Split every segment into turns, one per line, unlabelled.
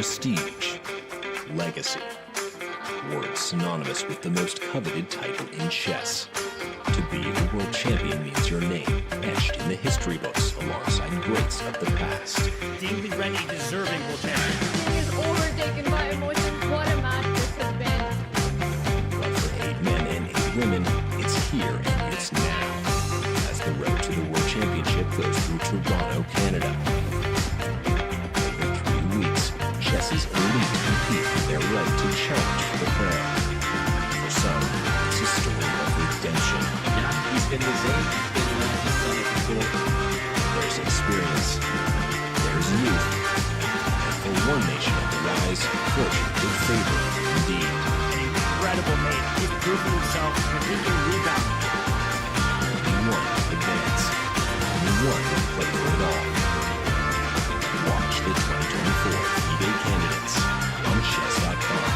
prestige, legacy. Words synonymous with the most coveted title in chess. To be the world champion means your name etched in the history books alongside greats of the past.
Deemed ready, deserving world champion.
He is overtaken by emotion. What a match this has been.
But for 8 men and 8 women, it's here and it's now. As the road to the World Championship flows through Toronto, Canada. Over 3 weeks, chess's elite compete for their right to challenge for the crown. For some, it's a story of redemption.
Yeah, he's been the same. He's done it before.
There's experience. There's youth. And for one nation on the rise, fortune will favor indeed.
An incredible mate. He's proven himself and he can rebound.
Only one will advance. Only one will play for it all. Watch the 2024 FIDE Candidates on chess.com.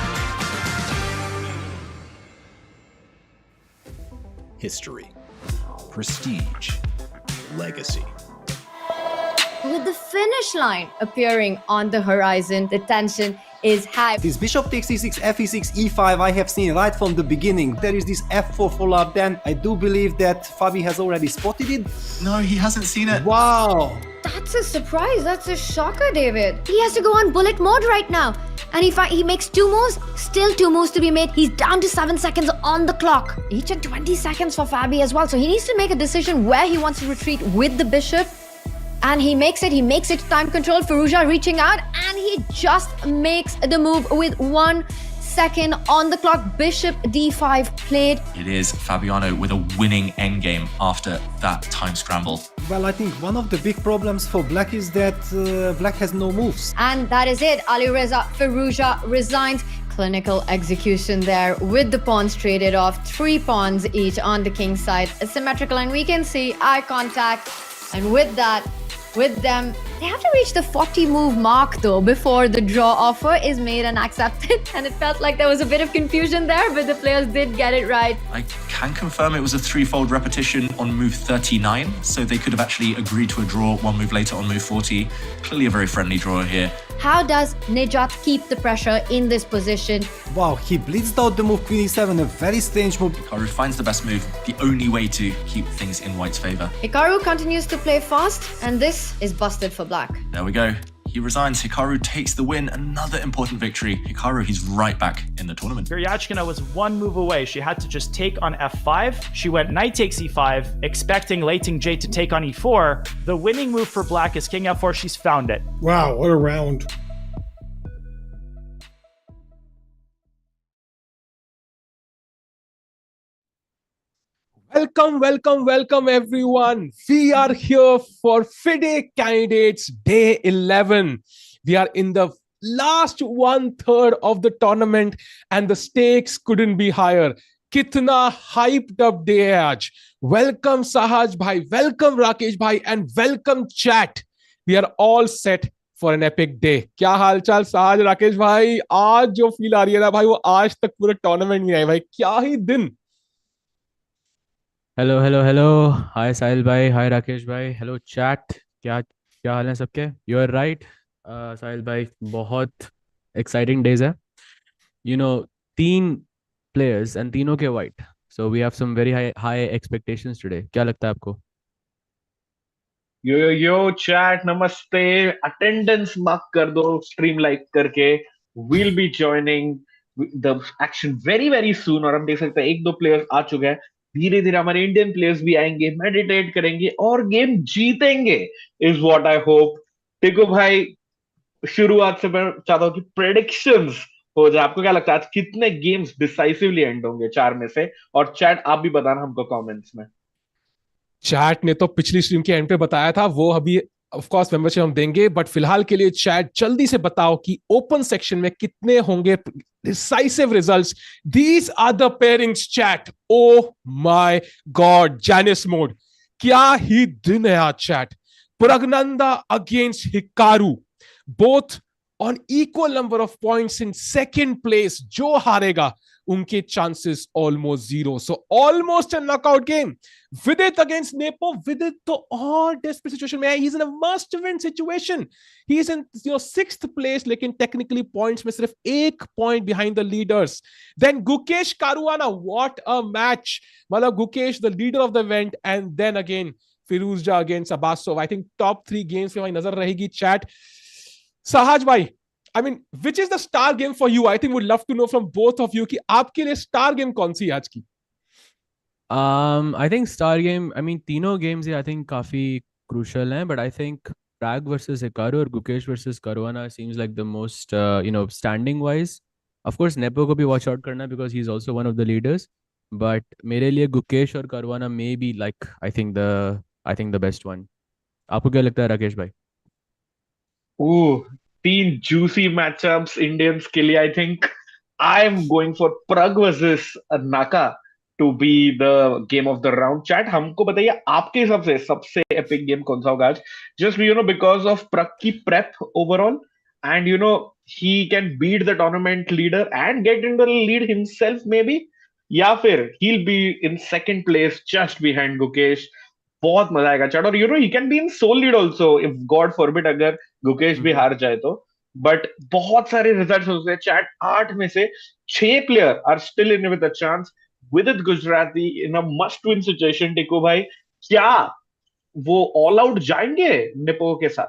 History, prestige, legacy.
With the finish line appearing on the horizon, the tension is high.
This bishop takes e6, fe6, e5, I have seen right from the beginning. There is this f4 follow-up, then I do believe that Fabi has already spotted it.
No, he hasn't seen it.
Wow!
That's a surprise. That's a shocker, David. He has to go on bullet mode right now. And if he makes 2 moves, still 2 moves to be made. He's down to 7 seconds on the clock. Each and 20 seconds for Fabi as well. So he needs to make a decision where he wants to retreat with the bishop. And he makes it to time control. Firouzja reaching out and he just makes the move with 1 second on the clock. Bishop d5 played.
It is Fabiano with a winning endgame after that time scramble.
Well, I think one of the big problems for Black is that Black has no moves.
And that is it. Alireza Firouzja resigns. Clinical execution there with the pawns traded off. 3 pawns each on the king's side. Asymmetrical, and we can see eye contact. And with that, with them, they have to reach the 40 move mark though before the draw offer is made and accepted. And it felt like there was a bit of confusion there, but the players did get it right.
I can confirm it was a 3-fold repetition on move 39, so they could have actually agreed to a draw 1 move later on move 40. Clearly a very friendly draw here.
How does Nejat keep the pressure in this position?
Wow, he blitzed out the move queen e7, a very strange move.
Hikaru finds the best move, the only way to keep things in white's favor.
Hikaru continues to play fast, and this is busted for black.
There we go. He resigns. Hikaru takes the win. Another important victory. Hikaru, he's right back in the tournament.
Goryachkina was 1 move away. She had to just take on f5. She went knight takes e5, expecting Leiting J to take on e4. The winning move for black is king f4. She's found it.
Wow, what a round.
Welcome everyone. We are here for FIDE Candidates Day 11. We are in the last 1/3 of the tournament and the stakes couldn't be higher. Kitna hyped up day hai aaj. Welcome Sahaj bhai, welcome Rakesh bhai, and welcome chat. We are all set for an epic day. क्या हाल चाल Sahaj, Rakesh bhai? आज जो feel आ रही है ना भाई, वो आज तक पूरे टूर्नामेंट में आई भाई. क्या ही दिन.
हेलो हाय साहिल भाई, हाय राकेश भाई, हेलो चैट. क्या हाल है सबके? यू आर राइट साहिल भाई, बहुत एक्साइटिंग डेज है. 3 प्लेयर्स एंड तीनों के white, so we have some very high expectations today. क्या लगता है आपको?
यो चैट, नमस्ते. अटेंडेंस मार्क कर दो स्ट्रीम लाइक करके. We'll be joining the action very very soon. और हम देख सकते हैं 1-2 प्लेयर्स आ चुके हैं. धीरे धीरे हमारे इंडियन प्लेयर्स भी आएंगे, मेडिटेट करेंगे और गेम जीतेंगे, इज व्हाट आई होप. टिकू भाई, शुरुआत से मैं चाहता हूं कि प्रेडिक्शंस हो जाए. आपको क्या लगता है आज कितने गेम्स डिसाइसिवली एंड होंगे 4 में से? और चैट आप भी बताना हमको कमेंट्स में.
चैट ने तो पिछली स्ट्रीम के एंड पे बताया था, वो अभी ऑफ कोर्स मेंबरशिप हम देंगे, बट फिलहाल के लिए चैट जल्दी से बताओ कि ओपन सेक्शन में कितने होंगे decisive results. These are the pairings, chat. Oh my god, Janus mode. क्या ही दिन है आज chat. Praggnanandhaa against Hikaru, both on equal number of points in second place. जो हारेगा उनके chances almost zero. So almost a knockout game. Vidit against Nepo. Vidit तो और desperate situation में है. He's in a must win situation. He's in sixth place, लेकिन technically points में सिर्फ 1 point behind the leaders. Then Gukesh Caruana. What a match. मतलब Gukesh the leader of the event, and then again Firuzja against Abbasov. I think top 3 games में हमारी नजर रहेगी. Chat. Sahaj bhai, I mean, which is the star game for you? I think would love to know from both of you कि आपके लिए star game कौन सी है आज की?
I think star game, I mean, तीनों games ही I think काफी crucial हैं, but I think Pragg versus Hikaru और Gukesh versus Caruana seems like the most, standing wise. Of course, Nepo को भी watch out करना because he's also one of the leaders. But मेरे लिए Gukesh और Caruana may be like I think the best one. आपको क्या लगता है राकेश भाई?
तीन juicy matchups Indians के लिए. I think I'm going for Pragg versus Naka to be the game of the round. Chat, हमको बताइए आपके हिसाब से सबसे epic game कौन सा होगा आज? Just because of Pragg की prep overall, and he can beat the tournament leader and get into the lead himself maybe, या फिर he'll be in second place just behind Gukesh. बहुत मजा आएगा चैट. और he can be in sole lead also if God forbid अगर गुकेश भी हार जाए तो. बट बहुत सारे रिजल्ट्स हो सकते हैं चैट. 8 में से 6 player are still in with a chance. Vidit Gujrathi in a must win situation. टिको भाई, क्या वो ऑल आउट जाएंगे निपो के साथ?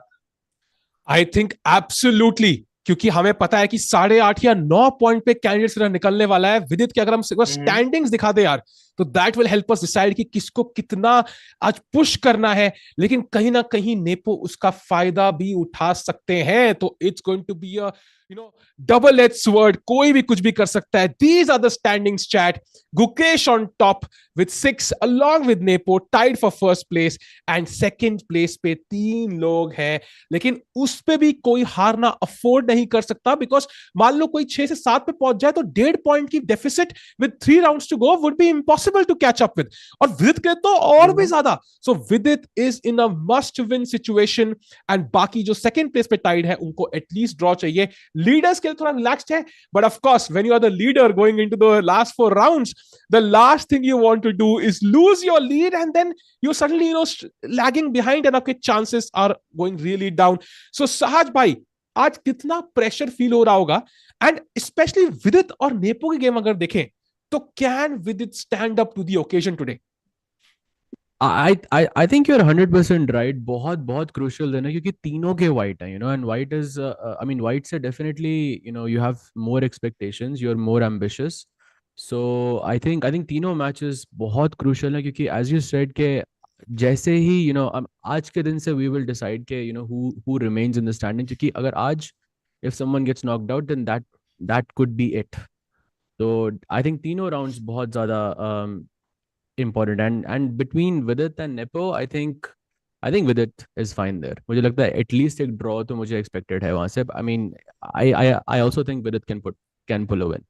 आई थिंक एब्सोल्युटली, क्योंकि हमें पता है कि 8.5 या 9 पॉइंट पे कैंडिडेट्स निकलने वाला है. विदित के अगर हम स्टैंडिंग्स दिखा दे यार, तो that will help us decide कि किसको कितना आज पुश करना है. लेकिन कहीं ना कहीं नेपो उसका फायदा भी उठा सकते हैं. तो it's going to be a double edged sword. कोई भी कुछ भी कर सकता है. These are the standings, chat. Gukesh on top with 6 along with Nepo tied for first place, and second place पे 3 लोग हैं. लेकिन उस पे भी कोई हारना अफोर्ड नहीं कर सकता, बिकॉज मान लो कोई 6 से 7 पे पहुंच जाए तो 1.5 पॉइंट की deficit with 3 rounds to go would be impossible to catch up with. और विदित के तो और भी ज्यादा. So विदित is in a must win situation, and बाकी जो second place पे tied है उनको at least draw चाहिए. लीडर्स के लिए थोड़ा रिलैक्स्ड है, but of course when you are the leader going into the last 4 rounds, the last thing you want to do is lose your lead, and then you suddenly lagging behind, and आपके chances are going really down. So Sahaj भाई, आज कितना pressure feel हो रहा होगा, and specially विदित और nepo की गेम अगर देखें तो can Vidit stand up to the occasion today?
I think you're 100% right. बहुत crucial है ना, क्योंकि तीनों के white हैं, and white is I mean white से definitely you have more expectations, you're more ambitious. So I think तीनों matches बहुत crucial है, क्योंकि as you said के जैसे ही आज के दिन से we will decide के who remains in the standing, क्योंकि अगर आज if someone gets knocked out then that could be it. So I think तीनों rounds बहुत ज़्यादा important, and between Vidit and Nepo, I think Vidit is fine there. मुझे लगता है at least एक draw तो मुझे expected है वहां से. I mean, I also think Vidit can pull a win.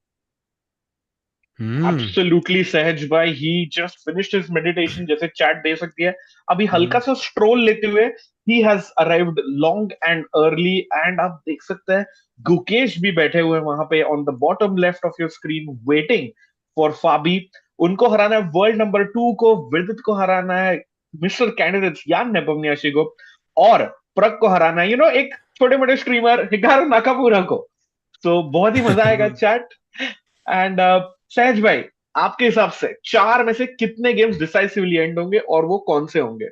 Absolutely, सहज भाई. He just finished his meditation, जैसे चैट दे सकती है. अभी हल्का सा स्ट्रोल लेते हुए he has arrived long and early, and आप देख सकते हैं गुकेश भी बैठे हुए हैं वहां पे on the bottom left of your screen waiting for Fabi. उनको हराना है वर्ल्ड नंबर 2 को. विदित को हराना है मिस्टर कैंडिडेट्स यान नेपोम्नियाशी को, और प्रग को हराना है एक छोटे मोटे स्ट्रीमर हिकारू नाकापुरा को. तो बहुत ही मजा आएगा चैट. एंड सहज भाई, आपके हिसाब से 4 में से कितने गेम्स डिसाइसिवली एंड होंगे और वो कौन से होंगे?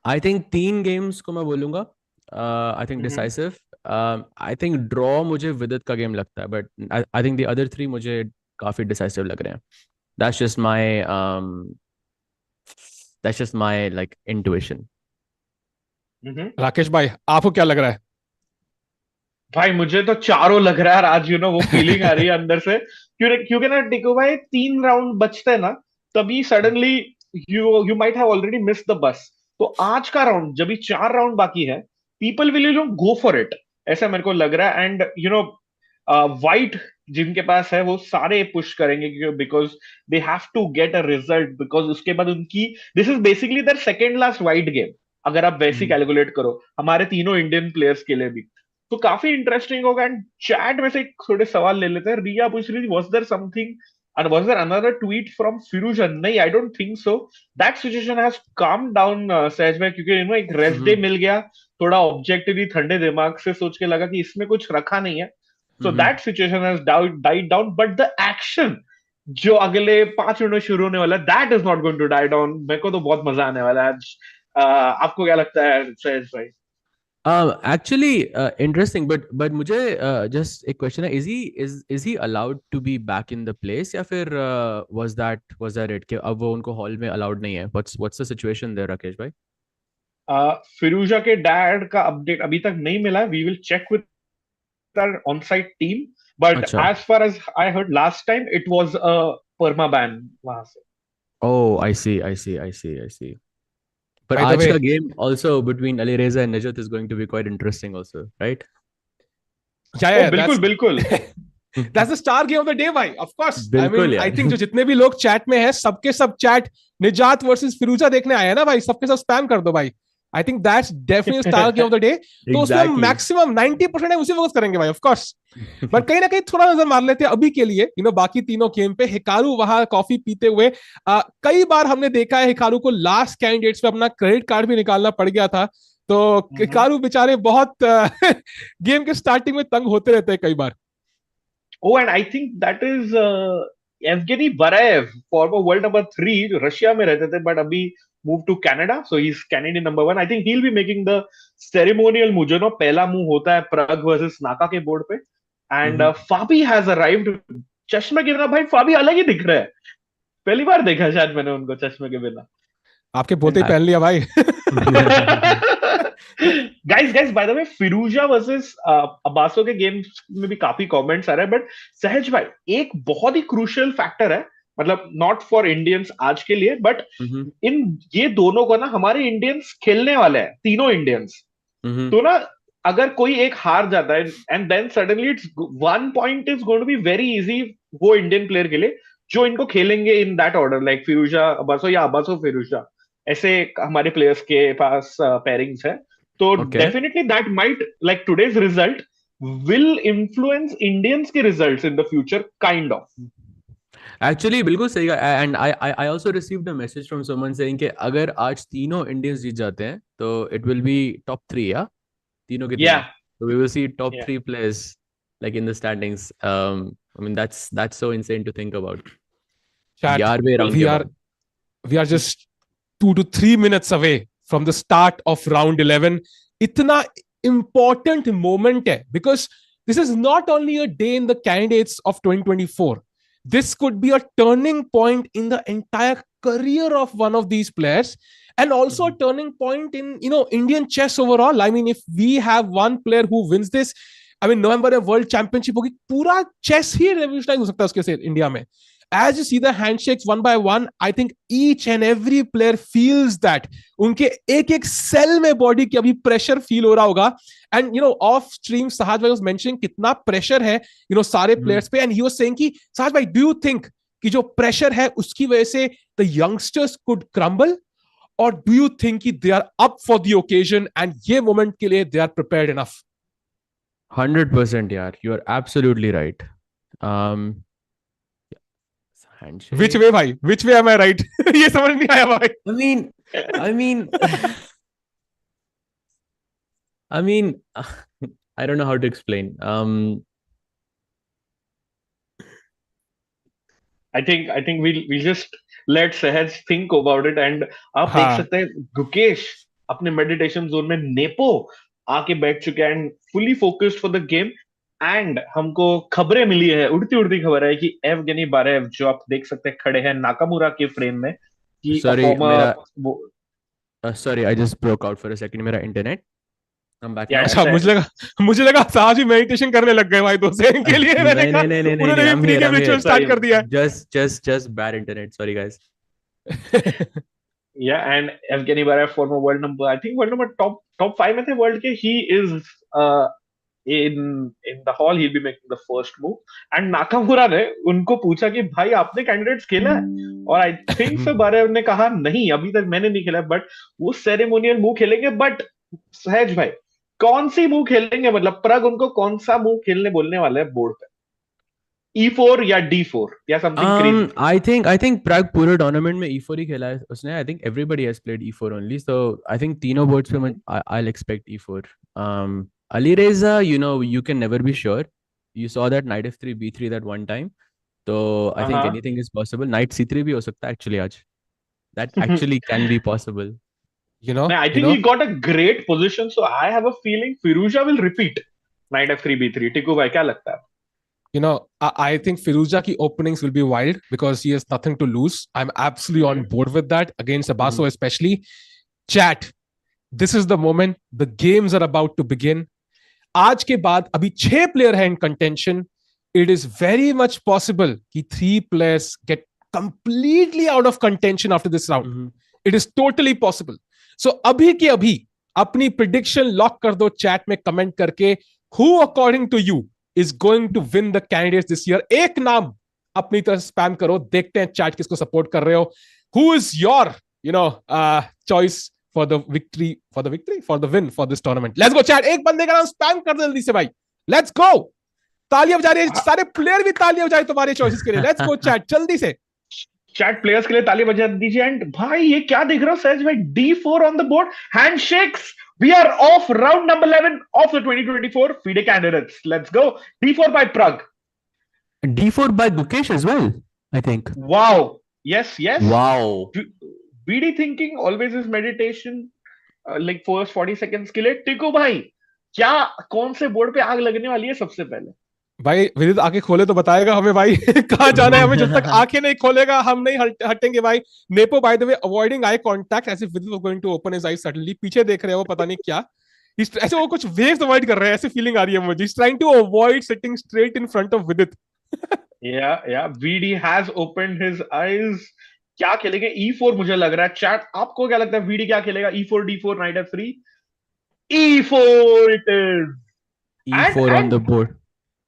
आई थिंक 3 गेम्स को मैं बोलूंगा. I think decisive. I think draw मुझे विदित का गेम लगता है, but I think the other 3 मुझे काफी डिसाइसिव लग रहे हैं. That's just my like intuition.
Rakesh भाई, आपको क्या लग रहा है?
भाई मुझे तो चारों लग रहा है आज. वो फीलिंग आ रही है अंदर से, क्योंकि ना टिको भाई 3 राउंड बचते हैं ना, तभी suddenly you might have already miss the bus. तो आज का राउंड जब भी 4 राउंड बाकी है, people will go for it, ऐसा मेरे को लग रहा है. एंड वाइट जिनके पास है वो सारे पुश करेंगे, because they have to get a result, because उसके बाद उनकी this is basically their second last white game, अगर आप वैसे कैलकुलेट करो हमारे तीनों इंडियन प्लेयर्स के लिए भी. तो काफी इंटरेस्टिंग होगा. एंड चैट में से एक थोड़े सवाल ले लेते हैं. रिया पूछ रही थी, was there something And was there another tweet from Firuza? नहीं, I don't think so. That situation has calmed down, सहज भाई, क्योंकि एक रेस्ट डे मिल गया, थोड़ा ऑब्जेक्टिवली ठंडे दिमाग से सोच के लगा कि इसमें कुछ रखा नहीं है. So that situation has died down, but the action जो अगले 5 मिनट में शुरू होने वाला है, that is not going to die down. मेरे को तो बहुत मजा आने वाला है आज. आपको क्या लगता है सहज भाई?
Actually, interesting, but मुझे just एक question है, is he allowed to be back in the place या फिर was that it कि अब वो उनको हॉल में allowed नहीं है? What's the situation there, Rakesh भाई?
फिरूजा के डैड का अपडेट अभी तक नहीं मिला है. We will check with our on-site team, but
अच्छा.
as far as I heard last time, it was a perma ban वहां से.
Oh, I see. But
By the
आज
way,
का game also between Ali Reza and Najat is going to be quite interesting also, right?
yeah,
बिल्कुल बिल्कुल.
that's the star game of the day, भाई. Of course.
बिल्कुल
I
यार.
think जो जितने भी लोग चैट में हैं, सबके सब चैट निजात वर्सेस फिरूजा देखने आए हैं ना भाई, सबके सब स्पैम कर दो भाई. I think that's definitely star game of the day. तो उसमें
Exactly.
मैक्सिमम 90% है उसी फोकस करेंगे भाई, of course. बट कहीं ना कहीं थोड़ा नजर मार लेते हैं अभी के लिए, बाकी तीनों गेम पे. हिकारू वहां कॉफी पीते हुए, कई बार हमने देखा है हिकारू को लास्ट कैंडिडेट्स पे अपना क्रेडिट कार्ड भी निकालना पड़ गया था. तो हिकारू बेचारे बहुत गेम के स्टार्टिंग में तंग होते रहते हैं कई बार.
Oh, and I think that is Evgeny Barayev, former world number 3, Russia में रहते थे, but अभी moved to Canada, so he's Canadian number 1. I think he'll be making the ceremonial move, जो ना पहला move होता है Pragg versus Naka के बोर्ड पे. And Fabi has arrived. चश्मे के बिना भाई फाबी अलग ही दिख रहा है. पहली बार देखा शायद मैंने उनको चश्मे के बिना.
आपके बोलते ही पहन लिया भाई.
guys, by the way, Firouzja versus Abasov के गेम में भी काफी कमेंट्स आ रहे हैं, बट सहज भाई एक बहुत ही क्रूशियल फैक्टर है, मतलब नॉट फॉर इंडियंस आज के लिए, बट इन ये दोनों को ना हमारे इंडियंस खेलने वाले हैं, तीनों इंडियंस. तो ना अगर कोई एक हार जाता है and then suddenly it's 1 point is going to be very easy वो इंडियन प्लेयर के लिए जो इनको खेलेंगे in that order, like Firouzja Abasov या अब्बासो फिरूजा, ऐसे हमारे प्लेयर्स के पास पेयरिंग्स है. तो definitely that might, like today's result will influence Indians के results in the future, kind of.
Actually, बिल्कुल सही. And I also received a message from someone saying कि अगर आज तीनों इंडियंस जीत जाते हैं तो it will be top 3, yeah? तीनों के तीनों. So we will see top 3 players like in the standings. I mean that's so insane to think about.
Chat, we are just 2 to 3 minutes away from the start of round 11. इतना important moment है, because this is not only a day in the candidates of 2024. This could be a turning point in the entire career of one of these players, and also a turning point in Indian chess overall. I mean, if we have one player who wins this, I mean, November में world championship होगी, पूरा chess ही revolutionise हो सकता है उसके से India में. As you see the handshakes one by one, I think each and every player feels that. उनके एक एक सेल में बॉडी की अभी प्रेशर फील हो रहा होगा. And off stream Sahaj bhai was mentioning कितना प्रेशर है सारे प्लेयर्स पे, and he was saying कि Sahaj bhai, do you think कि जो प्रेशर है उसकी वजह से the youngsters could crumble, or do you think कि they are up for the occasion and ये moment के लिए they are prepared enough?
100% यार, you are absolutely right. Handshake.
Which way भाई? Which way am I right? ये समझ नहीं आया भाई.
I mean, I don't know how to explain.
I think we'll just let Sahaj think about it, and आप देख सकते हैं गुकेश अपने मेडिटेशन जोन में नेपो आके बैठ चुके हैं and fully focused for the game. And हमको खबरें मिली है, उड़ती उड़ती खबर है कि एवगेनी बारेव, जो आप देख सकते हैं खड़े हैं नाकामुरा के फ्रेम में, कि
sorry, I just broke out for a second. मेरा इंटरनेट. I'm back.
अच्छा, मुझे लगा साहज ही मेडिटेशन करने लग गए भाई 2 सेकंड के लिए.
नहीं, I'm here.
रिचुअल स्टार्ट कर दिया.
Just bad internet. Sorry guys.
Yeah, and Evgeny Barayev, former world number top 5 में थे वर्ल्ड के. He is in the hall. He'll be making the first move. And Nakamura ने उनको पूछा कि भाई आपने कैंडिडेट्स खेला है, और आई थिंक सो बारेव ने कहा नहीं, अभी तक मैंने नहीं खेला, बट वो सेरेमोनियल मूव खेलेंगे. बट सहज भाई, कौन सी मूव खेलेंगे? मतलब प्रग उनको कौन सा मूव खेलने बोलने वाले हैं बोर्ड पे? E4 या D4 या something crazy.
I think Pragg पूरे tournament में E4 ही खेला है उसने. I think everybody has played E4 only. So I think तीनों boards पे I'll expect E4. Ali Reza, you can never be sure. You saw that knight F3 B3 that one time. So I think anything is possible. Knight C3 भी हो सकता है actually आज. That actually can be possible.
I think he got a great position, so I have a feeling Firouzja will repeat knight F3 B3. टिकू भाई क्या लगता है?
I think Firouzja ki openings will be wild because he has nothing to lose. I'm absolutely on board with that against Abaso especially. Chat, this is the moment. The games are about to begin. आज के बाद अभी 6 player हैं in contention. It is very much possible कि 3 players get completely out of contention after this round. It is totally possible. So अभी के अभी अपनी prediction lock कर दो chat में comment करके. Who according to you is going to win the candidates this year? एक नाम अपनी तरफ स्पैम करो, देखते हैं चैट किसको सपोर्ट कर रहे हो. Who is your choice for the win for this tournament? Let's go chat. एक बंदे का नाम स्पैम कर दो जल्दी से भाई. Let's go. तालियां बजा रही है, सारे प्लेयर भी तालियां बजाए तुम्हारे चॉइसेस के लिए. Let's go chat जल्दी से.
चैट प्लेयर्स के लिए तालियां बजा दीजिए. एंड भाई ये क्या देख रहा हूं सहज भाई? D4 on the board. Handshakes. We are off round number 11 of the 2024 FIDE Candidates. Let's go. D4 by Pragg.
D4 by Gukesh as well, I think.
Wow. Yes.
Wow.
BD thinking always is meditation. Like first 40 seconds के लिए. टिकू भाई क्या कौन से board पे आग लगने वाली है सबसे पहले?
भाई विदित आंखें खोले तो बताएगा हमें भाई कहाँ जाना है. हमें जब तक आंखें नहीं खोलेगा हम नहीं हटेंगे भाई. Nepo by the way avoiding eye contact as if Vidit was going to open his eyes suddenly. पीछे देख रहे हैं वो पता नहीं क्या. ऐसे वो कुछ waves avoid कर रहे हैं, ऐसी फीलिंग आ रही है मुझे. He's trying to avoid sitting straight in front of Vidit.
Yeah. VD has opened his eyes. क्या खेलेंगे? E4 मुझे लग रहा है. चैट आपको क्या लगता है? VD क्या खेलेगा? E4 D4 knight F3. E4 it is.
E4 on the board.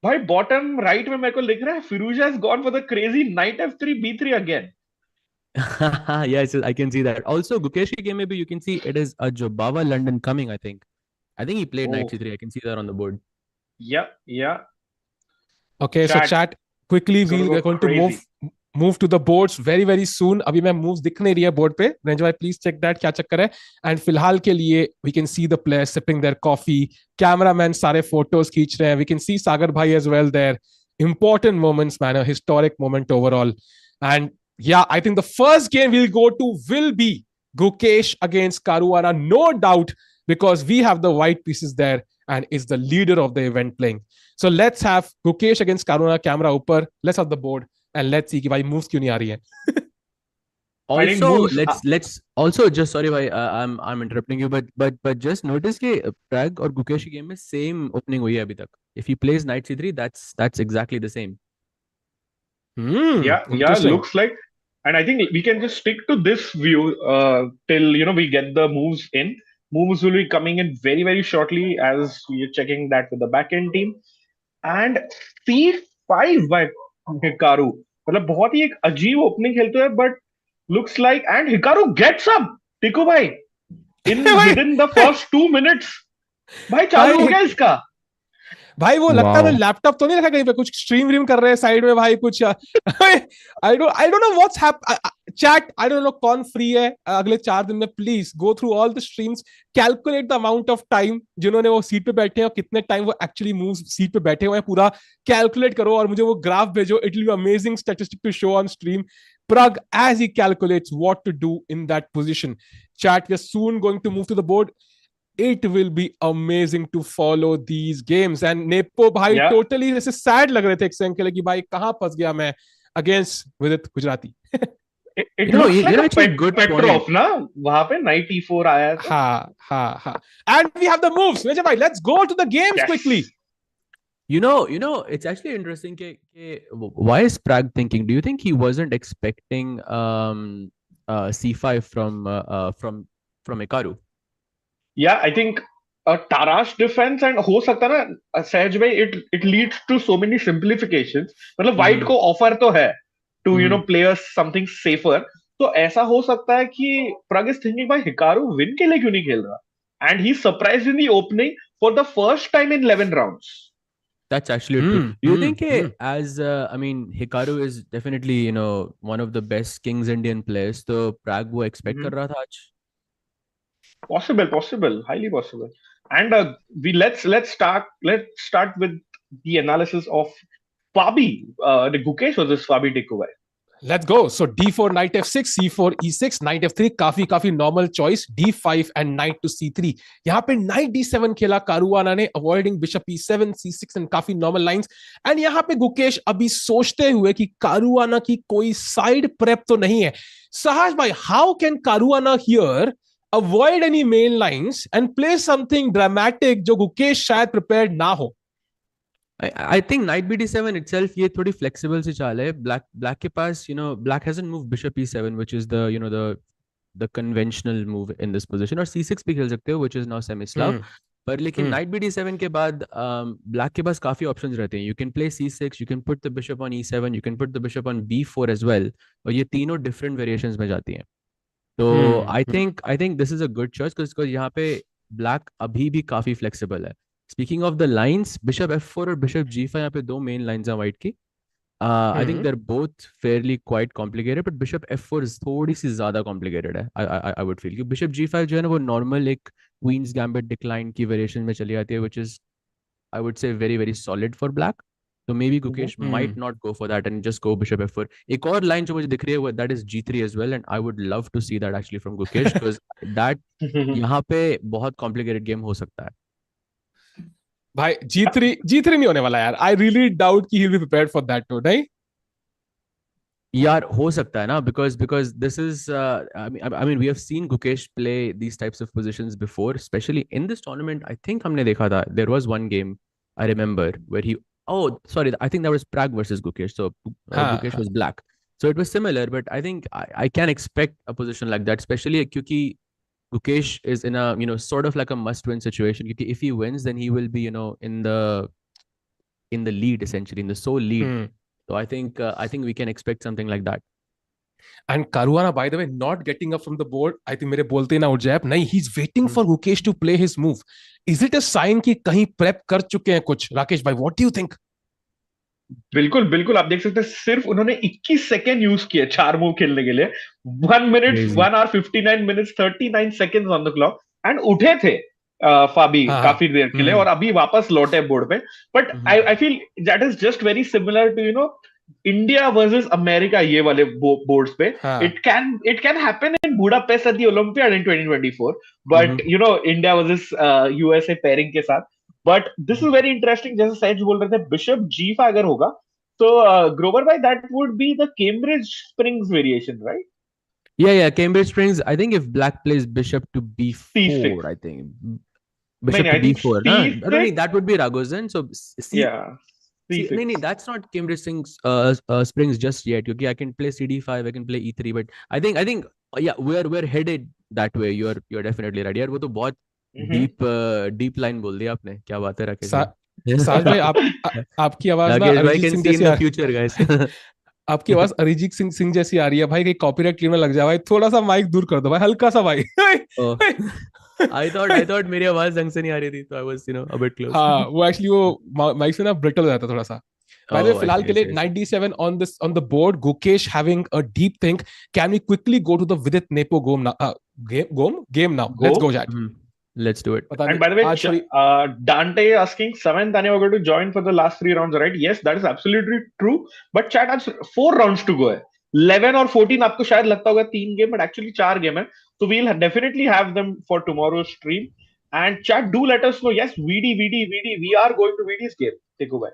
भाई बॉटम राइट में मेरे को लिख रहा है Firouzja has gone for the crazy knight F3 B3 again.
Yes, I can see that. Also, Gukesh game maybe you can see it is a Jobava London coming. I think he played knight C3. I can see that on the board.
Yeah.
Okay, so chat quickly we are going to move to the boards very very soon. अभी मैं moves दिख नहीं रही है board पे. रंजन भाई please check that क्या चक्कर है. And फिलहाल के लिए we can see the players sipping their coffee. Cameraman सारे photos खींच रहे हैं. We can see Sagar bhai as well there. Important moments, man. A historic moment overall. And yeah, I think the first game we'll go to will be Gukesh against Caruana, no doubt, because we have the white pieces there and is the leader of the event playing. So let's have Gukesh against Caruana. Camera ऊपर. Let's have the board. And let's see कि भाई moves क्यों नहीं आ रही है.
Also, let's also just sorry भाई I'm interrupting you but just notice कि Pragg और Gukesh की game में same opening हुई है अभी तक. If he plays knight C3, that's exactly the same.
Yeah, looks like. And I think we can just stick to this view till we get the moves in. Moves will be coming in very very shortly as we are checking that with the backend team. And C5 by Hikaru. मतलब बहुत ही एक अजीब opening खेलते हैं but looks like and Hikaru gets up. टिकू भाई within the first 2 minutes भाई चालू हो गया इसका.
भाई वो लगता है लैपटॉप तो नहीं रखा कहीं पे, कुछ स्ट्रीम रीम कर रहे हैं साइड में भाई कुछ. I don't know what's happening. Chat, I don't know कौन फ्री है अगले 4 दिन में. Please go through all the streams, calculate the amount of time जिन्होंने वो सीट पे बैठे हैं और कितने टाइम वो एक्चुअली मूव सीट पे बैठे हुए हैं, पूरा कैलकुलेट करो और मुझे वो ग्राफ भेजो. It will be amazing statistic to show on stream. Pragg as he calculates what to do in that position. Chat, we are soon going to move to the board. It will be amazing to follow these games. And Nepo भाई totally ऐसे sad लग रहे थे एक second के लिए कि भाई कहाँ फंस गया मैं against Vidit Gujrathi.
It looks like a good Petrov ना वहाँ पे knight E4 आया था.
हाँ. And we have the moves. Vijay bhai, let's go to the games quickly.
You know, it's actually interesting. Why is Pragg thinking? Do you think he wasn't expecting C5 from Hikaru?
Yeah, I think a Tarash defense and हो सकता है ना सहज भाई it leads to so many simplifications. मतलब white को offer तो है to play us something safer. तो ऐसा हो सकता है कि Pragg is thinking भाई Hikaru win के लिए क्यों नहीं खेल रहा? And he's surprised in the opening for the first time in 11 rounds.
That's actually true. Do you think as I mean, Hikaru is definitely, you know, one of the best Kings Indian players. So Pragg वो expect कर रहा था आज?
Possible, highly possible. And we let's start with the analysis of Fabi, the Gukesh versus Fabi takeover.
Let's go. So d4 knight f6, c4 e6, knight f3, काफी normal choice, d5 and knight to c3. यहाँ पे knight d7 खेला Caruana ने, avoiding bishop e7, c6 and काफी normal lines. And यहाँ पे गुकेश अभी सोचते हुए कि कारुआना की कोई side prep तो नहीं है. Sahaj bhai, how can Caruana here avoid any main lines and play something dramatic जो गुकेश शायद prepared ना हो?
I think knight bd7 itself ये थोड़ी flexible सी चाल है. Black के पास, you know, black hasn't moved bishop e7, which is the, you know, the conventional move in this position. और c6 भी खेल सकते हो, which is now semi-Slav. पर लेकिन knight bd7 के बाद black के पास काफी options रहते हैं. You can play c6, you can put the bishop on e7, you can put the bishop on b4 as well. और ये तीनों different variations में जाती हैं. तो I think this is a good choice because यहाँ पे black अभी भी काफी flexible है. Speaking of the lines, bishop f4 और bishop g5 यहाँ पे दो main lines हैं white की. I think they're both fairly quite complicated, but bishop f4 is थोड़ी सी ज़्यादा complicated है. I would feel. क्योंकि bishop g5 जो है ना वो normal एक queen's gambit decline की variation में चली आती है, which is I would say very very solid for black. So maybe Gukesh might not go for that and just go bishop f4. एक और line जो मुझे दिख रही है वो that is g3 as well, and I would love to see that actually from Gukesh because that यहाँ पे बहुत complicated game हो सकता है.
भाई G3 नहीं होने वाला यार. I really doubt कि he'll be prepared for that too, नहीं?
यार हो सकता है ना because this is I mean we have seen Gukesh play these types of positions before, especially in this tournament. I think हमने देखा था. There was one game I remember where I think that was Pragg versus Gukesh. So Gukesh was black. So it was similar, but I think I can expect a position like that, especially क्योंकि Gukesh is in a, you know, sort of like a must-win situation. Because if he wins, then he will be, you know, in the lead essentially, in the sole lead. So I think we can expect something like that.
And Caruana, by the way, not getting up from the board. I think मेरे बोलते ही ना उठ जाए. नहीं, he's waiting for Gukesh to play his move. Is it a sign कि कहीं prep कर चुके हैं कुछ? राकेश भाई, what do you think?
बिल्कुल आप देख सकते हैं सिर्फ उन्होंने 21 सेकेंड यूज किए 4 मूव खेलने के लिए. 1 minute 1 hour 59 minutes 39 seconds on the clock and उठे थे फाबी काफी देर के लिए और अभी वापस लौटे बोर्ड पे. But I feel that is just very similar to, you know, India versus America ये वाले बोर्ड्स पे. It can happen in Budapest at the Olympiad in 2024, but you know India versus USA pairing के साथ. But this is very interesting. जैसे सहज बोल रहे थे bishop g5 अगर होगा तो ग्रोवर भाई that would be the Cambridge springs variation, right?
Yeah, Cambridge Springs. I think if black plays bishop to b4,
C6.
I think bishop to b4. No, that would be Ragozin. So no, that's not Cambridge Springs just yet. Okay, I can play cd5, I can play e3, but I think yeah, we're headed that way. You're definitely right. यार वो तो बहुत deep line बोल दिया आपने. क्या बात है राकेश?
साज भाई आपकी आवाज ना अरिजीत सिंह जैसी
future guys.
आपकी आवाज अरिजीत सिंह जैसी आ रही है भाई. कहीं कॉपीराइट क्लेम में लग जाए भाई. थोड़ा सा माइक दूर कर दो भाई, हल्का सा भाई.
I thought मेरी आवाज ढंग से नहीं आ रही थी, तो I was, you know, a bit close.
हाँ, वो एक्चुअली वो माइक से ना ब्रिटल हो जाता थोड़ा सा. By the way, फिलहाल के लिए knight d7 on the board. Gukesh having a deep think. Can we quickly go to the Vidit Nepo game now? Let's go, chat.
Let's do it.
And by the way, Dante asking, Samantha are going to join for the last 3 rounds, right? Yes, that is absolutely true. But chat has 4 rounds to go. 11 और 14 आपको शायद लगता होगा 3 game, but actually 4 game है. So we'll definitely have them for tomorrow's stream. And chat, do let us know. Yes, VD, we are going to VD's game. Take over.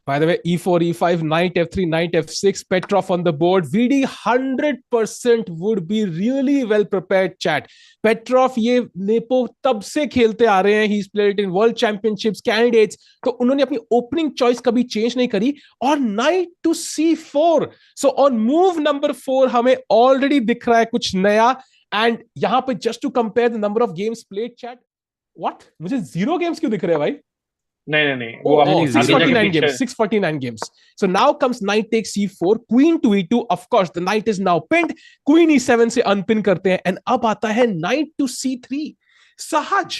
By the way, e4, e5, knight f3, knight f6, Petrov on the board. VD 100% would be really well prepared, chat. Petrov ये nepo तब से खेलते आ रहे हैं. He's played in World Championships, Candidates. तो उन्होंने अपनी opening choice कभी change नहीं करी. और knight to c4. So on move number 4 हमें already दिख रहा है कुछ नया. And यहाँ पे just to compare the number of games played, chat. What? मुझे 0 games क्यों दिख रहे हैं भाई?
नहीं.
649 games. So now comes knight takes c4, queen to e2. Of course, the knight is now pinned. Queen e7 से unpin करते हैं. And अब आता है knight to c3. Sahaj,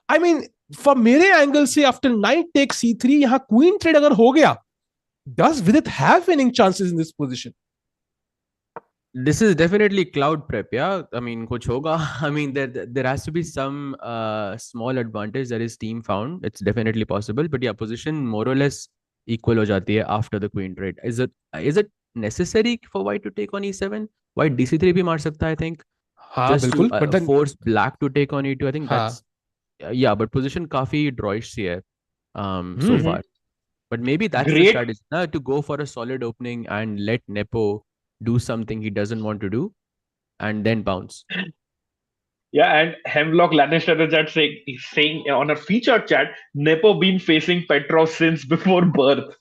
I mean, for मेरे एंगल से आफ्टर नाइट टेक C3 यहाँ queen trade अगर हो गया, does Vidit have winning chances in this position?
This is definitely cloud prep, yeah. I mean, kuch hoga. I mean, there has to be some small advantage that his team found. It's definitely possible, but yeah, position more or less equal ho jati hai after the queen trade. Is it necessary for white to take on E7? White DC3 bhi maar sakta है, I think,
हाँ
just to
बिल्कुल, but then
force black to take on E2. I think
हाँ
that's yeah, but position काफी drawish सी है so
hmm
far. But maybe that's the
Great.
strategy, na, to go for a solid opening and let Nepo do something he doesn't want to do and then bounce.
Yeah, and Hemlock Lannister is chat saying on a featured chat, Nepo been facing Petrov since before birth.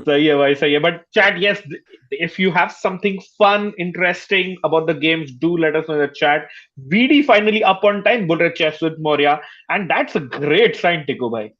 सही है भाई, सही है. But chat, yes, if you have something fun, interesting about the games, do let us know in the chat. VD finally up on time, बोल रहे chess with Moria, and that's a great sign, Tiku भाई.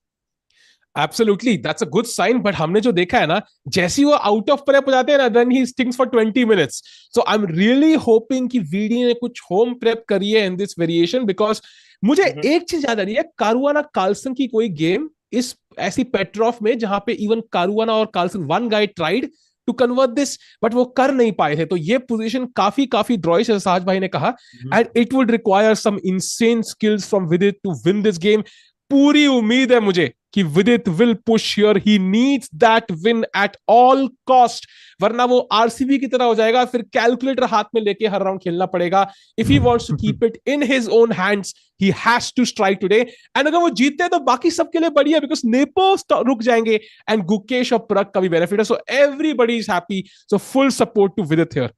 Absolutely, that's a good sign. But हमने जो देखा है ना, जैसे वो आउट ऑफ प्रेप हो जाते हैं ना, then he stinks for 20 minutes. So I'm really hoping कि VD ने कुछ होम प्रेप करी है in this variation, because मुझे एक चीज याद आ रही है, कारुआना कार्लसन की कोई गेम इस ऐसी पेट्रॉफ में जहां पे इवन कारुआना और Carlsen one guy tried to convert this, but वो कर नहीं पाए थे. तो ये पोजीशन काफी काफी ड्रॉइश है, साज भाई ने कहा, and it would require some insane skills from Vidit to win this game. पूरी उम्मीद है मुझे कि Vidit will push here, he needs that win at all cost, वरना वो आरसीबी की तरह हो जाएगा, फिर कैलकुलेटर हाथ में लेके हर राउंड खेलना पड़ेगा. If he wants to keep it in his own hands, he has to strike today. And अगर वो जीतते हैं तो बाकी सबके लिए बढ़िया, बिकॉज नेपो रुक जाएंगे एंड गुकेश और प्रग का भी बेनिफिट है. So everybody is happy, so full support to Vidit here.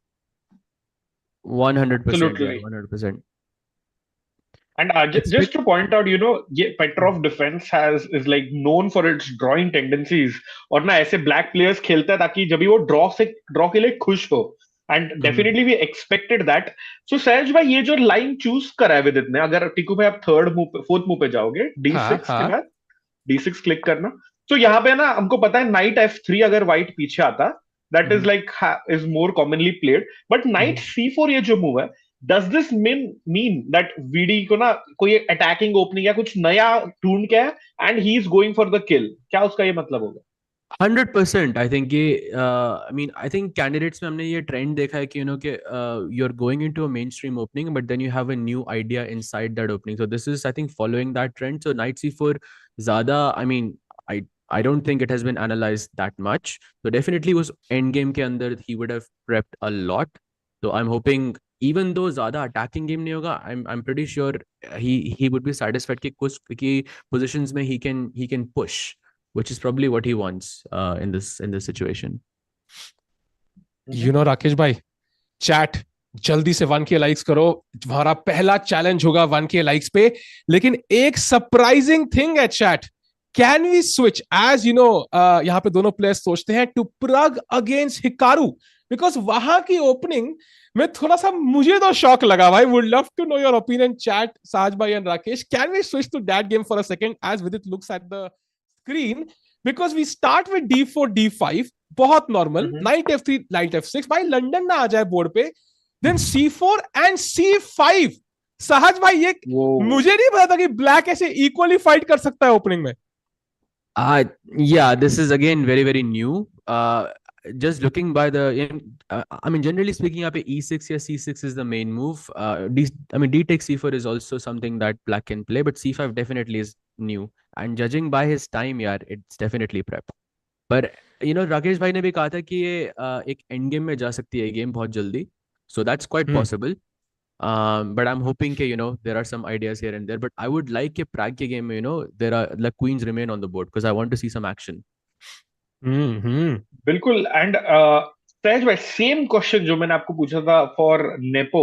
100%.
Absolutely.
Yeah, 100%.
And just to point out, Petrov defense is like known for its drawing tendencies. और ना ऐसे black players खेलता है ताकि जब भी वो draw के लिए खुश हो. And definitely we expected that. So सहज भाई, ये जो line choose करा है विदित ने, अगर टिकू भाई आप fourth move पे जाओगे, D6 के बाद D6 क्लिक करना, तो यहाँ पे ना हमको पता है knight F3 अगर white पीछे आता, that is like is more commonly played. But knight C4 ये जो move है, does this mean that VD को ना कोई अटैकिंग ओपनिंग या कुछ नया ढूंढ के है and he is going for the किल? क्या उसका ये मतलब होगा?
100%. I think ये I think candidates में हमने ये trend देखा है कि कि you're going into a mainstream opening, but then you have a new idea inside that opening. So this is, I think, following that trend. So knight C4 ज़्यादा, I don't think it has been analyzed that much. So definitely was endgame के अंदर he would have prepped a lot. So I'm hoping, even though ज़्यादा attacking game नहीं होगा, I'm pretty sure he would be satisfied कि कुछ की positions में he can push, which is probably what he wants in this situation.
Rakesh भाई, chat जल्दी से 1K लाइक्स करो, हमारा पहला चैलेंज होगा 1K लाइक्स पे. लेकिन एक सरप्राइजिंग थिंग है chat, can we switch, as यहाँ पे दोनों प्लेयर्स सोचते हैं, to Pragg against Hikaru, because वहां की ओपनिंग में थोड़ा सा मुझे तो शॉक लगा भाई. Would love to know your opinion chat, Sahaj भाई and Rakesh. Can we switch to that game for a second as Vidit looks at the screen, because we start with D4 D5, बहुत normal, knight F3 knight F6, भाई London ना आ जाए board पे, then C4 and C5. सहज भाई, ये मुझे नहीं पता था कि ब्लैक ऐसे इक्वली फाइट कर सकता है ओपनिंग में.
Yeah, this is again very, very new. Just looking by the, generally speaking, यहाँ पे E6 या C6 is the main move. D takes C4 is also something that black can play, but C5 definitely is new. And judging by his time, यार, it's definitely prep. But Rakesh भाई ने भी कहा था कि ये एक एंड गेम में जा सकती है गेम बहुत जल्दी. So that's quite possible. But I'm hoping कि there are some ideas here and there. But I would like कि Pragg के game में there are like queens remain on the board because I want to see some action.
बिल्कुल. And Sahaj भाई, same question जो मैंने आपको पूछा था for Nepo,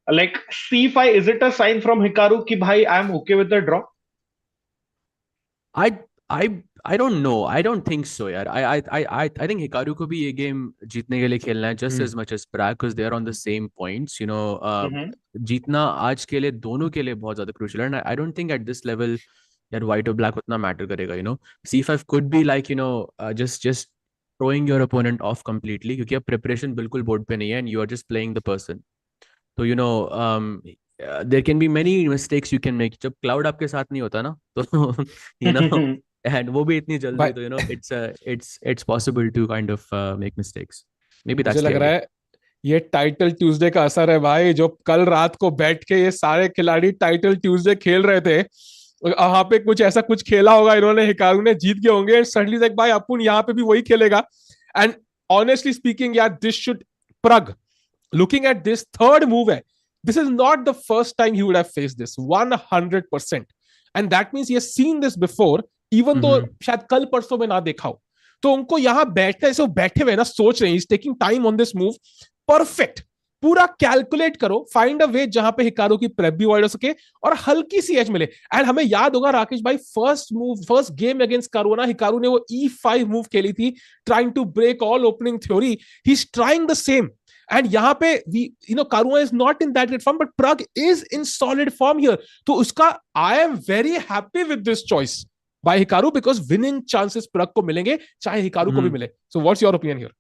like C5, is it a sign from Hikaru कि भाई I am okay with the draw?
I don't know. I don't think so, यार. I think Hikaru को भी ये गेम जीतने के लिए खेलना है just as much as Pragg, because they are on the same points. जीतना आज के लिए दोनों के लिए बहुत ज्यादा crucial है. And I don't think at this level यार white और black उतना matter करेगा. C5 could be like just throwing your opponent off completely, क्योंकि अब preparation बिल्कुल board पे नहीं है and you are just playing the person. So there can be many mistakes you can make. जब cloud आपके साथ नहीं होता ना, तो you know, and वो भी इतनी जल्दी, तो you know, it's possible to kind of make mistakes. Maybe
मुझे
that's the
लग रहा
idea.
है ये टाइटल ट्यूसडे का असर है भाई, जो कल रात को बैठ के ये सारे खिलाड़ी टाइटल ट्यूसडे खेल रहे थे, वहां पे कुछ ऐसा कुछ खेला होगा इन्होंने, हिकारू ने जीत गए होंगे, सडनली लाइक भाई अपुन यहाँ पे भी वही खेलेगा. एंड ऑनेस्टली स्पीकिंग यार, this should Prag, looking at this third move है, this is not the first time he would have faced this 100%, and that means he has seen this before, even though शायद कल परसों में ना देखा हो. तो उनको यहां बैठते ऐसे बैठे हुए ना सोच रहे हैं, he's taking time on this move. Perfect, पूरा कैलकुलेट करो, फाइंड अ वे जहां पे हिकारू की प्रेप भी वाइड हो सके और हल्की सी एज मिले. एंड हमें याद होगा राकेश भाई, first game against Caruana, Hikaru ने वो E5 मूव खेली थी, trying to break all opening theory. He is trying the same. And यहाँ पे Caruana is not in that great form, but Pragg is in solid form here. तो उसका I am very happy with this choice by Hikaru, because winning chances Pragg को मिलेंगे चाहे Hikaru को भी मिले. So what's your opinion here?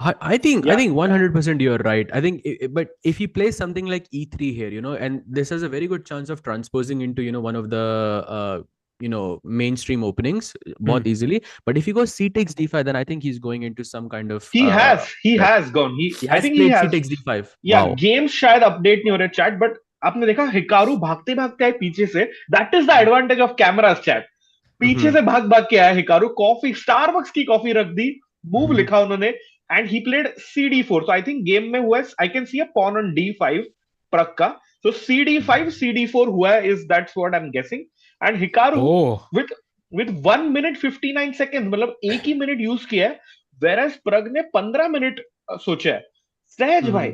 I think 100% you're right. I think, but if he plays something like E3 here, and this has a very good chance of transposing into, one of the, mainstream openings बहुत easily. But if he goes C takes D5, then I think he's going into some kind of.
He has gone. I think he has.
C takes D5.
Yeah,
wow.
games शायद update नहीं हो रहे chat, but आपने देखा Hikaru भागते भागते आए पीछे से. That is the advantage of cameras chat. पीछे से भाग भाग के आया हिकारू, कॉफी, स्टारबक्स की कॉफी रख दी, मूव लिखा उन्होंने, and he played CD4. So I think game में हुआ, I can see a pawn on D5 Pragg का. So CD5 CD4 हुआ है, is that's what I'm guessing. And Hikaru with 1 minute 59 seconds, मतलब एक ही मिनट यूज किया है, whereas Pragg ने 15 मिनट सोचा है. सहज भाई,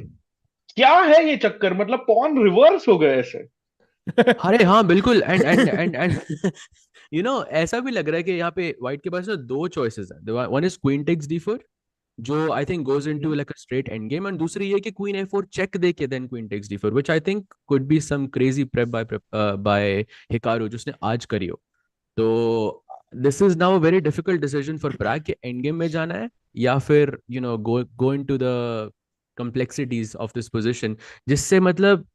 क्या है ये चक्कर, मतलब पॉन रिवर्स हो गए ऐसे.
अरे हाँ बिल्कुल. एंड ऐसा भी लग रहा है कि यहाँ पे व्हाइट के पास दो चॉइसेस है. One is queen takes D4, जो I think goes into like a straight end game, and दूसरी ये कि क्वीन A4 चेक दे के then queen takes D4, which I think could be some crazy prep by Hikaru जिसने आज करी हो. तो this is now a very difficult decision for Pragg कि एंड गेम में जाना है या फिर go into the complexities of this position, जिससे मतलब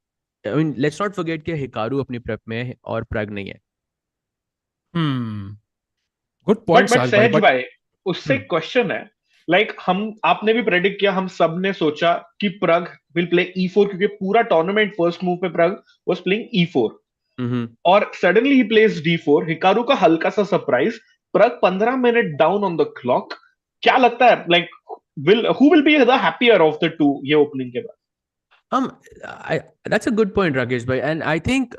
I mean let's not forget कि हिकारू अपनी प्रेप में है और प्रैग नहीं है.
गुड पॉइंट
सहज भाई, उससे क्वेश्चन है, लाइक आपने भी प्रेडिक्ट किया, हम सब ने सोचा कि प्रग विल प्ले E4, क्योंकि पूरा टूर्नामेंट फर्स्ट मूव पे प्रग वाज प्लेइंग E4, और सडनली ही प्लेस D4. हिकारू का हल्का सा surprise, Prag 15 minute down on the clock. क्या लगता है, like who will be the happier of the two ये ओपनिंग के बाद?
That's a good point, Rakesh bhai, and I think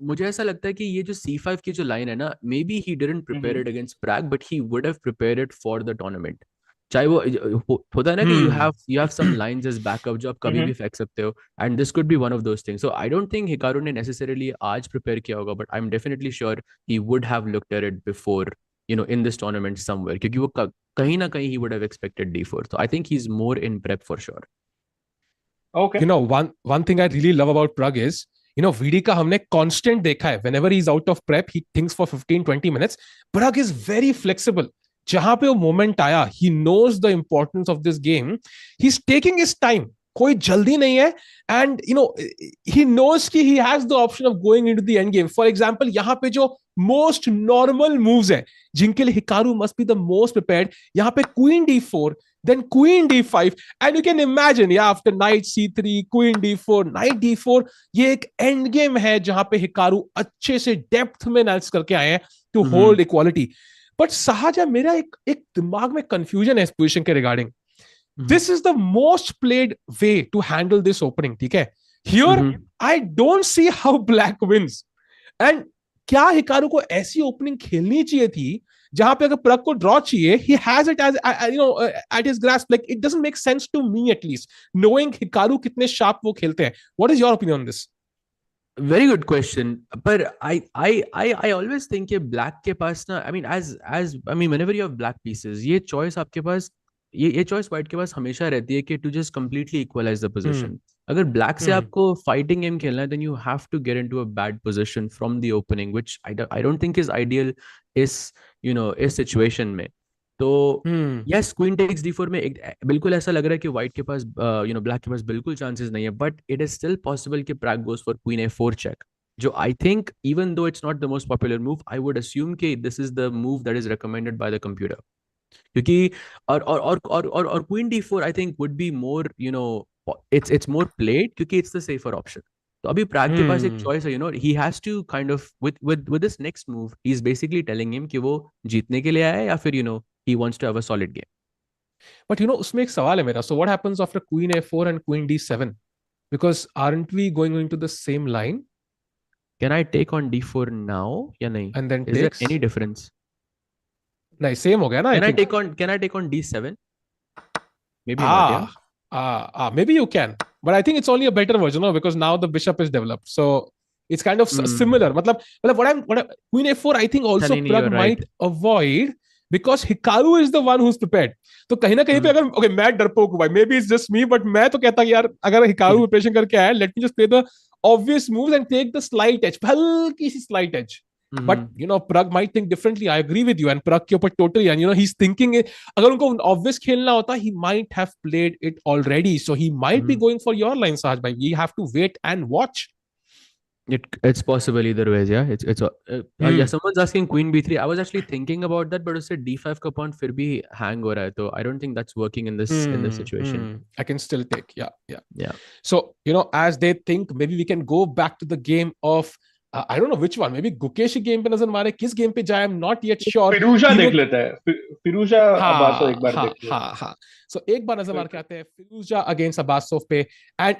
मुझे ऐसा लगता है कि ये जो C5 की जो लाइन है ना, maybe he didn't prepare it against Pragg, but he would have prepared it for the tournament. चाहे वो होता है ना कि you have some lines as backup जो आप कभी भी फेंक सकते हो, and this could be one of those things. So I don't think Hikaru ने necessarily आज prepare किया होगा, but I'm definitely sure he would have looked at it before, in this tournament somewhere, क्योंकि वो कहीं ना कहीं he would have expected D4. So I think he's more in prep for sure.
Okay.
One thing I really love about Pragg is, VD का हमने constant देखा है. Whenever he's out of prep, he thinks for 15-20 minutes. Pragg is very flexible. जहां पे वो moment आया, he knows the importance of this game. He's taking his time. कोई जल्दी नहीं है, and he knows कि he has the option of going into the end game. For example, यहाँ पे जो most normal moves है, जिनके लिए Hikaru must be the most prepared. यहाँ पे Queen D4, then Queen D5, and you can imagine, after Knight C3, Queen D4, Knight D4, ये एक end game है जहां पे Hikaru अच्छे से depth में एनालिसिस करके आए हैं to hold equality. But Sahaja, मेरा एक दिमाग में confusion है इस पोजीशन के regarding. This is the most played way to handle this opening, ठीक है? Here, I don't see how black wins. And क्या हिकारू को ऐसी ओपनिंग खेलनी चाहिए थी जहां पे अगर प्रग को ड्रॉ चाहिए, he has it as at his grasp. Like it doesn't make sense to me, at least, knowing Hikaru कितने शार्प वो खेलते हैं. What is your opinion on this?
Very good question. But I always think कि black के पास ना, I mean whenever you have black pieces, ये choice आपके पास, ये choice white के पास हमेशा रहती है कि to just completely equalize the position. अगर black से आपको fighting game खेलना है, then you have to get into a bad position from the opening, which I don't think is ideal इस situation में. तो
Hmm.
Yes queen takes d4 में बिल्कुल ऐसा लग रहा है कि व्हाइट के पास ब्लैक के पास बिल्कुल चांसेस नहीं है, but it is still possible कि Prag goes for queen a4 check, जो I think even though it's not the most popular move, I would assume कि this is the move that is recommended by the computer, क्योंकि और queen d4 I think would be more it's more played, क्योंकि it's the safer option. तो अभी प्रैग के पास एक choice है, he has to kind of with this next move he is basically telling him कि वो जीतने के लिए आया है या फिर he wants to have a solid game.
But उसमें एक सवाल है मेरा. So what happens after queen a4 and queen d7? Because aren't we going into the same line?
Can I take on d4 now या नहीं?
And then
is
takes?
there any difference?
नहीं, same हो गया ना?
Can I take on d7? Maybe not, yeah.
Maybe you can. But I think it's only a better version, no? Because now the bishop is developed. So it's kind of similar. मतलब what queen a4 I think also Pragg might avoid, because Hikaru is the one who's prepared. तो कहीं ना कहीं पे अगर okay मैं डरपोक हूँ भाई, maybe it's just me, but मैं तो कहता यार अगर Hikaru प्रिपरेशन करके आया, let me just play the obvious moves and take the slight edge, हल्की सी slight edge. But Pragg might think differently. I agree with you, and Pragg के ऊपर totally, and he's thinking अगर उनको obvious खेलना होता, he might have played it already, so he might be going for your line, Sahaj bhai. We have to wait and watch.
It's possible either ways, yeah. Yeah, someone's asking queen b3. I was actually thinking about that, but उससे d5 का pawn फिर भी hang हो रहा है, तो I don't think that's working in this situation.
I can still take, yeah. So as they think, maybe we can go back to the game of I don't know which one. Maybe Gukesh game पे नजर मारे, किस game पे जाए, I'm not yet sure.
फिरूजा देख लेते हैं. फिरूजा अब्बासोव एक बार देख लेते हैं.
So एक बार नजर मार के आते हैं फिरूजा against अब्बासोव पे, and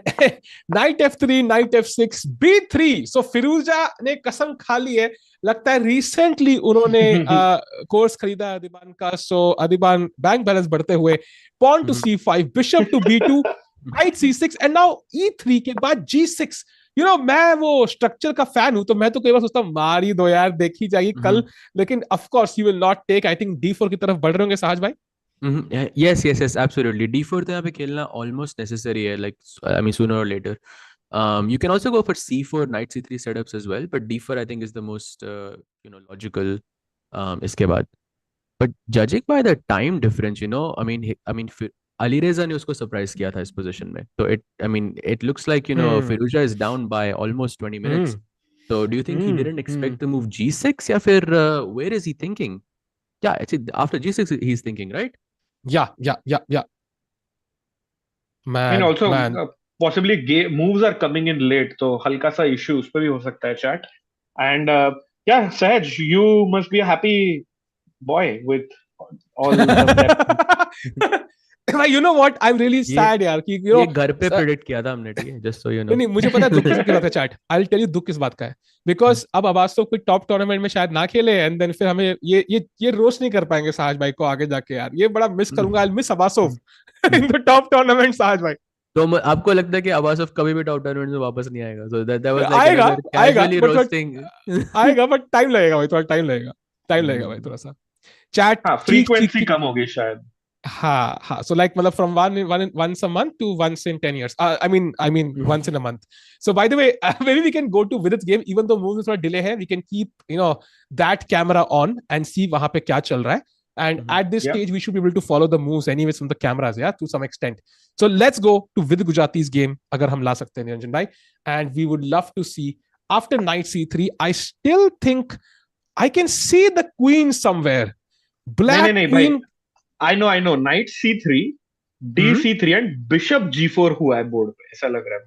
knight f3, knight f6, b3. So फिरूजा ने कसम खा ली है, लगता है recently उन्होंने कोर्स खरीदा अधिबान का. So अधिबान बैंक बैलेंस बढ़ते हुए pawn to c5, bishop to b2, knight c6, and now e3 के बाद g6. मैं वो स्ट्रक्चर का फैन हूं, तो मैं तो कई बार सोचता हूँ मार ही दो यार, देखी जाएगी कल. लेकिन of course you will not take. I think d4 की तरफ बढ़ रहे होंगे साहज भाई.
Yes, absolutely. d4 तो यहाँ पे खेलना ऑलमोस्ट नेसेसरी है, like I mean sooner or later. You can also go for c4, knight c3 setups as well, but d4 I think is the most logical इसके बाद. But judging by the time difference, I mean Alireza ने उसको surprise किया था इस position में, तो it looks like Firouzja is down by almost 20 minutes. So do you think he didn't expect the move g6 या फिर where is he thinking? Yeah, after g6 he's thinking, right?
Yeah. Man,
and also possibly moves are coming in late, तो हल्का सा issue उस पर भी हो सकता है chat. And yeah, Sahaj, you must be a happy boy with all of that.
You know what? I'm really sad यार कि
ये घर पे प्रेडिक्ट किया था हमने, ठीक है, just so you know.
नहीं, मुझे पता है दुख किस बात का चैट. I'll tell you दुख किस बात का है. Because अब अब्बासोव कोई टॉप टूर्नामेंट में शायद ना खेले, and then फिर हमें ये रोस्ट नहीं कर पाएंगे साहज भाई को आगे जाके यार. ये बड़ा मिस करूंगा. I'll miss अब्बासोव in the top tournament साहज भाई.
तो आपको लगता है कि अब्बासोव कभी भी टॉप टूर्नामेंट में वापस नहीं आएगा? So that was like
आएगा
roasting.
आएगा, but टाइम लगेगा भाई, थोड़ा टाइम लगेगा भाई, थोड़ा सा. चैट
फ्रीक्वेंसी कम होगी शायद.
हाँ. So like from once a month to once in 10 years. I mean once in a month. So by the way, maybe we can go to Vidit's game, even though moves थोड़ा delay है, we can keep that camera on and see वहाँ पे क्या चल रहा है. And at this stage, we should be able to follow the moves anyways from the cameras, yeah, to some extent. So let's go to Vidit Gujrathi's game, अगर हम ला सकते हैं निरंजन भाई. And we would love to see after knight c3. I still think I can see the queen somewhere. Black queen.
I know. Knight c3, d c3 and bishop g4 हुआ है board पे, ऐसा लग रहा है.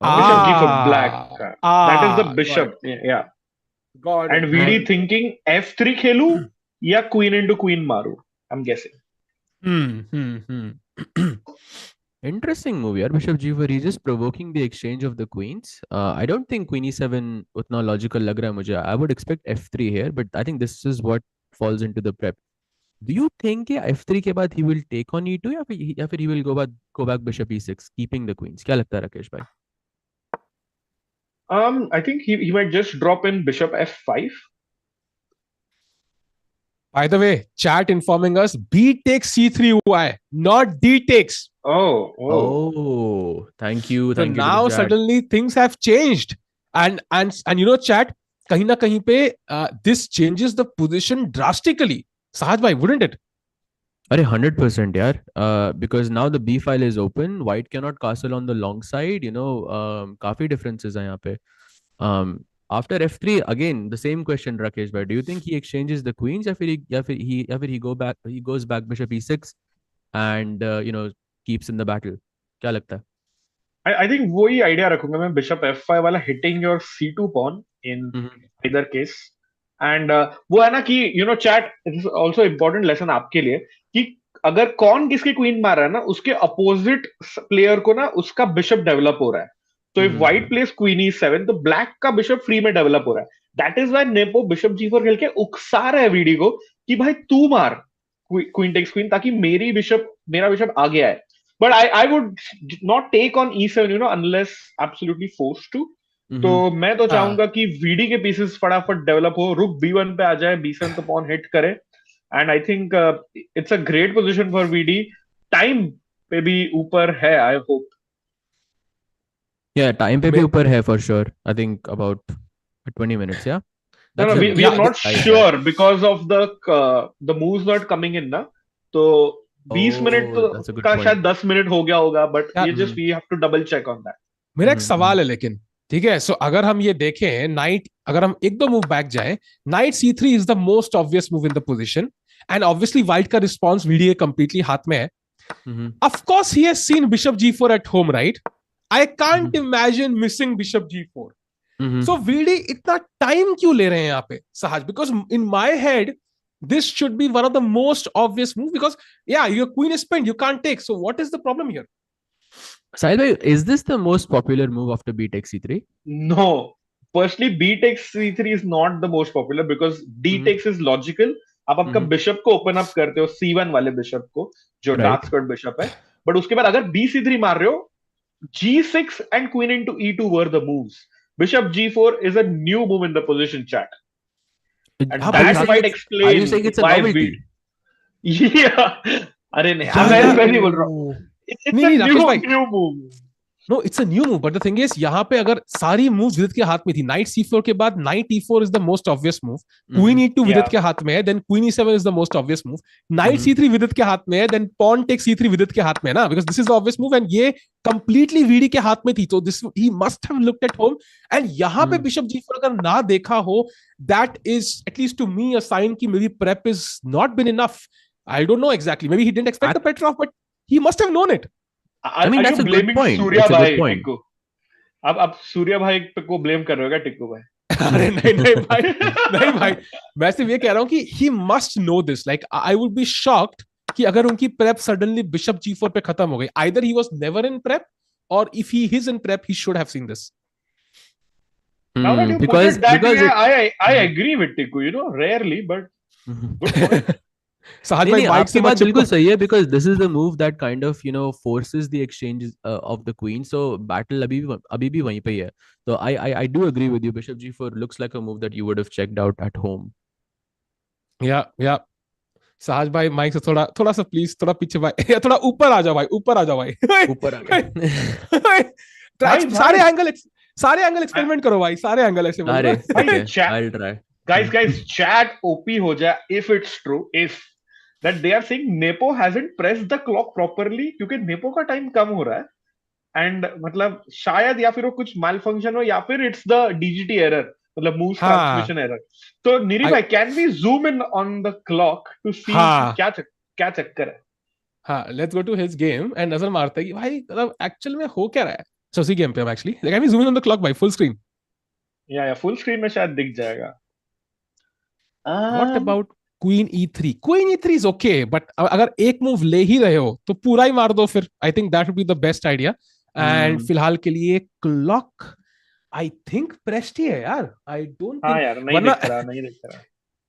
Bishop g4 black. That is the bishop. Yeah.
God.
And Vidit thinking f3 खेलूं या queen into queen मारूं. I'm guessing.
Interesting move, yaar. Bishop g4. He's just provoking the exchange of the queens. I don't think queen e7 उतना logical लग रहा है मुझे. I would expect f3 here, but I think this is what falls into the prep. Do you think f3 के बाद he will take on e2 या फिर he will go back bishop e6 keeping the queens? क्या लगता है राकेश भाई?
I think he might just drop in bishop f5.
By the way, chat informing us b takes c3 हुआ है, not d takes.
Oh,
thank you.
So now suddenly things have changed, and chat, कहीं ना कहीं पे this changes the position drastically. Sahaj bhai, wouldn't it?
अरे 100% यार, because now the B file is open. White cannot castle on the long side. काफी differences हैं यहाँ पे. Um, after F3 again the same question, Rakesh bhai. Do you think he exchanges the queens या फिर he goes back bishop E6 and keeps in the battle? क्या लगता है?
I think वही आइडिया रखूंगा मैं, बिशप F5 वाला, hitting your C2 pawn in either case. And वो है ना कि chat, it is also important lesson आपके लिए कि अगर कौन किसकी क्वीन मार रहा है ना, उसके अपोजिट प्लेयर को ना उसका बिशप डेवलप हो रहा है. तो if white place queen E7 तो ब्लैक का बिशप फ्री में डेवलप हो रहा है. That is why nepo bishop G4 खेल के उकसा रहा है वीडी को कि भाई तू मार क्वीन टेक्स क्वीन, ताकि मेरा बिशप आगे आए. But I would not take on E7 unless absolutely forced to. तो मैं तो चाहूंगा कि वीडी के पीसेस फटाफट डेवलप हो, रुक B1 पे आ जाए, B7 तो पॉन हिट करे. And I think it's a great position for VD. Time पे भी ऊपर है, आई होप.
Yeah, time पे भी ऊपर है for sure. I think about 20 minutes, yeah.
No, we are not sure because of the moves not coming in ना. तो 20 मिनट का शायद 10 मिनट हो गया होगा, बट ये just we have to double check on that.
मेरा एक सवाल है लेकिन, ठीक है, सो अगर हम ये देखें नाइट, अगर हम एक दो मूव बैक जाए, knight C3 is the most obvious move in the position and obviously white का रिस्पांस वीडी कंप्लीटली हाथ में है. Of course he has seen bishop G4 at home, right? I can't imagine missing bishop G4. So VD इतना time क्यों ले रहे हैं यहाँ पे Sahaj? Because in my head this should be one of the most obvious moves, because your queen is pinned, you can't take. So what is the problem here?
Sahil bhai, is this the most popular move after B takes C3?
No, personally B takes C3 is not the most popular because D takes is logical. आप आपका bishop को open up करते हो, C1 वाले bishop को जो dark square bishop है, but उसके बाद अगर B C3 मार रहे हो, G6 and queen into E2 were the moves. Bishop G4 is a new move in the position, chat. And that might explain.
Are you saying it's a novelty?
Yeah. अरे नहीं, मैं नहीं बोल रहा हूँ. It's a new move.
No, it's a new move, but the thing is, यहाँ पे अगर सारी moves विदित के हाथ में थी, Knight C4 के बाद Knight E4 is the most obvious move, Queen E2 विदित के हाथ में है, then Queen E7 is the most obvious move, Knight C3 विदित के हाथ में है, then Pawn takes C3 विदित के हाथ में है ना, because this is the obvious move and ये completely VD के हाथ में थी, तो this he must have looked at home and यहाँ पे Bishop G4 अगर ना देखा हो, that is at least to me a sign कि maybe prep is not been enough. I don't know exactly, maybe he didn't expect the Petrov, but he must have known it.
I mean, that's a good point.
Surya भाई टिक्कू, अब सूर्या भाई को blame कर रहे हो क्या टिक्कू भाई?
अरे नहीं भाई, नहीं भाई, मैं सिर्फ ये कह रहा हूँ कि he must know this. Like I would be shocked कि अगर उनकी prep suddenly Bishop G4 पे खत्म हो गई. Either he was never in prep, or if he is in prep, he should have seen this.
Now that you put it that way, I agree with Tikku, rarely, but good point.
आपकी बात बिल्कुल सही है, because this is the move that kind of forces the exchange of the queen, so battle अभी भी वहीं पे ही है. So I do agree with you. Bishop G4 looks like a move that you would have checked out at home.
Yeah. सहज भाई mic से थोड़ा सा प्लीज, थोड़ा पीछे भाई, या थोड़ा ऊपर आ जाओ भाई, ऊपर आ गए. सारे एंगल एक्सपेरिमेंट करो भाई, सारे एंगल ऐसे.
अरे I'll try.
Guys, chat OP हो जाए if it's true, if that they are saying Nepo hasn't pressed the clock properly क्योंकि Nepo का टाइम कम हो रहा है, and मतलब शायद या फिर वो कुछ malfunction हो, या फिर it's the DGT error, मतलब move transmission error. तो निरी भाई, can we zoom in on the clock to see क्या चक्कर है?
हाँ, let's go to his game and नजर मारते हैं कि भाई मतलब एक्चुअल में हो क्या रहा है. So उसी गेम पे हम actually, like, can we zoom in on the clock by full screen?
Yeah, full screen में शायद दिख जाएगा.
What about Queen E3? Queen E3 is okay, but अगर एक मूव ले ही रहे हो तो पूरा ही मार दो फिर. I think that would be the best idea. And फिलहाल के लिए क्लॉक I think pressed ही है यार. I don't think.
हाँ यार, नहीं दिख रहा.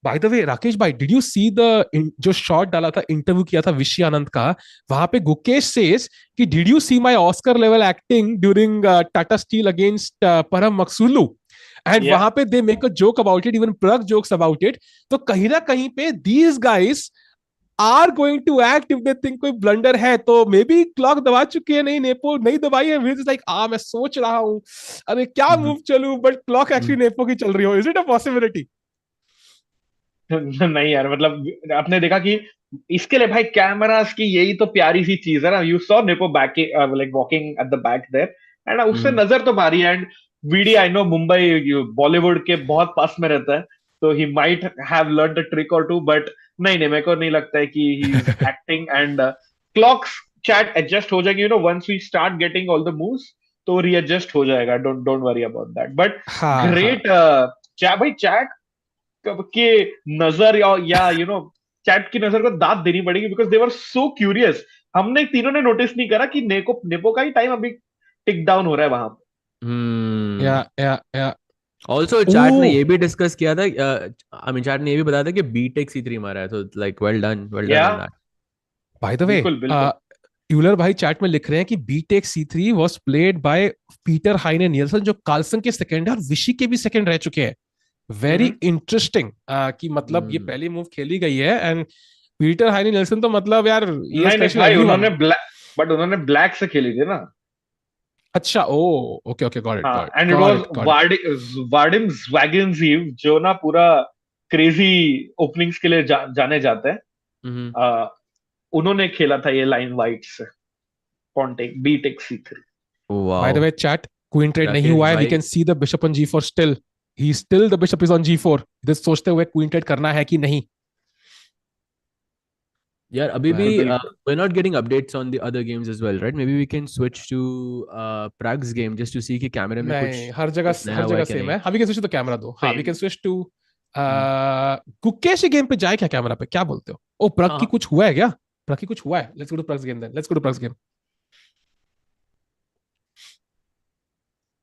By the way, राकेश भाई, did you see जो शॉट डाला था, इंटरव्यू किया था विशी आनंद का, वहां पे गुकेश says कि did you see my Oscar level acting during Tata Steel against Param Maksulu? And वहां पे they make a joke about it, even Pragg jokes about it. तो कहीं ना कहीं पे these guys are going to act if they think कोई blunder है. तो maybe clock दबा चुके हैं, नहीं नेपो नहीं दबाई है. It's like मैं सोच रहा हूँ अरे क्या मूव चलूं, but clock actually नेपो की चल रही हो. Is it a possibility?
नहीं यार, मतलब आपने देखा कि इसके लिए भाई कैमरास की यही तो प्यारी सी चीज है ना. You saw Nepo back, like walking at the back there, and उससे
हम्म.
नजर तो मारी. And VD, I know Mumbai Bollywood के बहुत पास में रहता है, तो he might have learn the trick or two, but नहीं नहीं, मेरे को नहीं लगता है कि he is acting. And clocks chat adjust हो जाएगी, once we start getting all the moves, तो रीएडजस्ट हो जाएगा. Don't don't worry about that. But
हाँ हाँ.
ग्रेट भाई चैट के नजर, या चैट की नजर को दाद देनी पड़ेगी, because they were so curious. हमने तीनों ने नोटिस नहीं करा कि नेपो का ही टाइम अभी टिक डाउन हो रहा है वहां पे.
या
ऑल्सो चैट ने ये भी डिस्कस किया था, आई मीन चैट ने ये भी बताया था कि बीटेक C3 मारा है, तो like well done on that.
Bye the वे,
बिल्कुल बिल्कुल.
यूलर भाई चैट में लिख रहे हैं कि B takes C3 was played by Peter Heine Nielsen, जो कार्लसन के सेकंड है और विशी के भी सेकंड रह चुके हैं. वेरी इंटरेस्टिंग कि मतलब ये पहली मूव खेली गई है. एंड पीटर हाइने नियल्सन तो मतलब यार ये
नहीं नहीं
स्पेशल
भाई, उन्होंने ब्लैक से खेली थी ना.
अच्छा, ओ ओके ओके, गॉट इट.
हाँ, एंड इट वाज वार्डिम स्वैगनजीव, जो ना पूरा क्रेजी ओपनिंग्स के लिए जाने जाते हैं. उन्होंने खेला था ये लाइन वाइट से, pawn takes B takes C3.
By the way chat, queen trade नहीं
राकेश
हुआ है. वी
भाई.
Can see the bishop on G4 still. He still the bishop is on G4. इधर सोचते हुए क्वीन ट्रेड करना है कि नहीं.
यार अभी भी
बिल्कुल.
we're not getting updates on the other games as well, right? Maybe we can switch to Pragg's game just to see कि कैमरे में
नहीं,
कुछ
हर जगह
नया हुआ है क्या
सेम
नहीं.
है. हाँ, we can switch to the camera though. हाँ, we
Same.
Can switch to Gukesh game पे जाए क्या कैमरा पे, क्या बोलते हो? ओ प्रग की
हाँ.
कुछ हुआ है क्या? प्रग की कुछ हुआ है. Let's go to प्रग्स game then. Let's go to प्रग्स game.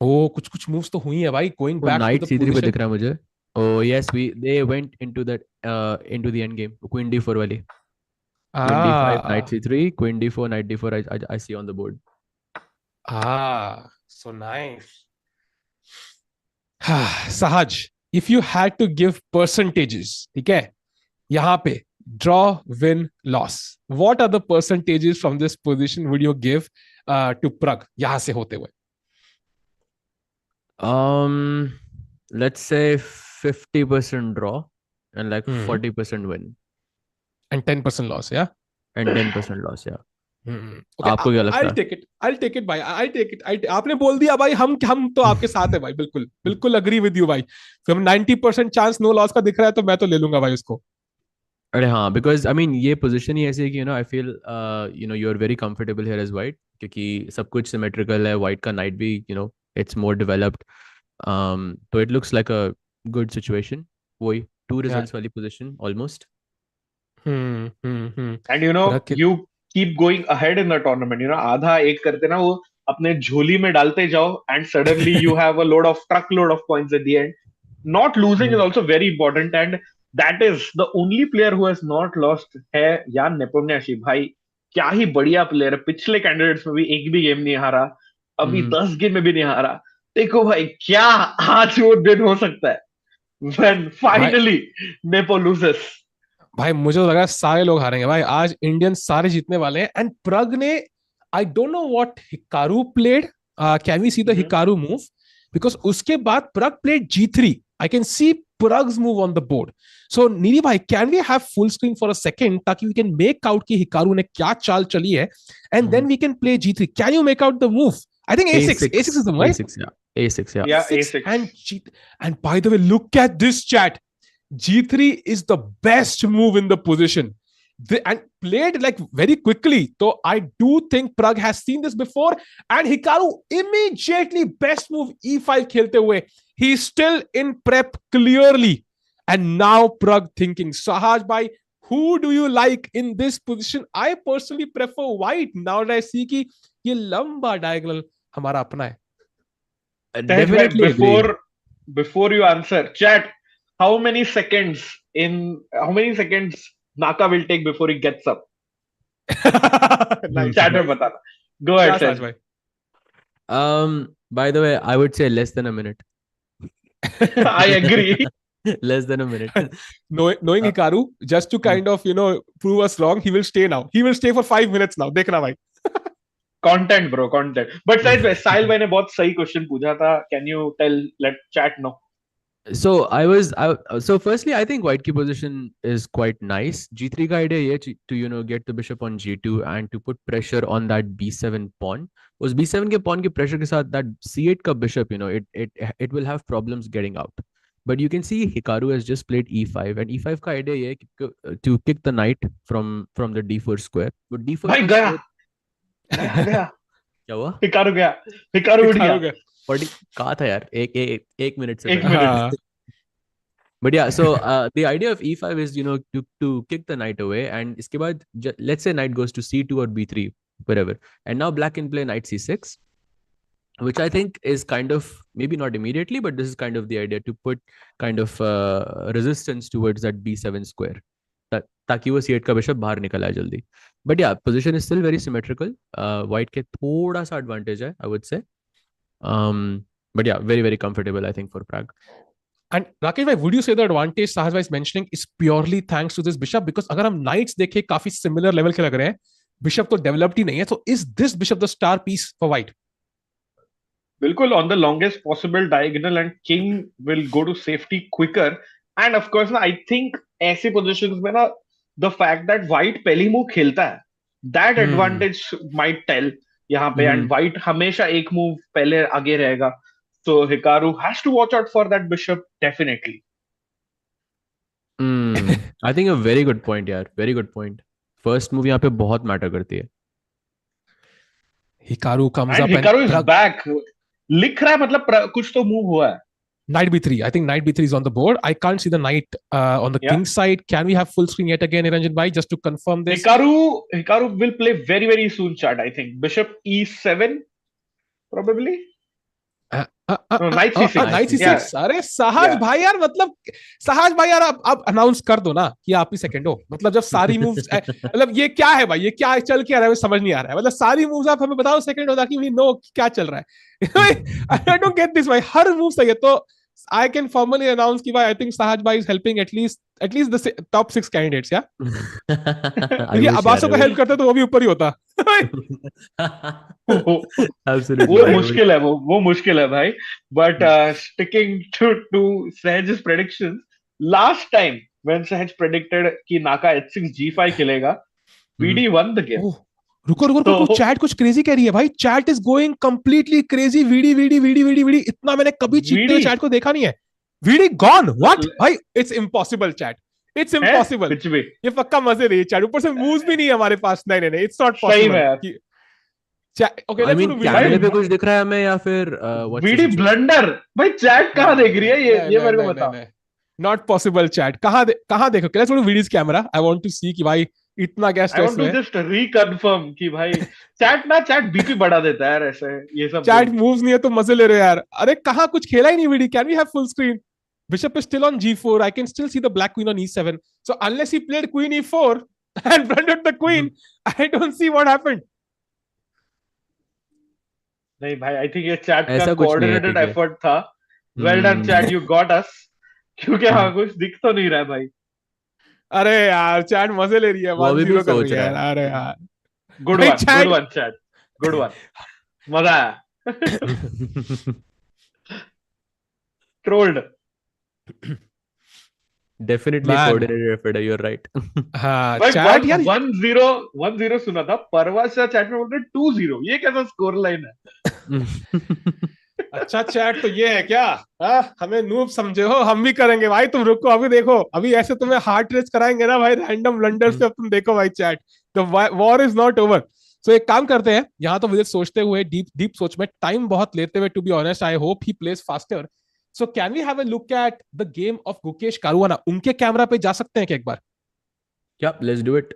Oh कुछ कुछ मूव्स तो हुई है भाई. गोइंग
वो
back
night
to the
C3 पे
पोजीशन.
दिख रहा है मुझे. Oh yes, they went into that into the end game. Queen D4 वाली. Queen D5, Knight C3, Queen D4, Knight D4. I see on the board.
So nice. सहज, if you had to give percentages, ठीक है, यहाँ पे draw, win, loss, what are the percentages from this position would you give to Pragg यहाँ से होते हुए?
Let's say 50% draw and like 40% win
And 10% loss, yeah?
and 10% loss, yeah.
Okay,
आपको क्या लगता है?
I'll take it भाई. I'll take it. आपने बोल दिया भाई, हम तो आपके साथ है भाई. बिल्कुल बिल्कुल agree with you भाई. फिर 90% चांस नो लॉस का दिख रहा है, तो मैं तो ले लूंगा भाई उसको.
अरे हाँ, because I mean ये position ही ऐसी है कि I feel you're very comfortable here as white, क्योंकि सब कुछ symmetrical है. White का knight भी it's more developed. So it looks like a good situation. वही 2 results वाली position almost.
And you keep going ahead in the tournament. आधा एक करते ना वो अपने झोली में डालते जाओ, and suddenly you have a truckload of points at the end. Not losing is also very important, and that is the only player who has not lost है यार नेपोम्नियाशी. भाई क्या ही बढ़िया प्लेयर है. पिछले कैंडिडेट्स में भी एक भी गेम नहीं हारा, अभी 10 गेम में भी नहीं हारा. देखो भाई क्या आज वो दिन हो सकता है when finally Nepo loses.
भाई मुझे तो लग रहा है सारे लोग हारेंगे भाई. आज इंडियन सारे जीतने वाले हैं. एंड प्रग ने, I don't know what Hikaru played. Can we see the Hikaru move? Because उसके बाद Prag played G3. I can see Prag's move on the board. So Neeri भाई, can we have full screen for a second ताकि we can make out कि Hikaru ने क्या चाल चली है, and then we can play G3. Can you make out the move? I think A6. A6 is the move, right?
A6, yeah. A6, yeah.
Yeah, A6.
And by the way, look at this chat. G3 is the best move in the position. And played like very quickly. So I do think Pragg has seen this before. And Hikaru immediately best move E5 खेलते हुए. He's still in prep clearly. And now Pragg thinking, Sahaj bhai, who do you like in this position? I personally prefer white. Now that I see कि ये लंबा diagonal हमारा अपना है.
Definitely
before you answer, chat, how many seconds Naka will take before he gets up? Chat में बताना. Go ahead, Sahaj bhai.
By the way, I would say less than a minute.
I agree.
Less than a minute.
Knowing Hikaru, just to kind of prove us wrong, he will stay now. He will stay for 5 minutes now. देखना भाई.
Content bro, content. But Sahil bhai ने बहुत सही question पूछा था. Can you let chat know?
So so firstly, I think white की position is quite nice. G3 का idea ये to get the bishop on G2 and to put pressure on that B7 pawn. उस B7 के pawn के pressure के साथ that C8 का bishop, it will have problems getting out. But you can see Hikaru has just played E5 and E5 का idea ये to kick the knight from the D4 square. But D4
भाई गया गया
क्या हुआ?
Hikaru गया Hikaru उड़ गया
कहा था यार एक मिनट से
एक minute
But yeah, so the idea of e5 is to kick the knight away, and iske baad, let's say knight goes to c2 or b3, wherever, and now black can play knight c6, which I think is kind of, maybe not immediately, but this is kind of the idea to put kind of resistance towards that b7 square, ताकि वो c8 का bishop बाहर निकल आए जल्दी. But yeah, position is still very symmetrical. White के थोड़ा सा advantage है, I would say. But yeah, very very comfortable I think for Pragg.
And Rakesh bhai, would you say the advantage Sahaj bhai is mentioning is purely thanks to this bishop? Because अगर हम knights देखें काफी similar level के लग रहे हैं, bishop तो developed ही नहीं है. So is this bishop the star piece for white?
बिल्कुल on the longest possible diagonal and king will go to safety quicker. And of course ना I think ऐसे positions में ना the fact that white पहली move खेलता है that advantage might tell यहाँ पे, and white हमेशा एक move पहले आगे रहेगा. So Hikaru has to watch out for that bishop definitely.
I think a very good point यार, very good point. First move यहाँ पे बहुत matter करती है.
Hikaru comes
and
up
Hikaru
and
is back. लिख रहा है मतलब कुछ तो move हुआ है.
Knight b3. I think knight b3 is on the board. I can't see the knight on the king side. Can we have full screen yet again, Niranjan bhai, just to confirm this?
Hikaru will play very very soon, chat. I think bishop e7 probably. No, knight c6.
Knight c6. अरे सहज भाई यार, मतलब सहज भाई यार, अब announce कर दो ना कि आप ही सेकंड हो. मतलब जब सारी मूव्स मतलब ये क्या है भाई, ये क्या चल के आ रहा है समझ नहीं आ रहा है. मतलब सारी मूव्स आप हमें बताओ सेकंड हो ताकि वी नो क्या चल रहा है. आई डोंट गेट दिस भाई, हर मूव सही है. तो I can formally announce कि भाई I think Sahaj bhai is helping at least the top 6 candidates, yeah. ये अब्बासो को हेल्प करते तो वो भी ऊपर ही होता.
वो मुश्किल है, वो मुश्किल है भाई. But sticking to Sahaj's predictions, last time when Sahaj predicted कि नाका h6 g5 खेलेगा, VD won the game.
रुको, चैट कुछ क्रेजी कह रही है भाई. Chat is going completely crazy. VD इतना मैंने कभी चीखते चैट को देखा नहीं है. वीडी गॉन, व्हाट भाई? It's impossible chat, it's impossible. ये पक्का मजे रही है चैट. ऊपर से मूव्स भी नहीं है हमारे पास. नहीं, it's not possible. Okay,
I mean कैमरे पे कुछ दिख रहा है हमें या फिर
वीडी ब्लंडर भाई? चैट कहां देख रही है ये मेरे को बता.
Not possible chat. कहां देखो, let's go to VD's camera. I want to see कि भाई इतना क्या स्ट्रेस है.
I want to just reconfirm कि भाई चैट बीपी बढ़ा देता है यार ऐसे. ये सब
चैट मूव्स नहीं है तो मजे ले रहे हो यार. अरे कहां कुछ खेला ही नहीं VD. Can we have full screen? Bishop is still on g4. I can still see the black queen on e7. So unless he played queen e4 and blundered the queen, I don't see what happened.
नहीं भाई, I think ये chat का coordinated effort था. Well done chat, you got us. क्योंकि हाँ कुछ दिख तो नहीं रहा है भाई.
अरे यार चैट मजे ले रही है. 1-0 कर रही है. अरे यार
good one chat, good one. मजा आया. Trolled.
Definitely coordinated effort, you're right.
हाँ चैट यार
1-0 सुना था. परवाज चैट में बोल रहे 2-0. ये कैसा स्कोर लाइन है?
अच्छा चैट तो ये है क्या? हमें नूब समझे हो? हम भी करेंगे भाई. तुम रुको, अभी देखो. अभी ऐसे तुम्हें हार्ट रेस कराएंगे ना भाई, रैंडम ब्लंडर से. अब तुम देखो भाई chat, the war is not over. So एक काम करते हैं, यहाँ तो विदित सोचते हुए डीप सोच में, टाइम बहुत लेते हुए, to be honest I hope he plays faster. So can we have a look at the game of Gukesh Caruana? उनके कैमरा पे जा सकते हैं क्या एक बार?
Let's do it.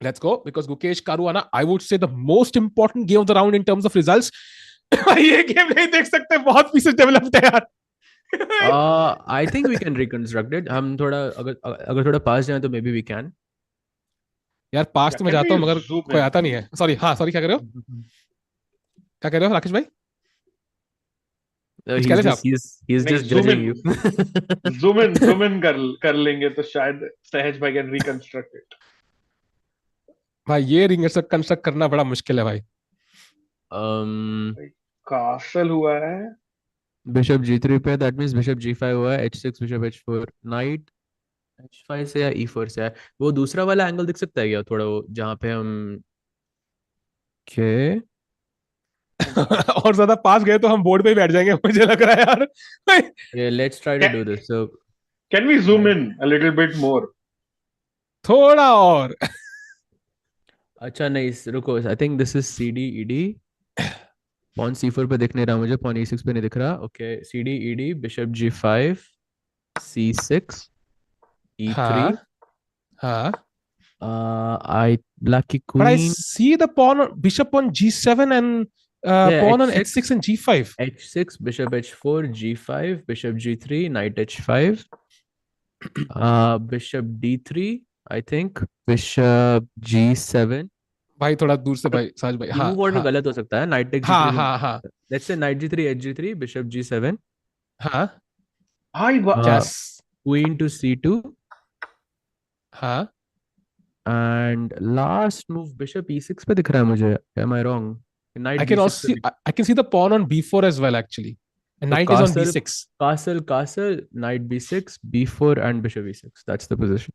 Let's go, because Gukesh Caruana, I would say the most important game of the round in terms of results. ये game नहीं देख सकते, बहुत पीसेस डेवलप्ड है यार.
I think we can reconstruct it. हम थोड़ा अगर थोड़ा पास जाए तो maybe we can.
यार पास तो मैं जाता हूँ मगर कोई आता नहीं है. सॉरी क्या कर रहे हो राकेश भाई?
He's just judging you.
zoom in कर लेंगे तो शायद सहज भाई can reconstruct it.
भाई ये रिकंस्ट्रक्ट करना बड़ा मुश्किल है भाई.
कासल हुआ है.
बिशप g3 पे, दैट मींस बिशप g5 हुआ है, h6 bishop h4, night h5 से या e4 से है। वो दूसरा वाला एंगल दिख सकता है क्या थोड़ा, वो जहाँ पे हम के
और ज्यादा पास गए तो हम बोर्ड पे ही बैठ जाएंगे, मुझे लग रहा है यार।
Let's try to do this. So
Can we zoom in a little bit more?
थोड़ा और।
अच्छा नहीं, रुको, I think this is C D E D. Pawn c4 पे दिख नहीं रहा मुझे, पॉन e6 पे नहीं दिख रहा। Okay, C D E D, bishop g5, c6, e3,
हाँ हाँ,
I black की
but I
queen,
see the pawn bishop on g7 and
yeah,
pawn on
h6,
h6 and g5.
h6 bishop h4, g5 bishop g3, knight h5, bishop d3, I think bishop g7।
भाई थोड़ा दूर से भाई, साज भाई।
ये
हाँ
move order
हाँ
गलत हो सकता है, नाइट टेक
हाँ
g3
हाँ हाँ
let's say night g3 h g3 bishop g7,
हाँ,
Hi,
yes,
queen to c2,
हाँ।
And last move bishop e6 पे दिख रहा है मुझे, am I wrong? Knight
I can
b6
also
पे
see, I can see the pawn on b4 as well actually, and
तो
knight is on
castle,
b6.
castle, knight b6, b4 and bishop e6, that's the position।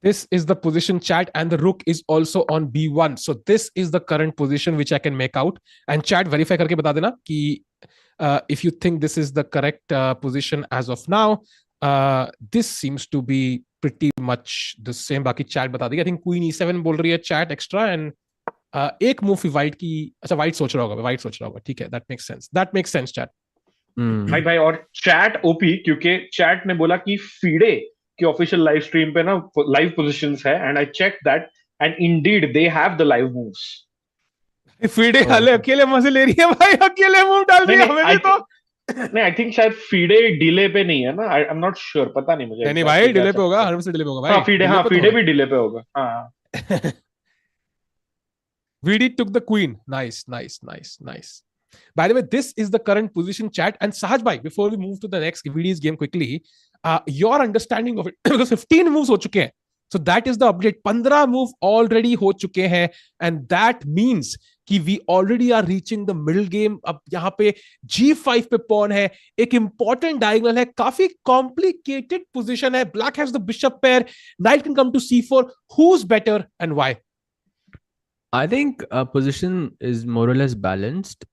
This is the position, chat, and the rook is also on b1. So this is the current position which I can make out. And chat, verify करके बता देना कि if you think this is the correct position as of now, this seems to be pretty much the same. बाकी chat बता देगी। I think queen e7 बोल रही है chat extra, and एक मूव white की, अच्छा white सोच रहा होगा, white सोच रहा होगा, ठीक है, that makes sense, that makes sense chat।
भाई और चैट ओपी, क्योंकि चैट ने बोला कि फीडे की ऑफिशियल लाइव स्ट्रीम पे ना लाइव पोजीशंस है, and I check that and indeed they have the live moves.
FIDE हाले अकेले मजे ले रही है भाई, अकेले मूव डाल रही है, हमें भी तो।
नहीं, आई थिंक शायद फीडे डिले पे नहीं है ना, आई एम नॉट श्योर, पता नहीं मुझे।
नहीं भाई, डिले पे होगा, 100% डिले पे होगा भाई।
हाँ, फीडे भी डिले पे होगा। हाँ
Vidit took the queen. Nice, nice, nice, nice. By the way, this is the current position, chat. And Sahaj bhai, before we move to the next Vidit's game quickly, your understanding of it, because 15 moves ho chuke hain. So that is the update. 15 move already ho chuke hain, and that means कि we already are reaching the middle game। अब यहाँ पे G5 पे pawn है, एक important diagonal है, काफी complicated position है। Black has the bishop pair, knight can come to C4. Who's better and why?
I think position is more or less balanced।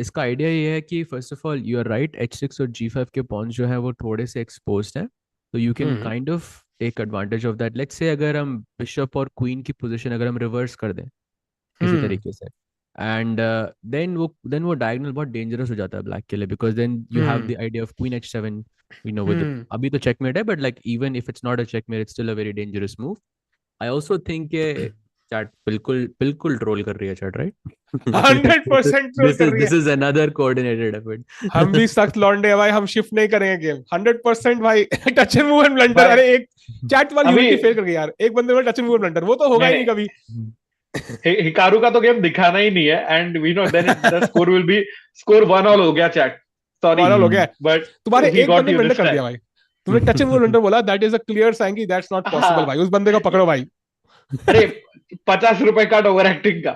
इसका आइडिया ये है कि first of all you are right, h6 और g5 के Pond's जो है वो थोड़े से एक्सपोज्ड हैं, तो you can kind of take advantage of that. Let's say अगर हम बिशप और क्वीन की पोजीशन अगर हम रिवर्स कर दें किसी तरीके से, एंड देन वो डायगोनल बहुत डेंजरस हो जाता है ब्लैक के लिए, because then you have the idea of queen h7, you know, with अभी तो चेकमेट है, but like even if it's not a checkmate, it's still a very dangerous move. I also think chat बिल्कुल बिल्कुल troll कर रही है chat, right?
100% troll कर रही है।
This is another coordinated effort.
हम भी सख्त लौंडे हैं भाई, हम शिफ्ट नहीं करेंगे गेम 100% भाई। Touch and move and blunder, अरे एक चैट वाली यूनिटी फेल कर गई यार, एक बंदे में टच एंड मूव ब्लंडर, वो तो होगा ही नहीं कभी।
हिकारू का तो गेम दिखाना ही नहीं है, and we know then the score will be score 1-1 हो गया चैट, सॉरी
1-1 हो गया,
बट
तुम्हारे एक बंदे ने ब्लंडर कर दिया भाई, तुमने टच एंड मूव ब्लंडर बोला, that is a clear sign कि दैट्स नॉट पॉसिबल भाई, उस बंदे को पकड़ो भाई।
अरे 50 रुपए कट ओवर एक्टिंग का।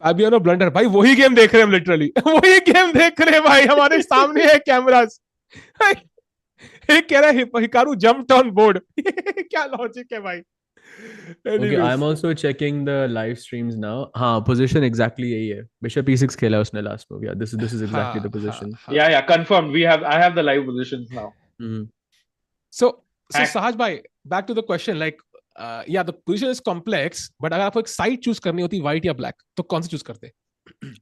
फाबियानो ब्लंडर भाई, वही गेम देख रहे हैं हम, लिटरली वही गेम देख रहे हैं भाई, हमारे सामने है कैमरास। एक कह रहा है हिकारू जंप्ड ऑन बोर्ड। क्या लॉजिक है भाई।
Okay, I'm also checking the live streams now. हाँ, position exactly यही है, बिशप e6 खेला उसने last move। Yeah, this is exactly the position।
Yeah, confirmed. I have the live positions now.
So Sahaj bhai, back to the question, like yeah, the position is complex, but अगर आपको एक side choose करनी होती white या black, तो कौन सी choose करते?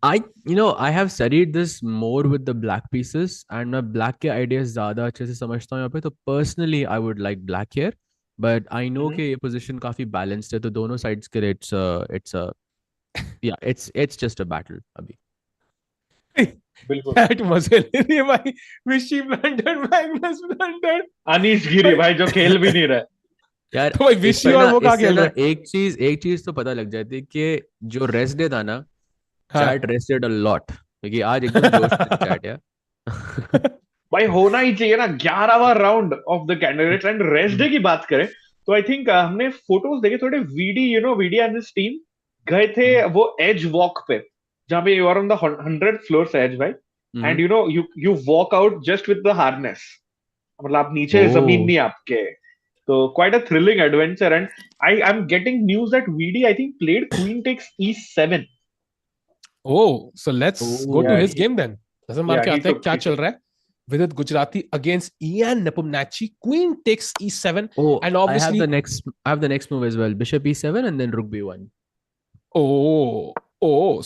I have studied this more with the black pieces, and मैं black के ideas ज्यादा अच्छे से समझता हूँ यहाँ पे, तो personally I would like black here, but I know कि ये position काफी balanced है, तो दोनों sides के लिए it's just a battle अभी।
बिल्कुल
चैट मजे ले रही है भाई, विशी ब्लंडर, मैग्नस ब्लंडर,
अनीश गिरी भाई जो खेल भी नहीं रहे
यार।
तो भाई विशी और वो कहाँ खेल रहे हैं?
एक चीज तो पता लग जाती है कि जो रेस्ट डे था ना, चैट रेस्टेड अ लॉट, क्योंकि आज एकदम जोश में चैट यार।
भाई होना ही चाहिए ना 11वां round of the candidates. And rest day की बात करें तो आई थिंक हमने फोटोज देखे थोड़े, वीडी एंड हिज टीम गए थे वो एज वॉक पे, जहाँ पे you are on the 100th floor सहज भाई, and you know you walk out just with the harness. मतलब आप नीचे जमीन नहीं आपके. So quite a thrilling adventure, and I'm getting news that VD I think played Queen takes E7.
Oh, so let's go to
Yeah,
his game then. नजर मार के
he
आते हैं
took.
क्या चल रहा है. Vidit Gujrathi against Ian Nepomniachtchi. Queen takes E7,
Oh,
and obviously
I have the next move as well. Bishop E7 and then Rook B1.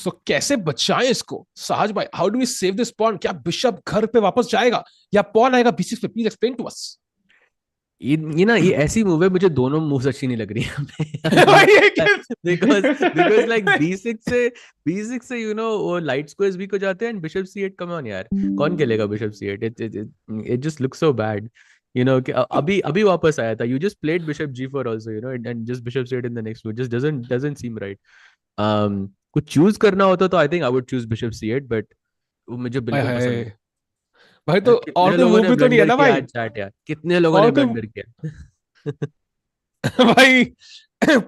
so कैसे बचाएं इसको साहज भाई? How do we save this pawn? क्या bishop घर पे वापस जाएगा या पॉन आएगा B6 पे? Please explain to us.
ये ना ये ऐसी मूव है, मुझे दोनों मूव्स अच्छी नहीं लग रही बिकॉज लाइक B6 से यू नो वो लाइट स्क्वायर्स वीक हो जाते हैं and bishop C8. Come on यार, कौन खेलेगा bishop C8? It just looks so bad, you know. अभी वापस आया था, you just played bishop G4 also, you know, and just bishop C8 in the next move just doesn't seem right. कुछ choose करना होता तो I think I would choose bishop C8, but वो मुझे बिल्कुल पसंद नहीं.
भाई तो और कोई मूव भी तो नहीं है ना भाई?
चैट यार, कितने लोगों ने ब्लंडर किया
भाई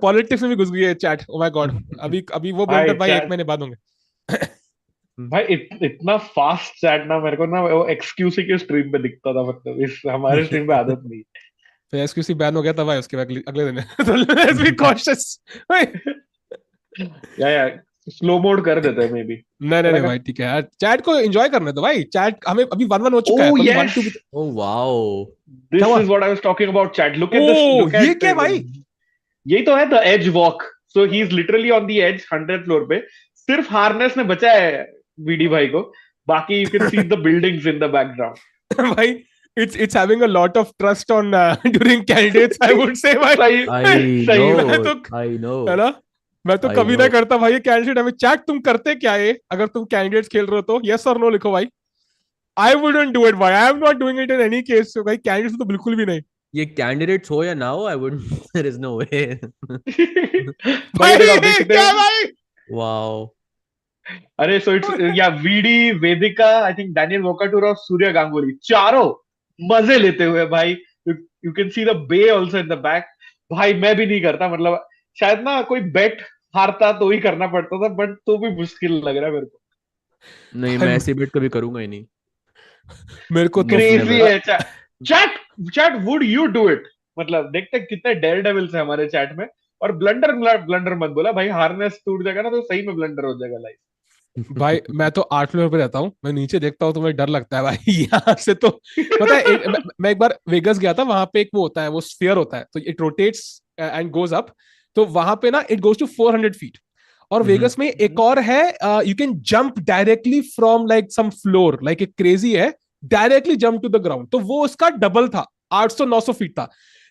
पॉलिटिक्स में भी घुस गई है चैट. ओ माय गॉड, अभी वो ब्लंडर भाई 1 महीने बाद होंगे.
भाई इतना फास्ट चैट ना मेरे को ना वो एक्सक्यूसी के स्ट्रीम पे दिखता था, मतलब इस हमारे स्ट्रीम पे आदत नहीं.
फिर एक्सक्यूसी बैन हो गया था भाई उसके बाद अगले दिन. तो लेट्स बी कॉशियस भाई.
या स्लो मोड कर देते हैं मे बी.
नहीं भाई ठीक है यार, चैट को एंजॉय करने दो भाई. चैट हमें अभी 1-1 हो चुका है.
Oh yes,
oh wow,
this is what I was talking about. Chat, look at this. Look at
ये क्या भाई?
यही तो है the edge walk. So he is literally on the edge 100th floor पे. सिर्फ हार्नेस ने बचा है वीडी भाई को, बाकी you can see the buildings in the background.
भाई it's having a lot of trust on during candidates, I would say भाई.
I know
है ना? मैं तो कभी ना करता भाई ये कैंडिडेट. हमें चैट तुम करते क्या है अगर तुम कैंडिडेट्स खेल रहे हो तो यस और नो लिखो भाई. आई वुडंट डू इट भाई, I am not doing it in any case. भाई कैंडिडेट्स तो बिल्कुल भी नहीं.
ये कैंडिडेट्स हो या ना हो, I would there is no way.
भाई क्या भाई?
वाओ.
अरे so it's yeah VD, Vedika, I think Daniel Vocaturo और सूर्य गांगुली, चारों मजे लेते हुए भाई. You can see the bay also in the back. भाई मैं भी नहीं करता, मतलब शायद ना कोई बेट हारता तो ही करना पड़ता था, बट तो भी मुश्किल लग रहा है मेरे को.
नहीं मैं ऐसी बेट कभी करूंगा ही नहीं.
मेरे को
क्रेजी है chat. Would you do it? मतलब देखते हैं कितने डेयर डेविल्स है हमारे चैट में. और ब्लंडर मत बोला भाई, हार्नेस टूट जाएगा ना तो सही में ब्लंडर हो जाएगा लाइफ.
भाई मैं तो 8 फ्लोर पे रहता हूँ, मैं नीचे देखता हूँ तो मुझे डर लगता है भाई. यहाँ से तो पता है मैं एक बार वेगस गया था, वहां पे एक वो होता है, वो स्फीयर होता है, तो it rotates and goes up. तो वहां पे ना इट गोज टू 400 फीट. और वेगस में एक और है, you can jump directly from like some floor, like एक क्रेजी है, directly jump to the ground. तो वो उसका डबल था, 800-900 फीट था.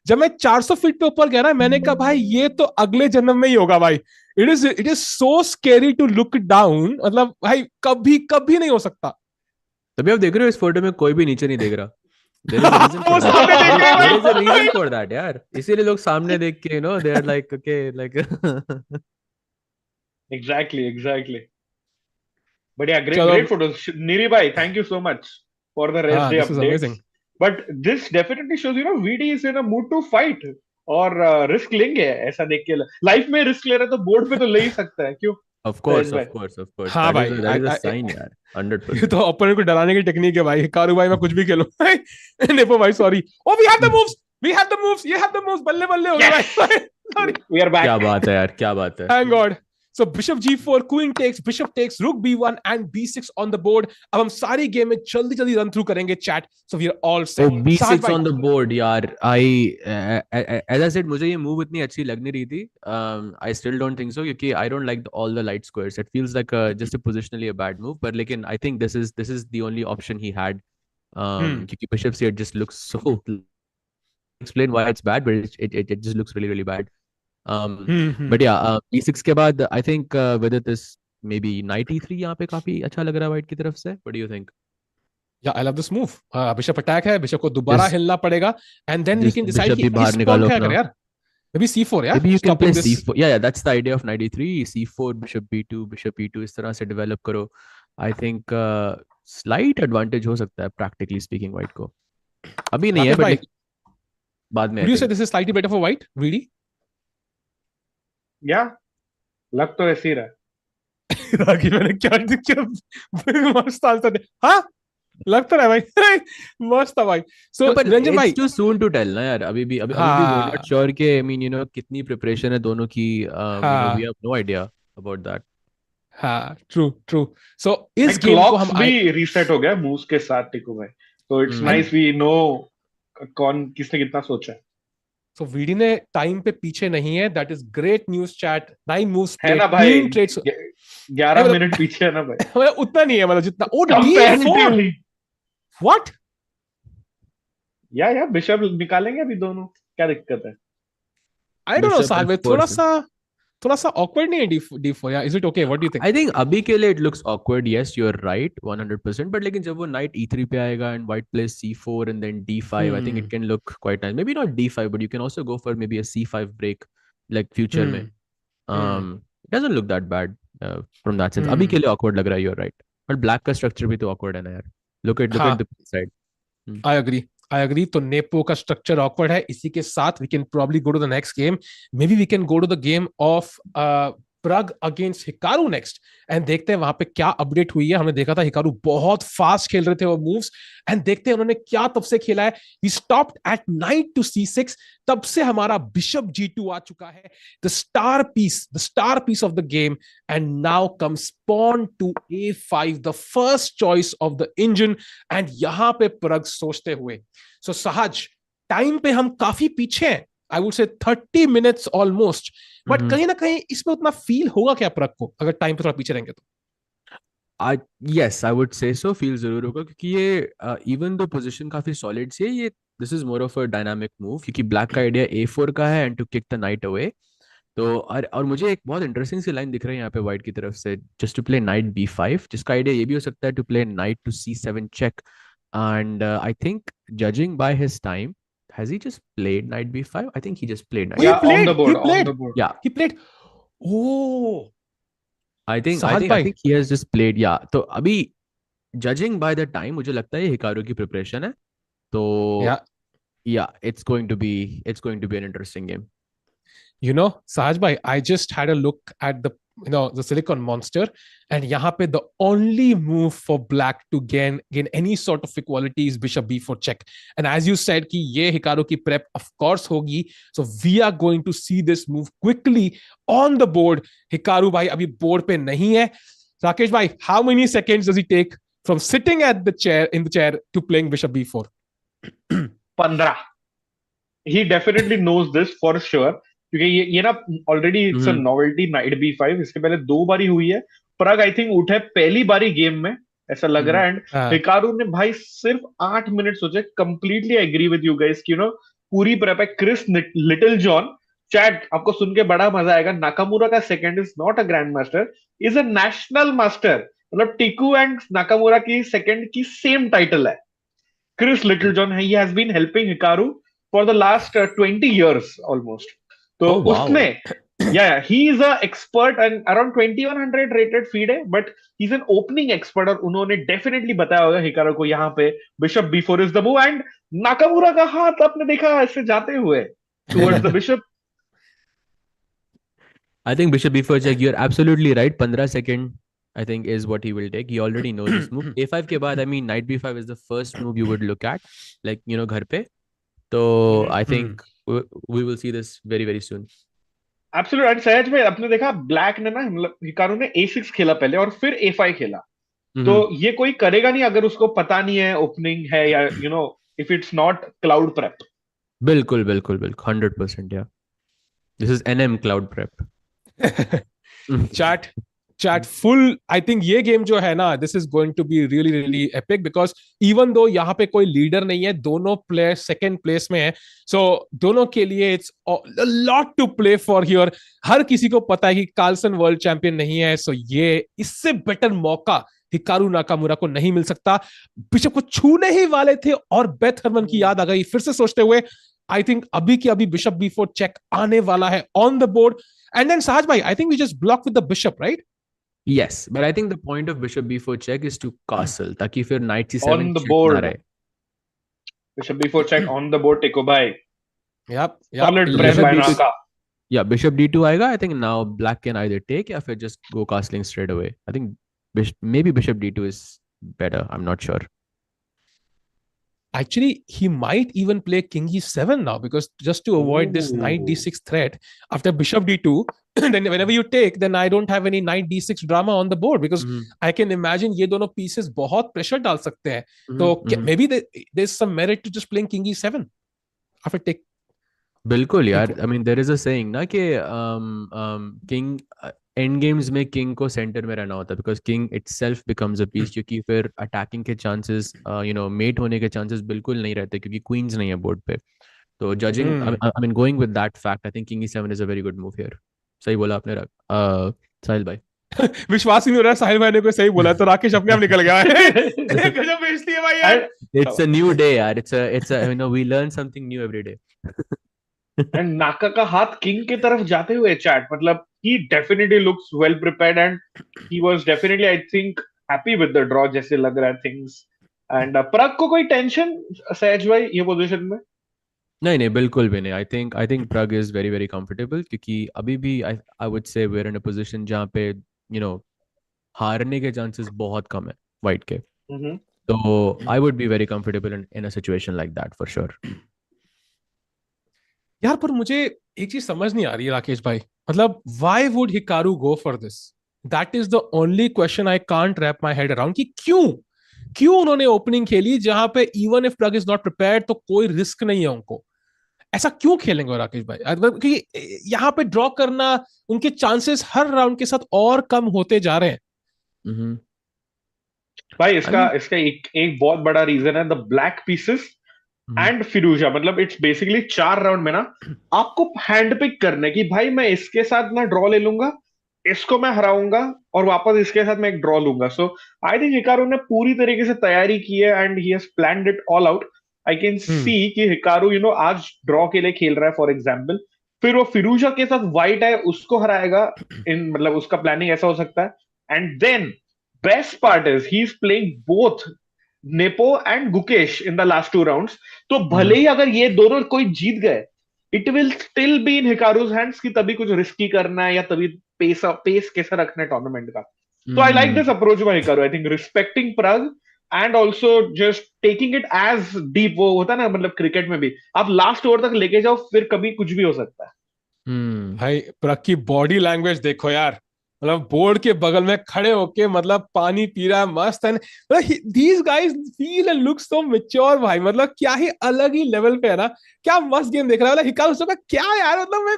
जब मैं 400 फीट पे ऊपर गया ना, मैंने कहा भाई ये तो अगले जन्म में ही होगा भाई. It is so scary to look down. मतलब भाई कभी कभी नहीं हो सकता.
तभी आप देख रहे हो इस फोटो में कोई भी नीचे नहीं देख रहा. There is a reason for that यार. इसीलिए लोग सामने देख के, you know, they are like okay, like
exactly. But yeah, great photos. Niri bhai, thank you so much for the rest day updates. But this definitely shows, you know, VD is in a mood to fight. और risk लेंगे ऐसा देख के. Life में risk ले रहे तो board पे तो ले ही सकता है, क्यों?
Of course.
हाँ भाई,
that is a sign यार, 100%.
ये तो ओपोनेंट को डराने की टेक्निक है भाई. हिकारू भाई मैं कुछ भी खेलूं. नेपो भाई sorry. Oh we have the moves. You have the moves. बल्ले बल्ले हो गए भाई. Sorry.
We are back.
क्या बात है यार, क्या बात है.
Thank God. So bishop G4, queen takes, bishop takes, rook B1 and B6 on the board. अब हम सारी गेम में जल्दी रन थ्रू करेंगे chat. So we are all set.
Oh, B6 on the board यार. As I said, मुझे ये move इतनी अच्छी लग नहीं रही थी. I still don't think so क्योंकि I don't like all the light squares. It feels like just a positionally a bad move. But लेकिन I think this is the only option he had. क्योंकि bishop C8 just looks so. Explain why it's bad, but it just looks really bad. But yeah, B6 के बाद I think Vidit is maybe 93 यहाँ पे काफी अच्छा लग रहा है white की तरफ से. What do you think?
Yeah, I love this move. Bishop attack है, bishop को दोबारा हिलना पड़ेगा, and then we can decide कि
बाहर
इस
निकालो
क्या करें यार. Maybe C4 यार.
Maybe you can play C4. Yeah, that's the idea of 93. C4, bishop B2, bishop E2 इस तरह से develop करो. I think slight advantage हो सकता है practically speaking white को. अभी नहीं है, but बाद में.
Would you say this is slightly better for white? Really?
Yeah, लग तो ऐसे ही रहा.
रागी मैंने क्या मस्त आंसर दे, हाँ लगता है भाई मस्त है भाई. So
पर
रंजन भाई,
it's too soon to tell ना यार. अभी भी we're not sure के I mean कितनी preparation है दोनों की. We have no idea about that.
हाँ ट्रू. सो इस गेम को
क्लॉक्स
हम
भी रीसेट हो गया मूव्स के साथ टिकू भाई, तो इट्स नाइस वी नो कौन किसने कितना सोचा है.
सो वीडी ने टाइम पे पीछे नहीं है. That is great news chat. 9 moves
है
प्लेड,
ना भाई,
3 ट्रेड्स.
11 मिनट पीछे है ना भाई.
मतलब उतना नहीं है, मतलब जितना ओ D4.
Comparatively
what?
या बिशप निकालेंगे अभी दोनों, क्या दिक्कत है.
आई डोंट नो
Bishop
साल में
F4
थोड़ा सा awkward नहीं है D4 या is it okay? What do you think?
I think अभी के लिए it looks awkward. Yes, you're right, 100%. But लेकिन जब वो knight E3 पे आएगा and white plays C4 and then D5, I think it can look quite nice. Maybe not D5, but you can also go for maybe a C5 break, like future में. It doesn't look that bad from that sense. अभी के लिए awkward लग रहा है. You're right. But black का structure भी तो awkward है ना यार. Look at the side.
I agree. तो नेपो का स्ट्रक्चर ऑकवर्ड है. इसी के साथ we can probably go to the next game. Maybe we can go to the game of Prag against Hikaru next and देखते हैं वहां पे क्या अपडेट हुई है. हमने देखा था हिकारू बहुत फास्ट खेल रहे थे वो मूव्स, एंड देखते हैं उन्होंने क्या तब से खेला है. We stopped at knight to C6. तब से हमारा बिशप G2 आ चुका है, the star piece of the game, and now comes pawn to A5, the first choice of the engine. And यहां पे प्रग सोचते हुए, सो सहज टाइम पे हम काफी पीछे हैं. आई वुड से 30 मिनट्स ऑलमोस्ट, बट कहीं ना कहीं इसमें उतना फील होगा क्या प्रग को अगर टाइम पे थोड़ा पीछे रहेंगे तो?
Yes, I would say so. Feel जरूर होगा क्योंकि ये इवन दो पोजीशन काफी सॉलिड सी है, ये this is more of a dynamic move क्योंकि ब्लैक का आइडिया A4 का है and to kick the knight away. तो और मुझे एक बहुत इंटरेस्टिंग सी लाइन दिख रही है यहाँ पे व्हाइट की तरफ से, just to play night B5, जिसका आइडिया ये भी हो सकता है to play knight to C7 check. And I think judging by his time, has he just played knight B5? I think he just played knight.
Yeah, on the board.
Yeah,
he played. Oh,
I think he has just played. Yeah, तो अभी judging by the time मुझे लगता है ये Hikaru की preparation है. तो yeah, it's going to be an interesting game.
You know, Sahaj bhai, I just had a look at the Silicon Monster, and यहाँ पे the only move for black to gain any sort of equality is bishop B4 check. And as you said कि ये Hikaru की prep of course होगी, so we are going to see this move quickly on the board. Hikaru भाई अभी board पे नहीं है. राकेश भाई, how many seconds does he take from sitting at the chair to playing bishop B4?
15. He definitely knows this for sure. क्योंकि ये ना already it's a novelty night B5. इसके पहले 2 बारी हुई है. प्रग आई थिंक उठे पहली बारी गेम में, ऐसा लग रहा है. एंड हिकारू ने भाई सिर्फ 8 मिनट सोचे. Completely agree with you guys कि पूरी प्रेप है. क्रिस लिटिल जॉन चैट, आपको सुन के बड़ा मजा आएगा. नाकामुरा का second is not a grand master, is a national master. मतलब टिकू एंड नाकामुरा की सेकंड की सेम टाइटल है. क्रिस लिटिल जॉन है. He has been helping Hikaru for the last 20 years almost. तो उसने he is a expert and around 2100 rated FIDE, but he's an opening expert. और उन्होंने definitely बताया होगा हिकारू को यहाँ पे bishop B4 is the move. and Nakamura का हाथ आपने देखा ऐसे जाते हुए towards the bishop.
I think bishop B4 check, you're absolutely right. 15 second I think is what he will take. He already knows this move. A5 के बाद I mean knight B5 is the first move you would look at, like घर पे. तो I think we will see this very very soon.
Absolutely. and सहज में आपने देखा black ने ना हिकारू ने A6 खेला पहले और फिर A5 खेला. तो ये कोई करेगा नहीं अगर उसको पता नहीं है ओपनिंग है या if it's not cloud prep.
बिल्कुल 100%. yeah, this is NM cloud prep.
Chat full. I think ये गेम जो है ना, this is going to be really really epic because even though यहाँ पे कोई लीडर नहीं है, दोनों प्लेयर सेकंड प्लेस में है. So दोनों के लिए it's a lot to play for here. हर किसी को पता है कि कार्लसन वर्ल्ड चैंपियन नहीं है. So ये इससे बेटर मौका हिकारू नाकामुरा को नहीं मिल सकता. बिशप को छूने ही वाले थे और बेथ हरमन की याद आ गई फिर से सोचते हुए. I think अभी की अभी बिशप B4 चेक आने वाला है on the board. And then Sahaj bhai, I think we just block with the bishop, right?
Yes, but I think the point of bishop B4 check is to castle, ताकि फिर knight C7
on the board. Bishop B4 check on the board, Teko bhai.
Yep.
Solid press by Naka.
Yeah, bishop d2 आएगा. I think now black can either take या फिर just go castling straight away. I think maybe bishop d2 is better. I'm not sure.
Actually, he might even play king e7 now, because just to avoid this knight
Ooh.
d6 threat after bishop d2, then whenever you take, then I don't have any knight d6 drama on the board, because I can imagine ये दोनों pieces बहुत pressure डाल सकते हैं. तो maybe there's some merit to just playing king e7 after take.
बिल्कुल यार. I mean there is a saying ना कि king एंड गेम्स में किंग को सेंटर में रहना होता है, because king itself becomes a piece, क्योंकि फिर अटैकिंग के चांसेस मेट होने के चांसेस बिल्कुल नहीं रहते, क्योंकि क्वींस नहीं है बोर्ड पे. तो judging, I mean going with that fact, I think king ई7 is a very good move here. सही बोला आपने साहिल भाई.
विश्वास ही नहीं हो रहा साहिल भाई ने कोई सही बोला, तो राकेश अपने आप निकल गया है. गजब बेइज्जती है भाई यार.
इट्स अ न्यू डे यार. It's a we learn something new every day.
And Naka का हाथ किंग की तरफ जाते हुए चैट, मतलब he definitely looks well prepared and he was definitely, I think, happy with the draw जैसे लग रहा है things. And प्रग को कोई टेंशन सहज भाई ये पोजीशन में?
नहीं बिल्कुल भी नहीं. I think Prag is very very comfortable, क्योंकि अभी भी I would say we are in a position जहाँ पे हारने के चांसेस बहुत कम है वाइट के. तो I would be very comfortable in a situation like that for sure.
यार पर मुझे एक चीज समझ नहीं आ रही है राकेश भाई, मतलब why would Hikaru go for this? That is the only question I can't wrap my head around, कि क्यों उन्होंने ओपनिंग खेली जहां पे even if Prag is not prepared तो कोई रिस्क नहीं है उनको. ऐसा क्यों खेलेंगे राकेश भाई? क्योंकि यहाँ पे ड्रॉ करना, उनके चांसेस हर राउंड के साथ और कम होते जा रहे हैं.
भाई इसका एक बहुत बड़ा रीजन है द ब्लैक पीसेस एंड फिरूजा. मतलब इट्स बेसिकली 4 राउंड में ना आपको हैंड पिक करने की, भाई मैं इसके साथ ना ड्रॉ ले लूंगा, इसको मैं हराऊंगा और वापस इसके साथ मैं एक ड्रॉ लूंगा. सो आई थिंक हिकारू ने पूरी तरीके से तैयारी की है and he has planned it all out. I can सी कि हिकारू आज ड्रॉ के लिए खेल रहा है फॉर एग्जाम्पल, फिर वो फिरूजा के साथ व्हाइट है उसको हराएगा, इन मतलब उसका प्लानिंग ऐसा हो सकता है. And then best part is he is playing both Nepo and Gukesh in the last 2 rounds. तो भले ही अगर ये दोनों कोई जीत गए, it will still be in Hikaru's hands कि तभी कुछ रिस्की करना है या तभी पेस कैसा रखना है टूर्नामेंट का. तो I like this approach by Hikaru. I think respecting Prag and also just taking it as deep. वो होता है ना, मतलब क्रिकेट में भी आप लास्ट ओवर तक लेके जाओ, फिर कभी कुछ भी हो सकता है.
भाई प्रग की बॉडी लैंग्वेज देखो यार, मतलब बोर्ड के बगल में खड़े होके मतलब पानी पी रहा है मस्त. And these guys feel and look so mature भाई, मतलब क्या ही अलग ही लेवल पे है ना. क्या मस्त गेम देख रहा है. मतलब हिकारू उसका क्या यार, मतलब मैं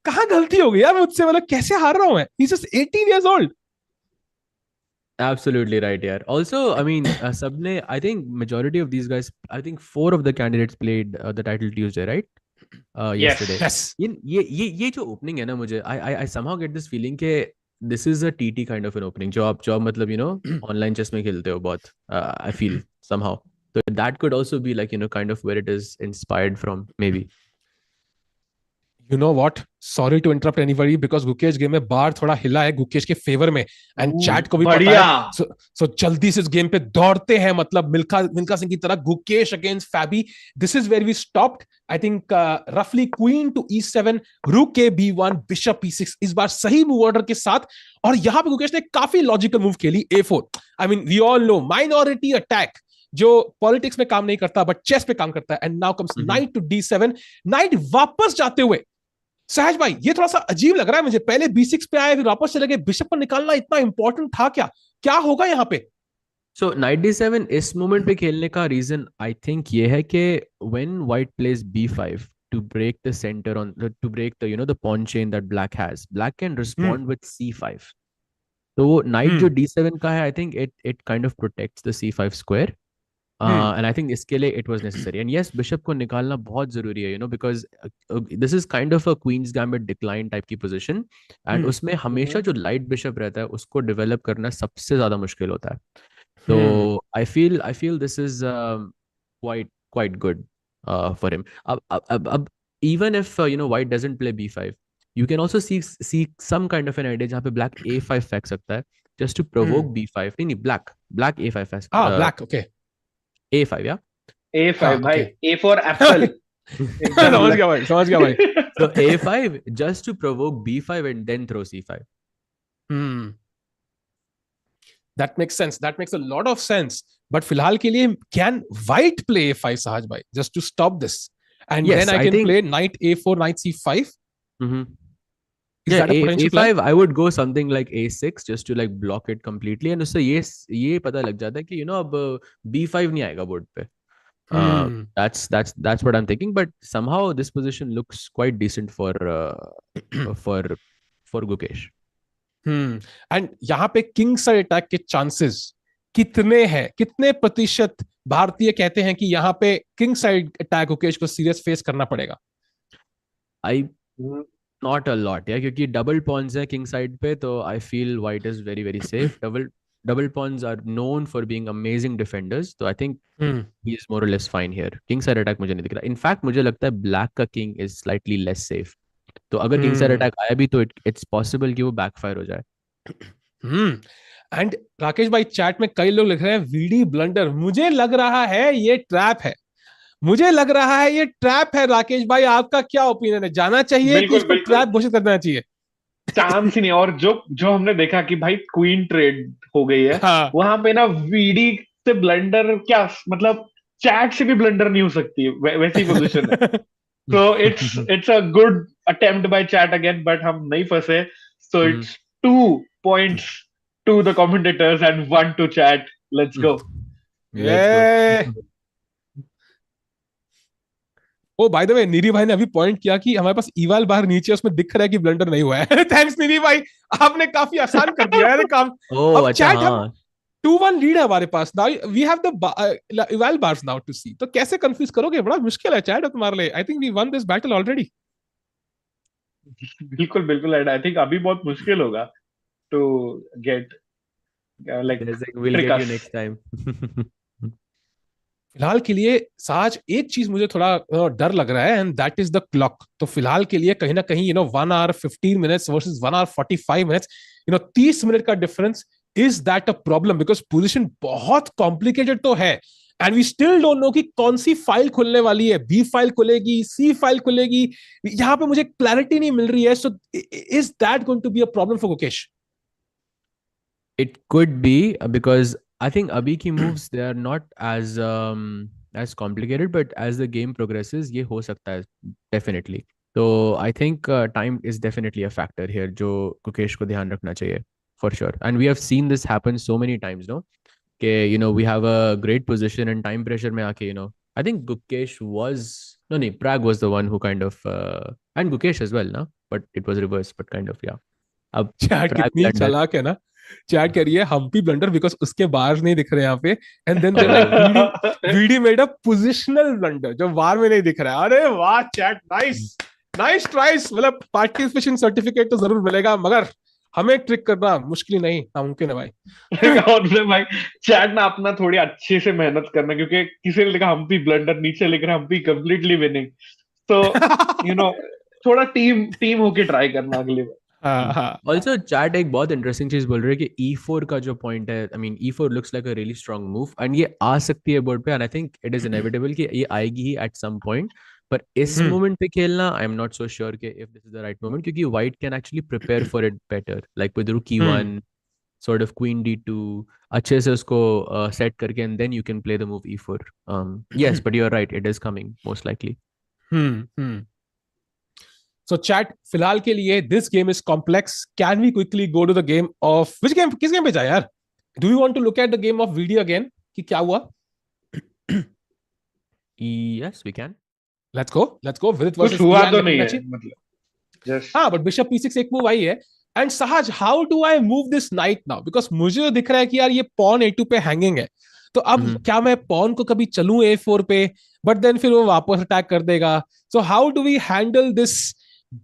कहाँ गलती हो गई यार मुझसे, मतलब कैसे हार रहा हूं मैं. He is just 18 years old.
Absolutely right, yeah. Also, I mean, सबने, I think majority of these guys, I think 4 of the candidates played the title Tuesday, right? Yesterday.
Yes.
ये जो opening है ना, मुझे I somehow get this feeling कि this is a TT kind of an opening. जो आप मतलब online chess में खेलते हो बहुत. I feel somehow. So that could also be like kind of where it is inspired from, maybe.
You know what? Sorry to interrupt anybody, because Gukesh game में बार थोड़ा हिला है गुकेश के फेवर में, एंड चैट को भी पता है. सो जल्दी से इस गेम पे दौड़ते हैं, मतलब मिल्खा सिंह की तरह. Gukesh against Fabi. This is where we stopped. I think रफली क्वीन टू e7, रूक के b1, बिशप e6, इस बार सही मूव ऑर्डर के साथ. और यहां पे गुकेश ने काफी लॉजिकल मूव खेली, a4. I mean we all know minority attack जो पॉलिटिक्स में काम नहीं करता बट चेस पे काम करता है. And now comes knight to d7. Knight वापस जाते हुए सहज भाई ये थोड़ा सा अजीब लग रहा है मुझे. पहले b6 पे आए, फिर वापस चले गए. बिशप को निकालना इतना इंपॉर्टेंट था क्या होगा यहाँ पे?
So knight d7 इस मोमेंट पे खेलने का रीजन आई थिंक ये है कि when white plays b5 to break the center on to break the the pawn chain that black has, black can respond with c5. तो वो knight जो d7 का है, I think it kind of protects the c5 square. And I think इसके लिए it was necessary. And yes, bishop को निकालना बहुत जरूरी है, because this is kind of a queen's gambit decline type की position. And उसमें हमेशा जो light bishop रहता है उसको develop करना सबसे ज़्यादा मुश्किल होता है. So I feel this is quite good for him. अब even if white doesn't play b5, you can also see some kind of an idea जहाँ पे black a5 फेंक सकता है just to provoke b5. नहीं black a5 फेंक.
Black, okay.
A5, yeah?
A5 भाई, A for apple.
समझ गया भाई, समझ गया भाई.
So a5 just to provoke b5 and then throw c5.
Hmm. That makes sense. That makes a lot of sense. But फिलहाल के लिए can white play a5 Sahaj bhai just to stop this, and
Yes,
then I
I
can
think.
play knight a4, knight c5.
Mhm.
Is
Yeah,
that a potential plan?
a5 I would go something like a6 just to like block it completely, and उससे ये पता लग जाता है कि अब b5 नहीं आएगा बोर्ड पे.
Hmm.
That's what I'm thinking. But somehow this position looks quite decent for for Gukesh.
And यहाँ पे किंग साइड अटैक के चांसेस कितने हैं, कितने प्रतिशत भारतीय कहते हैं कि यहाँ पे किंग साइड अटैक गुकेश को सीरियस फेस करना पड़ेगा?
I Not a lot, yeah, क्योंकि डबल पॉन्स है किंग साइड पे, तो I feel white is very very safe. Double pawns are known for being amazing defenders, तो I think he is more और less fine here. King side attack मुझे नहीं दिख रहा. इनफैक्ट मुझे लगता है ब्लैक का king is slightly less safe. तो अगर किंग साइड अटैक आया भी तो इट्स पॉसिबल कि वो बैकफायर हो जाए.
एंड राकेश भाई चैट में कई लोग लिख रहे हैं वीडी ब्लंडर. मुझे लग रहा है ये ट्रैप है, मुझे लग रहा है ये ट्रैप है. राकेश भाई आपका क्या ओपिनियन है? जाना चाहिए कि इसको ट्रैप घोषित कर देना चाहिए?
चांस ही नहीं. और जो हमने देखा कि भाई क्वीन ट्रेड हो गई है,
हाँ.
वहां पे ना वीडी से ब्लंडर क्या, मतलब चैट से भी ब्लंडर नहीं हो सकती, वैसी पोजीशन है. So it's a good attempt by chat again, but हम नहीं फंसे. So it's 2 points to the commentators and 1 to chat. Let's go.
Yeah. Oh by the way Neeri भाई ने अभी पॉइंट किया कि हमारे पास ईवाल बाहर नीचे उसमें दिख रहा है कि ब्लंडर नहीं हुआ है. थैंक्स नीरी भाई, आपने काफी आसान कर दिया है काम.
ओह अच्छा,
चैट
हाँ.
2-1 लीड है हमारे पास. Now we have the eval bars now to see. तो कैसे कंफ्यूज करोगे? बड़ा मुश्किल है चैट तुम्हारे लिए. I think we won this battle already.
बिल्कुल बिल्कुल. एंड आई थिंक अभी बहुत मुश्किल होगा to get like
We'll get you next time.
फिलहाल के लिए साज एक चीज मुझे थोड़ा डर लग रहा है, and that is the clock. तो फिलहाल के लिए कहीं ना कहीं 1 hour 15 minutes versus 1 hour 45 minutes, 30 minute का difference. Is that a problem? Because position बहुत कॉम्प्लिकेटेड तो है, and we still don't know कि कौन सी फाइल खुलने वाली है. बी फाइल खुलेगी, सी फाइल खुलेगी, यहाँ पे मुझे क्लैरिटी नहीं मिल रही है. So is that going to be a problem for Gukesh?
It could be because I think Abhi ki moves, they are not as complicated, but as the game progresses, ये हो सकता है definitely. So I think time is definitely a factor here, जो Gukesh को ध्यान रखना चाहिए for sure. And we have seen this happen so many times, no? कि we have a great position and time pressure में आके I think Gukesh was Pragg was the one who kind of and Gukesh as well, no? But it was reversed, but kind of yeah. अब
chat
Pragg
कितनी
blundered.
चालाक है ना. Chat कह रही है हम्पी ब्लंडर बिकॉज उसके बार नहीं दिख रहे यहाँ पे. And then VD made a positional blunder जो बार में नहीं दिख रहा है. अरे वाह चैट, नाइस नाइस ट्राइस. मतलब पार्टिसिपेशन सर्टिफिकेट तो जरूर मिलेगा, मगर हमें ट्रिक करना मुश्किल नहीं नामुमकिन है भाई.
और भाई चैट ना अपना थोड़ी अच्छे से मेहनत करना, क्योंकि किसी ने लिखा हम्पी ब्लंडर, नीचे लिख रहा है हम्पी कंप्लीटली विनिंग. तो थोड़ा टीम होके ट्राई करना अगली बार.
Also chat एक बहुत इंटरेस्टिंग चीज बोल रही है कि e4 का जो पॉइंट है, I mean e4 looks like a really strong move, and ये आ सकती है बोर्ड पे, and I think it is inevitable कि ये आएगी ही एट सम पॉइंट. पर इस मोमेंट पे खेलना I am not so sure कि if this is the right moment, क्योंकि white can actually prepare for it better, like with rook e1 sort of queen d2, अच्छे से उसको सेट करके, and then you can play the move e4. Yes, but you're right, it is coming most likely.
So chat फिलहाल के लिए this game is complex. Can we quickly go to the game of which game? किस game पे जाए यार? Do you want to look at the game of video again? कि क्या हुआ?
Yes, we can.
Let's go. Vidit versus
कुछ हुआ
Ian
तो नहीं है
Machine.
मतलब just
हाँ, but Bishop p6 एक मूव आई है. एंड सहज, how do I move this night now? Because मुझे दिख रहा है कि यार ये पॉन a2 पे हैंगिंग है. तो अब क्या मैं पॉन को कभी चलूं a4 पे, बट देन फिर वो वापस अटैक कर देगा. So how do we handle this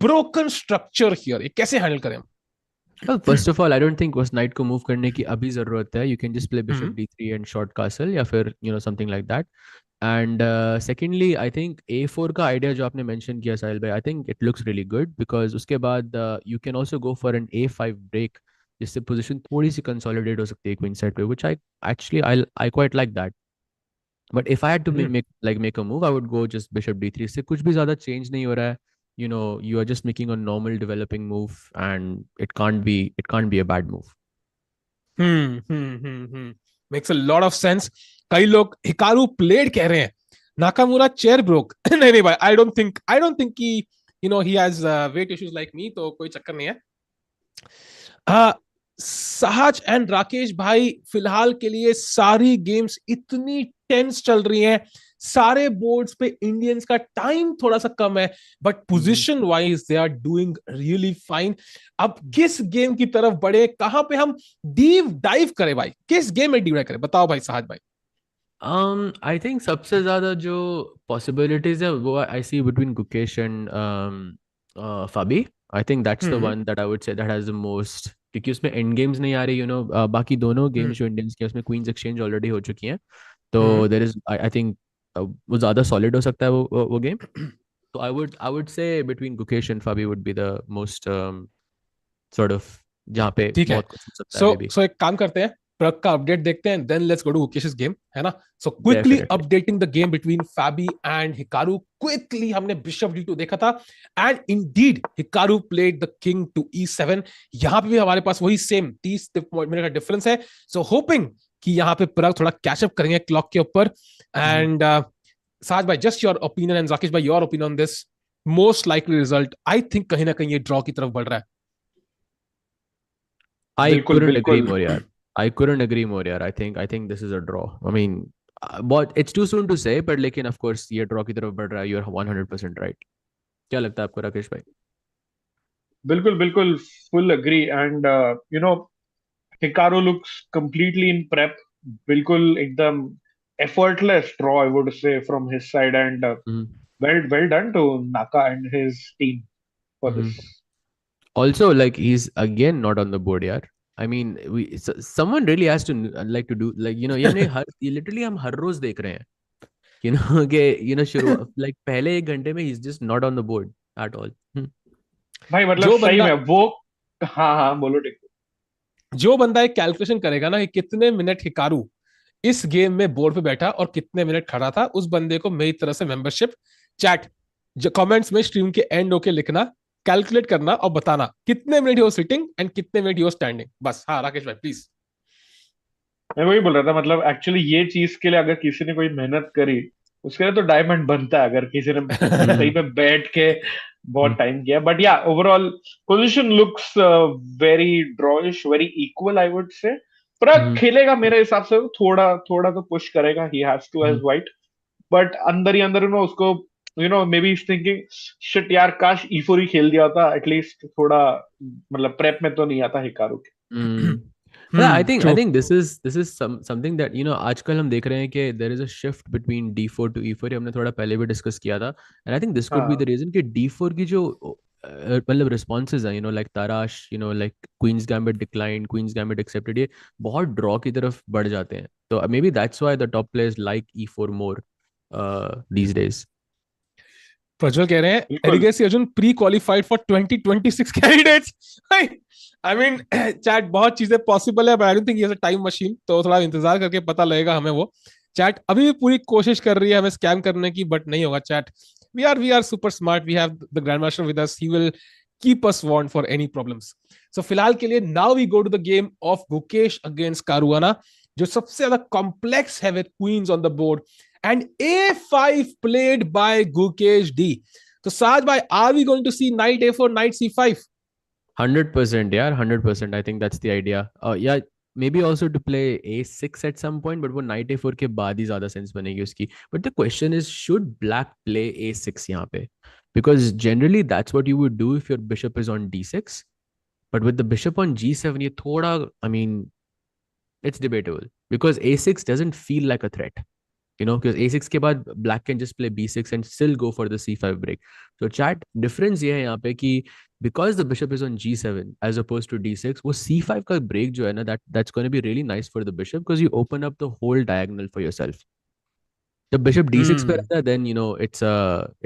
broken structure here? ये कैसे हैंडल करें?
Well, first of all, I don't think उस knight को move करने की अभी जरूरत है. You can just play bishop d3 and short castle, या फिर something like that. And secondly, I think a4 का idea जो आपने mention किया साहिल भाई, I think it looks really good because उसके बाद you can also go for an a5 break, जिससे position थोड़ी सी consolidate हो सकती है queen side पे, which I quite like that. But if I had to make a move, I would go just bishop d3. से कुछ भी ज़्यादा change नहीं हो रहा है. You know, you are just making a normal developing move, and it can't be a bad move.
Makes a lot of sense. कई लोग हिकारू played कह रहे हैं. Nakamura chair broke. नहीं भाई, I don't think कि he has weight issues like me, तो कोई चक्कर नहीं है. सहज एंड राकेश भाई, फिलहाल के लिए सारी गेम्स इतनी टेंस चल रही हैं. सारे बोर्ड्स पे इंडियंस का टाइम थोड़ा सा कम है, but position wise they are doing really fine. अब किस गेम की तरफ बढ़े, कहां पे हम डीप डाइव करें भाई, किस गेम में डीप डाइव करें, बताओ भाई सहज भाई.
I think सबसे ज्यादा जो possibilities है वो I see between Gukesh and Fabi. I think that's the one that I would say that has the most, क्योंकि उसमें end games नहीं आ रही, बाकी दोनों games जो Indians के उसमें Queens Exchange already हो चुकी हैं, तो there is I think वो ज्यादा solid हो सकता है वो game. So I would say between Gukesh and Fabi would be the most sort of जहाँ पे बहुत कुछ हो सकता है.
So एक काम करते हैं, प्रग का अपडेट देखते हैं, then let's go to Gukesh's game, है ना. So quickly updating the game between Fabi and Hikaru. Quickly हमने Bishop D2 देखा था, and indeed Hikaru played the King to E7. यहाँ पे भी हमारे पास वही सेम 30 मिनट का डिफरेंस है. So hoping कि यहाँ पे प्रग थोड़ा कैच अप करेंगे क्लॉक के ऊपर. And साज भाई, just your opinion, and Rakesh भाई, your opinion on this most likely result. I think कहीं ना कहीं ये ड्रॉ की तरफ बढ़ रहा है.
I couldn't agree more, यार. I couldn't agree more, यार. I think this is a draw. I mean, but it's too soon to say, but लेकिन of course ये draw की तरफ बढ़ रहा है. You're 100% right. क्या लगता है आपको राकेश भाई?
बिल्कुल full agree. And Hikaru looks completely in prep. बिल्कुल एकदम effortless draw, I would say, from his side, and well done to Naka and his team for this.
Also, like, he's again not on the board, yaar. I mean, someone really has to do, like, ये literally हम हर रोज देख रहे हैं, कि शुरू like पहले 1 घंटे में he's just not on the board at all.
भाई मतलब सही में वो, हाँ बोलो ठीक.
जो बंदा एक कैलकुलेशन करेगा ना कि कितने मिनट हिकारू इस गेम में बोर्ड पे बैठा और कितने मिनट खड़ा था, उस बंदे को मेरी तरफ से मेंबरशिप. चैट कमेंट्स में स्ट्रीम के एंड होके लिखना, कैलकुलेट करना और बताना कितने मिनट ही सिटिंग एंड कितने मिनट ही स्टैंडिंग. बस. हाँ राकेश भाई प्लीज.
मैं वही बोल रहा था, मतलब एक्चुअली ये चीज के लिए अगर किसी ने कोई मेहनत करी, उसके लिए तो डायमंड बनता है, अगर किसी ने सही पे बैठ के बहुत टाइम किया. But yeah overall position looks very drawish, very equal, I would say. Prag खेलेगा मेरे हिसाब से थोड़ा तो पुश करेगा, he has to as white, but अंदर ही अंदर उसको maybe he's thinking shit यार, काश E4 ही खेल दिया होता, एटलीस्ट थोड़ा मतलब प्रेप में तो नहीं आता हिकारू के.
Yeah, I think this is something that आजकल हम देख रहे हैं कि there is a shift between D4 to E4. ये हमने थोड़ा पहले भी डिस्कस किया था, and I think this could be the reason कि D4 की जो मतलब responses हैं, like Tarash, like Queen's Gambit declined, Queen's Gambit accepted, ये बहुत ड्रॉ की तरफ बढ़ जाते हैं. तो maybe that's why the top players like E4 more these days.
Prajwal कह रहे हैं Erigaisi Arjun pre qualified for 2026 candidates. I mean chat, बहुत चीजें पॉसिबल है, बट आई डोंट थिंक ये इज अ टाइम मशीन, तो थोड़ा इंतजार करके पता लगेगा हमें वो. चैट अभी भी पूरी कोशिश कर रही है हमें स्कैम करने की, बट नहीं होगा chat. We are super smart, we have the grand master with us, he will keep us warned for any problems. So फिलहाल के लिए now we go to the game of Gukesh against Caruana, जो सबसे ज्यादा complex है with queens on the board, and A5 played by Gukesh D. So Saj bhai, are we going to see knight A4, knight C5?
100%, yeah, 100%. I think that's the idea. Yeah, maybe also to play A6 at some point, but वो knight A4 के बाद ही ज़्यादा sense बनेगी उसकी. But the question is, should black play A6 यहाँ पे? Because generally that's what you would do if your bishop is on D6. But with the bishop on G7, ये थोड़ा, I mean, it's debatable. Because A6 doesn't feel like a threat. Because A6 के बाद black can just play B6 and still go for the C5 break. So chat, difference ये है यहाँ पे कि because the bishop is on G7 as opposed to D6, वो C5 का break जो है ना, that's going to be really nice for the bishop because you open up the whole diagonal for yourself. The bishop D6 पे रहता है, then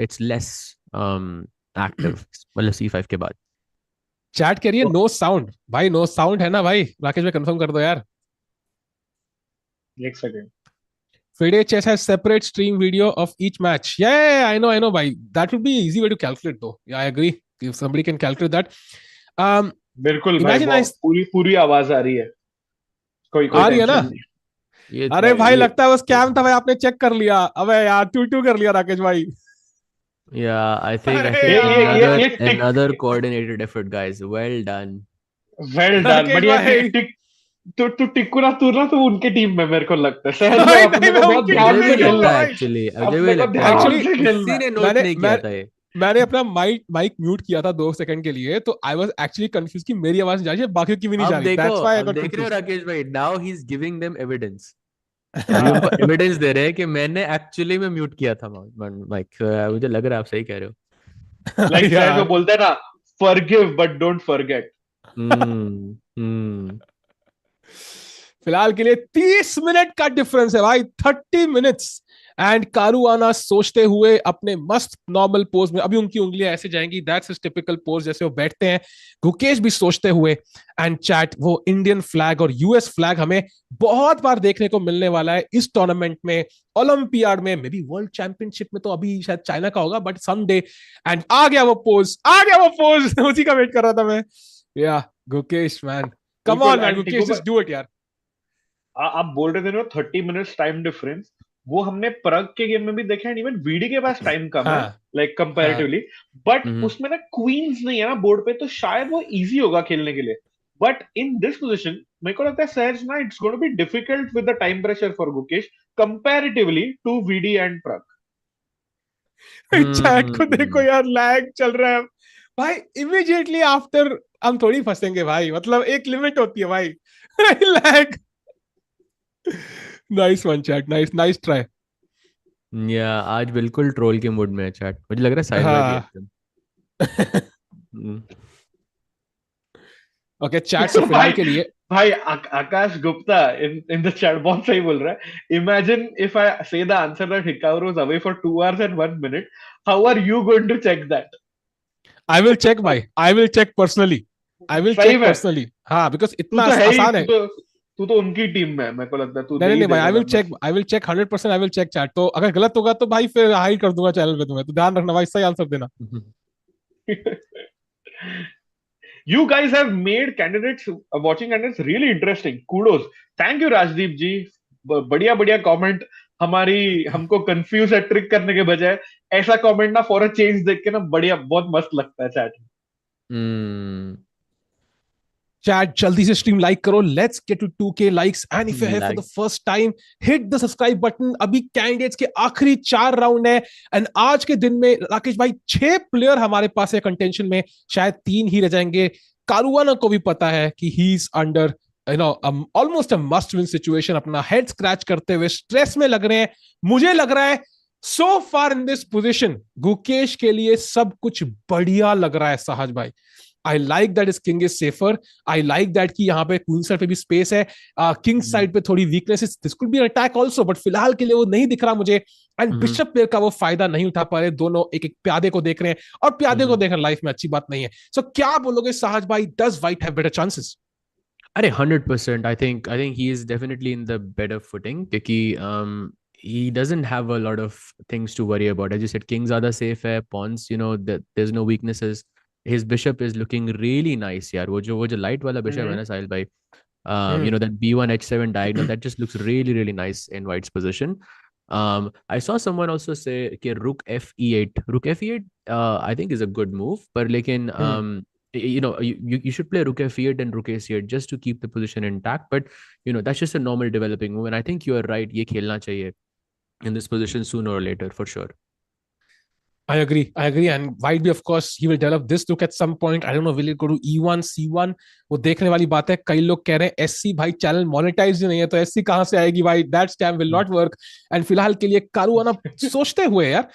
it's less active मतलब C5 के बाद.
चैट कह रही है नो साउंड. भाई नो साउंड है ना भाई, राकेश भाई कंफर्म कर दो यार.
एक second.
FIDE Chess has separate stream video of each match. Yeah, I know, bhai. That would be easy way to calculate, though. Yeah, I agree. If somebody can calculate that.
बिल्कुल भाई,
Imagine
वो
I
पूरी पूरी आवाज आ रही है, कोई
आ रही है ना?
टेंशन नहीं।
ये
अरे भाई,
ये
लगता है वो स्कैम था भाई, आपने चेक कर लिया। अबे यार, 2-2 कर लिया राकेश भाई।
Yeah, I think
अरे
another
ये टिक
another coordinated effort, guys. Well done.
Well done.
Rakesh
बढ़िया
भाई,
टिक। तो टिकुना तुरना तो उनके टीम में मेरे को लगता है सहज
भाई
भाई,
नहीं,
अपने
मैं
को बहुत
उनकी
ध्यान
टीम
मुझे
में
भी
से
नहीं
खेलना
हूँ
लगता है
है,
भाई।
एक्चुअली, मुझे भी
अपने को
लगता है
ध्यान
एक्चुअली
से खेलना
किसी
है।
ने नोट
मैंने
नहीं किया
मैं
था ये।
मैंने अपना माइक म्यूट किया था 2 सेकंड के लिए, तो आई वाज एक्चुअली कंफ्यूज कि मेरी आवाज नहीं जा रही है, बाकियों की भी नहीं जा
अब
रही।
देखो,
दैट्स व्हाई आई
अब
गॉट
देख रहे हो
कंफ्यूज।
राकेश भाई, now he is giving them evidence. अभी
हाँ,
उनको एविडेंस दे रहे हैं कि मैंने एक्चुअली में म्यूट किया था माइक। मुझे लग रहा है आप सही कह रहे
लाइक सहज वो
यार,
बोलते हैं ना, फॉरगिव बट डोंट फॉरगेट।
हो।
फिलहाल के लिए 30 मिनट का डिफरेंस है भाई, 30 मिनट्स। एंड कारुआना सोचते हुए अपने मस्त नॉर्मल पोज में, अभी उनकी उंगलियां ऐसे जाएंगी, दैट्स हिज टिपिकल पोज जैसे वो बैठते हैं। गुकेश भी सोचते हुए। एंड चैट, वो इंडियन फ्लैग और यूएस फ्लैग हमें बहुत बार देखने को मिलने वाला है इस टूर्नामेंट में, ओलंपियाड में, मे बी वर्ल्ड चैंपियनशिप में तो अभी शायद चाइना का होगा, बट समडे। एंड आ गया वो पोज, आ गया वो पोज। उसी का वेट कर रहा था मैं। या गुकेश मैन, कम ऑन
बिल्कुल।
Man,
and
Gukesh just do it यार।
आप बोल रहे थे ना 30 मिनट्स टाइम डिफरेंस, वो हमने प्रग के गेम में भी देखा है। इवन वीडी के पास टाइम कम है,
हाँ
लाइक
हाँ।
कंपैरेटिवली, बट
हम्म
उसमें ना क्वींस नहीं है ना बोर्ड पे, तो शायद वो इजी होगा खेलने के लिए। बट इन दिस पोजीशन मेरे को लगता है सहज ना, it's going to be difficult with the time pressure for Gukesh comparatively to VD and Prag.
Chat को देखो
हम्म
यार, लैग चल रहा है भाई। इमीडिएटली आफ्टर हम थोड़ी फंसेंगे भाई, मतलब एक लिमिट होती है भाई। Lag. Nice one chat, nice nice try.
या आज बिल्कुल ट्रोल के मूड में है चैट, मुझे लग रहा है साहिल भाई भी
हाँ।
एकदम। हम्म,
ओके, चैट से फिलहाल
भाई
के लिए।
भाई Akash Gupta in in the chat बहुत सही बोल रहा है। Imagine if I say the answer that Hikaru is away for 2 hours and 1 minute, how are you going to check that?
I will check भाई, I will check personally. I will
सही
check
में
personally, हाँ, because
तू
इतना
तो है ही,
आसान है।
तू तो उनकी टीम में है, मेरे को लगता है तू
नहीं
दे
नहीं
ही
नहीं भाई,
देगा
I will
number.
Check, I will check 100%। I will check chat, तो अगर गलत होगा तो भाई फिर हाइड कर दूंगा चैनल पे तुम्हें, तो ध्यान रखना भाई, सही आंसर देना।
You guys have made candidates, watching candidates really interesting. Kudos. Thank you, Rajdeep जी। बढ़िया बढ़िया कमेंट, हमारी हमको कंफ्यूज है ट्रिक करने के बजाय। ऐसा कमेंट ना फॉर अ चेंज देख के ना बढ़िया, बहुत मस्त लगता है चैट में।
हम्म
चैट जल्दी से स्ट्रीम लाइक करो, let's get to 2K likes. And if you have for the
like
first time, hit the subscribe button. अभी कैंडिडेट्स के आखिरी 4 राउंड है। एंड आज के दिन में राकेश भाई 6 प्लेयर हमारे पास है कंटेंशन में, शायद 3 ही रह जाएंगे। कारुआना को भी पता है कि he is under almost a must win situation, अपना हेड स्क्रैच करते हुए स्ट्रेस में लग रहे हैं। मुझे लग रहा है सो फार इन दिस पोजिशन गुकेश के लिए सब कुछ बढ़िया लग रहा है सहज भाई। I like that is king is safer. I like that कि यहाँ पे क्वीन साइड पे भी स्पेस है, किंग साइड पे थोड़ी weakness, this could B attack also, but फिलहाल के लिए वो नहीं दिख रहा मुझे। एंड बिशप प्लेयर का वो फायदा नहीं उठा पा रहे, दोनों एक एक प्यादे को देख रहे हैं, और प्यादे को देखना लाइफ में अच्छी बात नहीं है। सो क्या बोलोगे सहज भाई, does white have better chances?
अरे 100%, आई think he is definitely in the better footing, क्योंकि he doesn't have a lot of things to worry about. As you said, king ज़्यादा safe है, pawns, there's no weaknesses. His bishop is looking really nice यार। वो जो light वाला bishop है ना साहिल भाई, that b1 h7 diagonal, that just looks really really nice in white's position. I saw someone also say कि rook f e8, I think is a good move, पर लेकिन you should play rook f8 and rook a8 just to keep the position intact, but that's just a normal developing move, and I think you are right, ये खेलना चाहिए in this position sooner or later for sure.
I agree, and White भी of course he will develop this look at some point. I don't know, will it go to E1 C1, वो देखने वाली बात है। कई लोग कह रहे हैं SC भाई चैनल मोनेटाइज नहीं है, तो SC कहां से आएगी भाई, that scam will not work। and फिलहाल के लिए कारुआना सोचते हुए यार,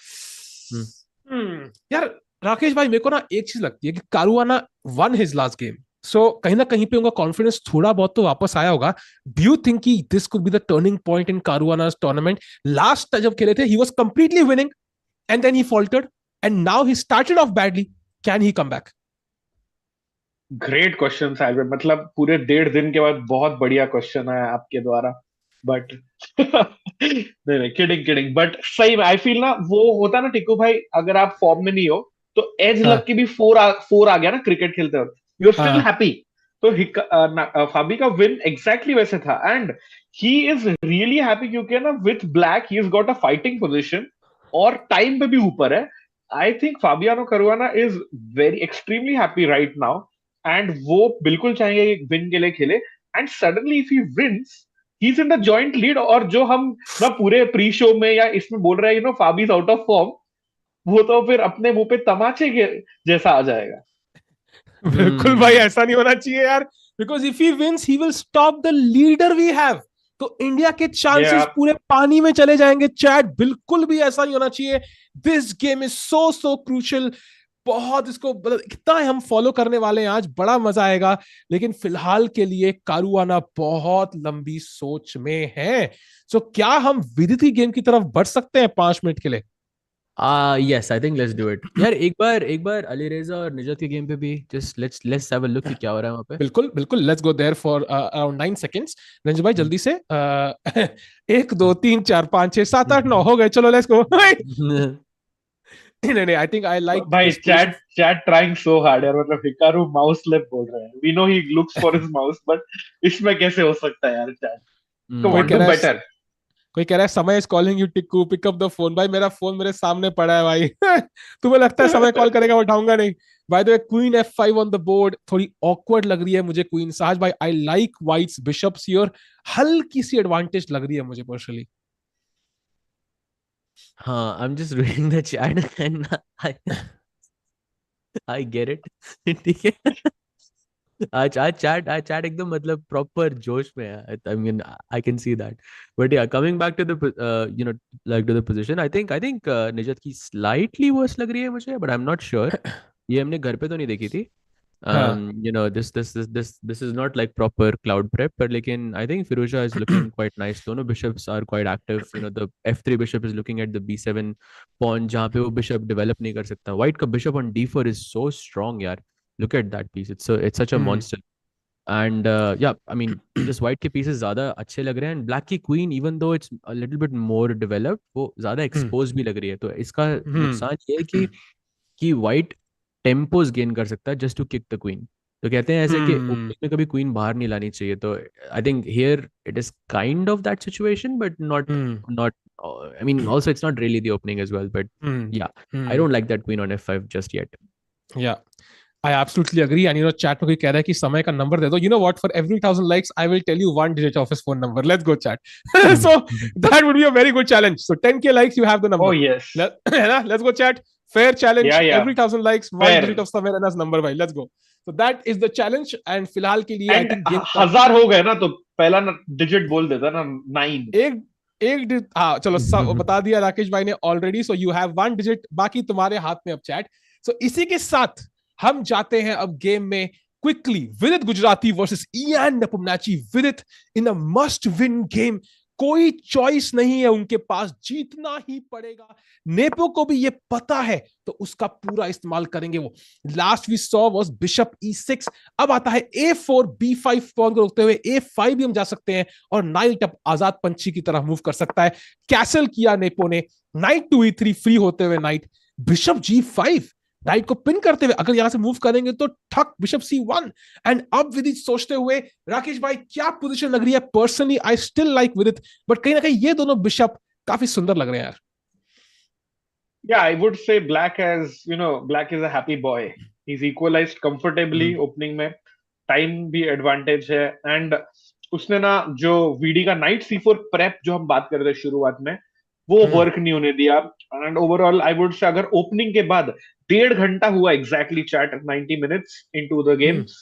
यार राकेश भाई, मेरे को ना एक चीज लगती है कि Caruana won his last game, so कहीं ना कहीं पे उनका कॉन्फिडेंस थोड़ा बहुत तो वापस आया होगा। डू यू थिंक कि this could be the turning point in Caruana's tournament? Last जब खेले थे he was completely winning, and then he faltered, and now he started off badly. Can he come back?
Great question Sahil, मतलब पूरे 1.5 दिन के बाद बहुत बढ़िया क्वेश्चन है आपके द्वारा। बट नहीं किडिंग बट सही में आई फील ना वो होता ना टिक्कू भाई, अगर आप फॉर्म में नहीं हो तो एज
हाँ
लग के भी फोर आ गया ना क्रिकेट खेलते वक्त, यू आर स्टिल
हाँ
हैप्पी। तो फाबी का विन एग्जैक्टली वैसे था, and he is really happy क्योंकि ना with black he has got a fighting position और टाइम पे भी ऊपर है। I think Fabiano Caruana is very extremely happy right now, and वो बिल्कुल चाहेंगे विन के लिए खेले, and suddenly if he wins he is in the joint lead. और जो हम ना पूरे प्री शो में या इसमें बोल रहे हैं फाबी इज आउट ऑफ फॉर्म, वो तो फिर अपने मुंह पे तमाचे के जैसा आ जाएगा।
बिल्कुल भाई, ऐसा नहीं होना चाहिए यार, because if he wins he will stop the leader we have, तो इंडिया के चांसेस पूरे पानी में चले जाएंगे। चैट बिल्कुल भी ऐसा नहीं होना चाहिए। This game is so so crucial. बहुत इसको मतलब इतना हम फॉलो करने वाले हैं, आज बड़ा मजा आएगा। लेकिन फिलहाल के लिए कारुआना बहुत लंबी सोच में है। सो क्या हम विदित की गेम की तरफ बढ़ सकते हैं 5 मिनट के लिए?
Yes, I think let's do it यार। एक बार अली रेजा और निजत के गेम पे भी just let's have a look कि क्या हो रहा है वहां पे।
बिल्कुल बिल्कुल, let's go there for around 9 seconds. Ranju भाई जल्दी से 1 2 3 4 5 6 7 8 9 हो गए, चलो लेट्स गो। नहीं नहीं, आई थिंक आई लाइक
भाई
this position.
Chat trying so hard यार, मतलब हिकारू माउस लिप बोल रहे हैं, we know he looks for his mouse, but इसमें कैसे हो सकता है यार चैट, कम
कोई
ऑन
कह
डू
रहा है
बेटर।
कोई कह रहा है Samay is calling you Tikku, pick up the phone. भाई मेरा फोन मेरे सामने पड़ा है भाई। तुम्हें लगता है समय कॉल करेगा, उठाऊंगा नहीं। By the way queen F5 on the board, थोड़ी ऑकवर्ड लग रही है मुझे क्वीन। साज भाई I like white's bishops here, हल्की सी एडवांटेज लग रही है मुझे पर्सनली।
हाँ, I am just reading the chat and I get it. ठीक है। आज चैट एकदम मतलब प्रॉपर जोश में है। I mean I can see that. But yeah, coming back to the like to the position, I think Nijat की slightly worse लग रही है मुझे, but I am not sure. ये हमने घर पे तो नहीं देखी थी।
हाँ
This is not like proper cloud prep, but लेकिन I think Firouzja is looking quite nice. दोनों bishops are quite active. The F3 bishop is looking at the B7 pawn जहाँ पे वो bishop develop नहीं कर सकता. White का bishop on D4 is so strong यार. Look at that piece. It's such a monster. And yeah, I mean just white के pieces ज़्यादा अच्छे लग रहे हैं, and black की queen even though it's a little bit more developed, वो ज़्यादा exposed भी लग रही है। तो इसका नुकसान ये है कि white टेम्पोज गेन कर सकता है just to kick the queen. तो कहते हैं ऐसे कि ओपनिंग में कभी क्वीन बाहर नहीं लानी चाहिए। तो I think here it is kind of that situation, but not I mean also it's not really the opening as well, but yeah I don't like that queen on F5 just yet.
Yeah I absolutely agree. And chat में कोई कह रहा है कि समय का number दे दो। You know what? For every 1,000 likes, I will tell you 1 digit of his phone number. Let's go, chat. So that would be a very good challenge. So 10K likes, you have the number.
Oh yes.
Let's go, chat. Fair challenge.
Yeah.
Every 1,000 likes, 1 digit of Samir Raina's number, भाई. Let's go. So that is the challenge. And फिलहाल के लिए I think game
1000 हो गए ना, तो पहला digit बोल देता ना 9।
एक हाँ चलो बता दिया राकेश भाई ने already. So you have 1 digit, बाकी तुम्हारे हाथ में अब चैट। सो इसी के साथ हम जाते हैं अब गेम में क्विकली। विदित Gujarati versus Ian Nepomniachtchi. Vidit in a must win game, कोई चॉइस नहीं है उनके पास, जीतना ही पड़ेगा। नेपो को भी ये पता है, तो उसका पूरा इस्तेमाल करेंगे वो। Last we saw was bishop E6, अब आता है A4 B5 पॉन को रोकते हुए A5 भी हम जा सकते हैं, और नाइट अब आजाद पंछी की तरह मूव कर सकता है। कैसल किया नेपो ने, नाइट टू E3 फ्री होते हुए नाइट, बिशप G5 नाइट को पिन करते हुए अगर यहां से मूव करेंगे तो ठक बिशप C1। एंड अब विदित सोचते हुए, राकेश भाई क्या पोजीशन लग रही है? पर्सनली आई स्टिल लाइक विदित, बट कहीं ना कहीं ये दोनों बिशप काफी सुंदर लग रहे हैं यार।
Yeah, I would say black black is a happy boy. He's equalized comfortably opening में, टाइम भी एडवांटेज है, एंड उसने ना जो वीडी का नाइट C4 प्रेप जो हम बात कर रहे थे शुरुआत में, वो वर्क नहीं होने दिया। एंड ओवरऑल आई वुड से अगर ओपनिंग के बाद 1.5 घंटा हुआ exactly chat 90 minutes into the games,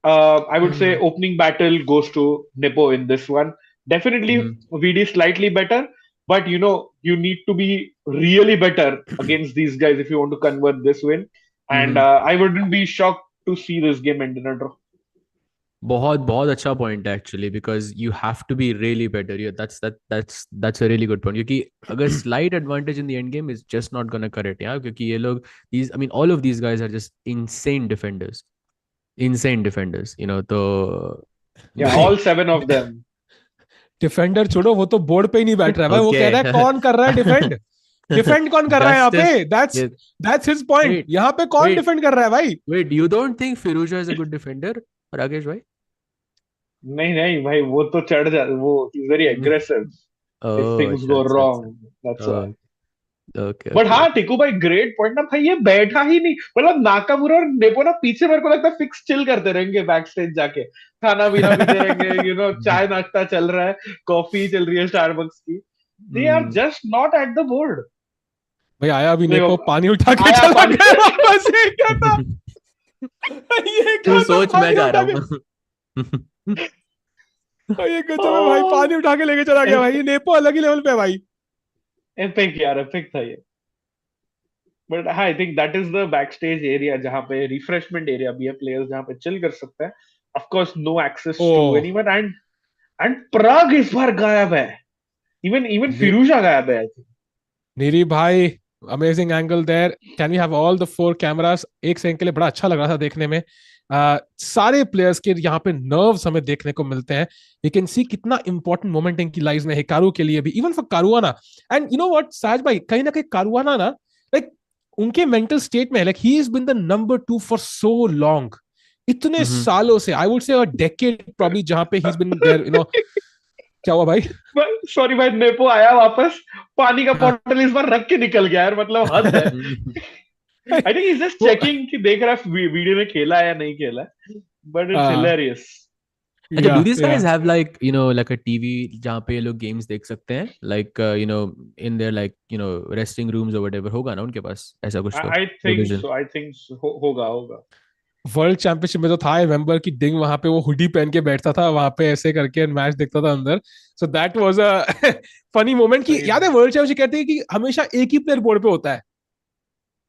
I would say opening battle goes to Nepo in this one. Definitely VD slightly better, but you need to be really better against these guys if you want to convert this win. And I wouldn't be shocked to see this game end in a draw.
बहुत बहुत अच्छा point है actually, because you have to be really better. That's a really good point, क्योंकि अगर slight advantage in the end game is just not gonna cut it यार, क्योंकि ये लोग all of these guys are just insane defenders, तो
Yeah, all 7 of them.
Defender छोड़ो, वो तो बोर्ड पे ही नहीं बैठ रहा है भाई। वो
Okay.
कह रहा है कौन कर रहा है डिफेंड, डिफेंड कौन कर रहा है यहाँ पे? That's his point.
Wait,
यहाँ पे कौन
wait.
डिफेंड कर रहा है भाई?
Wait, you don't think Firuza is a good defender, Rakesh bhai?
नहीं नहीं भाई, वो तो चढ़ जा, वो is very aggressive if
Oh,
things
अच्छा
गो
अच्छा अच्छा.
Wrong, that's why.
Oh, okay
but
okay.
हाँ टिकू भाई, ग्रेट पॉइंट ना भाई, ये बैठा ही नहीं, मतलब नाकामुरा और नेपो ना पीछे मेरे को लगता है फिक्स चिल करते रहेंगे बैक स्टेज जाके, खाना पीना पीते रहेंगे, चाय नाश्ता चल रहा है, कॉफी चल रही है स्टारबक्स की, they are just not at the board.
भाई आया अभी
देखो,
नेपो, पानी उठा के
आया
चला
पानी।
गया वापस। ये क्या था? ये
तू
क्या था?
सोच, मैं
पानी
जा
उठा
रहा
के,
हूँ.
ये गजब है भाई, पानी उठा के लेके चला गया भाई। ये नेपो अलग ही लेवल पे है भाई।
एपिक यार, एपिक था ये। बट हाँ, I think that is the back stage area, जहाँ पे रिफ्रेशमेंट एरिया भी है, प्लेयर्स जहाँ पे चिल कर सकते हैं। Of course no access to
oh
anyone, and Prag इस बार गायब है, इवन इवन फिरूजा गायब है आई थिंक।
नीरी भाई, amazing angle there. Can we have all the 4 cameras? एक सेकंड के लिए बड़ा अच्छा लग रहा था देखने में। सारे प्लेयर्स के यहाँ पे नर्व्स हमें देखने को मिलते हैं। यू कैन सी कितना इंपॉर्टेंट मोमेंट इनकी लाइफ में, हिकारू के लिए भी, even for Caruana. And you know what साज भाई, कहीं ना कहीं कारुआना ना, लाइक उनके मेंटल स्टेट में, like he has been the number 2 for so long, इतने सालों से, आई वुड से अ डेकेड प्रॉब्ली, जहां पे ही हैज बीन देयर, क्या हुआ भाई?
सॉरी भाई, नेपो आया वापस, पानी का बॉटल इस बार रख के निकल गया यार, मतलब हद है। I think is just checking कि देख रहा है वीडियो में खेला है या नहीं खेला है, बट इट्स हिलेरियस।
अच्छा, do these guys have like like a TV जहाँ पे ये लोग गेम्स देख सकते हैं, like in their like resting rooms or whatever, होगा ना उनके पास ऐसा कुछ तो?
I think
Television.
So, I think होगा होगा।
वर्ल्ड चैंपियनशिप में तो था, आई रिमेंबर कि डिंग वहां पे वो हुडी पहन के बैठता था वहां पे ऐसे करके मैच देखता था अंदर। So that was a funny moment कि याद है वर्ल्ड चैंपियनशिप कहते हैं कि हमेशा एक ही प्लेयर बोर्ड पे होता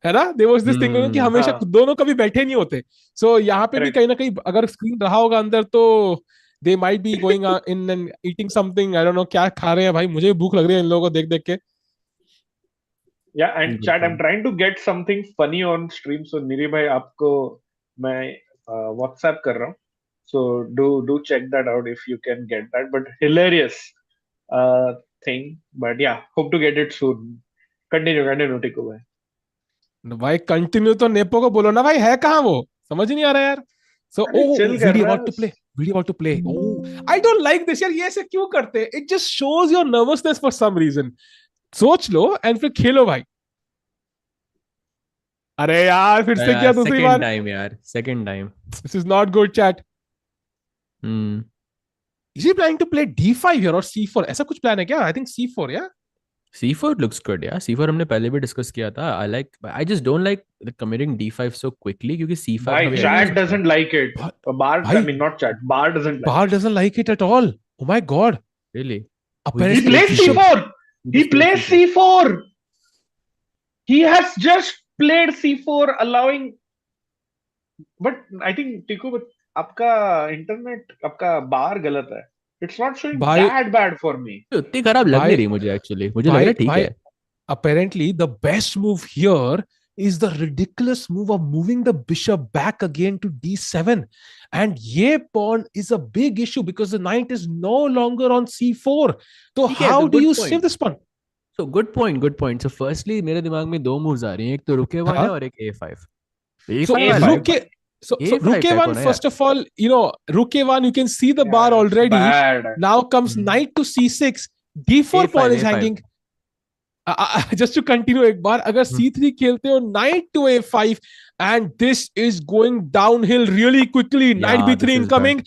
है ना? देयर वाज दिस थिंग कि हमेशा
हाँ।
दोनों कभी बैठे नहीं होते। सो यहाँ पे भी
Correct.
कहीं ना कहीं अगर स्क्रीन रहा होगा अंदर तो they might be going in and eating something, I don't no क्या खा रहे हैं भाई, मुझे भूख लग रही है इन लोगों को देख देख के।
Yeah, and
Good
chat, I'm
point.
trying to get something funny on stream. So Neeri भाई, आपको मैं WhatsApp कर रहा हूँ. So do check that out if you can get that. But hilarious thing. But yeah, hope to get it soon. Continue टिकू भाई.
भाई continue तो nepo को बोलो ना भाई, है कहाँ वो? समझ ही नहीं आ रहा यार। सो
अरे chill कर
वीडियो
रहा
अबाउट टू
है.
Play, video about to play. Oh I don't like this यार, ये ऐसे क्यों करते हैं? It just shows your nervousness for some reason. सोच लो एंड फिर खेलो भाई। अरे यार फिर से क्या दूसरी
Second
बार?
time यार, second time.
This is not good chat.
Hmm.
Is he planning to play D5 here और C4? ऐसा कुछ प्लान है क्या? आई थिंक C4 या
C4 looks good, yeah. C4 हमने पहले भी डिस्कस किया था. I just don't like committing D5 so quickly क्योंकि C5
भाई
हमें
chat
ऐसा
doesn't like it. Bar, I mean not chat. Bar doesn't like
Bar doesn't like it at all. Oh my god.
really.
Apparently
He plays
Bishop-
C4. He plays C4. He has just played C4, allowing. But I think टिकू, आपका internet, आपका बार गलत है. It's not showing
भाई-
that bad for me.
उतनी खराब लग नहीं
भाई-
रही मुझे एक्चुअली. मुझे लग रहा है ठीक
भाई,
है.
apparently the best move here is the ridiculous move of moving the bishop back again to D7, and ye pawn is a big issue because the knight is no longer on C4. So
ठीक है,
how
तो
do
good
you
point.
save this pawn?
So good point. So firstly मेरे दिमाग में दो moves आ रही हैं. एक तो रुके वन है और एक A5.
So
A5 वाला है.
Ruke, so
A5
Ruke
type
one,
होना है
first of all, Ruke one, you can see the bar
Yeah, it's
already.
bad.
Now comes knight to C6, D4
A5,
pawn is
A5.
hanging. Just to continue एक बार, अगर C3 खेलते हो, knight to A5, and this is going downhill really quickly. Knight
Yeah,
B3
this is
incoming.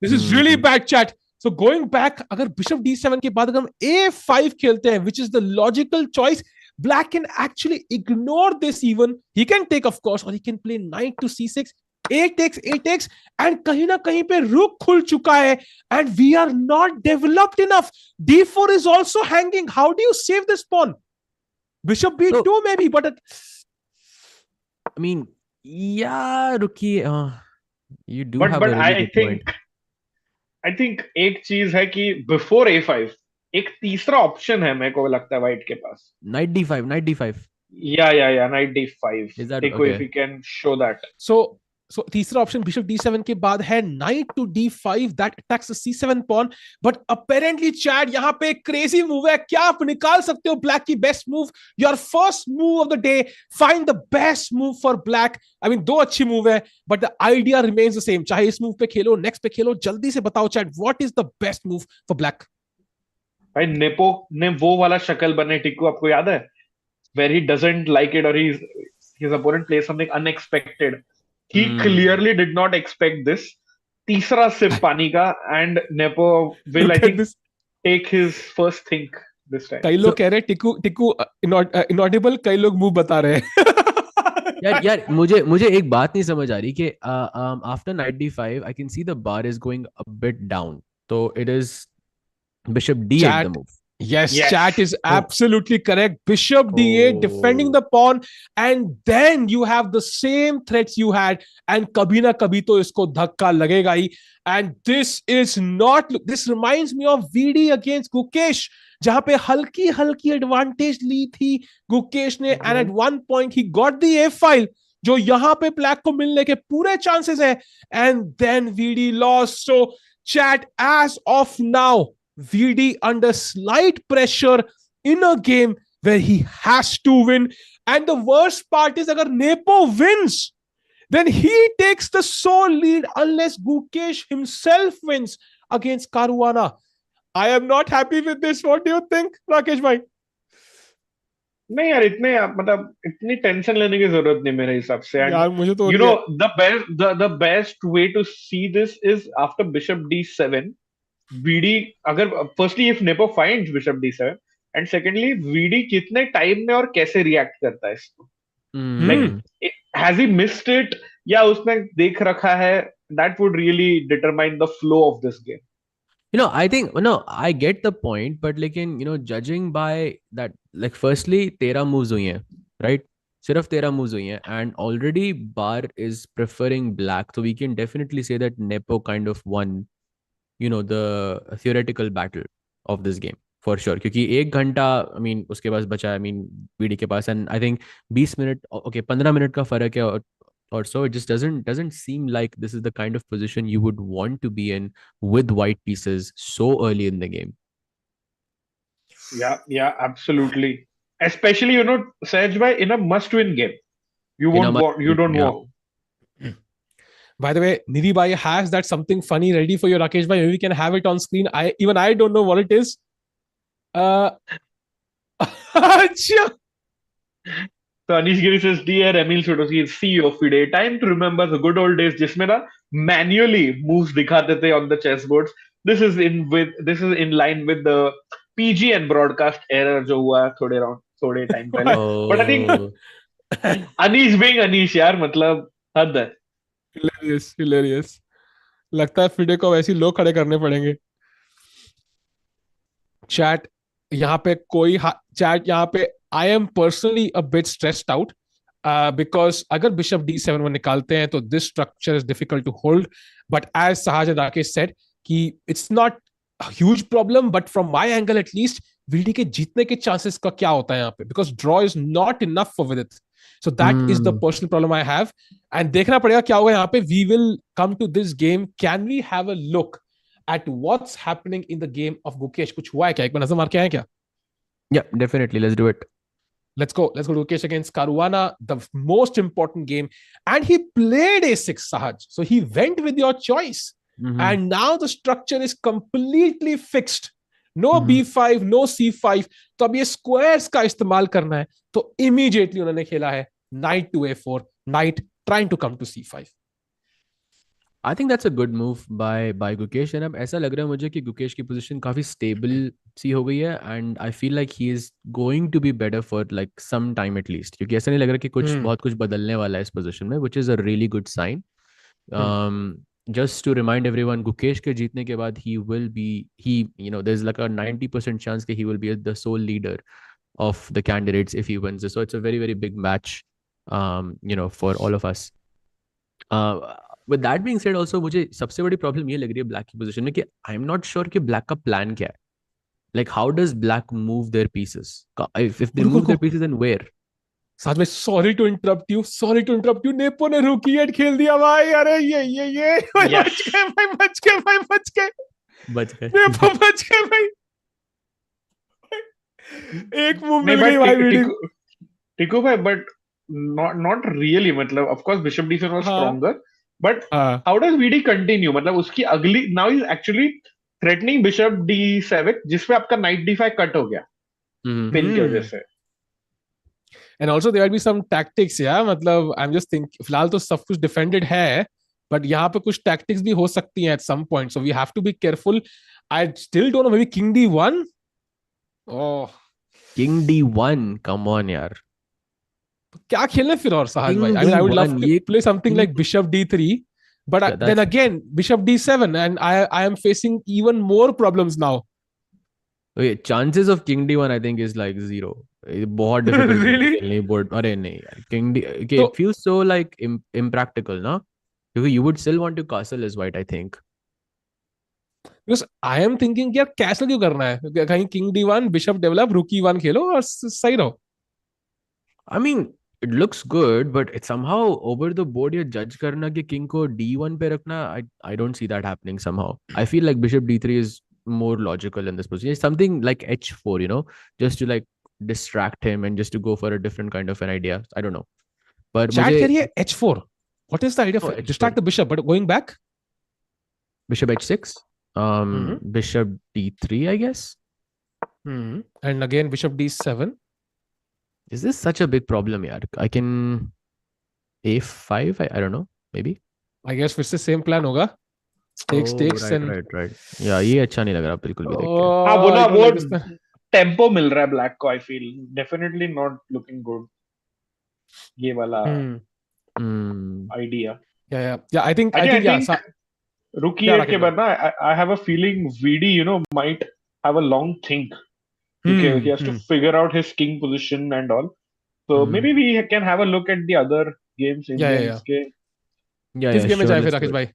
This is really
Mhm.
bad chat. So going back, अगर bishop D7 के बाद अगर हम A5 खेलते हैं, which is the logical choice, black can actually ignore this even. He can take, of course, or he can play knight to C6. A takes, and कहीं ना कहीं पे रुक खुल चुका है, and we are not developed enough. D4 is also hanging. How do you save this pawn? Bishop B2 maybe, but
I mean, yeah, रुकिए. You do
But
have a really
I
good point.
think एक चीज है कि before A5 एक तीसरा option है, मेरे को लगता है व्हाइट के पास.
Knight D5.
Yeah, knight D5.
Is that
Tiku,
okay?
if you can show that.
so So तीसरा ऑप्शन बिशप d7 के बाद है knight to d5 that attacks the c7 pawn, but apparently Chad यहाँ पे crazy move है. क्या आप निकाल सकते हो black की best move? Your first move of the day. Find the best move for black. I mean दो अच्छी move है, but the idea remains the same. चाहे इस move पे खेलो, next पे खेलो, जल्दी से बताओ Chad, what is the best move for black?
भाई नेपो ने वो वाला शक्ल बने टिक्कू, आपको याद है? Where he doesn't like it or his opponent plays something unexpected. He clearly did not expect this. तीसरा सिप पानी का and Nepo will I think take his first think this time.
कई लोग कह रहे हैं टिक्कू inaudible, कई लोग मुंह बता रहे हैं.
यार मुझे एक बात नहीं समझ आ रही कि after knight d5 I can see the bar is going a bit down, so it is bishop d8 the move.
Yes, chat is absolutely correct. Bishop d8 defending the pawn, and then you have the same threats you had, and kabhi na kabhi to isko dhakka lagega hi. And this is not, this reminds me of VD against Gukesh, jahan pe halki advantage ली थी Gukesh ne, and at one point he got the a file जो यहाँ पे black को मिलने के पूरे chances है, and then VD lost. So chat, as of now VD under slight pressure in a game where he has to win. And the worst part is agar Nepo wins, then he takes the sole lead unless Gukesh himself wins against Caruana. I am not happy with this. What do you think, Rakesh bhai?
नहीं यार, इतने मतलब इतनी tension लेने की जरूरत नहीं मेरे हिसाब से.
यार मुझे तो
you know the best way to see this is after bishop d7 VD अगर firstly if Nepo finds bishop d7 and secondly VD कितने टाइम में और कैसे रिएक्ट करता है इसको. Like has he missed it या उसने देख रखा है? That would really determine the flow of this game.
I think I get the point, but लेकिन judging by that, like firstly 13 moves हुई हैं, right? सिर्फ 13 moves हुई हैं, and already Bar is preferring black, so we can definitely say that Nepo kind of won the theoretical battle of this game for sure, क्योंकि 1 घंटा उसके पास बचा है, बीडी के पास, and I think 20 minute, okay 15 minute का फर्क है or so. It just doesn't seem like this is the kind of position you would want to be in with white pieces so early in the game.
Yeah, absolutely. Especially Sahaj bhai, in a must-win game, you don't want.
By the way, Nidhi bhai has that something funny ready for you, Rakesh bhai. Maybe we can have it on screen. I don't know what it is.
So Anish Giri says, "Dear Emil Sudosi, CEO of FIDE, time to remember the good old days जिसमें ना manually moves दिखाते थे on the chessboards. This is in line with the PG and broadcast error जो हुआ थोड़े time पहले. But I think Anish being Anish यार, मतलब हद है.
Hilarious. लगता है FIDE को वैसे लोग खड़े करने पड़ेंगे. Chat यहाँ पे I am personally a bit stressed out because अगर bishop d7 वो निकालते हैं तो this structure is difficult to hold. But as Sahaj and Rakesh said, कि it's not a huge problem, but from my angle at least, VD के जीतने के chances का क्या होता है यहाँ पे? Because draw is not enough for Vidit. So that is the personal problem I have. And देखना पड़ेगा क्या होगा यहाँ पे. We will come to this game. Can we have a look at what's happening in the game of Gukesh? कुछ हुआ है क्या? एक बार नजर मार के आए क्या?
Yeah, definitely. Let's do it.
Let's go Gukesh against Caruana, the most important game, and he played a6, Sahaj. So he went with your choice, and now the structure is completely fixed. No b5, no c5. तो अब ये squares का इस्तेमाल करना है, तो immediately उन्होंने खेला है knight to a4, knight trying to come to c5.
I think that's a good move by Gukesh, and अब ऐसा लग रहा है मुझे कि गुकेश की पोजीशन काफी स्टेबल सी हो गई है, and I feel like he is going to be better for like some time at least, क्योंकि ऐसा नहीं लग रहा कि बहुत कुछ बदलने वाला है इस पोजीशन में, which is a really good sign. Just to remind everyone, Gukesh के जीतने के बाद there's like a 90% chance that he will be the sole leader of the candidates if he wins this. So it's a very, very big match, for all of us. With that being said, also मुझे सबसे बड़ी problem ये लग रही है black की position में कि आई एम नॉट श्योर कि ब्लैक का प्लान क्या है. Like how does black move their pieces? If they move their pieces, then where?
साथ में sorry to interrupt you Nepo ने रुकी एट खेल दिया भाई। अरे ये
Yes.
बच गए
बच गए
नेपो बच गए भाई। एक मूव
नहीं
मिल गई भाई वीडियो।
टिकू भाई, but not really. मतलब of course Bishop D7 was
हाँ
stronger, but
हाँ
how does VD continue? मतलब उसकी अगली now he's actually threatening Bishop D7 जिसपे आपका Knight D5 कट हो गया पिन की वजह से।
And also there be some tactics या मतलब आई एम जस्ट थिंक फिलहाल तो सब कुछ डिफेंडेड है बट यहाँ पे कुछ टैक्टिक्स भी हो सकती हैं at some point, so we have to be careful. I still don't know, maybe king D1। Oh
king D1, come on यार।
क्या खेलने फिर और सहज भाई?
King
I mean I would love
D1
to
ये
play something like
king-
bishop D3 but
Yeah,
then
that's
again bishop D7 and I am facing even more problems now.
okay, chances of king D1 I think is like zero. ये बहुत difficult
Really?
खेलनी board. अरे नहीं यार, king D okay,
तो
it feels so like impractical ना, क्योंकि you would still want to castle as white I think.
because I am thinking यार कैसल क्यों करना है? कहीं किंग D1 बिशप डेवलप रुक E1 खेलो और सही रहो।
I mean it looks good but it's somehow over the board ये judge करना कि king को D1 पे रखना, I don't see that happening somehow. I feel like bishop D3 is more logical in this position. It's something like H4, you know, just to like distract him and just to go for a different kind of an idea. I don't know. But
chat
मुझे
करिए H4. What is the idea
no,
of
H4.
distract the bishop but going back?
Bishop H6, bishop D3 I guess.
And again bishop D7.
Is this such a big problem यार? I can A5, I don't know, maybe.
I guess फिर से same plan होगा. Takes
Oh, right,
and
right. Yeah, ये अच्छा नहीं लग रहा बिल्कुल भी देख के।
हाँ वो
I
ना
don't
वो
like this plan.
टेम्पो मिल रहा है ब्लैक को। I feel definitely not looking good ये वाला idea.
Yeah, I think yeah.
रुकी
क्या
एट के
रखेगा?
बाद ना I have a feeling VD might have a long think क्योंकि he has to figure out his king position and all. So maybe we can have a look at the other games in
Yeah.
games के।
Yeah,
किस game में
sure,
जाए फिर
let's
Rakesh
do it.
भाई?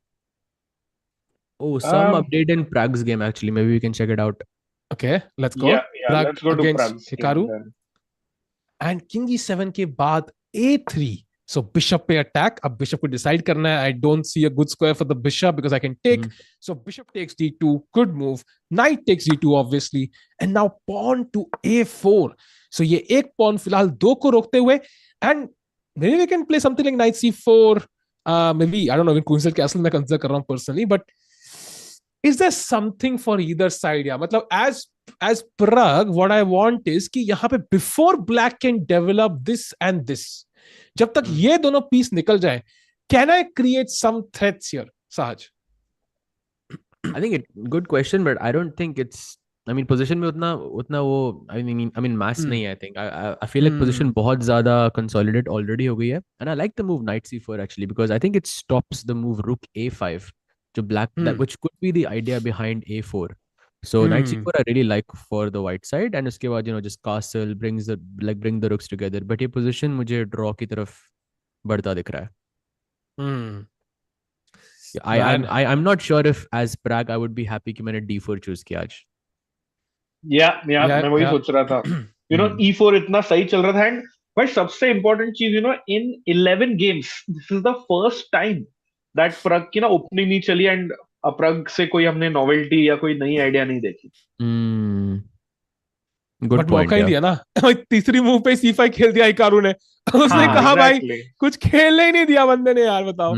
Oh, some
Um,
update in Pragg's game actually. Maybe we can check it out.
Okay, let's go.
yeah,
Pragg
let's go to
against
Pragg's game
Hikaru.
then.
And king E7 के बाद A3. So bishop पे attack. अब bishop को decide करना है. I don't see a good square for the bishop because I can take. So bishop takes D2. Good move. Knight takes D2 obviously. And now pawn to A4. So ये एक pawn फिलहाल दो को रोकते हुए. And maybe we can play something like Knight C4. Maybe I don't know. Even Queen's Castle मैं consider कर रहा हूँ personally. But is there something for either side? Yeah, मतलब as Pragg, what I want is कि यहाँ पे before black can develop this and this, जब तक ये दोनों पीस निकल जाए, can I create some threats here, Sahaj?
I think good question, but I don't think it's. I mean, position में उतना वो. I mean, mass नहीं है. I think I feel like position बहुत ज़्यादा consolidate already हो गई है, and I like the move Knight C4 actually because I think it stops the move Rook A5, जो black that which could be the idea behind A4. So Knight C4 I really like for the white side, and उसके बाद just castle bring the rooks together. But ये position मुझे draw की तरफ बढ़ता दिख रहा है. I'm not sure if as Pragg I would be happy कि मैंने D4 choose किया आज.
Yeah, मैं वही सोच रहा था. E4 इतना सही चल रहा था. एंड भाई सबसे इम्पोर्टेंट चीज in 11 games this is the first time that Pragg की ना ओपनिंग नहीं चली एंड प्रग से कोई हमने नॉवेल्टी या कोई नई आइडिया नहीं देखी.
गुड
बट
पॉइंट
मौका ही दिया ना. तीसरी मूव पे C5 खेल दिया हिकारू ने. उसने कहा भाई कुछ खेलने ही नहीं दिया बंदे ने यार, बताओ.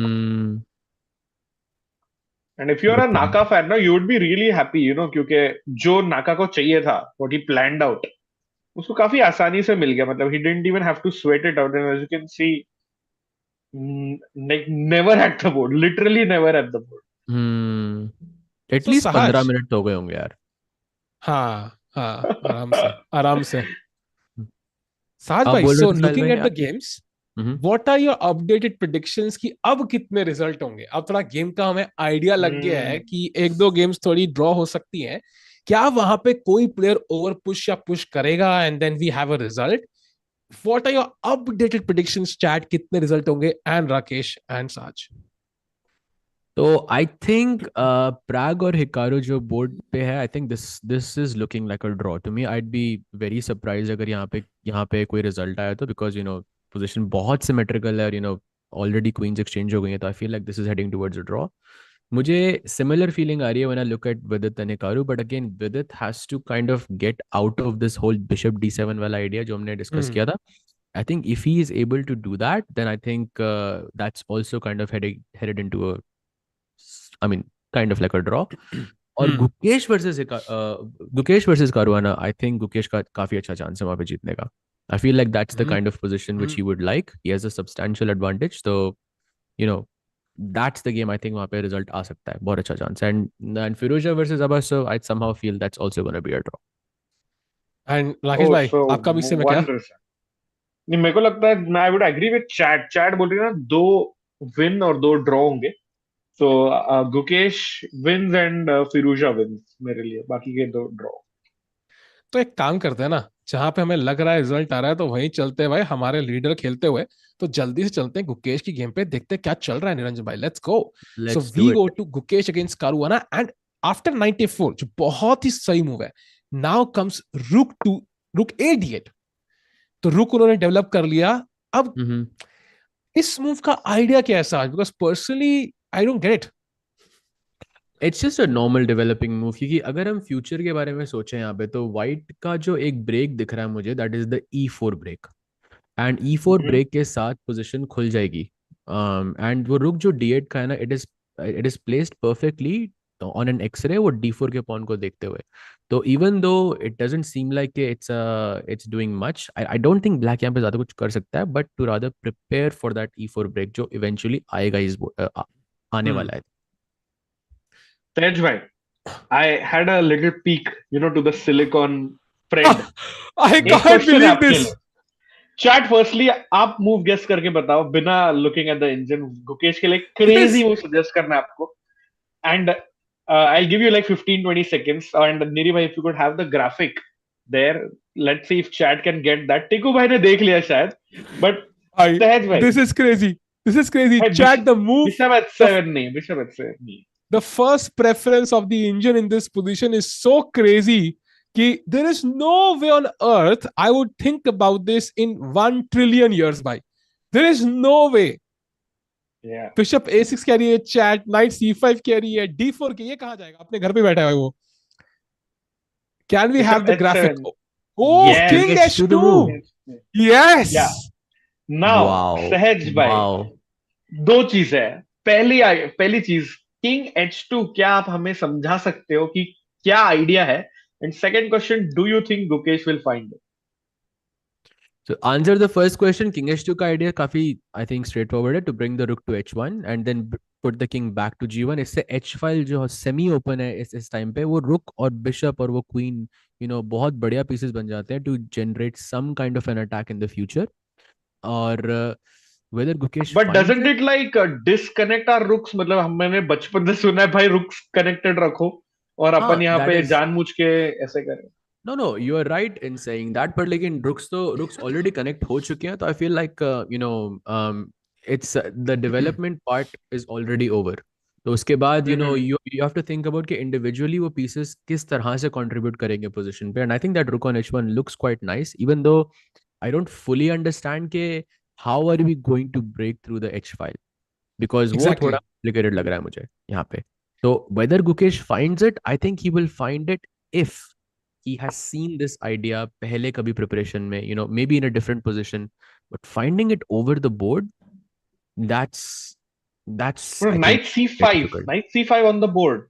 And if you're a Naka fan, no, you would be really happy, क्योंकि जो Naka को चाहिए था, what he planned out, उसको काफी आसानी से मिल गया. मतलब he didn't even have to sweat it out, and as you can see, like never at the board, literally never at the board.
At least 15 minute तो हो गए होंगे यार.
हाँ आराम से. साज भाई, so looking at the games, what are your updated predictions कि अब कितने रिजल्ट होंगे? अब थोड़ा गेम का हमें आइडिया लग गया है कि एक दो गेम्स थोड़ी ड्रॉ हो सकती हैं. क्या वहां पे कोई प्लेयर ओवर पुश या पुश करेगा and then we have a result? What are your updated predictions, chat? कितने रिजल्ट होंगे? एंड राकेश एंड साज.
तो आई थिंक Pragg और Hikaru जो बोर्ड पे है, I think this is looking like a draw to me. I'd be very surprised अगर यहाँ पे कोई रिजल्ट आया तो, बिकॉज पोजीशन बहुत सिमेट्रिकल है और ऑलरेडी क्वींस एक्सचेंज हो गई है, तो I feel like this is heading towards a draw. मुझे सिमिलर फीलिंग आ रही है when I look at Vidit and Hikaru, but again Vidit has to kind of get out of this whole bishop D7 वाला idea जो हमने discuss किया था. I think if he is able to do that, then I think that's also kind of headed into a, I mean, kind of like a draw. और Gukesh versus Caruana, I think Gukesh का काफी अच्छा chance है वहां पे जीतने का. I feel like that's the kind of position which he would like. He has a substantial advantage, तो that's the game. I think वहां पे रिजल्ट आ सकता है, बहुत अच्छा chance. And Firouzja versus Abbas, so I somehow feel that's also gonna be a draw.
And Rakesh भाई,
so
आपका भी इससे में क्या?
wonders. नहीं, मेरे को लगता है I would agree with chat. Chat बोल रही है ना 2 विन और 2 ड्रॉ होंगे. So Gukesh wins and Firouzja wins मेरे लिए, बाकी के 2 ड्रॉ.
तो एक काम करते हैं ना, जहां पे हमें लग रहा है रिजल्ट आ रहा है तो वहीं चलते हैं भाई, हमारे लीडर खेलते हुए. तो जल्दी से चलते हैं गुकेश की गेम पे, देखते हैं क्या चल रहा है निरंजन भाई. Let's go. So
Let's
we
do
go
it.
To Gukesh against Caruana and after 94, जो बहुत ही सही मूव है. नाउ कम्स रुक A8. तो रुक उन्होंने डेवलप कर लिया. अब इस मूव का आइडिया क्या है साज? Because personally I don't get it.
It's just a normal developing move, क्योंकि अगर हम फ्यूचर के बारे में सोचें यहाँ पे, तो वाइट का जो एक ब्रेक दिख रहा है मुझे, that is the E4 break. And E4 break के साथ पोजीशन खुल जाएगी. एंड वो रुक जो D8 का है ना, it is placed perfectly on an x-ray, वो D4 के पॉन को देखते हुए. तो even though it doesn't seem like it's doing much, I don't think black यहाँ पे ज्यादा कुछ कर सकता है, but to rather prepare for that E4 break जो इवेंचुअली आएगा इस आने वाला है.
Tej bhai, I had a little peek, to the silicon friend.
I
एक
can't
question है
believe
आपके
this.
लिए. Chat, firstly, आप मूव गेस करके बताओ बिना looking at the engine. Gukesh के लिए क्रेजी मूव सजेस्ट करना है आपको. And I'll give you like 15-20 seconds. And Niri bhai, if you could have the graphic there, let's see if chat can get that. Tiku bhai ने देख लिया शायद, but Tej bhai,
This is crazy. This is crazy.
Hey,
Chat, the move.
Bishop H7 नहीं, Bishop H7 नहीं.
The first preference of the engine in this position is so crazy कि there is no way on earth I would think about this in 1 trillion years by. There is no way.
Yeah.
Bishop A6 कह रही है chat, knight C5 कह रही है, D4 के, ये कहाँ जाएगा? अपने घर पे बैठा है वो. Can we have the graphic? Oh,
Yes.
King H2. Yes.
Yeah. Now, सहज भाई, दो चीज है. पहली चीज, किंग H2, क्या आप हमें समझा सकते हो कि क्या आइडिया है? And second question, do you think Gukesh will find it?
So answer the first question. King H2 का idea काफी I think straightforward है, to bring the rook to H1 and then put the king back to G1. इससे H file जो semi open है इस time पे, वो rook और bishop और वो queen बहुत बढ़िया pieces बन जाते हैं to generate some kind of an attack in the future. और whether Gukesh
but doesn't it like disconnect our rooks? मतलब मैंने बचपन से सुना है भाई, rooks connected रखो और अपन यहाँ पे जानबूझ के ऐसे करें.
No, you are right in saying that, but like in rooks already connect हो चुके हैं, तो I feel like it's the development part is already over. तो उसके बाद you have to think about कि individually वो pieces किस तरह से contribute करेंगे position पे, and I think that rook on H1 looks quite nice, even though I don't fully understand कि how are we going to break through the H file, because वो थोड़ा complicated लग रहा है मुझे यहाँ पे. So whether Gukesh finds it, I think he will find it if he has seen this idea पहले कभी preparation में, maybe in a different position, but finding it over the board, that's
Bro, knight C5 on the board.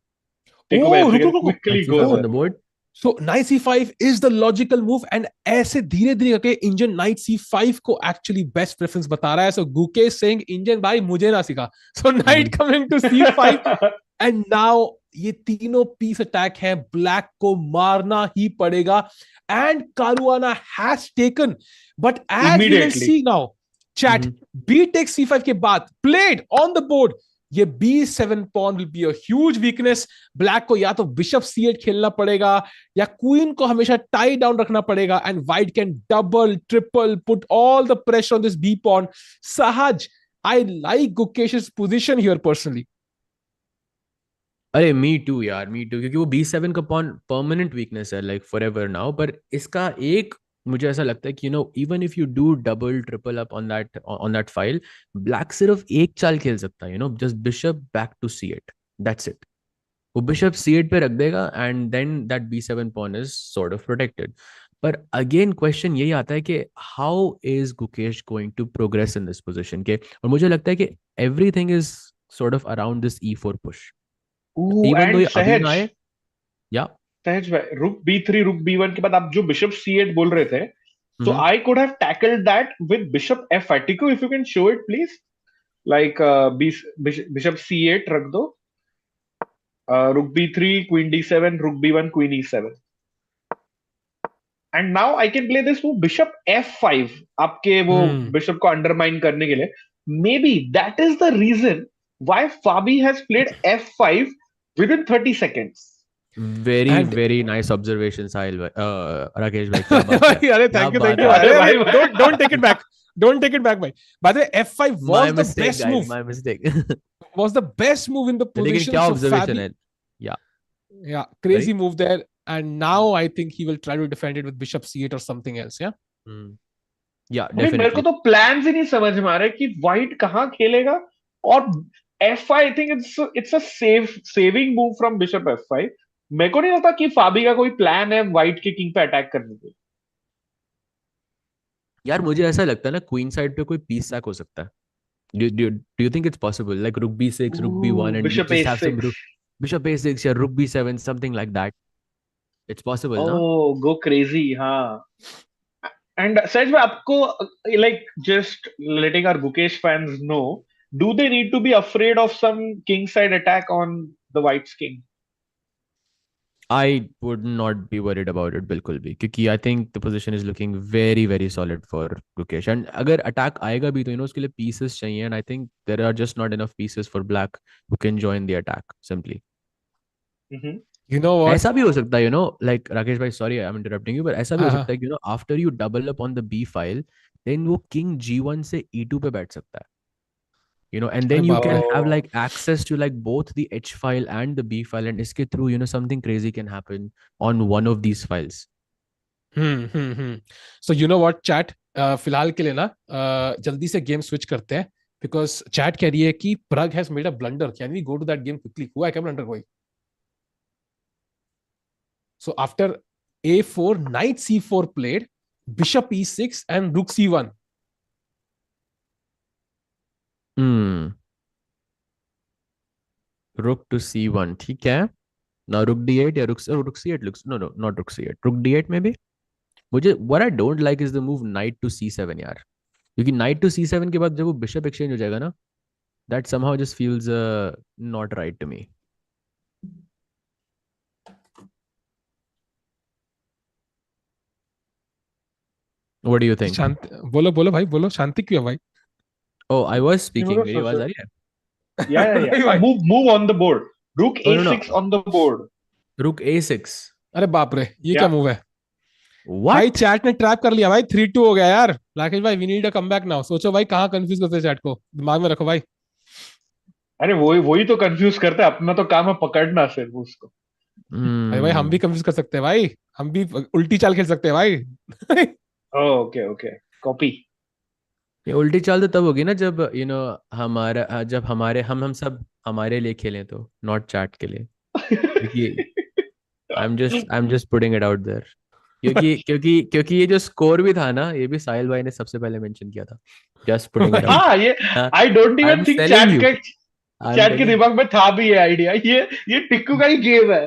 quickly
go on the board.
So knight C5 is the logical move, and ऐसे धीरे धीरे करके engine knight C5 को actually best preference बता रहा है. So Gukesh saying engine भाई मुझे ना सिखा. So knight coming to C5 and now ये तीनों पीस अटैक है, ब्लैक को मारना ही पड़ेगा. And Caruana has taken, but as we will see now chat, b take C5 के बाद प्लेड ऑन द बोर्ड, ये B7 pawn will be a huge weakness. Black को या तो बिशप C8 खेलना पड़ेगा या क्वीन को हमेशा टाई डाउन रखना पड़ेगा, and white can double triple put all the pressure on this B pawn. Sahaj, I like Gukesh's position here personally.
अरे मी टू यार, मी टू, क्योंकि वो B7 का पॉन परमानेंट वीकनेस है, लाइक फॉर एवर नाउ. पर इसका एक मुझे ऐसा लगता है कि even if you do double triple up on that file, black सिर्फ एक चाल खेल सकता है, just bishop back to C8, that's it. वो बिशप C8 पे रख देगा and then that B7 pawn is sort of protected. पर अगेन क्वेश्चन यही आता है कि how is Gukesh going to progress in this position के, और मुझे लगता है कि everything is sort of around this E4 push, even though
and
ये अभी ना
सहज
आए। या
सहज भाई, रुक B3 रुक B1 के बाद आप जो बिशप C8 बोल रहे थे, so
hmm
I could have tackled that with bishop F5. Tiku, if you can show it please, like bishop C8 रख दो, rook B3, queen D7, rook B1, queen E7, and now I can play this move bishop F5 आपके वो bishop को undermine करने के लिए. Maybe that is the reason why Fabi has played F5 within 30 seconds.
Very nice observation Sahil भाई, राकेश भाई, क्या बात है,
अरे
क्या
थैंक यू
बात है।
अरे don't take it back, don't take it back भाई। by the way, F5
My
was the
mistake,
best
guys,
move,
my mistake.
was the best move in the
लेकिन
position,
क्या
so
ऑब्जर्वेशन
Fabi,
है। या
yeah, crazy move there, and now I think he will try to defend it with bishop C8 or something else, yeah।
या
मेरे को
definitely.
तो plans ही नहीं समझ में आ रहे कि व्हाइट कहाँ खेलेगा, और F5 I think it's a saving move from bishop F5। मेरे को नहीं लगता कि फाबी का कोई प्लान है व्हाइट के किंग पे अटैक करने के।
यार मुझे ऐसा लगता है ना, क्वीन साइड पे कोई पीस सैक हो सकता है। Do you think it's possible, like rook B6, rook B1, and you
bishop
just have some
A6,
bishop A6 या rook B7, something like that? It's possible, ना?
oh go crazy, हाँ। And such में आपको, like just letting our Gukesh fans know, do they need to be afraid of some king side attack on the white's king?
I would not be worried about it बिल्कुल भी, क्योंकि I think the position is looking very very solid for Gukesh, and अगर attack आएगा भी तो उसके लिए pieces चाहिए, and I think there are just not enough pieces for black who can join the attack simply.
You know what,
ऐसा भी हो सकता है, like राकेश भाई, sorry I'm interrupting you, but ऐसा भी हो
हाँ
सकता है कि after you double up on the B file, then वो king G1 से E2 पे बैठ सकता है, and
अरे
then you
बाप रे,
can have like access to like both the H file and the B file, and इसके through something crazy can happen on one of these files.
so you know what chat, फिलहाल के लिए ना जल्दी से game switch करते हैं, because chat कह रही है कि Pragg has made a blunder, can we go to that game quickly? हुआ है क्या blunder कोई? So after A4, knight C4 played, bishop E6 and rook C1.
Rook to C1, ठीक है। Now rook D8 या rook C8 looks, no, not rook C8, rook D8 maybe। मुझे what I don't like is the move knight to C7 यार, क्योंकि knight to C7 के बाद जब वो bishop exchange हो जाएगा ना, that somehow just feels not right to me. What do you think?
शांति बोलो बोलो भाई, बोलो, शांति क्यों है भाई?
Oh, I was speaking, मेरी आवाज आ रही है?
Yeah. Move on the board. Rook
No.
A6 on the board.
Rook A6.
अरे बाप रे, ये क्या मूव है
What?
भाई? चैट ने ट्रैप कर लिया भाई, 3-2 हो गया यार। राकेश भाई, we need a comeback now. सोचो भाई कहाँ कंफ्यूज करते चैट को, दिमाग में रखो भाई।
अरे वही तो कंफ्यूज करता है, अपना तो काम है पकड़ना सिर्फ उसको।
अरे भाई हम भी कंफ्यूज कर सकते हैं भाई, हम भी उल्टी चाल खेल सकते हैं भाई।
Okay copy.
ये उल्टी चाल तो तब होगी ना जब हमारा, जब हम सब हमारे लिए खेलें, तो नॉट चैट के लिए, क्योंकि I'm just putting it out there, क्योंकि ये जो स्कोर भी था ना, ये भी साहिल भाई ने सबसे पहले मेंशन किया था। जस्ट पुटिंग इट
हाँ, ये I don't even think chat के दिमाग में था भी ये आइडिया। ये टिक्कू का ही गेम है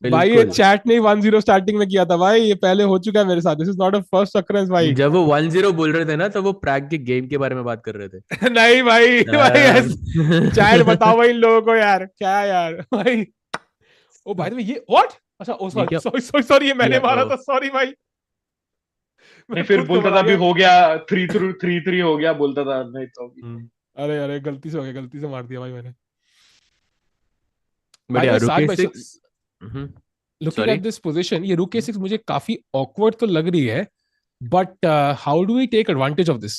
भाई। ये चैट ने 1-0 स्टार्टिंग में किया था भाई, ये पहले हो चुका है मेरे साथ। This is not a first occurrence भाई।
जब वो 1-0 बोल रहे थे ना, तो वो प्रैग के गेम के बारे में बात कर रहे थे।
नहीं भाई चैट बताओ भाई इन लोगों को यार, क्या यार भाई। ओ भाई ये व्हाट, अच्छा ओ सॉरी ये मैंने मारा था, सॉरी भाई।
मैं फिर बोलता था अभी हो गया 3-3 हो गया, बोलता था नहीं तो
अरे गलती से हो गया, गलती से मार दिया भाई मैंने।
बढ़िया।
लुकिंग एट दिस पोजीशन, ये रूक A6 मुझे काफी ऑकवर्ड तो लग रही है, but how do we take advantage of this?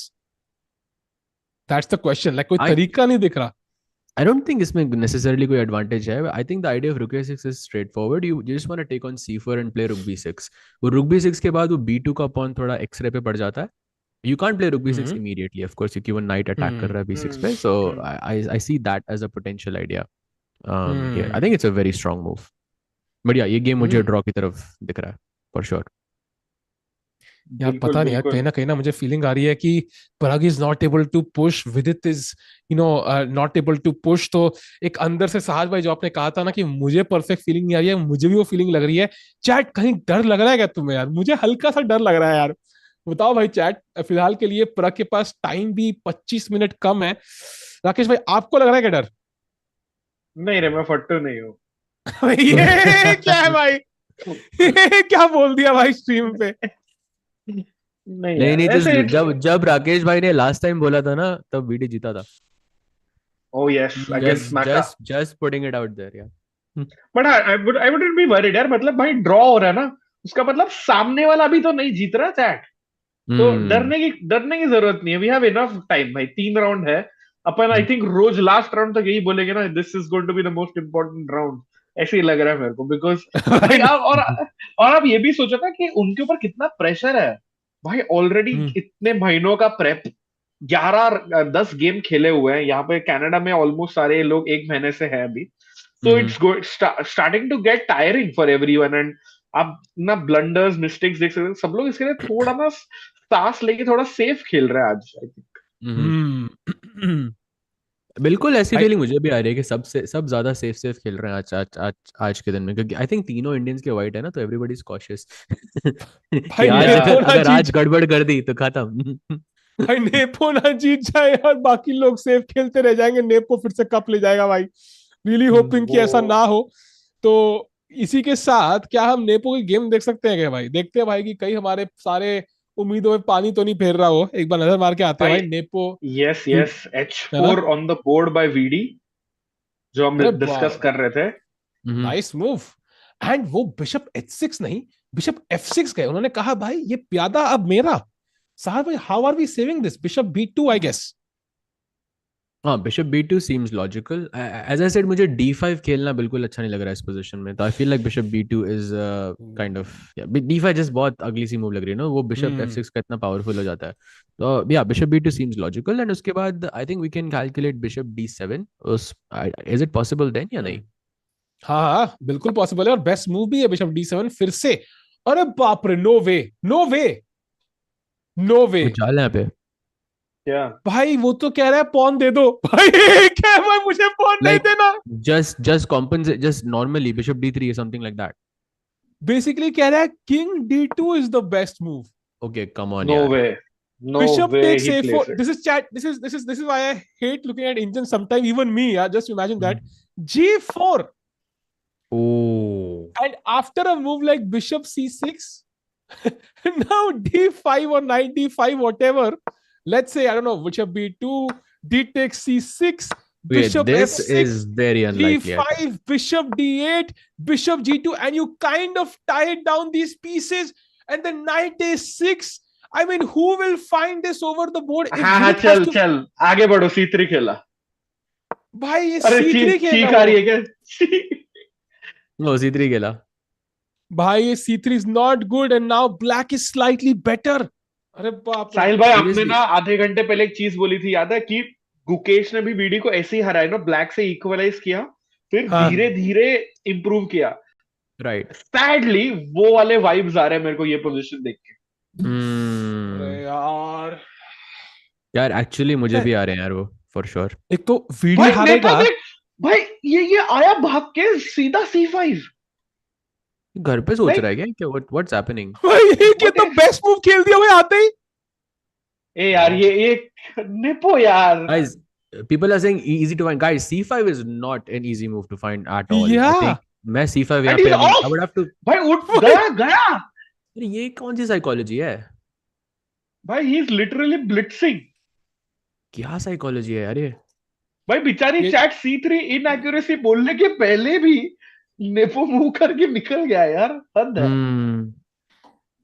That's the question. Like कोई तरीका नहीं दिख रहा।
I don't think इसमें necessarily कोई advantage है. I think the idea of rook a6 is straightforward. You just want to take on c4 and play rook b6. वो rook b6 के बाद वो b2 का pawn थोड़ा x-ray पे पड़ जाता है. You can't play rook b6 immediately, of course, क्योंकि वो knight attack कर रहा है b6 पे. So I see that as a potential idea. Here I think it's a very strong move. But yeah, ये game मुझे draw की तरफ दिख रहा है for sure.
यार पता नहीं यार, कहीं ना मुझे फीलिंग आ रही है कि Pragg is not able to push, Vidit is not able to push. तो एक अंदर से साहस भाई जो आपने कहा था ना कि मुझे परफेक्ट फीलिंग नहीं आ रही है, मुझे भी वो फीलिंग लग रही है. चैट कहीं डर लग रहा है क्या तुम्हें यार? मुझे हल्का सा डर लग रहा है यार. बताओ भाई चैट. फिलहाल के लिए Pragg के पास टाइम भी 25 मिनट कम है. राकेश भाई आपको लग रहा है क्या डर?
नहीं रे, मैं फट्टू नहीं हूँ.
ये क्या है भाई? ये क्या बोल दिया भाई स्ट्रीम पे?
नहीं जब राकेश भाई ने लास्ट टाइम बोला था ना, तब वीडी जीता था.
Oh yes, against Naka.
Just putting it out there, yeah.
But I wouldn't be worried यार. मतलब भाई ड्रॉ हो रहा है ना, उसका मतलब सामने वाला भी तो नहीं जीत रहा चैट. तो डरने की जरूरत नहीं है. वी हैव इनफ टाइम भाई. 3 राउंड है अपन. आई थिंक रोज लास्ट राउंड तक यही बोलेंगे ना, this is going to be the most important round. ऐसे ही लग रहा है मेरे को. बिकॉज और आप ये भी सोचो ना कि उनके ऊपर कितना प्रेशर है भाई. ऑलरेडी इतने महीनों का प्रेप, 11-10 गेम खेले हुए हैं. यहाँ पे कनाडा में ऑलमोस्ट सारे लोग 1 महीने से है अभी. तो it's starting to get tiring for everyone. And आप ना ब्लंडर्स, मिस्टेक्स देख सकते हैं. सब लोग इसके लिए थोड़ा ना सांस लेके थोड़ा सेफ खेल रहे हैं आज. आई थिंक
बिल्कुल ऐसी फीलिंग मुझे भी आ रही है कि सब ज्यादा सेफ खेल रहे हैं आज के दिन में, क्योंकि आई थिंक तीनों इंडियंस के वाइट है ना, तो एवरीबॉडी इज कॉशियस. अगर आज गड़बड़ कर दी तो खत्म.
भाई नेपो ना जीत जाए और बाकी लोग सेफ खेलते रह जाएंगे, नेपो फिर से कप ले जाएगा भाई. रियली होपिंग कि ऐसा ना हो. तो इसी के साथ क्या हम नेपो की गेम देख सकते हैं क्या भाई? देखते हैं भाई कि कहीं हमारे सारे उम्मीदों में पानी तो नहीं फेर रहा हो. एक बार नजर मार के आते हैं भाई. Nepo
yes h4 on the board by VD, जो हम डिस्कस कर रहे थे.
Nice move. एंड वो बिशप h6 नहीं, बिशप f6 गए. उन्होंने कहा भाई ये प्यादा अब मेरा. साहब भाई how are we saving this? Bishop b2 I guess.
हाँ, bishop b2 seems logical. As I said, मुझे d5 खेलना बिल्कुल अच्छा नहीं लग रहा है इस पोजीशन में. तो I feel like bishop b2 is kind of d5 just बहुत अगली सी मूव लग रही है ना. वो बिशप f6 का इतना पावरफुल हो जाता है. तो yeah, bishop b2 seems logical. And उसके बाद I think we can calculate bishop d7. Is it possible then या नहीं?
हाँ बिल्कुल पॉसिबल है, और बेस्ट मूव भी है बिशप d7 फिर से. अरे बाप रे, नो वे नो वे नो वे.
चाल यहाँ पे
क्या
भाई? वो तो कह रहा है पॉन दे दो भाई. क्या भाई मुझे पॉन नहीं देना?
just compensate, just normally bishop d3 or something like that.
Basically कह रहा है king d2 is the best move.
Okay, come on.
No
यार.
way. No
Bishop
way
takes
he
a4.
plays it.
This is chat. This is why I hate looking at Indians sometimes. Even me, yeah. Just imagine that. g4.
Oh.
And after a move like bishop c6, now d5 or knight d5, whatever. Let's say, I don't know, bishop b2, d takes c6, bishop
this
f6,
is very unlikely.
d5, bishop d8, bishop g2, and you kind of tie down these pieces, and then knight a6. I mean, who will find this over the board?
हाँ चल आगे बढ़ो. c3 खेला
भाई. ये c3 खेला.
ठीक आ रही है क्या?
No, c3 खेला
भाई. ये c3 is not good, and now black is slightly better. अरे बाप रे.
साहिल भाई, आपने ना आधे घंटे पहले एक चीज बोली थी, याद है? कि गुकेश ने भी वीडी को ऐसे ही हराया ना, ब्लैक से इक्वलाइज किया, फिर धीरे धीरे इंप्रूव किया.
राइट.
सैडली वो वाले वाइब्स आ रहे हैं मेरे को ये पोजीशन देख के.
अरे
यार एक्चुअली मुझे भी आ रहे हैं यार वो, फॉर श्योर.
एक तो वीडियो हारेगा
भाई. ये आया भाग के सीधा c5.
घर पे सोच रहा है क्या? What's happening?
भाई ये तो बेस्ट मूव खेल दिया भाई आते ही.
ए यार ये नेपो यार.
Guys, people are saying easy to find. Guys, c5 is not an easy move to find at all.
Yeah.
I think मैं c5 यहाँ पे I would have to.
भाई उठ गया.
अरे ये कौन सी साइकोलॉजी है
भाई? He is literally blitzing.
क्या साइकोलॉजी है यार ये?
भाई बेचारी चैट c3 इनएक्यूरेसी बोलने के पहले भी नेपो मूव करके निकल गया यार. हद है.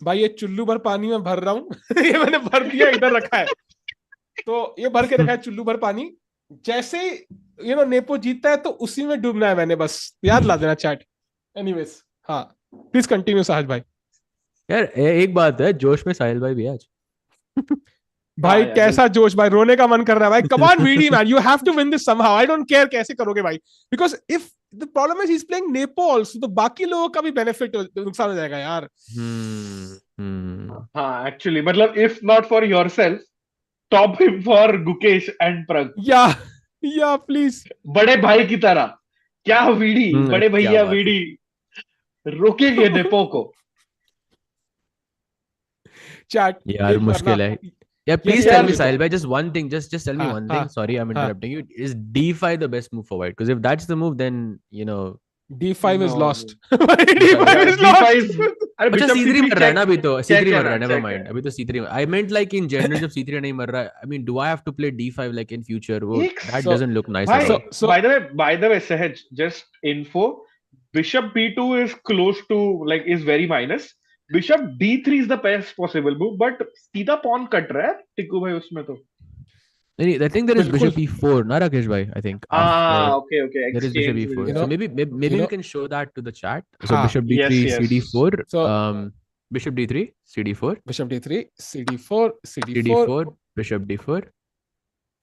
भाई ये चुल्लू भर पानी में भर रहा हूँ. ये मैंने भर दिया, इधर रखा है. तो ये भर के रखा है चुल्लू भर पानी. जैसे नेपो जीतता है तो उसी में डूबना है मैंने, बस याद ला देना चैट। एनीवेज, हाँ प्लीज कंटिन्यू साहज भाई।
यार एक बात है, जोश में साहिल भाई भी है आज।
भाई
यार,
कैसा जोश भाई, रोने का मन कर रहा है भाई। Come on VD man, you have to win this somehow, I don't care कैसे करोगे भाई, because if the problem is he is playing Nepo also, तो बाकी लोगों का भी बेनिफिट नुकसान हो जाएगा यार।
हाँ एक्चुअली मतलब if not for yourself, top him for Gukesh and Pragg,
या प्लीज।
बड़े भाई की तरह। क्या वीडी, बड़े
क्या
भैया
बात है।
वीडी रोकेंगे नेपो को।
चैट
यार मुश्किल है यार, प्लीज
यार,
टेल मी साहिल भाई, just one thing, just tell me
हाँ,
one
हाँ,
thing, sorry I'm
हाँ।
interrupting you, is d5 the best move for white? Because if that's the move, then
D5 is
No,
lost।
D5
is lost।
अरे
अच्छा
bishop
C3 मर रहा है ना अभी तो,
check
C3
है
मर रहा
ना,
है, never
check
mind,
है।
अभी तो C3 I meant like in general जब C3 नहीं मर रहा है, I mean do I have to play d5 like in future? वो
एक
that
So-
doesn't look nice
भाई
at all.
So-
by the way सहज, just info, bishop b2 is close to like is very minus, bishop d3 is the best possible move, but सीधा pawn cut रहा है टिक्कू भाई उसमें तो।
नहीं, I think there is
बिल्कुल।
bishop e4 ना राकेश भाई, I think after
okay,
there is bishop
exchange
e4,
will
so
be-
maybe we can show that to the chat. So
हाँ,
bishop d3
yes.
cd4,
So-
bishop d3 cd4
Bishop D3, CD4, CD4,
cd4 bishop d4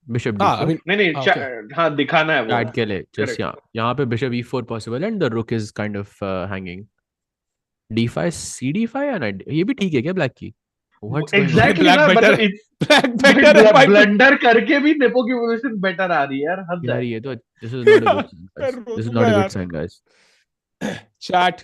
bishop
हाँ, I
d4
mean,
नहीं
okay.
हाँ दिखाना है वो
chat के लिए just
Correct.
यहाँ पे bishop e4 possible and the rook is kind of hanging. d5 cd5 and ये भी ठीक है क्या black की? What's going on?
Exactly
Black
ना,
better
मतलब
Black better है भाई।
ब्लंडर करके भी नेपो की पोजीशन बेटर आ रही है यार, हद
यार
है।
ये तो this is not a good sign, guys.
यार,
This is
रोऊंगा
not a
यार।
good sign, guys.
चैट,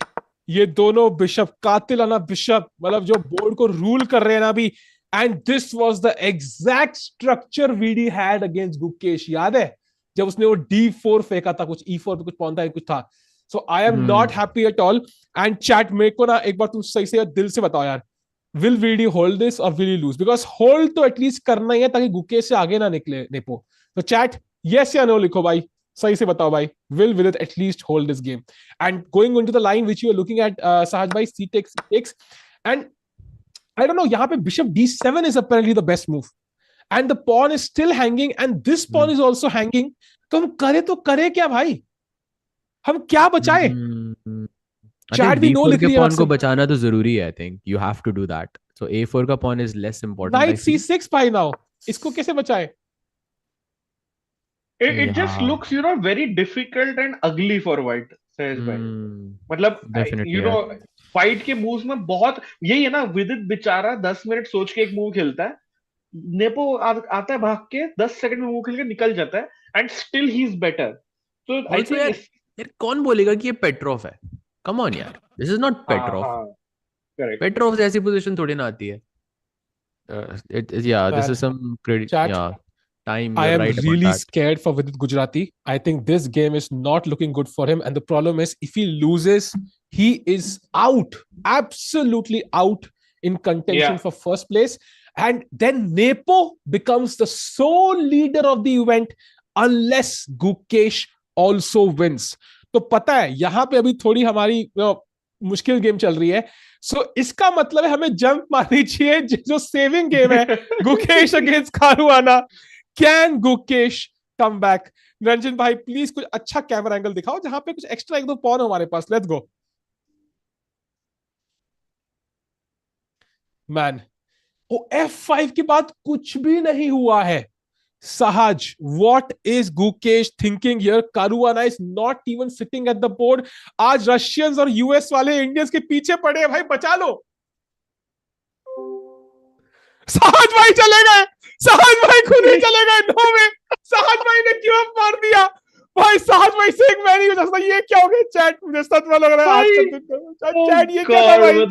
ये दोनों बिशप, कातिलाना बिशप, मतलब जो बोर्ड को रूल कर रहे हैं ना अभी। And this was the exact structure VD had against Gukesh, याद है जब उसने वो D4 फेंका था, कुछ E4 पे कुछ पॉन था, कुछ था। So I am not happy at all. And chat, मेरे को ना एक बार तुम सही से दिल से बताओ यार, विल वीडी होल्ड दिस और will he lose? Because hold तो एटलीस्ट करना ही है ताकि गुकेश से आगे ना निकले नेपो। तो चैट यस या नो लिखो भाई, सही से बताओ भाई, will Vidit at least hold this game? And going into the line which you are looking at, Sahaj bhai, c takes, and I don't know, यहाँ पे bishop d7 is apparently the best move, and the pawn is still hanging, and this pawn is also hanging. तो हम करे क्या भाई, हम क्या बचाए?
I
Chad
think
भी no
d4
लिख
के
रही है
pawn को
आपसे।
बचाना तो जरूरी है, I think you have to do that. So a4 का pawn is less important. I
Knight
feel.
c6 भाई, now इसको कैसे बचाए?
It just
Yeah.
looks very difficult and ugly for white, सहज भाई। मतलब
Definitely,
फाइट के मूव्स में बहुत यही है ना, विदित बेचारा 10 मिनट सोच के एक मूव खेलता है, नेपो आता है भाग के 10 सेकंड में मूव खेल के निकल जाता है, and still he is better. तो आई
Also,
थिंक
यार कौन बोलेगा कि ये पेट्रोव है? Come on यार, this is not Petrov.
Correct.
Petrov से ऐसी पोजीशन थोड़ी ना आती है. This is some credit.
Chat.
Yeah, time.
I
You're
am
right about
really
that.
scared for Vidit Gujrathi. I think this game is not looking good for him. And the problem is, if he loses, he is out, absolutely out in contention for first place. And then Nepo becomes the sole leader of the event unless Gukesh also wins. तो पता है यहाँ पे अभी थोड़ी हमारी मुश्किल game चल रही है। सो इसका मतलब है हमें जंप मारनी चाहिए, जो सेविंग गेम है, Gukesh against Caruana. Can Gukesh come back? Ranjan भाई प्लीज कुछ अच्छा कैमरा एंगल दिखाओ जहां पे कुछ एक्स्ट्रा एक दो पॉन हो हमारे पास। Let's go man. O F5 के बाद कुछ भी नहीं हुआ है। Sahaj, what is Gukesh thinking here? Caruana is not even sitting at the board. आज रशियंस और यूएस वाले इंडियंस के पीछे पड़े हैं भाई, बचा लो। सहज भाई चले गए, सहज भाई खुद ही चले गए नो में। सहज भाई ने क्यों मार दिया भाई? सहज भाई से एक मैं नहीं हो सकता। ये क्या हो गया चैट? मुझे सच में लग रहा है चैट ये क्या था भाई?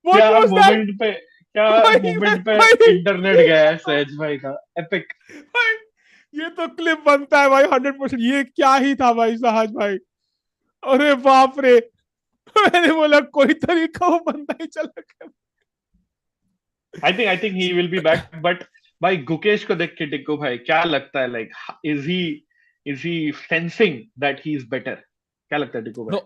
क्या मोमेंट पे, क्या मोमेंट पे इंटरनेट गया है सहज भाई का, एपिक।
ये तो क्लिप बनता है भाई 100%। ये क्या ही था भाई सहज भाई, अरे बाप रे। मैंने बोला कोई तरीका हो, बंदा ही चला गया।
I think he will be back, but भाई गुकेश को देख के टिक्कू भाई क्या लगता है, like is he sensing that he is better? क्या लगता है टिक्कू भाई?
No,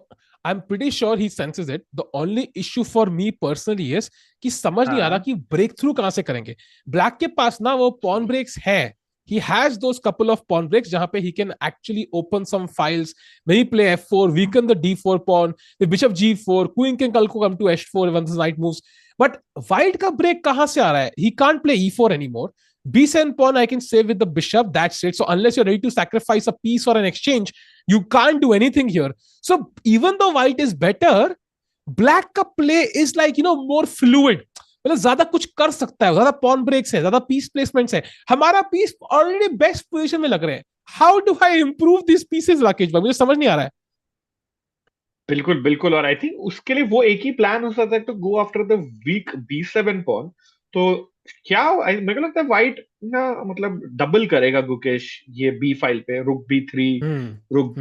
I'm pretty sure he senses it. The only issue for me personally is कि समझ नहीं आ रहा कि ब्रेक थ्रू कहां से करेंगे। ब्लैक के पास ना वो पॉन ब्रेक्स है, he has those couple of pawn breaks jahan pe he can actually open some files, maybe play f4, weaken the d4 pawn, the bishop g4, queen can kalko come to h4 once the knight moves. But white ka break kahan se aa raha hai? He can't play e4 anymore. b7 pawn I can save with the bishop, that's it. So unless you're ready to sacrifice a piece or an exchange, you can't do anything here. So even though white is better, black का play is like more fluid. मतलब ज्यादा कुछ कर सकता है, ज्यादा pawn breaks है, ज्यादा piece placements है. हमारा piece already best position में लग रहे हैं. How do I improve these pieces, Rakesh भाई? मुझे समझ नहीं आ रहा है.
बिल्कुल बिल्कुल. और आई थिंक उसके लिए वो एक ही प्लान हो सकता है, to go after the weak b7 pawn. तो क्या मेरे को लगता है व्हाइट ना मतलब डबल करेगा गुकेश ये बी फाइल पे, रुक b3, रुक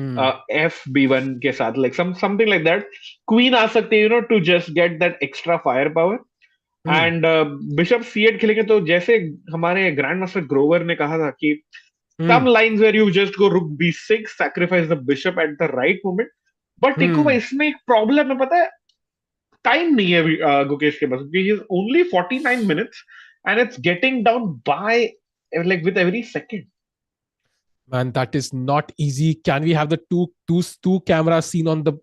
f b1 के साथ, like something like that. Queen आ सकती है to just get that extra fire power. And bishop c8 खेलेंगे तो जैसे हमारे ग्रैंड मास्टर ग्रोवर ने कहा था कि some lines where you just go rook b6, sacrifice the bishop at the right moment. But टिको भाई इसमें एक प्रॉब्लम है, पता है, टाइम नहीं है गुकेश के पास, क्योंकि he is only 49 minutes and it's getting down by like with every second.
Man, that is not easy. Can we have the two camera scene on the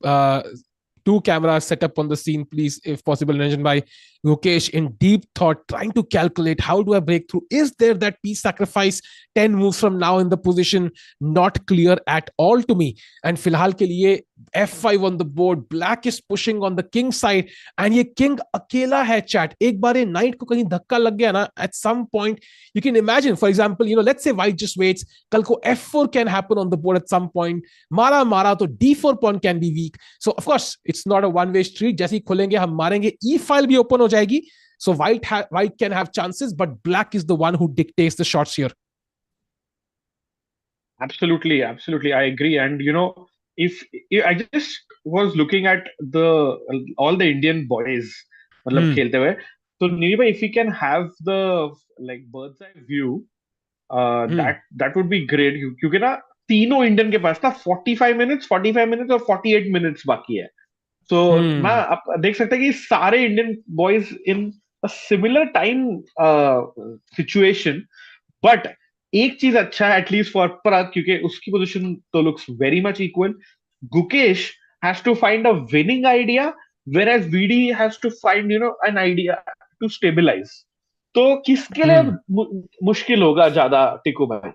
two cameras set up on the scene, please, if possible, mentioned by Gukesh in deep thought, trying to calculate how do I break through? Is there that piece sacrifice 10 moves from now in the position? Not clear at all to me. And filhal ke liye f5 on the board, black is pushing on the king side, and ye king akela hai chat. Ek baar ye knight ko kahin dhakka lag gaya na, at some point you can imagine, for example, let's say white just waits, kal ko f4 can happen on the board at some point, mara to d4 pawn can be weak. So of course it's not a one way street. Jaise hi khulenge hum marenge, e file bhi open ho jayegi. So white can have chances, but black is the one who dictates the shots here.
Absolutely, I agree. And if I just was looking at all the Indian boys मतलब खेलते हुए, तो नीरज भाई, if we can have the like bird's eye view, that would be great. क्योंकि ना तीनों Indian के पास ना 45 मिनट्स और 48 मिनट्स बाकी है. तो मैं आप देख सकते हैं कि सारे Indian boys in a similar time situation. But एक चीज अच्छा है एटलीस्ट फॉर प्रग, क्योंकि उसकी पोजीशन तो looks very much equal. Gukesh has to find a winning idea, whereas VD has to find an idea to stabilize. तो किसके लिए मुश्किल होगा ज्यादा टिको भाई,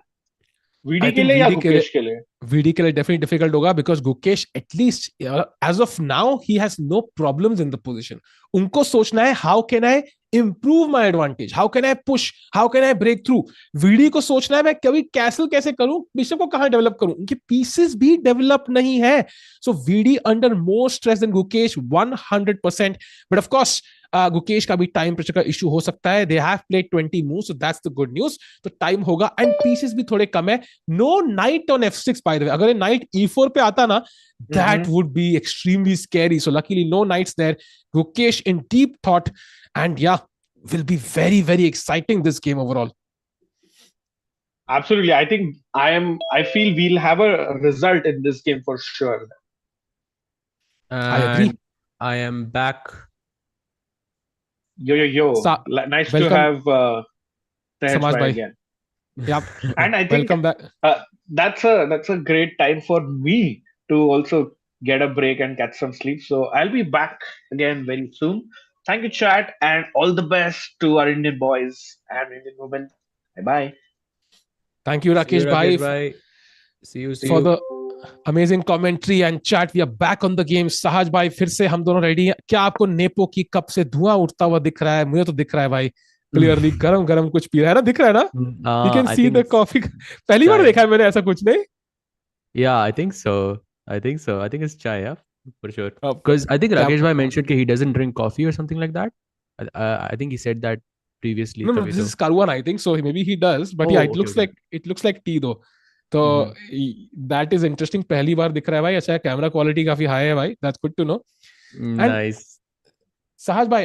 VD के लिए या गुकेश के लिए?
VD के लिए definitely difficult होगा, because Gukesh at least as of now he has no problems in the position. उनको सोचना है how can I improve my advantage, how can I push, how can I break through. VD को सोचना है मैं कभी castle कैसे करूं, बिशप को कहां डेवलप करूं. उनके पीसेस भी डेवलप नहीं है. So VD under more stress than Gukesh 100%. But of course Gukesh का भी टाइम प्रेशर का इशू हो सकता है. They have played 20 moves, so that's the good news. तो टाइम होगा and pieces भी थोड़े कम है. No knight on f6 by the way. अगर knight e4 पे आता ना, that would be extremely scary. So luckily no knights there. Gukesh in deep thought, and yeah, will be very, very exciting this game overall.
Absolutely. I feel we'll have a result in this game for sure.
I agree.
I am back.
Yo. Nice to have
Samaj bhai
again.
Yep.
And I think
welcome back.
That's a great time for me to also get a break and catch some sleep. So I'll be back again very soon. Thank you, chat, and all the best to our Indian boys and Indian women. Bye.
Thank you, Rakesh bhai.
See you
for the amazing commentary and chat. We are back on the game. Sahaj bhai, फिर से हम दोनों ready हैं. क्या आपको nepo की cup से धुआं उठता हुआ दिख रहा है? मुझे तो दिख रहा है भाई. Clearly गरम कुछ पी रहा है ना, दिख रहा है ना? You can see the coffee. पहली बार देखा है मैंने ऐसा कुछ, नहीं?
Yeah, I think so. I think it's chai, yeah, for sure. Because I think Rakesh bhai mentioned that he doesn't drink coffee or something like that. I think he said that previously.
No, this is Caruana, I think so. Maybe he does, but yeah, it looks like tea though. तो that is interesting. पहली बार दिख रहा है भाई. अच्छा है, camera quality काफी high है भाई. That's good to know.
Nice.
Sahaj bhai,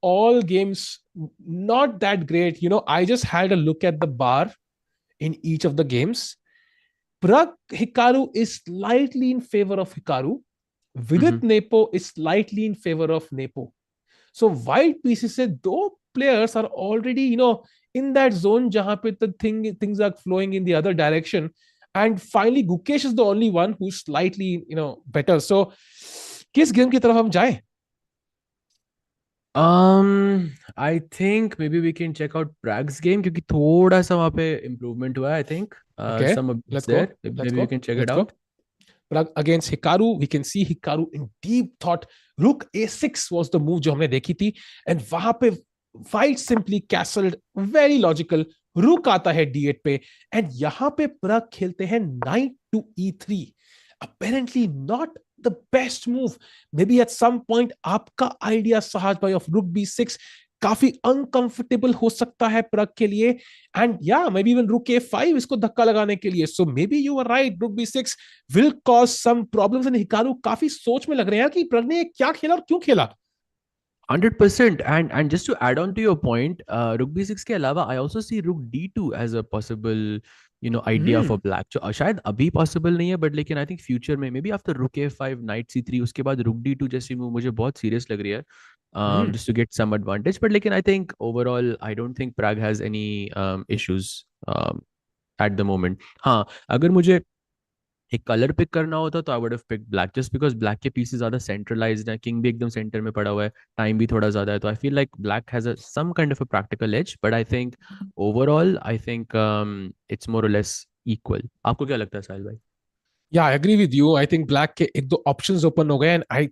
all games not that great. I just had a look at the bar in each of the games. Pragg Hikaru is slightly in favor of Hikaru. Vidit Nepo is slightly in favor of Nepo. So white pieces say those players are already, in that zone jahan pe things are flowing in the other direction. And finally Gukesh is the only one who's slightly better. So kis game ki taraf hum jaye?
I think maybe we can check out Pragg's game क्योंकि थोड़ा सा वहाँ पे improvement हुआ है, I think.
Okay,
Some updates
let's go.
there. Maybe we can check it out.
Pragg against Hikaru, we can see Hikaru in deep thought. Rook a6 was the move जो हमने देखी थी, and वहां पे white simply castled, very logical. Rook आता है d8 पे, and यहाँ पे Pragg खेलते हैं knight to e3. Apparently not the best move. Maybe at some point आपका idea सहज भाई of rook b6 काफी uncomfortable हो सकता है Pragg के लिए, and yeah, maybe even rook a5 इसको धक्का लगाने के लिए. So maybe you were right, rook b6 will cause some problems, and Hikaru काफी सोच में लग रहे हैं कि Pragg ने क्या खेला और क्यों खेला.
100%. And just to add on to your point, rook b6 के अलावा I also see rook d2 as a possible idea for black. So शायद अभी possible नहीं है, but लेकिन I think future में maybe after rook a5 knight c3 उसके बाद rook d2 जैसी move मुझे बहुत serious लग रही है, just to get some advantage. But लेकिन I think overall I don't think Pragg has any issues at the moment. हाँ, अगर मुझे एक कलर पिक करना होता तो I would have picked black, just because black के पीसेस ज्यादा सेंट्रलाइज्ड है, किंग भी एकदम सेंटर में पड़ा हुआ है, टाइम भी थोड़ा ज्यादा है, तो I feel like black has some kind of a practical edge, but I think overall I think it's more और लेस इक्वल. आपको क्या लगता है साहिल भाई?
Yeah, I agree with you. I think black के एक दो options open हो गए, and I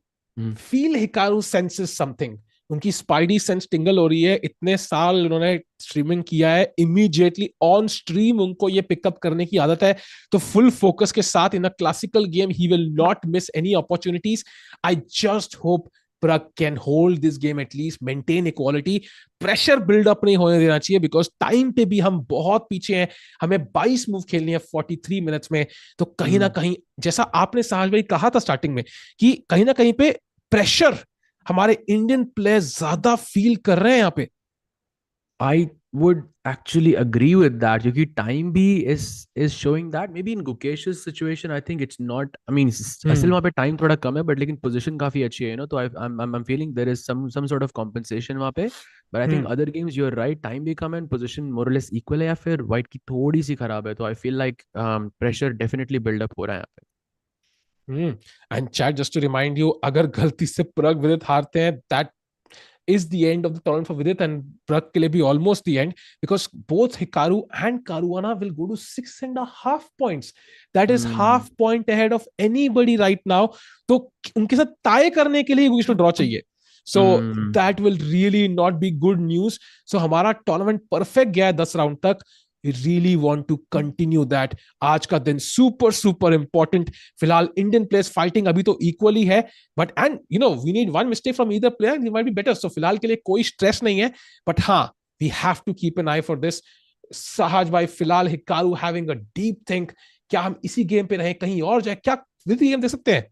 feel Hikaru senses something. उनकी स्पाइडी सेंस टिंगल हो रही है. इतने साल उन्होंने स्ट्रीमिंग किया है, इमीडिएटली ऑन स्ट्रीम उनको ये पिकअप करने की आदत है, तो फुल फोकस के साथ in a classical game he will not miss any opportunities. I just hope Pragg can hold this game, at least maintain equality. Pressure buildup नहीं होने देना चाहिए, बिकॉज टाइम पे भी हम बहुत पीछे हैं. हमें 22 मूव खेलनी है 43 मिनट्स में, तो कहीं ना कहीं जैसा आपने साहज भाई कहा था स्टार्टिंग में कि कहीं ना कहीं पे प्रेशर हमारे इंडियन प्लेयर्स ज्यादा फील कर रहे हैं यहाँ पे.
I would actually agree with that क्योंकि time भी is showing that. Maybe in Gukesh's situation I think it's not, I mean असल वहाँ पे time थोड़ा कम है, but लेकिन position काफी अच्छी है, तो I'm feeling there is some sort of compensation वहाँ पे. But I think other games you're right, time भी कम है and position more or less equal है, या फिर white की थोड़ी सी खराब है, तो I feel like pressure definitely build up हो रहा है यहाँ पे.
And chat, just to remind you, अगर गलती से Pragg Vidit हारते हैं, that is the end of the tournament for Vidit, and Pragg के लिए भी almost the end, because both Hikaru and Caruana will go to 6.5 points. That is half point ahead of anybody right now. तो उनके साथ tie करने के लिए इसको ड्रॉ चाहिए. So that will really not be good news. So हमारा tournament perfect गया है 10 राउंड तक. We really want to continue that. आज का दिन super important. फिलहाल इंडियन प्लेयर्स फाइटिंग अभी तो इक्वली है, but and we need one mistake from either player and it might be better. So फिलहाल के लिए कोई स्ट्रेस नहीं है, बट हाँ, we have to keep an eye for this. सहज भाई, फिलहाल Hikaru having a deep think, क्या हम इसी गेम पे रहे, कहीं और जाए, क्या विद गेम दे सकते हैं?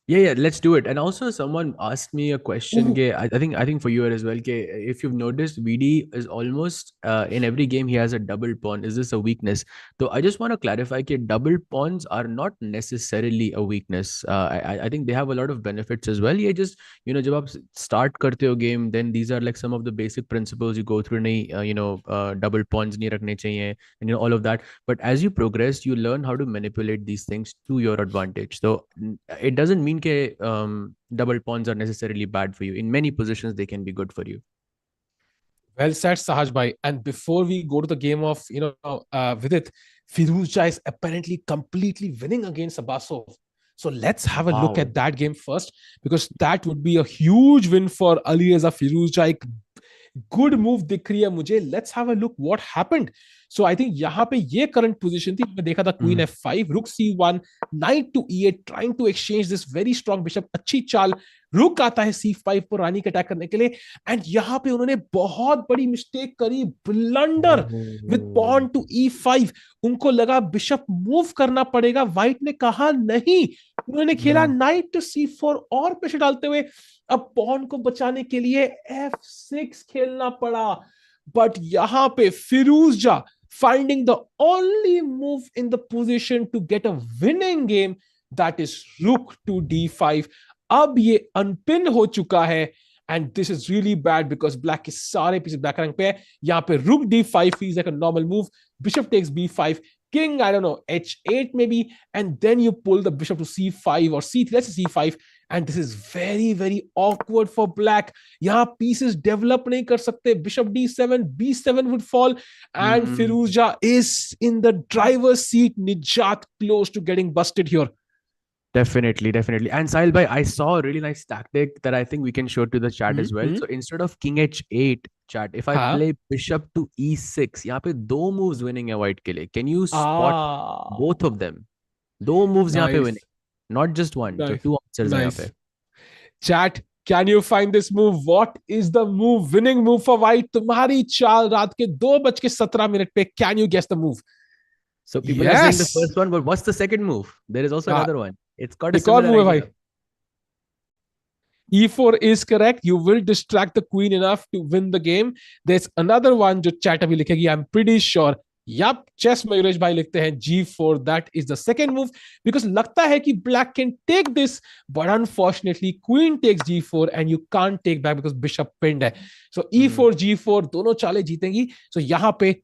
Yeah, let's do it. And also someone asked me a question, I think for you as well, if you've noticed, VD is almost in every game he has a double pawn. Is this a weakness? So I just want to clarify that double pawns are not necessarily a weakness. I think they have a lot of benefits as well. ये just जब आप start करते हो game, then these are like some of the basic principles you go through. नहीं double pawns नहीं रखने चाहिए, and all of that. But as you progress, you learn how to manipulate these things to your advantage. So it doesn't mean double pawns are necessarily bad for you. In many positions they can be good for you.
Well said, Sahaj bhai. And before we go to the game of Vidit, Firuzja is apparently completely winning against Abbasov. So let's have a look at that game first, because that would be a huge win for Alireza Firuzja. एक good move दिख रही है मुझे. Let's have a look what happened. So I think यहाँ पे ये current position थी. मैं देखा था Queen F5, Rook C1, Knight to E8, trying to exchange this very strong bishop. अच्छी चाल. रुक आता है C5 पर रानी के अटैक करने के लिए, एंड यहाँ पे उन्होंने बहुत बड़ी मिस्टेक करी, blunder with pawn to E5. उनको लगा बिशप मूव करना पड़ेगा, व्हाइट ने कहा नहीं, उन्होंने खेला नाइट टू C4 और प्रेशर डालते हुए अब पॉन को बचाने के लिए F6 खेलना पड़ा. बट यहाँ पे फिरूजजा finding the only move in the position to get a winning game, that is Rook to D5. अब ये अनपिन हो चुका है, and this is really bad because black के सारे pieces black rank पे है. यहाँ पे rook d5 feels like a normal move. Bishop takes b5. King, I don't know, h8 maybe, and then you pull the bishop to c5 or c3. Let's say c5, and this is very, very awkward for black. यहाँ pieces develop नहीं कर सकते. Bishop d7, b7 would fall, and Firouzja is in the driver's seat. Nijat close to getting busted here.
Definitely. And Sahil bhai, I saw a really nice tactic that I think we can show to the chat as well. So instead of king h8 chat, if I play bishop to e6, यहाँ पे दो moves winning है white के लिए. Can you spot both of them? दो moves यहाँ पे winning, not just one. So two answers यहाँ पे.
Chat, can you find this move? What is the move, winning move for white? तुम्हारी चाल रात के 2:17 पे. Can you guess the move?
So people are saying the first one, but what's the second move? There is also another one. It's got a
एक और
similar
move है
idea.
भाई. E4 is correct. You will distract the queen enough to win the game. There's another one जो chat अभी लिखेगी. I'm pretty sure. Yup, chess में युरेश भाई लिखते हैं G4. That is the second move because लगता है कि black can take this, but unfortunately queen takes G4 and you can't take back because bishop pinned है. So E4, G4 दोनों चालें जीतेंगी. So यहाँ पे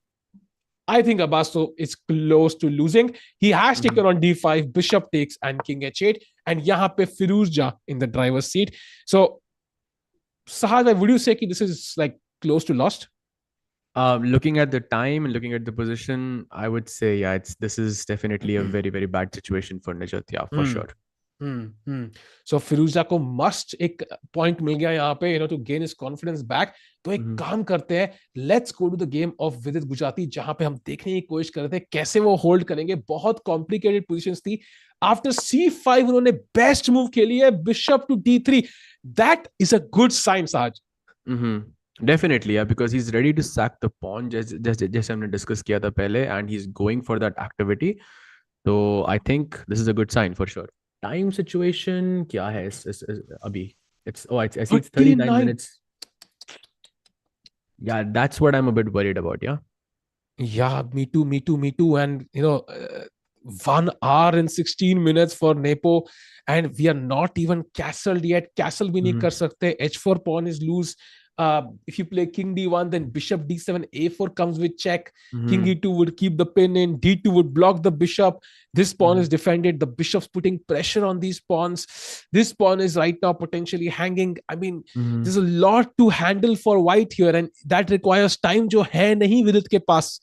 I think Abbaso is close to losing. He has taken on d5, bishop takes, and king h8. And yahan pe Firouzja in the driver's seat. So, Sahaj, would you say that this is like close to lost?
Looking at the time and looking at the position, I would say, yeah, this is definitely a very, very bad situation for Nijat, yeah, for sure.
So Firouzja को must एक point मिल गया यहाँ पे, to gain his confidence back. तो एक काम करते हैं, let's go to the game of Vidit Gujrathi, जहाँ पे हम देखने की कोशिश कर रहे थे कैसे वो hold करेंगे. बहुत complicated positions थी. After c5 उन्होंने best move खेली है, bishop to d3. That is a good sign, Sahaj.
Definitely, yeah, because he's ready to sack the pawn, जैसे हमने discuss किया था पहले, and he's going for that activity. So I think this is a good sign for sure. Time situation क्या है अभी? I see it's 39 minutes. Yeah, that's what I'm a bit worried about.
Yeah, me too. And 1 hour and 16 minutes for Nepo, and we are not even castled yet. Castle भी नहीं कर सकते. h4 pawn is loose. If you play king d1, then bishop d7, a4 comes with check. King e2 would keep the pin in. d2 would block the bishop. This pawn is defended. The bishop's putting pressure on these pawns. This pawn is right now potentially hanging. I mean, there's a lot to handle for white here, and that requires time जो है नहीं विदित के पास.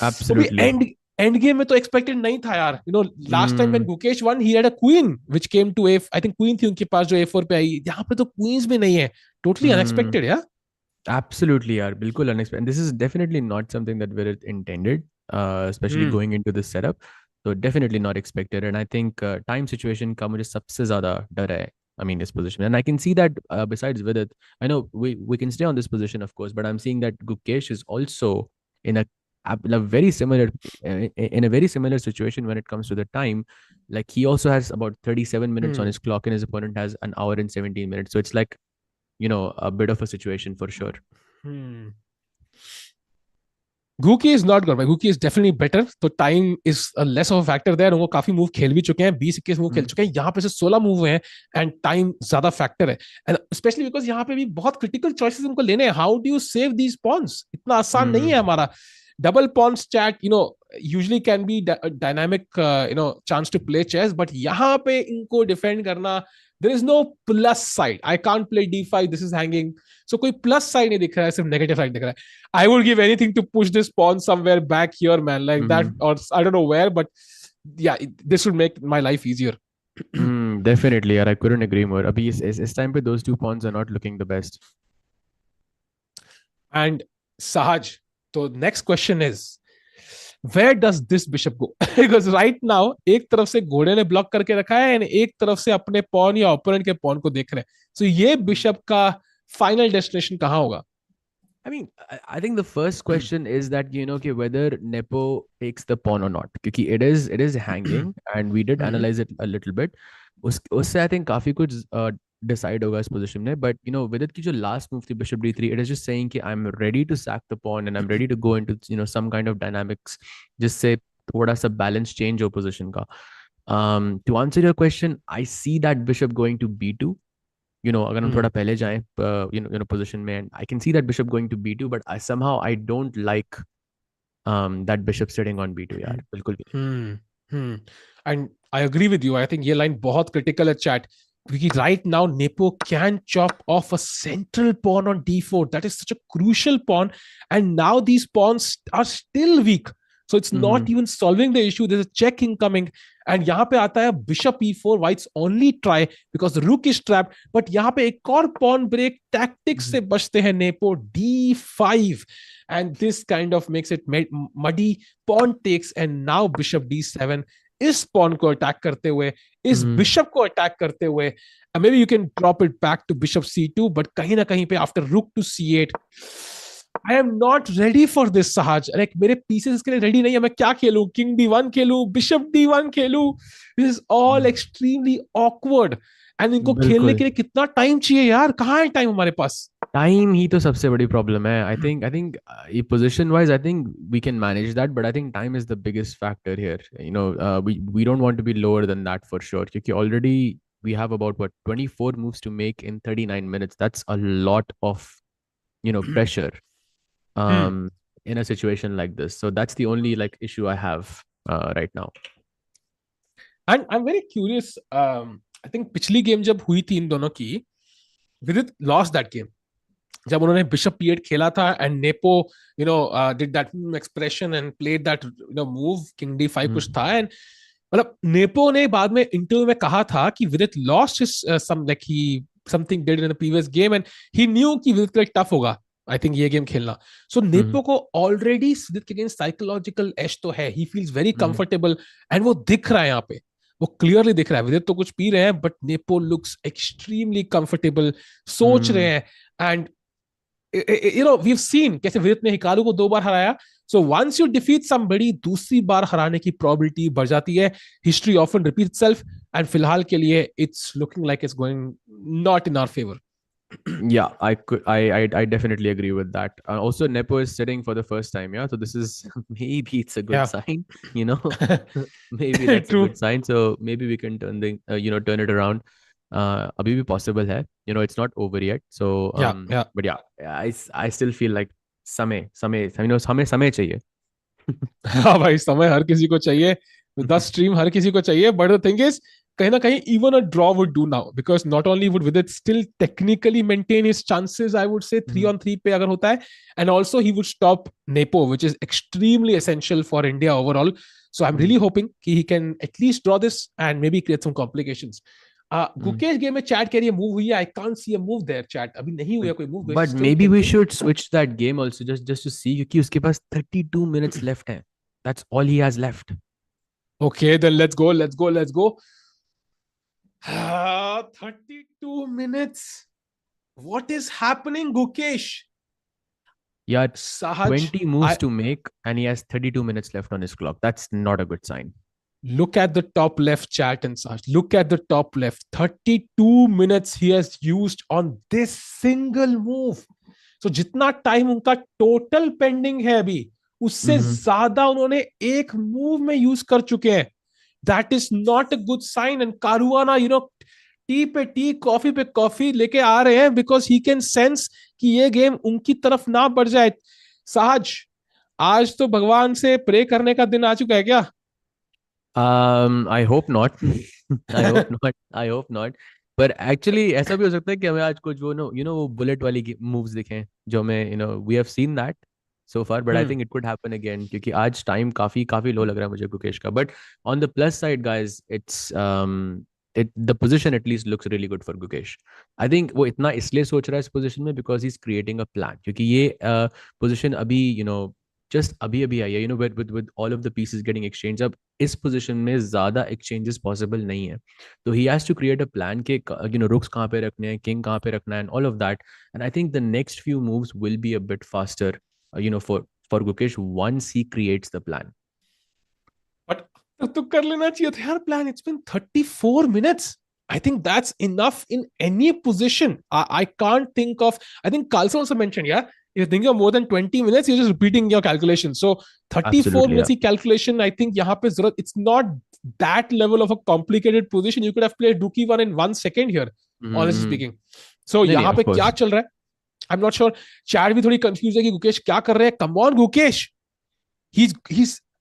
Absolutely.
Endgame में तो expected नहीं था यार. Last time when Gukesh won, he had a queen which came to I think queen थी उनके पास जो a4 पे आई. यहाँ पे तो queens भी नहीं है. Totally unexpected, yeah?
Absolutely, yeah. बिल्कुल unexpected. This is definitely not something that we intended, especially going into this setup. So definitely not expected. And I think time situation का मुझे सबसे ज़्यादा डर है. I mean, this position. And I can see that besides Vidit, I know we can stay on this position, of course, but I'm seeing that Gukesh is also in a very similar situation when it comes to the time. Like he also has about 37 minutes on his clock and his opponent has an hour and 17 minutes. So it's like, a bit of a situation for sure.
Guki is not good, but Guki is definitely better. So time is a less of a factor there. उनको काफी move खेल भी चुके हैं, 20-21 move खेल चुके हैं. यहाँ पे से 16 move हुए हैं and time ज्यादा factor है. And especially because यहाँ पे भी बहुत critical choices उनको लेने हैं. How do you save these pawns? इतना आसान नहीं है हमारा. Double pawns chat, usually can be a dynamic, chance to play chess. But यहाँ पे इनको defend करना, there is no plus side. I can't play d5. This is hanging. So कोई plus side नहीं दिख रहा है, सिर्फ negative side दिख रहा है. I would give anything to push this pawn somewhere back here, man, like that, or I don't know where, but yeah, this would make my life easier.
Definitely, yeah, I couldn't agree more. Abhi is time पे those two pawns are not looking the best.
And Sahaj, so next question is, where does this bishop go? Because right now, एक तरफ से घोड़े ने block करके रखा है and एक तरफ से अपने pawn या opponent के pawn को देख रहे हैं. So ये bishop का final destination कहाँ होगा?
I mean, I think the first question is that, whether Nepo takes the pawn or not. Because it is hanging and we did analyze it a little bit. Usse I think काफी कुछ decide होगा इस position में. But, Vidit की जो last move थी bishop d3, it is just saying कि I'm ready to sack the pawn and I'm ready to go into, some kind of dynamics जिससे थोड़ा सा balance change हो position का. To answer your question, I see that bishop going to b2. अगर हम थोड़ा पहले जाएं position में, and I can see that bishop going to b2, but somehow I don't like that bishop sitting on b2 यार, बिल्कुल भी नहीं.
And I agree with you. I think ये line बहुत critical है chat. Because right now Nepo can chop off a central pawn on d4. That is such a crucial pawn, and now these pawns are still weak. So it's not even solving the issue. There's a check incoming, and यहाँ पे आता है bishop e4. White's only try because the rook is trapped. But यहाँ पे एक और pawn break tactics से बचते हैं Nepo. d5, and this kind of makes it muddy. Pawn takes, and now bishop d7. इस pawn को attack करते हुए, इस bishop को attack करते हुए, and maybe you can drop it back to bishop c2, but कहीं ना कहीं पे after rook to c8, I am not ready for this, Sahaj. Like मेरे pieces इसके लिए ready नहीं है. मैं क्या खेलूं? King d1 खेलूं, bishop d1 खेलूं. This is all extremely awkward. And इनको खेलने के लिए कितना time चाहिए यार? कहाँ है time हमारे पास?
Time ही तो सबसे बड़ी problem है. I think position wise, I think we can manage that, but I think time is the biggest factor here. We don't want to be lower than that for sure. Because already we have about 24 moves to make in 39 minutes. That's a lot of pressure in a situation like this. So that's the only issue I have right now.
And I'm very curious. I think पिछली game जब हुई थी इन दोनों की, Vidit lost that game. जब उन्होंने bishop e8 खेला था and Nepo did that expression and played that move king d5 कुछ था, and मतलब Nepo ने बाद में इंटरव्यू में कहा था कि Vidit lost his something did in the previous game and he knew कि Vidit के लिए tough होगा I think ये गेम खेलना. So Nepo को already Vidit के against psychological edge तो है. He feels very comfortable and वो दिख रहा है यहाँ पे. वो क्लियरली दिख रहा है. Vidit तो कुछ पी रहे हैं, but Nepo looks extremely comfortable. सोच रहे हैं, and we've seen कैसे Vidit ने Hikaru को 2 बार हराया. So once you defeat somebody, दूसरी बार हराने की probability बढ़ जाती है. History often repeats itself, and फिलहाल के लिए it's looking like it's going not in our favor.
Yeah, I definitely agree with that. Also, Nepo is sitting for the first time, yeah. So this is maybe it's a good sign, maybe that's a good sign. So maybe we can turn turn it around. Abhi bhi possible hai. It's not over yet. So but yeah, I still feel like समय हमें समय चाहिए.
हाँ भाई, समय हर किसी को चाहिए. 10 stream हर किसी को चाहिए. But the thing is, कहीं ना कहीं even a draw would do now, because not only would Vidit still technically maintain his chances, I would say 3-on-3 पे अगर होता है, and also he would stop Nepo, which is extremely essential for India overall. So I'm really hoping he can at least draw this and maybe create some complications. Gukesh game में chat कह रही है move हुई है. I can't see a move there, chat. अभी नहीं हुआ कोई move.
But maybe we should switch that game also just to see, क्योंकि उसके पास 32 minutes left हैं. That's all he has left.
Okay, then let's go. 32 minutes. What is happening, Gukesh?
Yeah,
Sahaj,
20 moves to make, and he has 32 minutes left on his clock. That's not a good sign.
Look at the top left, chat and Sahaj. Look at the top left. 32 minutes he has used on this single move. So जितना time उनका total pending है अभी, उससे ज्यादा उन्होंने एक move में use कर चुके हैं. That is not a good sign. And Caruana, T पे टी, कॉफी पे कॉफी लेके आ रहे हैं, because he can sense कि ये गेम उनकी तरफ ना बढ़ जाए. सहज, आज तो भगवान से प्रे करने का दिन आ चुका है क्या?
I hope not. I hope not. But actually ऐसा भी हो सकता है कि हमें आज कुछ वो बुलेट वाली moves दिखें, जो हमें we have seen that so far, but I think it could happen again, क्योंकि आज time काफी low लग रहा है मुझे गुकेश का. But on the plus side, guys, it's the position at least looks really good for Gukesh. I think वो इतना इसलिए सोच रहा है इस position में because he's creating a plan, क्योंकि ये position अभी just अभी आई है, with all of the pieces getting exchanged. अब इस position में ज़्यादा exchanges possible नहीं है, तो he has to create a plan कि rooks कहाँ पे रखने हैं, king कहाँ पे रखना है, and all of that. And I think the next few moves will be a bit faster, for Gukesh once he creates the plan.
But तो कर लेना चाहिए था यार plan. It's been 34 minutes. I think that's enough in any position. I can't think of. I think Carlson also mentioned, if you're thinking of more than 20 minutes, you're just repeating your calculation. So 34 minutes calculation, I think यहाँ पे जरूरत, it's not that level of a complicated position, you could have played Rookie 1 in 1 second here, honestly speaking. So
नहीं,
यहाँ
of
पे
course.
क्या चल रहा है? I'm not sure. Chad भी थोड़ी confused है कि गुकेश क्या कर रहे हैं. Come on, Gukesh.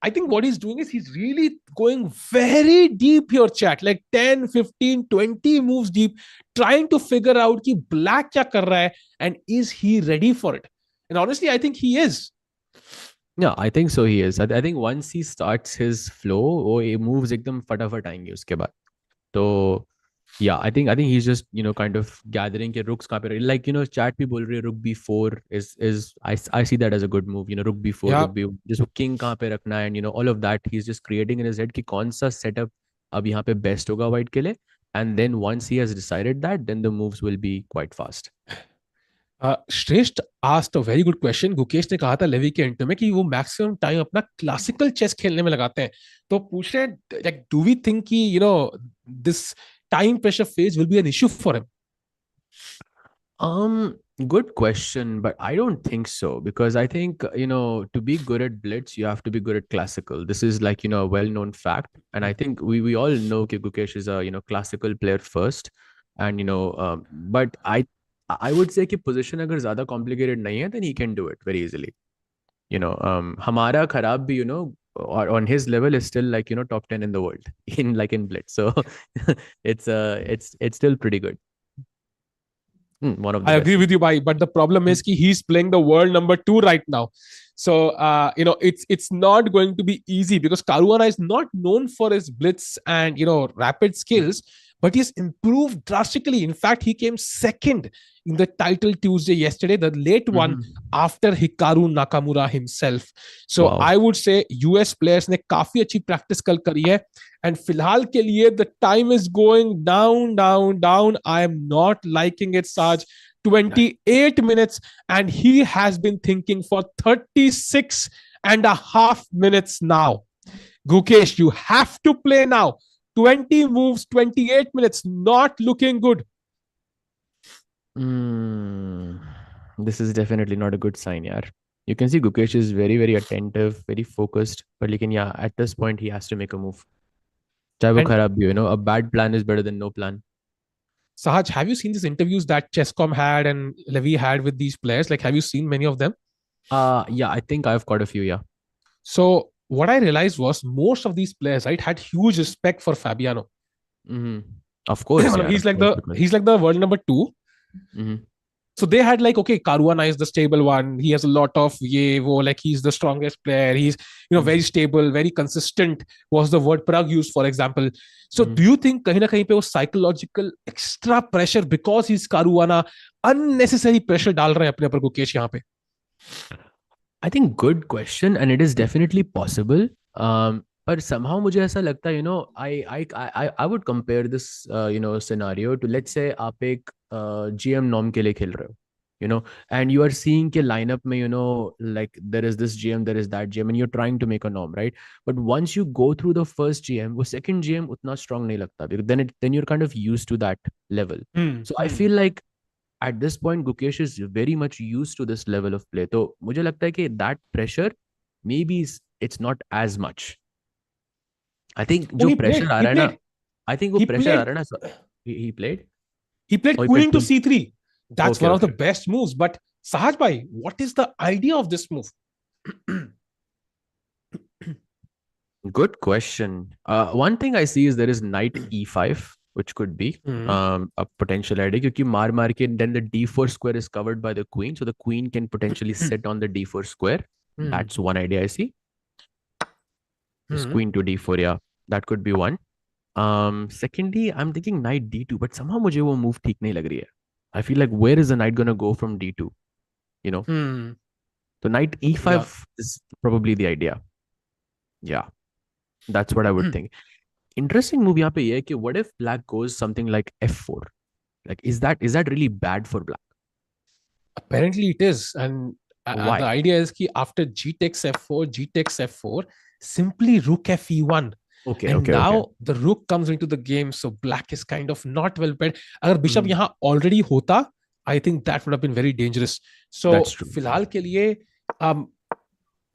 I think what he's doing is he's really going very deep here, chat, like 10, 15, 20 moves deep, trying to figure out कि black क्या कर रहा है and is he ready for it. And honestly, I think he is.
Yeah, I think so. He is. I think once he starts his flow, वो ये moves एकदम फटाफट आएंगे उसके बाद. तो yeah, I think he's just kind of gathering के rooks कहाँ पे रहे. Like chat भी बोल रही है rook b4 is I see that as a good move. Rook b4,
Yeah.
rook b just king कहाँ पे रखना है and all of that he's just creating in his head कि कौन सा setup अब यहाँ पे best होगा white के लिए. And then once he has decided that, then the moves will be quite fast.
Shresht asked a very good question. Gukesh ने कहा था लेवी के एंड में कि वो मैक्सिमम टाइम अपना क्लासिकल चेस खेलने में लगाते हैं. तो पूछ रहे हैं, like, do we think कि this time pressure phase will be an issue for him?
Good question, but I don't think so, because I think to be good at blitz you have to be good at classical. This is like a well-known fact, and I think we all know that Gukesh is a classical player first, and but I would say कि position अगर ज़्यादा complicated नहीं है, then he can do it very easily. हमारा खराब भी or on his level is still like top 10 in the world in blitz, so it's still pretty good. One of the
I
best.
agree with you, bhai, but the problem is कि he's playing the world number 2 right now. So it's not going to be easy, because Caruana is not known for his blitz and rapid skills, but he's improved drastically. In fact, he came second in the title Tuesday yesterday, the late one, after Hikaru Nakamura himself. So
Wow.
I would say US players ने काफी अच्छी practice कल करी है, and फिलहाल के लिए the time is going down. I am not liking it, Saj. 28 minutes, and he has been thinking for 36 and a half minutes now. Gukesh, you have to play now. 20 moves, 28 minutes, not looking good.
This is definitely not a good sign, yaar. You can see Gukesh is very, very attentive, very focused, but yeah, at this point he has to make a move. चाहे वो खराब भी हो, a bad plan is better than no plan.
Sahaj, have you seen these interviews that Chesscom had and Levy had with these players? Like, have you seen many of them?
Yeah, I think I've got a few, yeah.
So what I realized was most of these players, right, had huge respect for Fabiano.
Of course, yeah,
he's like the world number 2. So they had like, okay, Caruana is the stable one. He has a lot of like he's the strongest player. He's very stable, very consistent. Was the word Pragg used, for example. So do you think कहीं ना कहीं पे वो psychological extra pressure because he's Caruana, unnecessary pressure डाल रहे हैं अपने ऊपर गुकेश यहाँ पे?
I think good question, and it is definitely possible. But somehow मुझे ऐसा लगता है, I would compare this scenario to, let's say आप एक GM norm के लिए खेल रहे हो, and you are seeing के lineup में like there is this GM, there is that GM, and you're trying to make a norm, right? But once you go through the first GM, वो second GM उतना strong नहीं लगता, because then you're kind of used to that level. So I feel like at this point Gukesh is very much used to this level of play. तो मुझे लगता है कि that pressure maybe it's not as much. I think जो pressure आ रहा है ना, I think वो pressure आ रहा है ना, he played.
He played queen to c3. That's one of the best moves. But Sahaj bhai, what is the idea of this move?
Good question. One thing I see is there is knight e5, which could be a potential idea, because maar ke, then the d4 square is covered by the queen, so the queen can potentially sit on the d4 square. That's one idea I see. This queen to d4, yeah, that could be one. Secondly, I'm thinking knight d2, but somehow मुझे वो move ठीक नहीं लग रही है. I feel like where is the knight gonna go from d2? So knight e5 is probably the idea. Yeah, that's what I would think. Interesting move यहाँ पे ये है कि what if black goes something like f4? Like, is that really bad for black?
Apparently it is, and the idea is कि after g takes f4, simply rook fe1. Okay. The rook comes into the game, so black is kind of not well paired. अगर bishop यहाँ already होता, I think that would have been very dangerous. So फिलहाल के लिए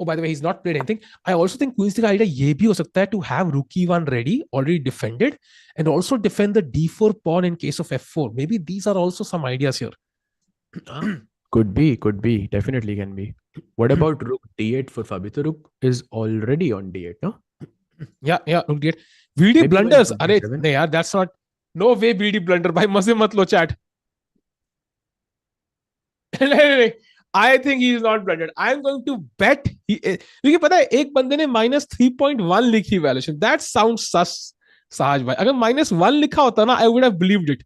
Oh, by the way, he's not played anything. I also think Queen's का idea ये भी हो सकता है to have Rook E1 ready, already defended, and also defend the D4 pawn in case of F4. Maybe these are also some ideas here.
Could be. Definitely can be. What about Rook D8 for Fabi? So Rook is already on D8, no?
Yeah, Rook D8. VD
Maybe
blunders.
by
अरे
D7.
नहीं यार, that's not. No way VD blunder. भाई मजे मत लो chat. नहीं. I think he is not blundered. I am going to bet he. क्योंकि पता है एक बंदे ने -3.1 लिखी वैल्यूएशन. That sounds sus. सहज भाई, अगर -1 लिखा होता ना, I would have believed it.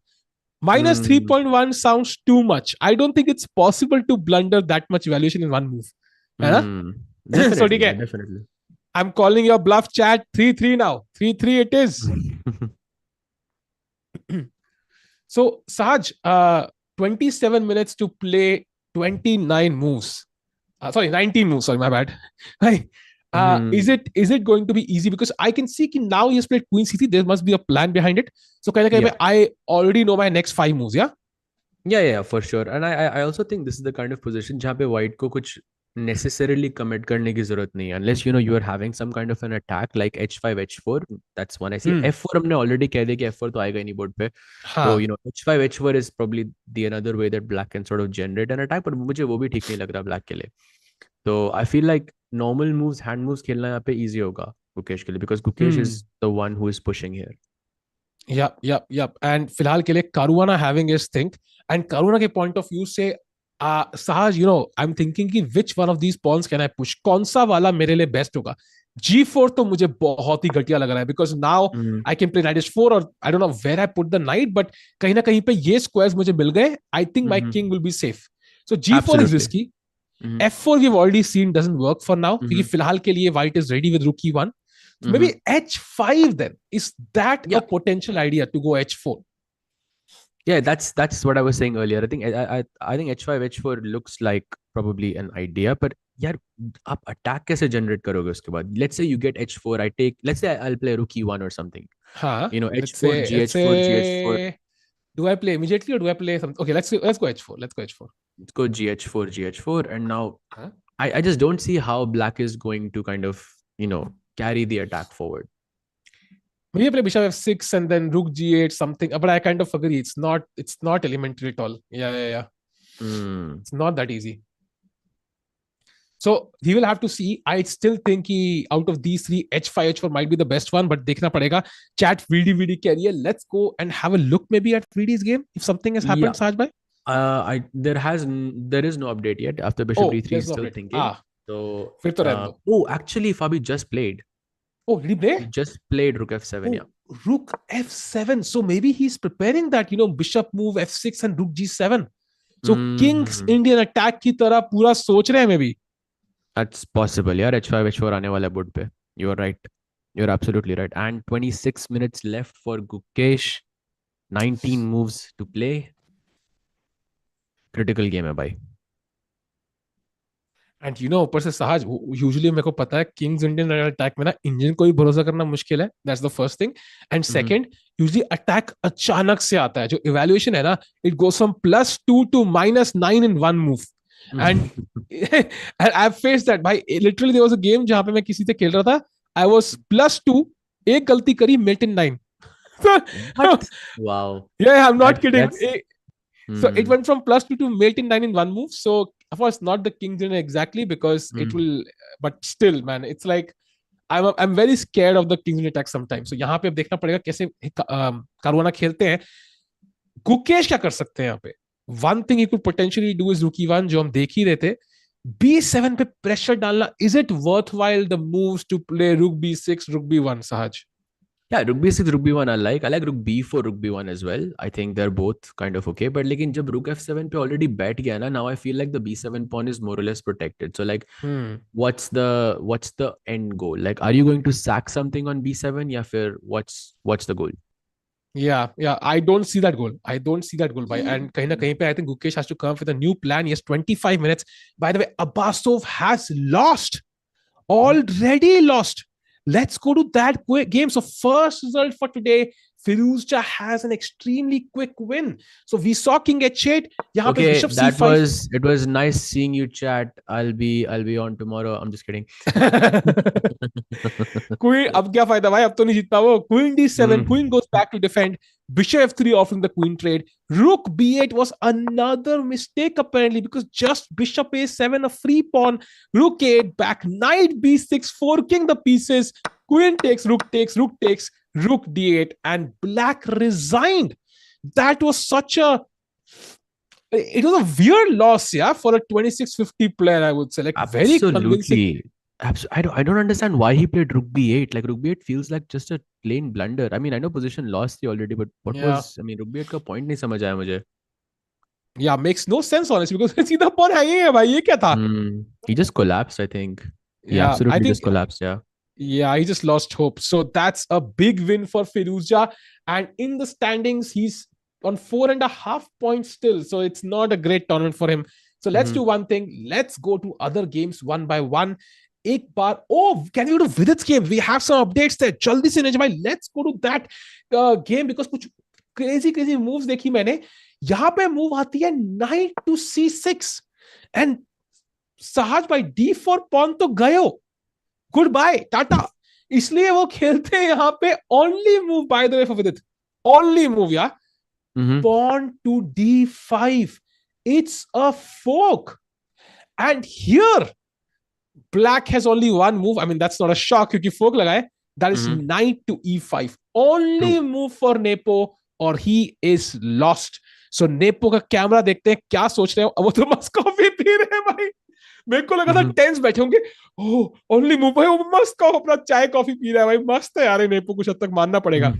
-3.1 sounds too much. I don't think it's possible to blunder that much valuation in one move. है ना?
Definitely,
So ठीक है.
definitely.
I'm calling your bluff, chat. 3-3 now. 3-3 it is. So Sahaj, 27 minutes to play 29 moves. Sorry, 19 moves. Sorry, my bad. Is it going to be easy? Because I can see now he has played Queen C3. There must be a plan behind it. So I already know my next 5 moves. Yeah.
Yeah, for sure. And I also think this is the kind of position जहाँ पे white को कुछ necessarily commit करने की जरूरत नहीं है, unless you are having some kind of an attack like h5 h4. That's one I see. f4 हमने already कह दिया कि f4 तो आएगा ही नहीं board पे. So h5 h4 is probably the another way that black can sort of generate an attack, but मुझे वो भी ठीक नहीं लग रहा black के लिए. So I feel like normal moves, hand moves खेलना यहाँ पे easy होगा Gukesh के लिए, because Gukesh is the one who is pushing here.
Yep. And फिलहाल के लिए Caruana having his thing, and Caruana के point of view से Sahaj, I'm thinking कि which one of these pawns can I push? कौन सा वाला मेरे लिए best होगा? G4 तो मुझे बहुत ही घटिया लग रहा है, because now I can play knight h4, or I don't know where I put the knight, but कहीं ना कहीं पे ये squares मुझे मिल गए. I think my king will be safe. So G4 is risky. F4 we've already seen doesn't work for now, क्योंकि फिलहाल के लिए white is ready with rook e1. So maybe h5 then. Is that a potential idea to go h4?
Yeah, that's what I was saying earlier. I think h5 h4 looks like probably an idea, but यार आप attack कैसे generate करोगे उसके बाद? Let's say you get h4, let's say I'll play rook e1 or something. h4 gh4 gh4.
Do I play immediately or do I play something? Okay, let's go h4. Let's go
gh4, and now I just don't see how black is going to kind of carry the attack forward.
Maybe play bishop f6 and then rook g8 something, but I kind of agree it's not elementary at all. Yeah. It's not that easy. So he will have to see. I still think out of these three, h5 h4 might be the best one, but देखना पड़ेगा. Chat VD carrier. Let's go and have a look maybe at VD's game if something has happened. Saj bhai?
There is no update yet. After bishop d3 is still thinking. So actually Fabi just played.
Oh, did he play?
He just played rook f7. Yeah.
Rook f7. So maybe he's preparing that, bishop move f6 and rook g7. So king's Indian attack की तरह पूरा सोच रहे हैं maybe.
That's possible. Yeah, h5 h4 आने वाला board पे. You are right. You're absolutely right. And 26 minutes left for Gukesh. 19 moves to play. Critical game है भाई.
And ऊपर से सहज usually मेरे को पता है King's Indian attack में ना इंजन को ही भरोसा करना मुश्किल है. That's the first thing. And second, usually attack अचानक से आता है. जो evaluation है ना, it goes from +2 to -9 in one move. And I've faced that. भाई literally there was a game जहाँ पे मैं किसी से खेल रहा था. I was +2, एक गलती करी, mate in 9.
Wow.
Yeah, I'm not kidding. So it went from +2 to mate in 9 in one move. So of course not the King's Indian exactly, because it will, but still man, it's like I'm very scared of the King's Indian attack sometimes. So यहाँ पे अब देखना पड़ेगा कैसे Caruana खेलते हैं. Gukesh क्या कर सकते हैं यहाँ पे? One thing he could potentially do is rook e1, जो हम देख ही रहे थे. b7 पे pressure डालना. Is it worthwhile the moves to play rook b6, rook b1, Sahaj?
Yeah, rook b6, rook b1 I like rook b4, rook b1 as well. I think they're both kind of okay. But लेकिन जब rook f7 पे already बैठ गया ना, now I feel like the b7 pawn is more or less protected. So like, what's the end goal? Like, are you going to sack something on b7? या फिर what's the goal?
Yeah. I don't see that goal. Bhai. And kahin na kahin pe, I think Gukesh has to come up with a new plan. He has 25 minutes. By the way, Abbasov has lost. Already lost. Let's go to that game. So first result for today, Firouzja has an extremely quick win. So we saw king h8. Yahan pe
Okay,
bishop
that
c5.
it was nice seeing you, chat. I'll be on tomorrow. I'm just kidding.
Queen, अब क्या फायदा भाई, अब तो नहीं जीतता वो. Queen d7, queen goes back to defend. Bishop f3 offering the queen trade. Rook b8 was another mistake apparently, because just bishop a7, a free pawn. Rook 8 back, knight b6, forking the pieces. Queen takes, rook takes, rook takes, rook d8, and black resigned. That was it was a weird loss, yeah, for a 2650 player, I would say. Like, very convincing.
Absolutely. I don't understand why he played rook b8. Like, rook b8 feels like just a plain blunder. I mean, I know position lost already, but rook b8 का point नहीं समझ आया मुझे.
Yeah, makes no sense honestly, because सीधा pawn है ये भाई, ये क्या था?
He just collapsed, I think. He
Yeah,
absolutely
I think,
just collapsed, yeah.
Yeah, he just lost hope. So that's a big win for Firouzja. And in the standings, he's on 4.5 points still. So it's not a great tournament for him. So let's do one thing. Let's go to other games one by one. Can we go to Vidit's game? We have some updates there. Jaldi se Nejbhai, let's go to that game, because कुछ crazy moves देखी मैंने. यहाँ पे move आती है knight to c6 and Sahaj भाई d4 pawn तो गयो. Goodbye, Tata. इसलिए वो खेलते हैं यहाँ पे only move, by the way, for Vidit. Only move, yeah. Pawn to d5. It's a fork. And here, black has only one move. I mean, that's not a shock क्योंकि fork लगा है. That is knight to e5. Only move for Nepo or he is lost. So Nepo का camera देखते हैं क्या सोच रहे हो. वो तो मस्त कॉफी पी रहे हैं भाई. मेरे को लगा था टेंस बैठे होंगे. ओनली मूव भाई, वो मस्त अपना चाय कॉफी पी रहा है भाई. मस्त है यार, नेपो कुछ हद तक मानना पड़ेगा.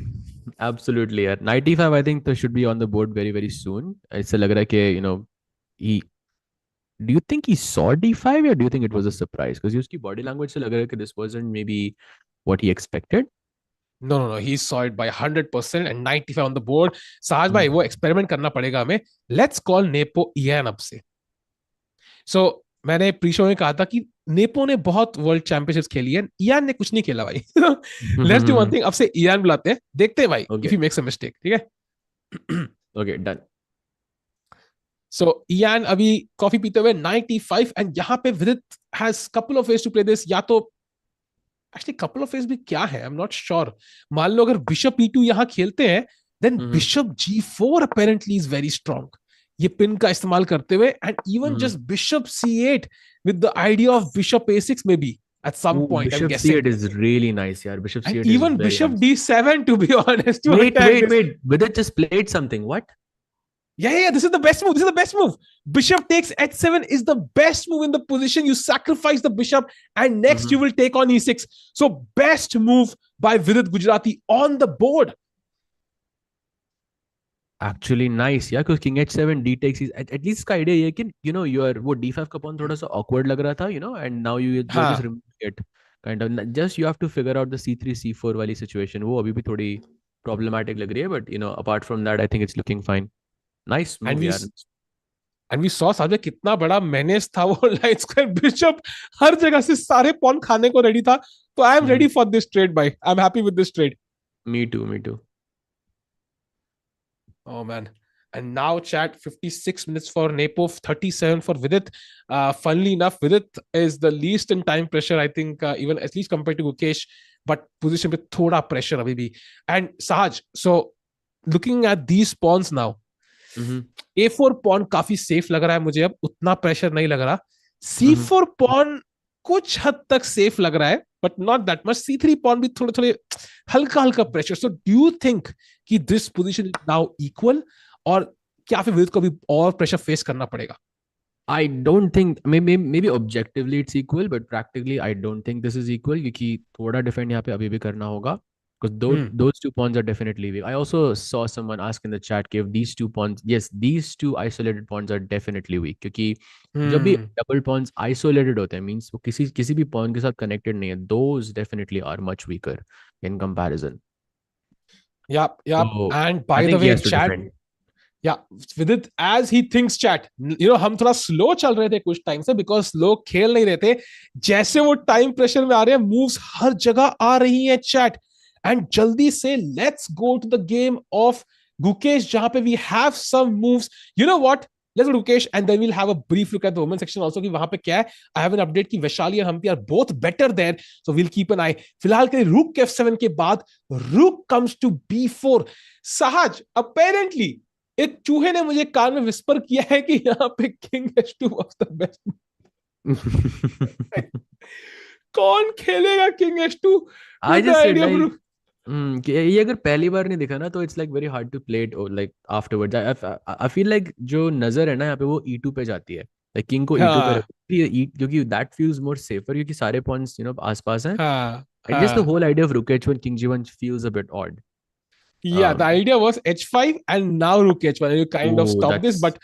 Absolutely, यार. Knight e5 I think should be on the board very soon. ऐसा लग रहा है कि do you think he saw d5 or do you think it was a surprise? Because उसकी body language से लग रहा है कि this wasn't maybe what he expected.
No, he saw it by 100% and knight e5 on the board. Sahaj भाई, वो experiment करना पड़ेगा हमें. Let's call Nepo Ian अब से. So मैंने प्री शो में कहा था कि नेपो ने बहुत वर्ल्ड चैंपियनशिप्स खेली है, इयान ने कुछ नहीं खेला भाई. लेट्स डू वन थिंग, अब से इयान बुलाते हैं, देखते हैं भाई if he makes a mistake. ठीक है,
ओके, डन.
सो इयान अभी कॉफी पीते हुए knight e5 एंड यहाँ पे Vidit has couple of ways to play this. या तो एक्चुअली कपल ऑफ वेज भी क्या है, आई एम नॉट श्योर. मान लो अगर बिशप e2 यहाँ खेलते हैं, then bishop g4 apparently is very strong. ये पिन का इस्तेमाल करते हुए, and even just bishop c8 with the idea of bishop a6 maybe at some point.
Bishop
I'm guessing
c8 is really nice, yeah. Bishop c8
and even bishop
nice.
d7 to be honest.
Wait. Vidit just played something. What?
Yeah. This is the best move. Bishop takes h7 is the best move in the position. You sacrifice the bishop and next you will take on e6. So best move by Vidit Gujrathi on the board.
Actually nice, yeah, because king h7 d takes is at least इसका idea ये कि your वो d5 का pawn थोड़ा सा awkward लग रहा था, and now you just remove it kind of. Just you have to figure out the c3 c4 वाली situation. वो अभी भी थोड़ी problematic लग रही है, but apart from that I think it's looking fine. Nice move,
and we saw साहब कितना बड़ा menace था वो लाइट स्क्वायर. बिशप हर जगह से सारे pawn खाने को ready था. तो I am ready for this trade, bhai. I'm happy with this trade.
Me too.
Oh man. And now chat, 56 minutes for Nepo, 37 for Vidit. Funnily enough, Vidit is the least in time pressure, I think, even at least compared to Gukesh, but position with thoda pressure abhi bhi. And Sahaj, so looking at these pawns now, A4 pawn काफी safe लग रहा है मुझे अब, उतना pressure नहीं लग रहा. C4 pawn कुछ हद तक safe लग रहा है, but not that much. C3 pawn भी थोड़े हल्का pressure. So do you think कि this position is now equal, और क्या फिर विदित को भी और pressure face करना पड़ेगा?
I don't think, maybe objectively it's equal, but practically I don't think this is equal, क्योंकि थोड़ा defend यहाँ पे अभी भी करना होगा. Because those two pawns are definitely weak. I also saw someone ask in the chat if these two pawns, yes, these two isolated pawns are definitely weak. क्योंकि जब भी double pawns isolated होते हैं, means वो किसी भी pawn के साथ connected नहीं है, those definitely are much weaker in comparison.
Yeah.
So,
and by the way, chat, Vidit, as he thinks, chat, हम थोड़ा slow चल रहे थे कुछ टाइम से, because लोग खेल नहीं रहे थे. जैसे वो time pressure में आ रहे हैं, moves हर जगह आ रही हैं, chat. and jaldi se let's go to the game of Gukesh, jahan pe we have some moves. You know what? Let's go to Gukesh, and then we'll have a brief look at the women's section also. कि वहां पे क्या है? I have an update कि Vaishali and Humpy are both better there, so we'll keep an eye. फिलहाल के Rook F7 के बाद Rook comes to B4. Sahaj, apparently एक चूहे ने मुझे कान में विस्पर किया है कि यहाँ पे King H2 was the best. कौन खेलेगा King H2?
I just said like, ये अगर पहली बार नहीं दिखा ना तो it's like very hard to play it like afterwards. I feel like जो नजर है ना यहाँ पे वो E2 पे जाती है, लाइक किंग को E2 पे रखती है, क्योंकि दैट फील्स मोर सेफर, क्योंकि सारे पॉइंट्स आसपास हैं. And just the whole idea of Rook H1 King G1 feels a bit odd.
Yeah, the idea was H5 and now Rook H1. You kind of stop this, but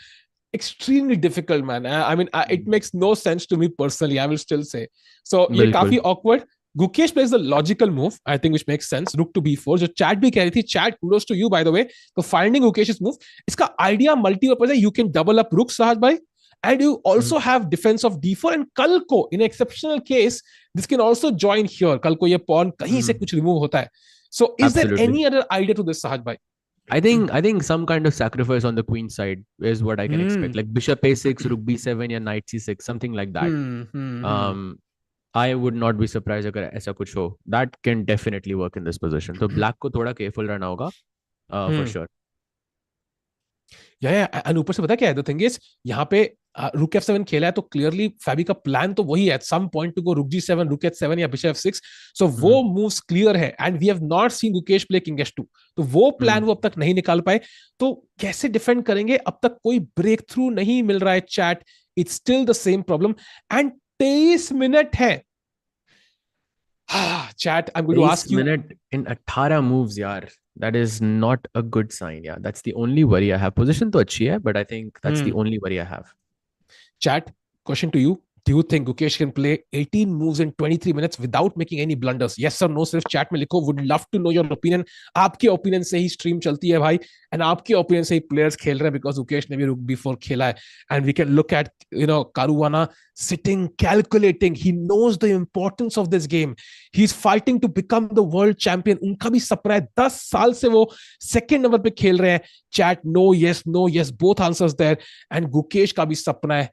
extremely difficult, man. I mean, it makes no sense to me personally. I will still say. So, ये काफी awkward. Gukesh plays the logical move, I think, which makes sense. Rook to B4. जो chat भी कह रही थी, chat, kudos to you, by the way, for finding Gukesh's move. इसका idea multi-purpose है. You can double up Rook, Sahaj bhai, and you also have defense of D4. And कल को, in an exceptional case, this can also join here. कल को ये pawn कहीं से कुछ remove होता है. So, is there any other idea to this, Sahaj bhai?
I think some kind of sacrifice on the queen side is what I can expect. Like bishop A6, Rook B7, या knight C6, something like that. I would not be surprised अगर ऐसा कुछ हो. That can definitely work in this position. तो black को थोड़ा careful रहना होगा, for sure.
Yeah, and ऊपर से पता क्या है? The thing is, यहाँ पे Rook F7 खेला है तो clearly Fabi का plan तो वही है. At some point to go Rook G7, Rook H7 या Bishop F6. So वो moves clear है. And we have not seen Gukesh play King H2. तो वो plan वो अब तक नहीं निकाल पाए. तो कैसे defend करेंगे? अब तक कोई breakthrough नहीं मिल रहा है chat. It's still the same problem. And 23 minute है. Chat, I'm going to ask you.
23 minute in 18 moves, yaar. That is not a good sign. Yeah, that's the only worry I have. Position तो अच्छी है, but I think that's the only worry I have.
Chat, question to you. Do you think Gukesh can play 18 moves in 23 minutes without making any blunders? Yes or no? सिर्फ chat में लिखो. Would love to know your opinion. आपके opinion से ही stream चलती है भाई, and आपके opinion से ही players खेल रहे हैं, because Gukesh ने भी Rook B4 खेला है. And we can look at, Caruana sitting, calculating. He knows the importance of this game. He's fighting to become the world champion. उनका भी सपना है. 10 साल से वो second number पे खेल रहे हैं. Chat, no, yes, both answers there. And Gukesh का भी सपना है,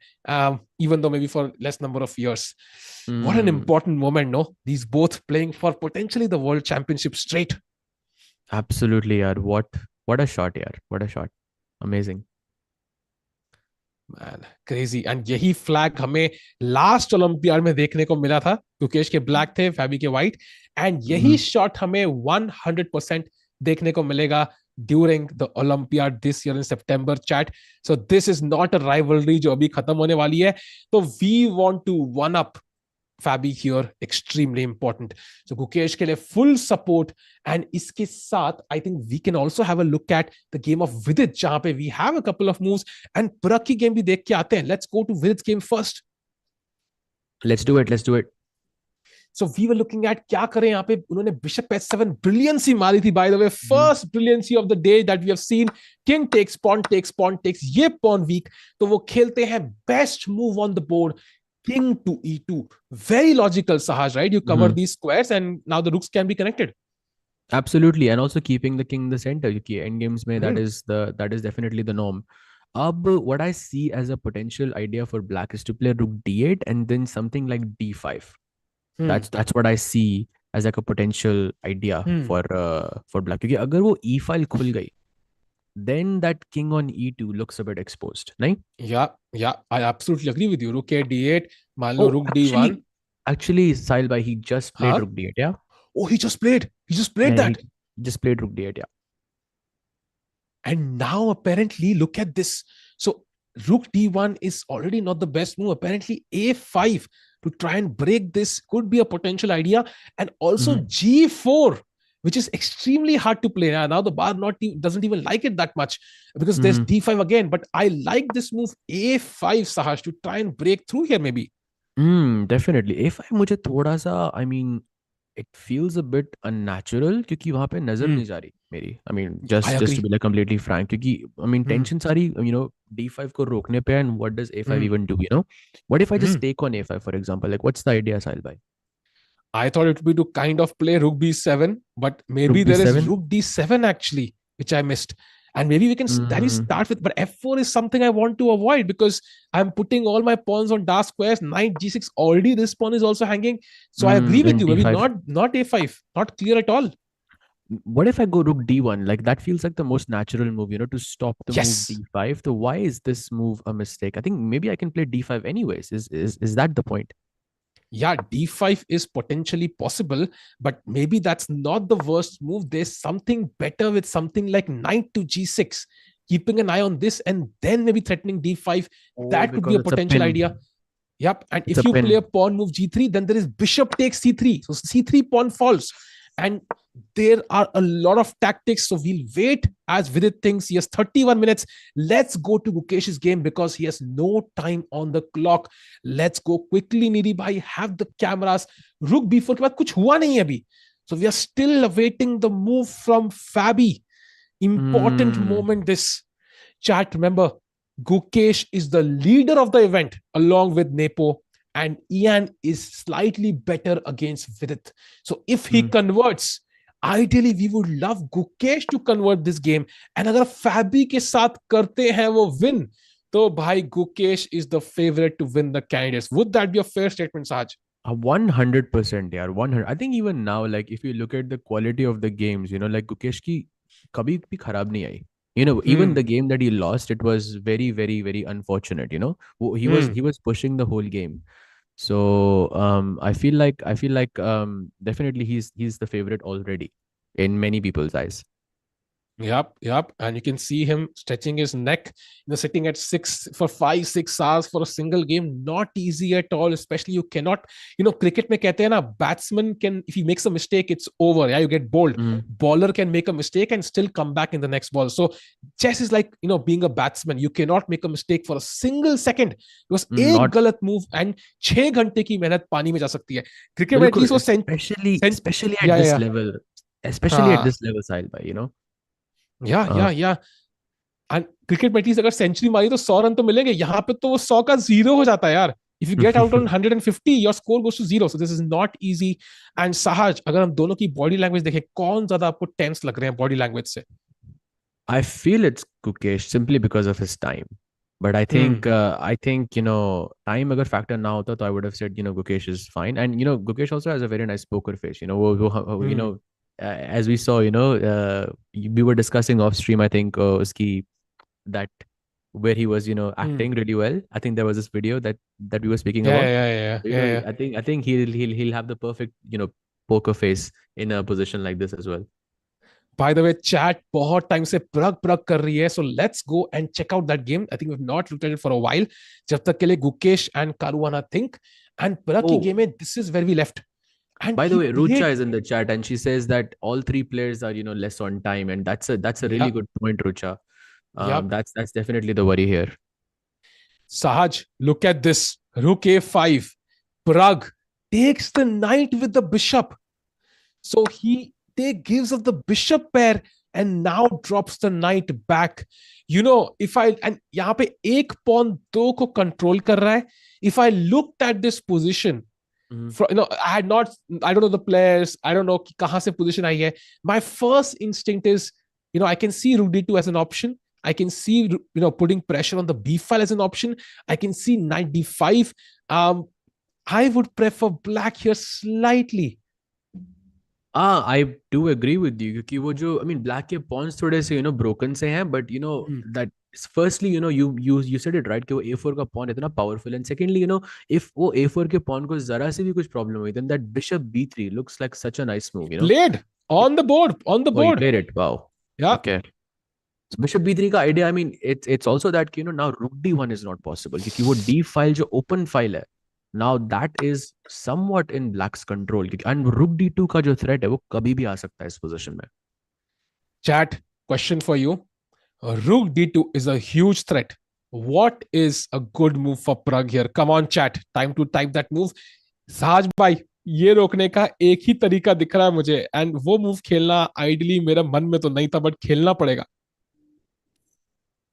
even though maybe for less number of years. What an important moment, no? These both playing for potentially the world championship straight.
Absolutely, yaar. What a shot, yaar. What a shot. Amazing.
Man, crazy. And यही flag हमें last Olympiad में देखने को मिला था. Gukesh के black थे, Fabi के white. And यही shot हमें 100% देखने को मिलेगा during the Olympiad this year in September, chat. So this is not a rivalry जो अभी खत्म होने वाली है. So we want to one up Fabi here, extremely important. So Gukesh के लिए full support. And इसके साथ I think we can also have a look at the game of Vidit, जहाँ पे we have a couple of moves. And Pragg की game भी देख के आते हैं. Let's go to Vidit's game first.
Let's do it.
So we were looking at क्या करें यहाँ पे. उन्होंने Bishop H7 brilliancy मारी थी, by the way. First brilliancy of the day that we have seen. King takes, pawn takes. ये pawn weak. तो वो खेलते हैं best move on the board. King to E2. Very logical, Sahaj, right? You cover these squares and now the rooks can be connected.
Absolutely. And also keeping the king in the center. Endgames mein that is definitely the norm. What I see as a potential idea for black is to play Rook D8 and then something like D5. That's what I see as like a potential idea for black. Because अगर वो E file खुल गई, then that king on E2 looks a bit exposed, right?
Yeah, I absolutely agree with you. Rook D8, मान लो Rook D1.
Actually, Sahil bhai, he just played Rook D8, yeah?
Oh, he just played that.
He just played Rook D8, yeah.
And now apparently, look at this. So Rook D1 is already not the best move. Apparently A5 to try and break this could be a potential idea. And also G4, which is extremely hard to play. Now the bar doesn't even like it that much because there's D5 again. But I like this move A5, Sahaj, to try and break through here maybe.
Definitely. A5 मुझे थोड़ा सा, I mean, it feels a bit unnatural क्योंकि वहाँ पे नजर नहीं जा रही मेरी. I mean, just to be like completely frank, क्योंकि I mean tension सारी, D5 को रोकने पे, and what does A5 even do? What if I just take on A5 for example? Like, what's the idea, Sahil bhai?
I thought it would be to kind of play rook b7, but maybe
Rook
there is
b7?
rook d7 actually, which I missed. And maybe we can then start with, but f4 is something I want to avoid because I'm putting all my pawns on dark squares. Knight g6 already. This pawn is also hanging. So I agree with
And
you. Maybe
d5.
not a5, not clear at all.
What if I go rook d1? Like that feels like the most natural move, to stop the move
Yes.
d5. So why is this move a mistake? I think maybe I can play d5 anyways. Is that the point?
Yeah, d5 is potentially possible, but maybe that's not the worst move. There's something better with something like knight to g6, keeping an eye on this and then maybe threatening d5. That could be
Because
a
it's a
potential
pin.
idea. Yep. And
It's
if
a
you play a
pin.
pawn move g3, then there is bishop takes c3. So c3 pawn falls. And there are a lot of tactics. So we'll wait as Vidit thinks he has 31 minutes. Let's go to Gukesh's game because he has no time on the clock. Let's go quickly, Nidhi bhai. Have the cameras. Rook b4 के बाद कुछ हुआ नहीं है अभी. So we are still awaiting the move from Fabi. Important moment this. Chat, remember, Gukesh is the leader of the event along with Nepo, and Ian is slightly better against Vidit. So if he converts, ideally we would love Gukesh to convert this game. And अगर Fabi के साथ करते हैं वो win, तो भाई Gukesh is the favorite to win the candidates. Would that be a fair statement, Saj?
100%, yeah, 100. I think even now, like if you look at the quality of the games, like Gukesh ki kabhi bhi kharab nahi aayi. Even the game that he lost, it was very, very, very unfortunate. He was pushing the whole game. So I feel like definitely he's the favorite already in many people's eyes.
Yep. And you can see him stretching his neck, sitting at 6 hours for a single game. Not easy at all, especially you cannot, cricket mein kehte hai na, batsman can, if he makes a mistake, it's over. Yeah, you get bowled. Bowler can make a mistake and still come back in the next ball. So chess is like, being a batsman. You cannot make a mistake for a single second because एक गलत move and 6 घंटे की मेहनत पानी में जा सकती है. Cricket में at least वो
especially at this level, Sahil bhai,
Yeah. And cricket में at least अगर सेंचुरी मारी तो 100 रन तो मिलेंगे. यहाँ पे तो वो 100 का 0 हो जाता है यार. If you get out on 150, your score goes to 0. So this is not easy. And Sahaj, अगर हम दोनों की body language देखें, कौन ज्यादा आपको tense लग रहे हैं body language से?
I feel it's Gukesh simply because of his time. But I think time agar factor na hota, तो I would have said Gukesh is fine. And Gukesh also has a very nice poker face. As we saw, we were discussing off stream, I think, that where he was, acting really well. I think there was this video that we were speaking about.
Yeah.
I think he'll have the perfect, poker face in a position like this as well.
By the way, chat बहुत time से Pragg कर रही है. So let's go and check out that game. I think we've not looked at it for a while. जब तक के लिए Gukesh and Caruana think. And Pragg की game में, this is where we left. And
by the way, Rucha is in the chat and she says that all three players are, less on time. And that's a really good point, Rucha. That's definitely the worry here.
Sahaj, look at this. Rook a5. Pragg takes the knight with the bishop. So he gives up the bishop pair and now drops the knight back. And यहाँ पे एक pawn 2 को control कर रहा है. If I looked at this position, I don't know the players. I don't know कि कहाँ से position आई है. My first instinct is, I can see rook d2 as an option. I can see, putting pressure on the b file as an option. I can see knight d5. I would prefer black here slightly.
I do agree with you क्योंकि वो जो black के pawns थोड़े से broken से हैं, but that firstly you said it right कि वो a4 का pawn इतना powerful, and secondly if वो a4 के pawn को जरा से भी कुछ problem हुई, then that bishop b3 looks like such a nice move.
Played on the board.
Oh, you played it. Wow.
Yeah.
Okay. So bishop b3 का idea, it's also that now rook d1 is not possible क्योंकि वो d file जो open file है, now that is somewhat in black's control, and rook d2 का जो threat है वो कभी भी आ सकता है इस position में.
Chat, question for you. Rook d2 is a huge threat. What is a good move for Pragg here? Come on, chat. Time to type that move. Sahaj bhai, ये रोकने का एक ही तरीका दिख रहा है मुझे, and वो move खेलना ideally मेरा मन में तो नहीं था, but खेलना पड़ेगा.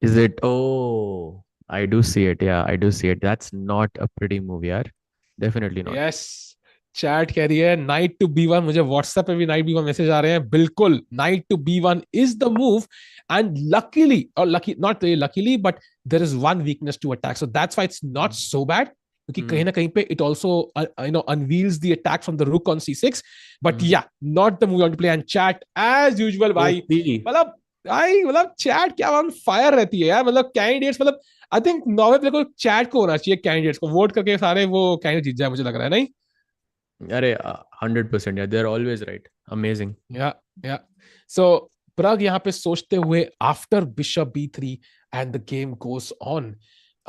Is it? Oh, I do see it. Yeah, I do see it. That's not a pretty move, yaar. Definitely not.
Yes. Chat कह रही है नाइट टू B1. मुझे व्हाट्सएप पे भी नाइट B1 मैसेज आ रहे हैं. बिल्कुल, knight to B1 is the move. And luckily, और lucky not luckily, but there is one weakness to attack, so that's why it's not so bad. क्योंकि कहीं ना कहीं पे it also unveils the attack from the rook on C6. But yeah, not the move to play. And chat as usual भाई, मतलब chat क्या on fire रहती है यार. मतलब कैंडिडेट्स, मतलब आई थिंक नॉर्वे प्लेयर को चैट को होना चाहिए, कैंडिडेट्स को वोट करके सारे वो कैंडिडेट जीत जाए, मुझे लग रहा है. नहीं,
अरे 100% यार, they are always right. Amazing.
Yeah so Pragg यहाँ पे सोचते हुए after bishop B3 and the game goes on.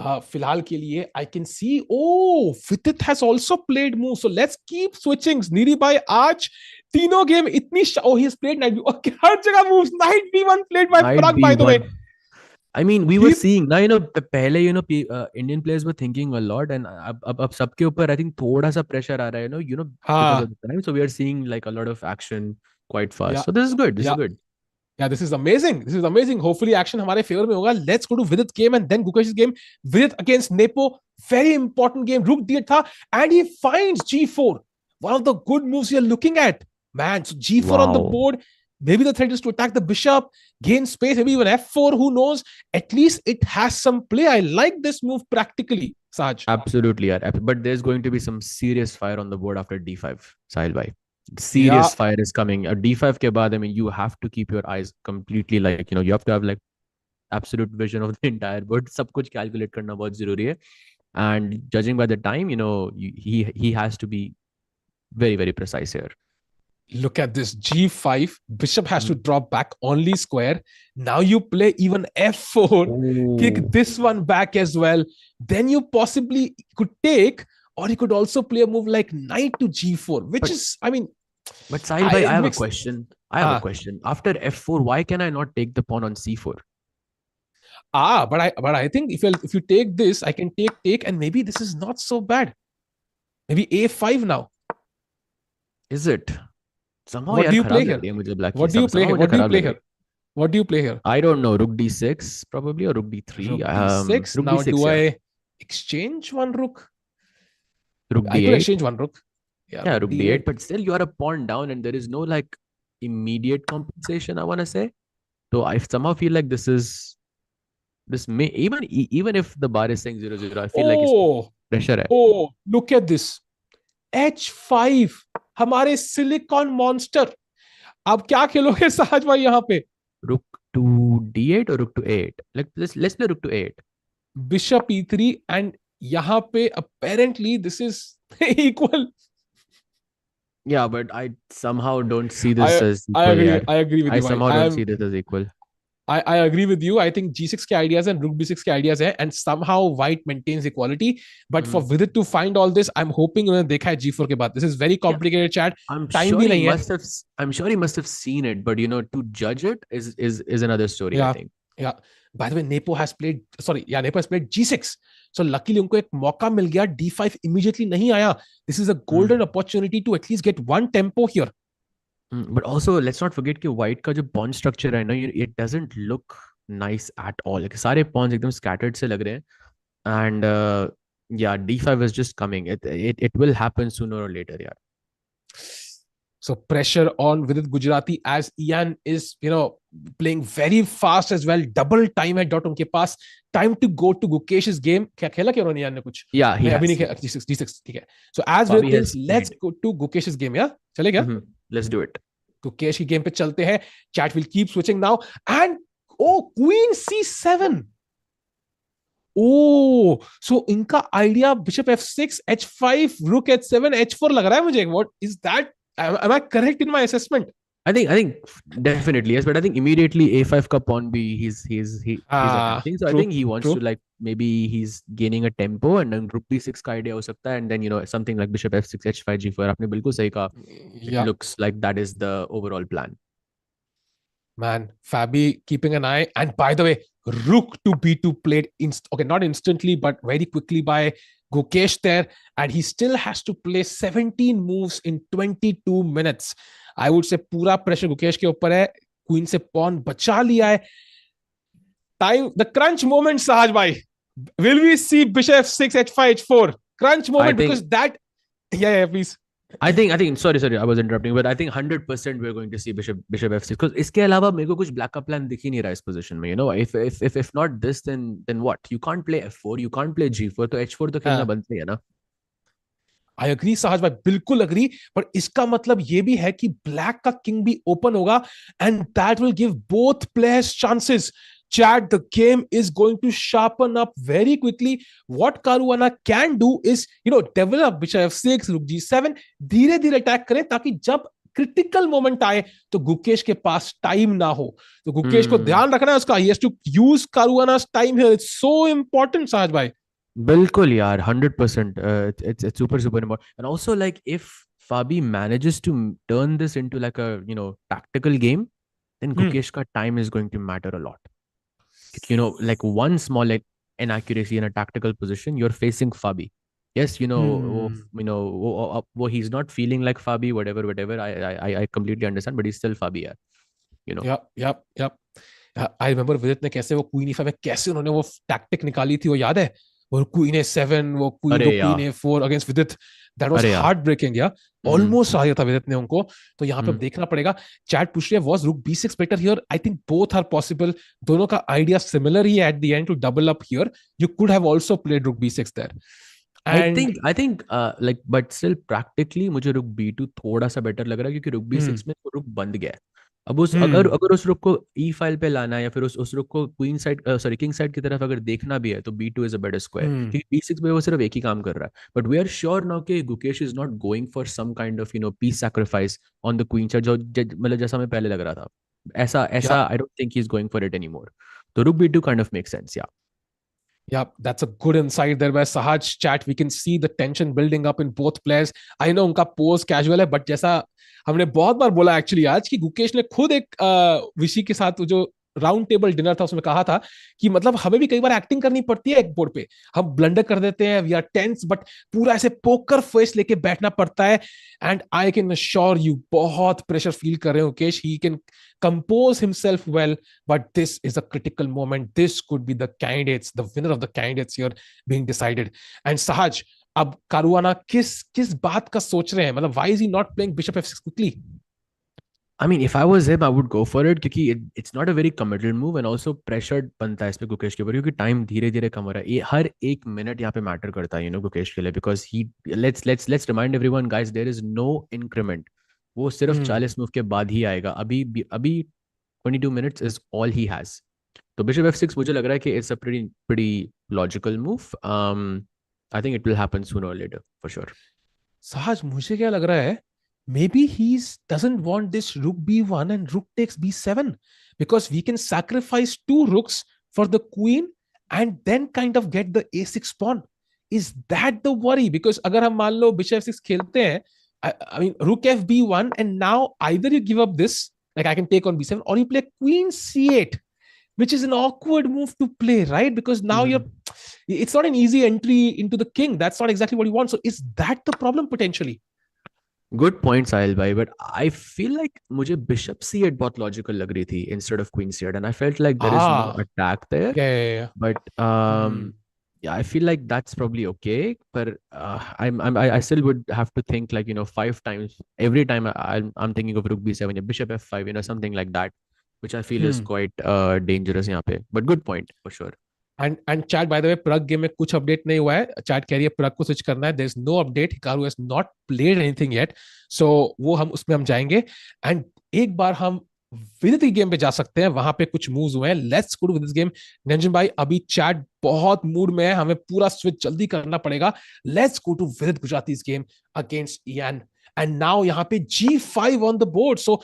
फिलहाल के लिए I can see, oh Vidit has also played move, so let's keep switching. नीरी भाई आज तीनों गेम इतनी oh he has played knight B1. हर जगह moves. Knight B1 played by Pragg, by the way.
I mean, we were seeing now, पहले Indian players were thinking a lot, and अब सबके ऊपर I think थोड़ा सा pressure आ रहा है, because of the time. So we are seeing like a lot of action quite fast.
Yeah.
So this is good. This is good.
Yeah, this is amazing. This is amazing. Hopefully action हमारे favor में होगा. Let's go to Vidit's game and then Gukesh's game. Vidit against Nepo. Very important game. Rook D8 था, and he finds G4. One of the good moves you're looking at. Man, so G4 on the board. Maybe the threat is to attack the bishop, gain space, maybe even F4, who knows? At least it has some play. I like this move practically, Saj.
Absolutely, yeah. But there's going to be some serious fire on the board after D5, Sahil bhai. Serious fire is coming. D5 ke baad, I mean, you have to keep your eyes completely like, you have to have like absolute vision of the entire board. Sab kuch calculate karna bahut zaruri hai. And judging by the time, he has to be very, very precise here.
Look at this G5. Bishop has to drop back only square. Now you play even F4. Kick this one back as well. Then you possibly could take, or you could also play a move like knight to G4, which is, I mean.
But Sahil bhai, I have a question. I have a question. After F4, why can I not take the pawn on C4?
But I think if you take this, I can take, and maybe this is not so bad. Maybe A5 now.
Is it? Somehow
what do you play here? What do you play here? What do you play here? What do you play here?
I don't know. Rook D6 probably, or Rook D3.
Rook D6.
Rook
now
D6,
do
yeah.
I exchange one rook?
Rook D8.
I could exchange one rook.
Yeah, Rook D8. But still, you are a pawn down, and there is no like immediate compensation, I want to say. So I somehow feel like this may even if the bar is saying 0-0, I feel like it's pressure hai.
Oh, look at this. H5. हमारे silicon monster. अब क्या खेलोगे सहज भाई यहाँ पे?
Rook to D8 or Rook to 8? Let's play Rook to 8.
Bishop E3, and यहाँ पे apparently this is equal.
Yeah, but I somehow don't see this as equal.
I agree with you.
I somehow don't see this as equal.
I agree with you. I think G6 के ideas and Rook B6 के ideas है, and somehow White maintains equality. But for Vidit to find all this, I'm hoping उन्होंने देखा है G4 के बाद. This is very complicated, chat.
I'm
Time
sure
भी
he
नहीं है.
I'm sure he must have seen it, but to judge it is another story.
Yeah.
I think.
Yeah. By the way, Nepo has played. Nepo has played G6. So luckily उनको एक मौका मिल गया. D5 immediately नहीं आया. This is a golden opportunity to at least get one tempo here.
But also, let's not forget कि white का जो pawn structure है ना, it doesn't look nice at all. Like सारे pawns एकदम scattered से लग रहे हैं, and yeah, D5 is just coming. It will happen sooner or later, yeah.
So pressure on Vidit Gujrathi as Ian is, playing very fast as well. Double time है dot उनके पास. Time to go to Gukesh's game. क्या खेला क्या उन्होंने Ian ने कुछ?
Yeah, he
अभी नहीं खेला. D6 ठीक है. So as Vidit thinks, let's go to Gukesh's game. Yeah, चले क्या?
Let's do it.
Gukesh की game पे चलते हैं. Chat will keep switching now, and Queen C7. So इनका idea Bishop F6, H5, Rook H7, H4 लग रहा है मुझे. What is that? Am I correct in my assessment?
I think definitely yes, but I think immediately A5 ka pawn bhi he's attacking. So true, I think he wants to like maybe he's gaining a tempo, and then Rook B6 ka idea ho sakta hai, and then something like Bishop F6, H5, G4. आपने बिल्कुल सही कहा. It looks like that is the overall plan.
Man, Fabi keeping an eye, and by the way, Rook to B2 played not instantly, but very quickly by Gukesh there, and he still has to play 17 moves in 22 minutes. I would say पूरा pressure Gukesh के ऊपर है. Queen से pawn बचा लिया है. Time, the crunch moment, Sahaj bhai. Will we see Bishop F6, H5, H4? Crunch moment, because that. Yeah, please.
sorry, I was interrupting, but I think 100% we're going to see bishop f6 because इसके अलावा मेरे को कुछ backup plan दिख ही नहीं रहा इस position में, you know, if not this, then what? You can't play f4, you can't play g4, तो h4 तो खेलना
हाँ.
बनता ही है ना.
आई अग्री साहज भाई, बिल्कुल अग्री. पर इसका मतलब ये भी है कि ब्लैक का किंग भी ओपन होगा and that will give both players chances. Chat, the game is going to sharpen up very quickly. What Caruana can do is, develop bishop f6, rook g7, धीरे धीरे अटैक करें ताकि जब critical moment आए तो गुकेश के पास time ना हो. तो गुकेश को ध्यान रखना है उसका. He has to use Caruana's time here. It's so important, साहज भाई.
बिल्कुल यार, 100%. It's super important. And also, like, if Fabi manages to turn this into like a tactical game, then Gukesh ka time is going to matter a lot. Like one small like inaccuracy in a tactical position, you're facing Fabi. Yes, he's not feeling like Fabi, whatever. I completely understand, but he's still Fabi,
Yep. I remember Vidit ने कैसे वो queen e5 में कैसे उन्होंने वो tactic निकाली थी, वो याद है? वो क्वीन a7, वो क्वीन a4 अगेंस्ट विदित. That was heartbreaking, yeah. Almost आ गया था विदित ने उनको. तो यहाँ पे देखना पड़ेगा. चैट पूछ रही है, was rook b6 better here? I think both are possible. दोनों का idea similar he at the end to double up here. You could have also played rook b6 there.
And I think like, but still practically मुझे rook b2 थोड़ा सा better लग रहा है क्योंकि rook b6 में rook बंद गया है. अब अगर उस रुक को ई फाइल पे लाना है या फिर उस रुक को क्वीन साइड किंग साइड की तरफ अगर देखना भी है तो b2 is a better square, क्योंकि b6 पे वो सिर्फ एक ही काम कर रहा है. But we are sure now कि Gukesh is not going for some kind of piece sacrifice on the queen side, जो मतलब जैसा हमें पहले लग रहा था, ऐसा I don't think he is going for it anymore. तो rook b2 kind of makes sense.
Yeah, that's a good insight there by Sahaj. Chat, we can see the tension building up in both players. I know उनका pose casual है, but जैसा हमने बहुत बार बोला actually आज कि गुकेश ने खुद एक विशी के साथ जो राउंड टेबल डिनर था उसमें कहा था कि मतलब हमें भी कई बार एक्टिंग करनी पड़ती है एक बोर्ड पे, हम ब्लंडर कर देते हैं, वी आर टेंस, बट पूरा ऐसे पोकर फेस लेके बैठना पड़ता है. And I can assure you बहुत प्रेशर फील कर रहे हो Gukesh. He can compose himself well, but this is a critical moment. This could be the winner of the candidates here being decided. And Sahaj, अब Caruana किस बात का सोच रहे हैं? मतलब why is he not playing bishop f6 quickly?
I mean, if I was him, I would go for it क्योंकि it's not a very committal move and also pressured बनता है इस पे गुकेश के ऊपर क्योंकि टाइम धीरे धीरे कम हो रहा है. ये हर एक मिनट यहाँ पे मैटर करता है गुकेश के लिए, because let's remind everyone guys, there is no increment. वो सिर्फ 40 मूव के बाद ही आएगा. अभी 22 minutes is all he has. तो बिशप f6 मुझे लग रहा है कि it's a pretty logical move. I think it will happen sooner or later for sure.
Sahaj, मुझे क्या लग रहा है, maybe he doesn't want this rook b1 and rook takes b7 because we can sacrifice 2 rooks for the queen and then kind of get the a6 pawn. Is that the worry? Because अगर हम मान लो bishop f6 खेलते हैं, I mean, rook f b1, and now either you give up this, like I can take on b7, or you play queen c8, which is an awkward move to play, right? Because now it's not an easy entry into the king. That's not exactly what you want. So is that the problem potentially?
Good point, Sahil bhai, but I feel like मुझे bishop c8 बहुत logical लग रही थी instead of queen c8, and I felt like there is no attack there.
Yeah.
But yeah, I feel like that's probably okay, but I still would have to think like 5 times every time I'm thinking of rook b7, bishop f5, something like that, which I feel is quite dangerous यहाँ पे. But good point for sure.
And chat, by the way, Pragg game में कुछ update नहीं हुआ है. Chat कह रही है Pragg को switch करना है. There's no update. Hikaru has not played anything yet, so वो उसमें हम जाएंगे. And एक बार हम विदित की गेम पे जा सकते हैं, वहां पे कुछ मूव्स हुए हैं. लेट्स गो टू विदित गेम. निरंजन भाई, अभी चैट बहुत मूड में है, हमें पूरा स्विच जल्दी करना पड़ेगा. लेट्स गो टू विदित Gujarati game against Ian. And now यहाँ पे g5 ऑन द बोर्ड. सो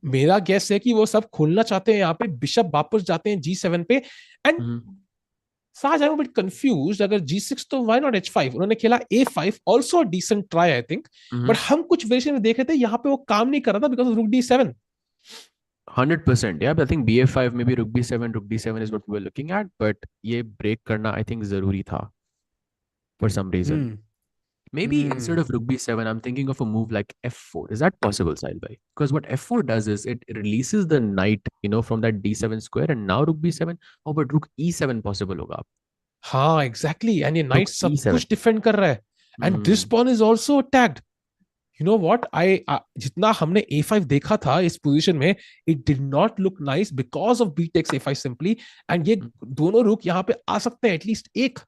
मेरा गेस है कि वो सब खोलना चाहते हैं. यहाँ पे बिशप वापस जाते हैं g7 पे. And Sahaj, I'm a bit confused. अगर g6 तो why not h5? उन्होंने खेला a5, also a decent try I think. But हम कुछ वेरिएशन में देख रहे थे, यहाँ पे वो काम नहीं कर रहा था because of rook d7.
100%, yeah. But I think BA5 maybe rook B7, rook D7 is what we were looking at. But ये break करना I think जरूरी था for some reason. Maybe instead of rook B7, I'm thinking of a move like F4. Is that possible, Sahil bhai? Because what F4 does is it releases the knight, from that D7 square, and now rook B7. Oh, but rook E7 possible होगा.
हाँ, exactly. And ये knight सब कुछ defend कर रहा है. And this pawn is also attacked. You know what? जितना हमने A5 देखा था इस पोजीशन में, it did not look nice because of B takes A5 simply, and ये दोनों रुक यहाँ पे आ सकते हैं एटलीस्ट एक.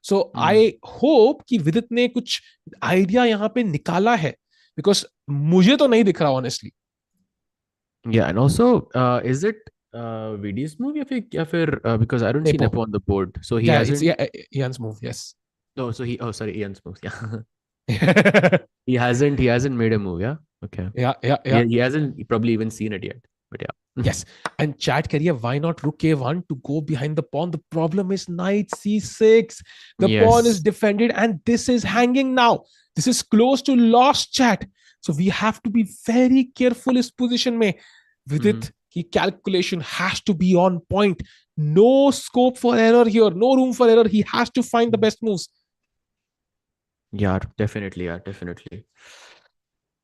So I hope कि विदित ने कुछ आइडिया यहाँ पे निकाला है, because मुझे तो नहीं दिख रहा honestly.
Yeah, and also, is it VD's move या फिर because I don't see
Nepo.
Nepo on the board, so he
Yeah,
hasn't.
it's Ian's move. Yes.
No, so sorry, Ian's move. Yeah, he hasn't made a move. Yeah, okay.
Yeah.
He hasn't probably even seen it yet, but yeah.
Yes. And chat kariye, why not rook a1 to go behind the pawn? The problem is knight c6. The pawn is
Yes.
defended and this is hanging now. This is close to lost, chat. So we have to be very careful इस position में. Vidit, की calculation has to be on point. No scope for error here. No room for error. He has to find the best moves.
Yeah, definitely.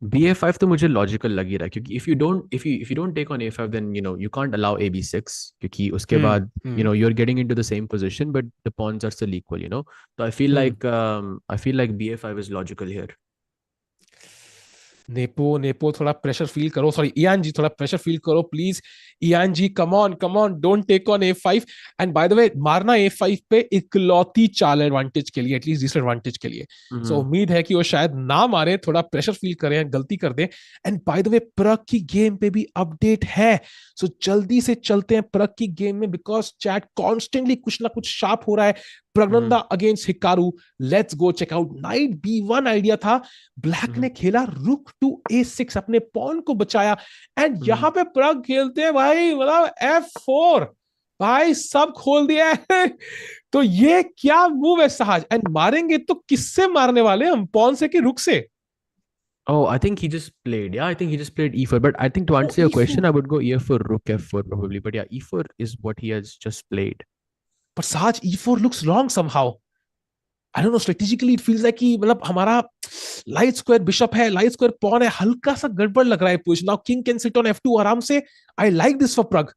BA5 तो मुझे logical लग ही रहा है, क्योंकि if you don't take on A5, then you can't allow AB6, क्योंकि उसके बाद you're getting into the same position but the pawns are still equal, so I feel like BA5 is logical here.
Nepo थोड़ा pressure feel करो. Sorry, Ian जी थोड़ा pressure feel करो please. Ian ji, come on, don't take on A5. And by the way, मारना A5 पे इकलौती चाल advantage के लिए, at least disadvantage के लिए. So उम्मीद है कि वो शायद ना मारे, थोड़ा pressure feel करें, गलती कर दें. And by the way, प्रग की गेम पे भी update है. So जल्दी से चलते हैं प्रग की गेम में, because chat constantly कुछ ना कुछ sharp हो रहा है. Praggnanandhaa against Hikaru. Let's go check out. Knight B1 idea था. ब्लैक ने खेला रुक टू A6, अपने पॉन को बचाया. एंड यहाँ पे प्रग खेलते हैं भाई, मतलब F4. भाई सब खोल दिया है. तो ये क्या मूव है सहज? एंड मारेंगे तो किससे मारने वाले हम, पॉन से कि रुक से?
Oh, I think he just played. Yeah, I think he just played E4. But I think to answer your question, I would go E4, rook F4 probably. But yeah, E4 is what he has just played.
But Sahaj, E4 looks wrong somehow. I don't know, strategically it feels like कि मतलब हमारा light square bishop है, light square pawn है, हल्का सा गड़बड़ लग रहा है position. Now king can sit on F2 आराम से. I like this for Pragg.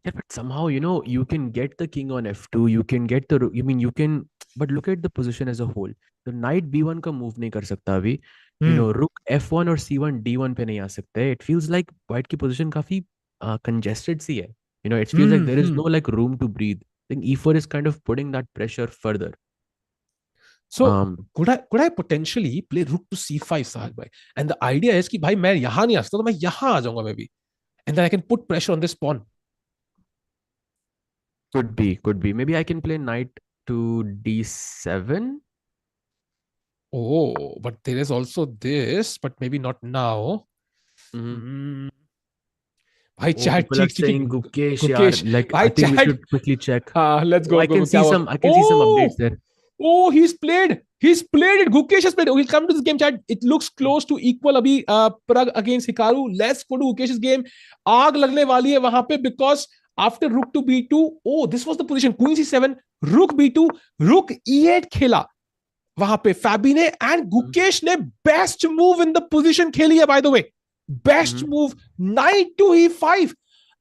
Yeah, but somehow, you can get the king on F2, you can get the, you can, but look at the position as a whole. The knight B1 का move नहीं कर सकता अभी. Rook F1 और C1 D1 पे नहीं आ सकते. It feels like white की position काफी congested सी है. It feels like there is no like room to breathe. I think E4 is kind of putting that pressure further.
So could I potentially play rook to C5, Sahaj bhai? And the idea is कि भाई मैं यहाँ नहीं आ सकता, तो मैं यहाँ आ जाऊंगा maybe. And then I can put pressure on this pawn.
Could be. Maybe I can play knight to D7.
Oh, but there is also this, but maybe not now. Bhai, chat
people are saying Gukesh, yaar, like I think we should quickly check.
Let's go.
I can see some updates there.
Oh, he's played it. Gukesh has played it. We'll come to this game, chat. It looks close to equal abhi. Pragg against Hikaru. Let's go to Gukesh's game. Aag lagne wali hai wahan pe, because after rook to B2, this was the position. Queen C7, rook B2, rook E8 खेला वहां पे Fabi ने, and Gukesh ने best move in the position खेली है, by the way. Best move, knight to E5.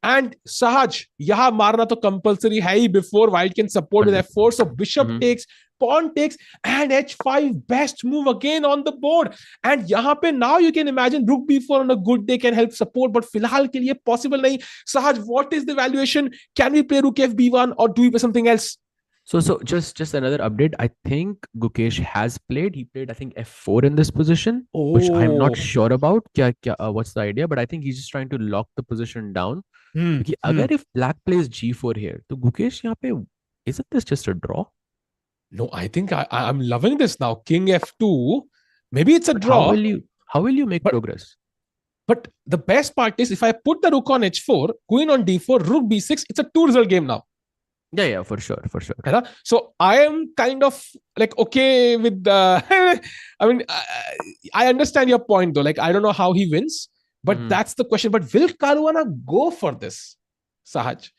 And Sahaj, यहाँ मारना तो compulsory है ही before white can support with F4. So bishop takes, pawn takes, and H5, best move again on the board. And यहाँ पे now you can imagine rook B4 on a good day can help support, but फिलहाल के लिए possible नहीं. Sahaj, what is the valuation? Can we play rook FB1 or do we play something else?
So just another update. I think Gukesh has played. He played, I think, F4 in this position, which I'm not sure about. What's the idea? But I think he's just trying to lock the position down. Because अगर if black plays G4 here, तो Gukesh यहाँ पे, isn't this just a draw?
No, I think I'm loving this now. King F2. Maybe it's a draw.
How will you make progress?
But the best part is if I put the rook on H4, queen on D4, rook B6, it's a 2-result game now.
Yeah, for sure.
So I am kind of like okay with the. I mean, I understand your point though. Like I don't know how he wins, but that's the question. But will Caruana go for this, Sahaj?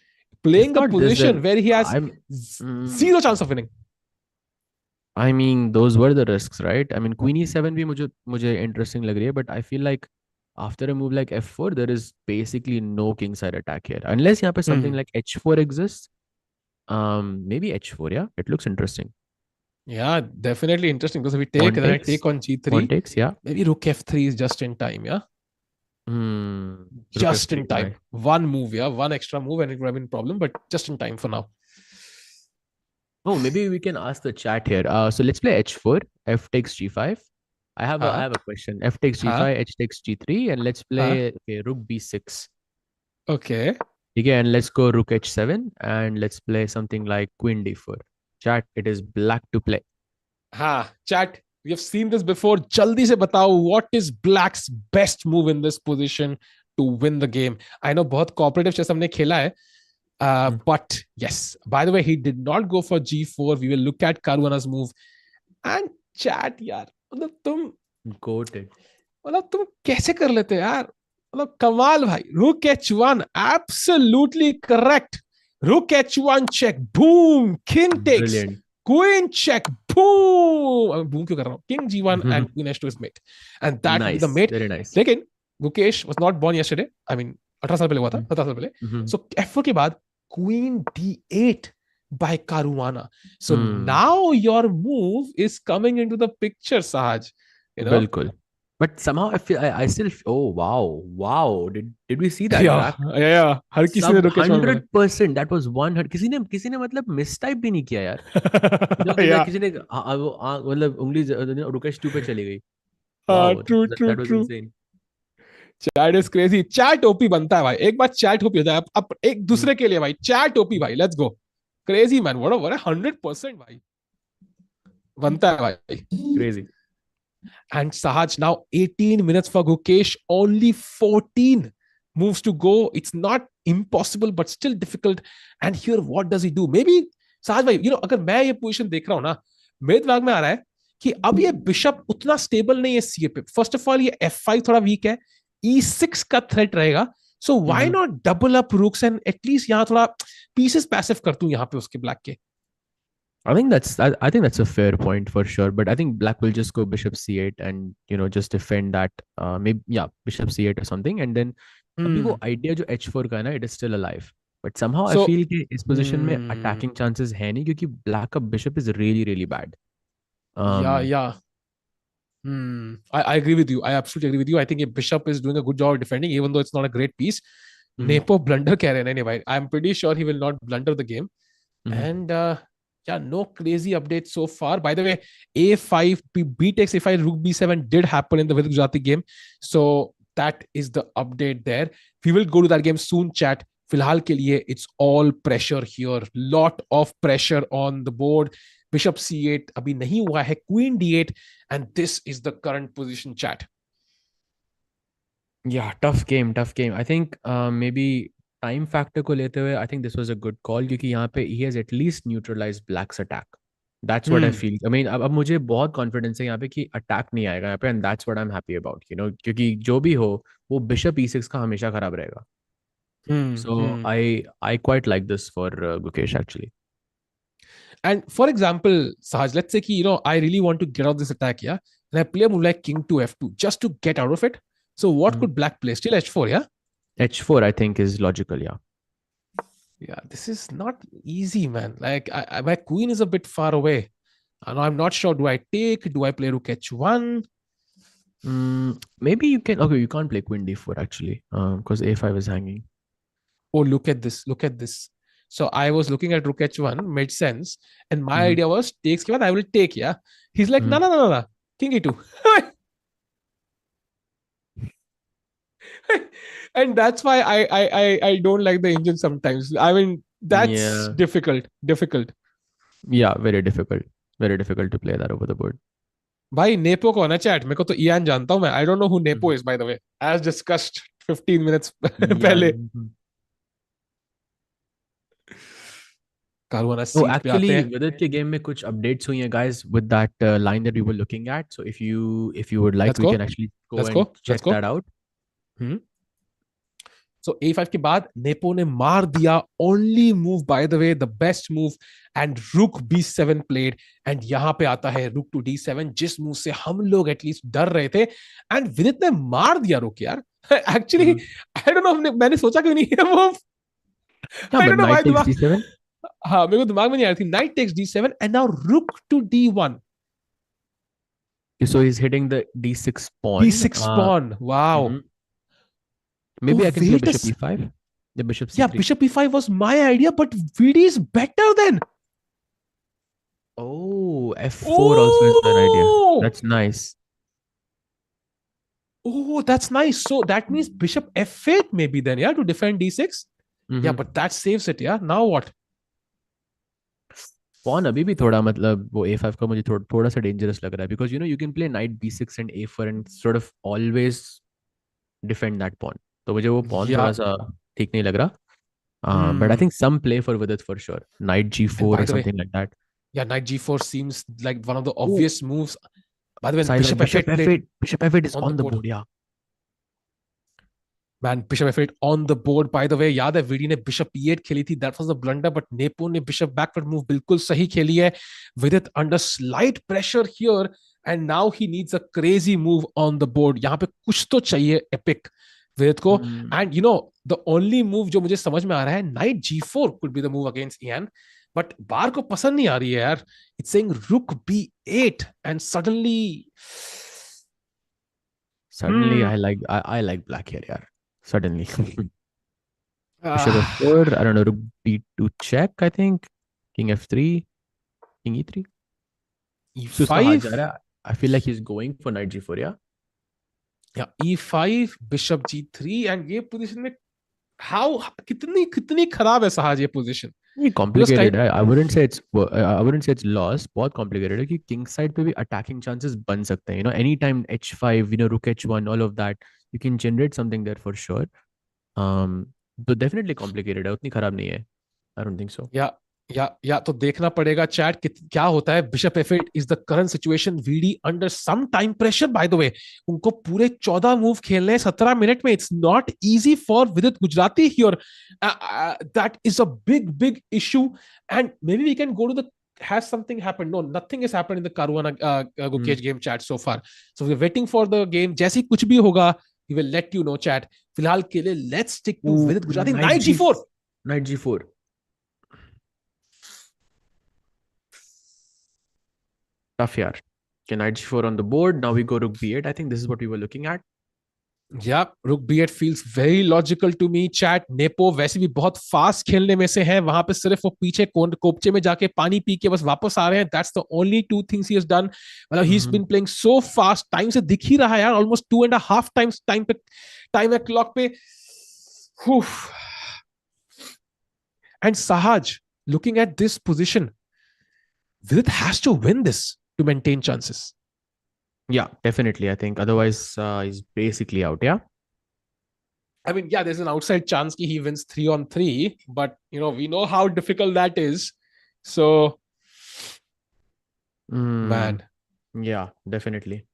Playing a position where he has zero chance of winning.
I mean, those were the risks, right? I mean, Queen E7 भी मुझे interesting लग रही है, but I feel like after a move like F4, there is basically no kingside attack here, unless यहाँ पे something like H4 exists. Maybe H4, yeah, it looks interesting.
Yeah, definitely interesting because if we take
Pawn
then I
takes.
take on G3.
Pawn takes, yeah.
Maybe rook F3 is just in time, yeah.
Rook
Just
F3,
in time.
why?
One move, yeah. One extra move and it would have been a problem, but just in time for now.
Oh, maybe we can ask the chat here. So let's play H4, F takes G5. I have a question. F takes G5, H takes G3, and let's play Rook B6.
Okay.
Okay, and let's go Rook H7, and let's play something like Queen D4. Chat, it is black to play.
Chat, we have seen this before. Jaldi se batao, what is black's best move in this position to win the game? I know बहुत cooperative chess हमने खेला है, but yes, by the way, he did not go for G4. We will look at Caruana's move. And chat, यार, मतलब तुम
Goated.
मतलब तुम कैसे कर लेते हो यार? मतलब कमाल भाई. Rook H1, absolutely correct. Rook H1 check, boom, king takes.
Brilliant.
Queen check, boom. Boom क्यों कर रहा हूँ? King G1 and Queen H2 is mate. And that will be the mate.
Very nice.
लेकिन Gukesh was not born yesterday. I mean, 18 साल पहले हुआ था, 17 साल पहले. So F4 के बाद Queen D8 by Caruana. So now your move is coming into the picture, Sahaj. You know?
Bilkul. But somehow I feel I still oh wow. Did we see that?
Yeah. हर किसी ने Rook H1
100%. That was 100. किसी ने मतलब mistype भी नहीं किया यार. किसी ने मतलब उंगली Rook H2 पे चली गई. Wow,
true.
That was insane.
Chat is crazy. Chat OP बनता है भाई. एक बार chat OP होता है. अब एक दूसरे के लिए भाई. Chat OP भाई. Let's go. Crazy man. What a 100% भाई. बनता है भाई.
Crazy.
And Sahaj, now 18 minutes for Gukesh, only 14 moves to go. It's not impossible, but still difficult. And here, what does he do? Maybe, Sahaj bhai, you know, अगर मैं ये position देख रहा हूँ ना, मेरे दिमाग में आ रहा है कि अब ये बिशप उतना स्टेबल नहीं है सीए पे. फर्स्ट ऑफ ऑल, ये F5 थोड़ा वीक है, E6 का थ्रेट रहेगा. So why not double up rooks and at least यहाँ थोड़ा pieces passive कर दूं यहाँ पे उसके black के.
I think that's a fair point for sure, but I think black will just go bishop c8 and just defend that maybe bishop c8 or something, and then अभी वो idea जो h4 का है ना, it is still alive, but somehow I feel कि इस position में attacking chances है नहीं क्योंकि black का bishop is really really bad.
I agree with you. I absolutely agree with you. I think a bishop is doing a good job of defending, even though it's not a great piece. Nepo blunder कह रहे हैं anyway. I'm pretty sure he will not blunder the game. And no crazy updates so far. By the way, A5, B takes A5, Rook B7 did happen in the Vidit Gujrathi game. So that is the update there. We will go to that game soon, chat. Filhal ke liye, it's all pressure here. Lot of pressure on the board. Bishop C8 abhi nahi hua hai. Queen D8. And this is the current position, chat.
Yeah, tough game. I think maybe time factor को लेते हुए I think this was a good call क्योंकि यहाँ पे he has at least neutralized black's attack. That's what I feel. I mean अब मुझे बहुत confidence है यहाँ पे कि attack नहीं आएगा यहाँ पे, and that's what I'm happy about. क्योंकि जो भी हो वो bishop e6 का हमेशा खराब रहेगा. So I quite like this for Gukesh actually.
And for example, Sahaj, let's say कि I really want to get out of this attack, yeah, and I play a move like king to f2 just to get out of it. So what could black play? Still h4, yeah?
H4 I think is logical, yeah.
Yeah, this is not easy, man. Like my queen is a bit far away. And I'm not sure. Do I take? Do I play rook h1?
Maybe you can. Okay, you can't play queen d4 actually, because a5 is hanging.
Oh, look at this! Look at this. So I was looking at rook h1, made sense, and my idea was takes ke baad I will take. Yeah, he's like no, king e2. And that's why I don't like the engine sometimes. I mean, that's difficult.
Yeah, very difficult to play that over the board.
भाई Nepo को ना chat, मेरे को तो Ian जानता हूँ मैं. I don't know who Nepo is, by the way, as discussed 15 minutes पहले. Caruana
actually Vidit के game में कुछ updates हुई हैं guys with that line that we were looking at. So if you would like, we can actually go check that out.
So a5 के बाद Nepo ने मार दिया. Only move, by the way, the best move, and rook b7 played. And यहाँ पे आता है rook to d7, जिस move से हम लोग at least डर रहे थे. And Vidit ने मार दिया rook यार. Actually, I don't know, मैंने सोचा क्यों नहीं है वो.
I don't know why.
हाँ मेरे को दिमाग में नहीं आ रही थी. Knight takes d7 and now rook to d1.
So he's hitting the d6 pawn.
d6 pawn. Wow.
Mhm. Maybe
Oh,
I can play
wait a
bishop e5. The bishop c3.
Yeah, bishop e5 was my idea, but VD is better then.
Oh, f4 also is an idea.
Oh!
That's nice.
Oh, that's nice. So that means bishop f8 maybe then, yeah, to defend d6.
Mhm.
Yeah, but that saves it, yeah. Now what?
Pawn अभी भी थोड़ा मतलब वो a5 का मुझे थोड़ा सा dangerous लग रहा है because you can play knight b6 and a4 and sort of always defend that pawn. तो मुझे वो pawn
Yeah.
थोड़ा सा ठीक नहीं लग रहा. But I think some play for Vidit for sure. Knight g4
by
or
the way,
something like that.
Yeah, knight g4 seems like one of the obvious moves. By the way,
Silent
bishop
bishop
f8
f8. Bishop f8 is
on
on
the
the
board.
board. Yeah.
Man, bishop f8 on the board. By the way, याद है VD ने bishop e8 खेली थी. That was the blunder, but Nepo ने bishop backward move बिल्कुल सही खेली है. Vidit under slight pressure here, and now he needs a crazy move on the board. यहाँ पे कुछ तो चाहिए epic Vidit को. And you know, the only move जो मुझे समझ में आ रहा है, knight g4 could be the move against Ian. But बार को पसंद नहीं आ रही है यार. It's saying rook b8, and suddenly
I like black here, yaar. Suddenly. Bishop f4, I don't know, rook b2 check, I think. King f3, king e3. So उसका हाथ जा रहा है. I feel like he's going for knight g4, yeah?
Yeah, e5, bishop g3, and ये position में कितनी खराब है सहाज ये position.
Complicated है. I wouldn't say it's lost. बहुत complicated है कि king side पे भी attacking chances बन सकते हैं. Anytime h5, rook h1, all of that, you can generate something there for sure. तो definitely complicated है. उतनी खराब नहीं है. I don't think so.
या तो देखना पड़ेगा चैट क्या होता है. Bishop f8 is the current situation. VD under some time pressure, by the way. उनको पूरे 14 मूव खेलने हैं 17 मिनट में. It's not easy for Vidit Gujrathi here. That is a big issue, and maybe we can go to the has something happened. No, nothing has happened in the Caruana Gukesh game chat so far. So we're waiting for the game. जैसे कुछ भी होगा, we will let you know chat. फिलहाल के लिए let's stick to Vidit Gujrathi. Knight g4.
Knight g4. Tough yaar. Okay, knight g4 on the board. Now we go rook b8. I think this is what we were looking at.
Yeah, rook b8 feels very logical to me. Chat, Nepo वैसे भी बहुत fast खेलने में से है. वहां पे सिर्फ वो पीछे कोपचे में जाके पानी पी के बस वापस आ रहे हैं. That's the only two things he has done. मतलब he's been playing so fast. Time से दिख ही रहा है यार. Almost 2.5 times time है clock पे. And Sahaj, looking at this position, Vidit has to win this to maintain chances.
Yeah, definitely. I think otherwise he's basically out. Yeah.
I mean, yeah, there's an outside chance that he wins 3-on-3, but we know how difficult that is. So, man.
Yeah, definitely.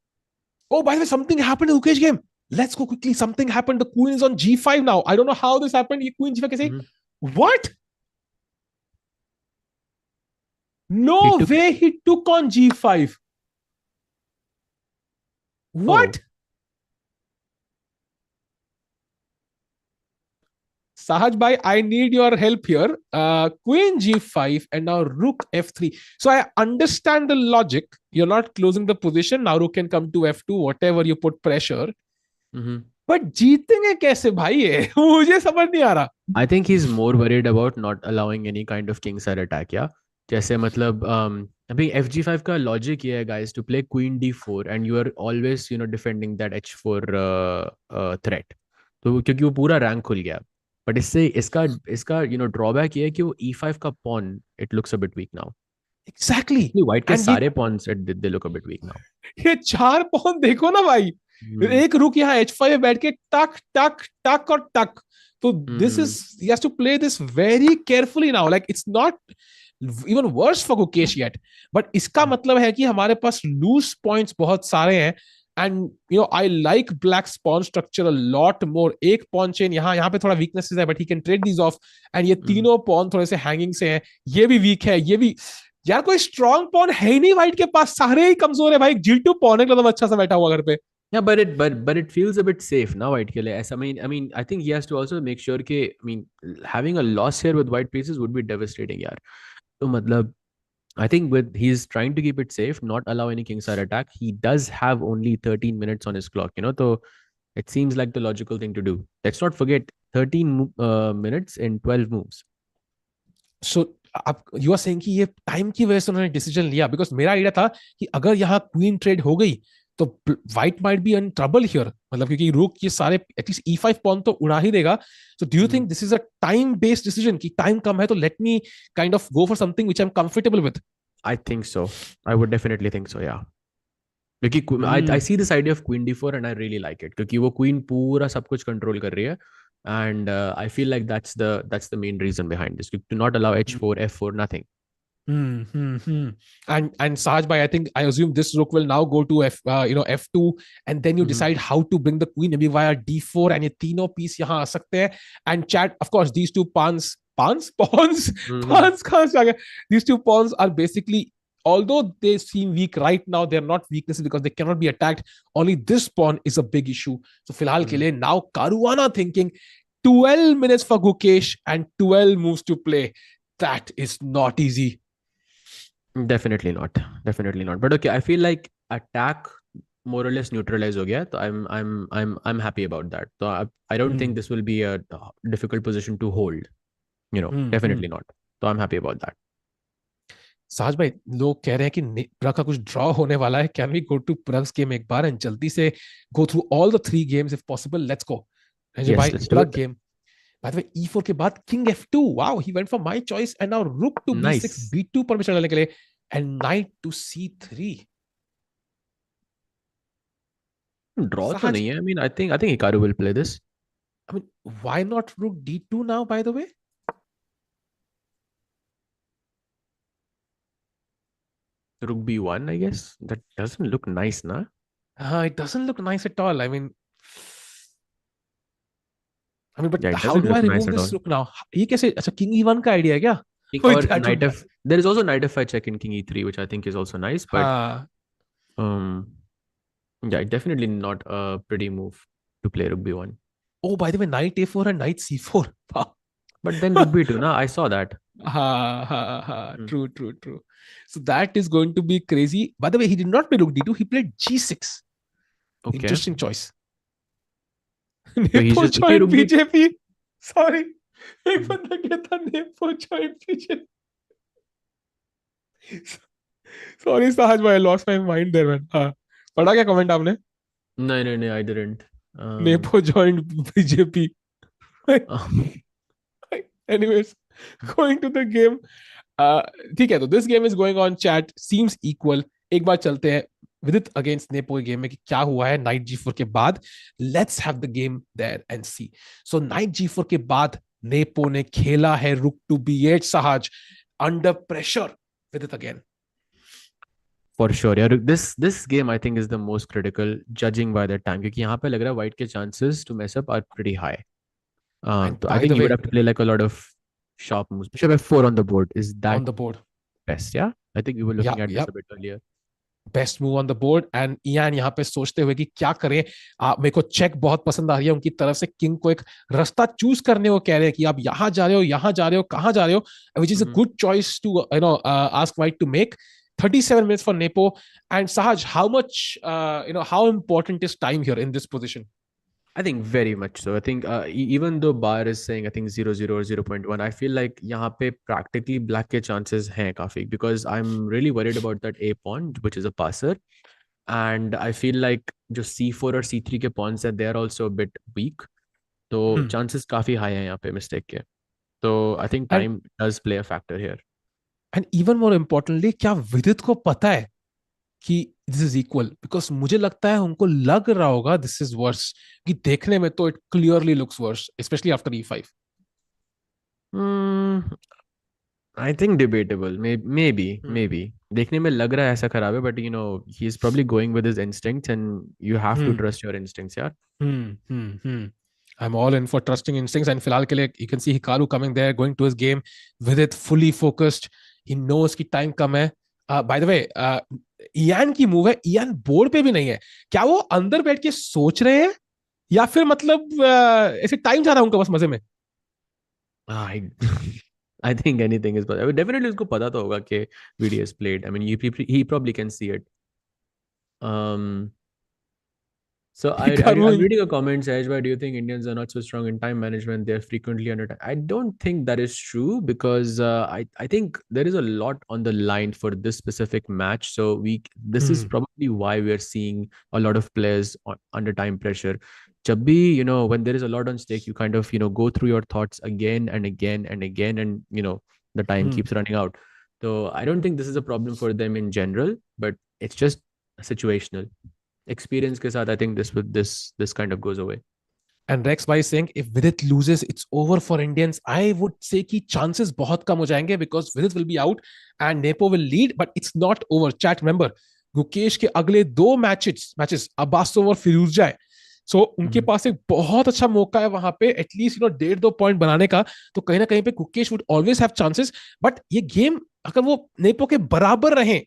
Oh, by the way, something happened in Gukesh game. Let's go quickly. Something happened. The queen is on g5 now. I don't know how this happened. Queen g5 कैसे? What? No way he took on g5. What? Sahaj bhai, I need your help here. Queen g5 and now rook f3. So I understand the logic. You're not closing the position. Now rook can come to f2, whatever you put pressure. But जीतेंगे कैसे भाई ये? मुझे समझ नहीं आ रहा.
I think he's more worried about not allowing any kind of king side attack. Yeah. जैसे मतलब अभी fg5 का लॉजिक ये है guys to play queen d4 and you are always defending that h4 threat. तो क्योंकि वो पूरा रैंक खुल गया. But इससे इसका ड्रॉबैक ये है कि वो e5 का pawn it looks a bit weak now.
Exactly.
White के सारे pawns they look a bit weak now.
ये 4 pawn देखो ना भाई. एक रुक यहाँ h5 में बैठ के टक टक टक और टक. तो this is he has to play this very carefully now. Like it's not even worse for Gukesh yet. But इसका मतलब है कि हमारे पास loose points बहुत सारे हैं. And I like black's pawn structure a lot more. एक pawn chain यहाँ पे थोड़ा weaknesses है, but he can trade these off. And ये तीनों pawn थोड़े से hanging से हैं. ये भी weak है, ये भी यार कोई strong pawn है ही नहीं white के पास. सारे ही कमजोर है भाई. G2 pawn है एकदम अच्छा सा बैठा हुआ घर पे.
Yeah, but it feels a bit safe now, white ke liye. I mean, I think he has to also make sure ke, I mean, having a loss here with white pieces would be devastating, yaar. So, matlab, I think he's trying to keep it safe, not allow any kingside attack. He does have only 13 minutes on his clock, so it seems like the logical thing to do. Let's not forget 13 minutes in 12 moves.
So you are saying कि ये time की वजह से उन्होंने decision लिया, because मेरा idea था कि अगर यहाँ क्वीन ट्रेड हो गई तो white might be in trouble here, मतलब क्योंकि रुक ये सारे एटलीस्ट E5 पॉन तो उड़ा ही देगा. So do you think this is a time based decision कि टाइम कम है तो let me kind of go for something which I am comfortable with?
I think so. I would definitely think so, yeah. क्योंकि I see this idea of queen d4 and I really like it क्योंकि वो queen पूरा सब कुछ control कर रही है, and I feel like that's the main reason behind this, to not allow h4 f4 nothing.
And Sahaj bhai, I assume this rook will now go to f2, and then you decide how to bring the queen maybe via d4, and ये तीनों piece यहाँ आ सकते हैं. And chat, of course, these two pawns कहाँ से आ गए? These two pawns are basically, although they seem weak right now, they're not weaknesses because they cannot be attacked. Only this pawn is a big issue. So फिलहाल के लिए now Caruana thinking 12 minutes for Gukesh and 12 moves to play. That is not easy.
Definitely not. But okay, I feel like attack more or less neutralized हो गया, तो I'm happy about that. So I don't think this will be a difficult position to hold. Definitely not. So I'm happy about that.
साज भाई, लोग कह रहे हैं कि प्रग का कुछ ड्रॉ होने वाला है. Can we go to प्रग्स game एक बार एंड जल्दी से go through all the 3 games if possible? Let's go. Ranjan भाई, Pragg game. By the way, E4 के बाद King F2. Wow, he went for my choice, and now Rook to B6, B2 पर चलने के लिए, and Knight to C3.
Draw तो नहीं है. I think Hikaru will play this.
Why not Rook D2 now? By the way,
Rook B1, I guess. That doesn't look nice, na?
It doesn't look nice at all. But
Yeah,
how do I remove this rook now? ये कैसे? अच्छा, King E1 का idea है क्या?
Or Knight F. There is also Knight F5 check in King E3, which I think is also nice. But yeah, definitely not a pretty move to play Rook B1.
Oh, by the way, Knight A4 and Knight C4. Wow.
But then Rook B2, na? I saw that.
True. So that is going to be crazy. By the way, he did not play Rook D2. He played G6.
Okay.
Interesting choice.
Nepo
joined BJP. Sorry. एक बंदा कहता Nepo joined BJP. Sorry, Sahaj bhai, I lost my mind there, man. पढ़ा क्या comment आपने?
No, I didn't.
Nepo joined BJP. Anyways, going to the game. ठीक है, तो this game is going on. Chat seems equal. एक बार चलते हैं Vidit against Nepo game में कि क्या हुआ है Knight G4 के बाद. Let's have the game there and see. So Knight G4 के बाद Nepo ने खेला है Rook to B8. Sahaj, under pressure. Vidit again.
For sure, yeah. This game I think is the most critical, judging by the time. क्योंकि यहाँ पे लग रहा है white के chances to mess up are pretty high. So I think you would have to play like a lot of sharp moves. Bishop F4 on the board. Is that
on the board
best? Yeah, I think we were looking at this a bit earlier.
Best move on the board. And Ian यहाँ पे सोचते हुए कि क्या करें. मेरे को check बहुत पसंद आ रही है उनकी तरफ से. किंग को एक रास्ता चूज करने को कह रहे हैं कि आप यहाँ जा रहे हो, यहाँ जा रहे हो, कहाँ जा रहे हो, which is a good choice to ask white to make. 37 minutes for Nepo. And Sahaj, how much how important is time here in this position?
I think very much so. I think even though bar is saying I think 0.0 or 0.1, I feel like यहाँ पे practically black के chances हैं काफी, because I'm really worried about that A pawn, which is a passer, and I feel like जो C4 और C3 के pawns हैं, they are also a bit weak. तो chances काफी high हैं यहाँ पे mistake के. So I think time does play a factor here.
And even more importantly, क्या विदित को पता है कि this is equal? Because मुझे लगता है उनको लग रहा होगा this is worse. कि देखने में तो it clearly looks worse, especially after E5.
I think debatable. Maybe. देखने में लग रहा है ऐसा खराब है, but he's probably going with his instincts, and you have to trust your instincts, यार.
I'm all in for trusting instincts. And फिलहाल के लिए you can see Hikaru coming there, going to his game with it fully focused. He knows कि time कम है. By the way, Ian की move है, Ian board पे भी नहीं है, क्या वो अंदर बैठ के सोच रहे हैं या फिर मतलब ऐसे टाइम जा रहा है उनका बस मजे में?
I I think anything is possible. Definitely उसको पता तो होगा कि VD has played. I mean, he probably can see it. Um, So I'm
Hikaru,
reading a comment, Sahaj, why do you think Indians are not so strong in time management? They're frequently under time. I don't think that is true because I think there is a lot on the line for this specific match. So this is probably why we are seeing a lot of players under time pressure. Jab bhi, when there is a lot on stake, you kind of, go through your thoughts again and again and again, and the time keeps running out. So I don't think this is a problem for them in general, but it's just situational. Experience के साथ I think this kind of goes away.
and Rex by saying if Vidit loses, it's over for Indians. I would say कि chances बहुत कम हो जाएंगे because Vidit will be out and Nepo will lead, but it's not over. Chat, remember, Gukesh के अगले 2 matches अब्बासोव और फिरोज जाए, सो उनके पास एक बहुत अच्छा मौका है वहां पे एटलीस्ट 1.5-2 पॉइंट बनाने का, तो कहीं ना कहीं पे Gukesh would always have chances, but ये गेम अगर वो नेपो के बराबर रहे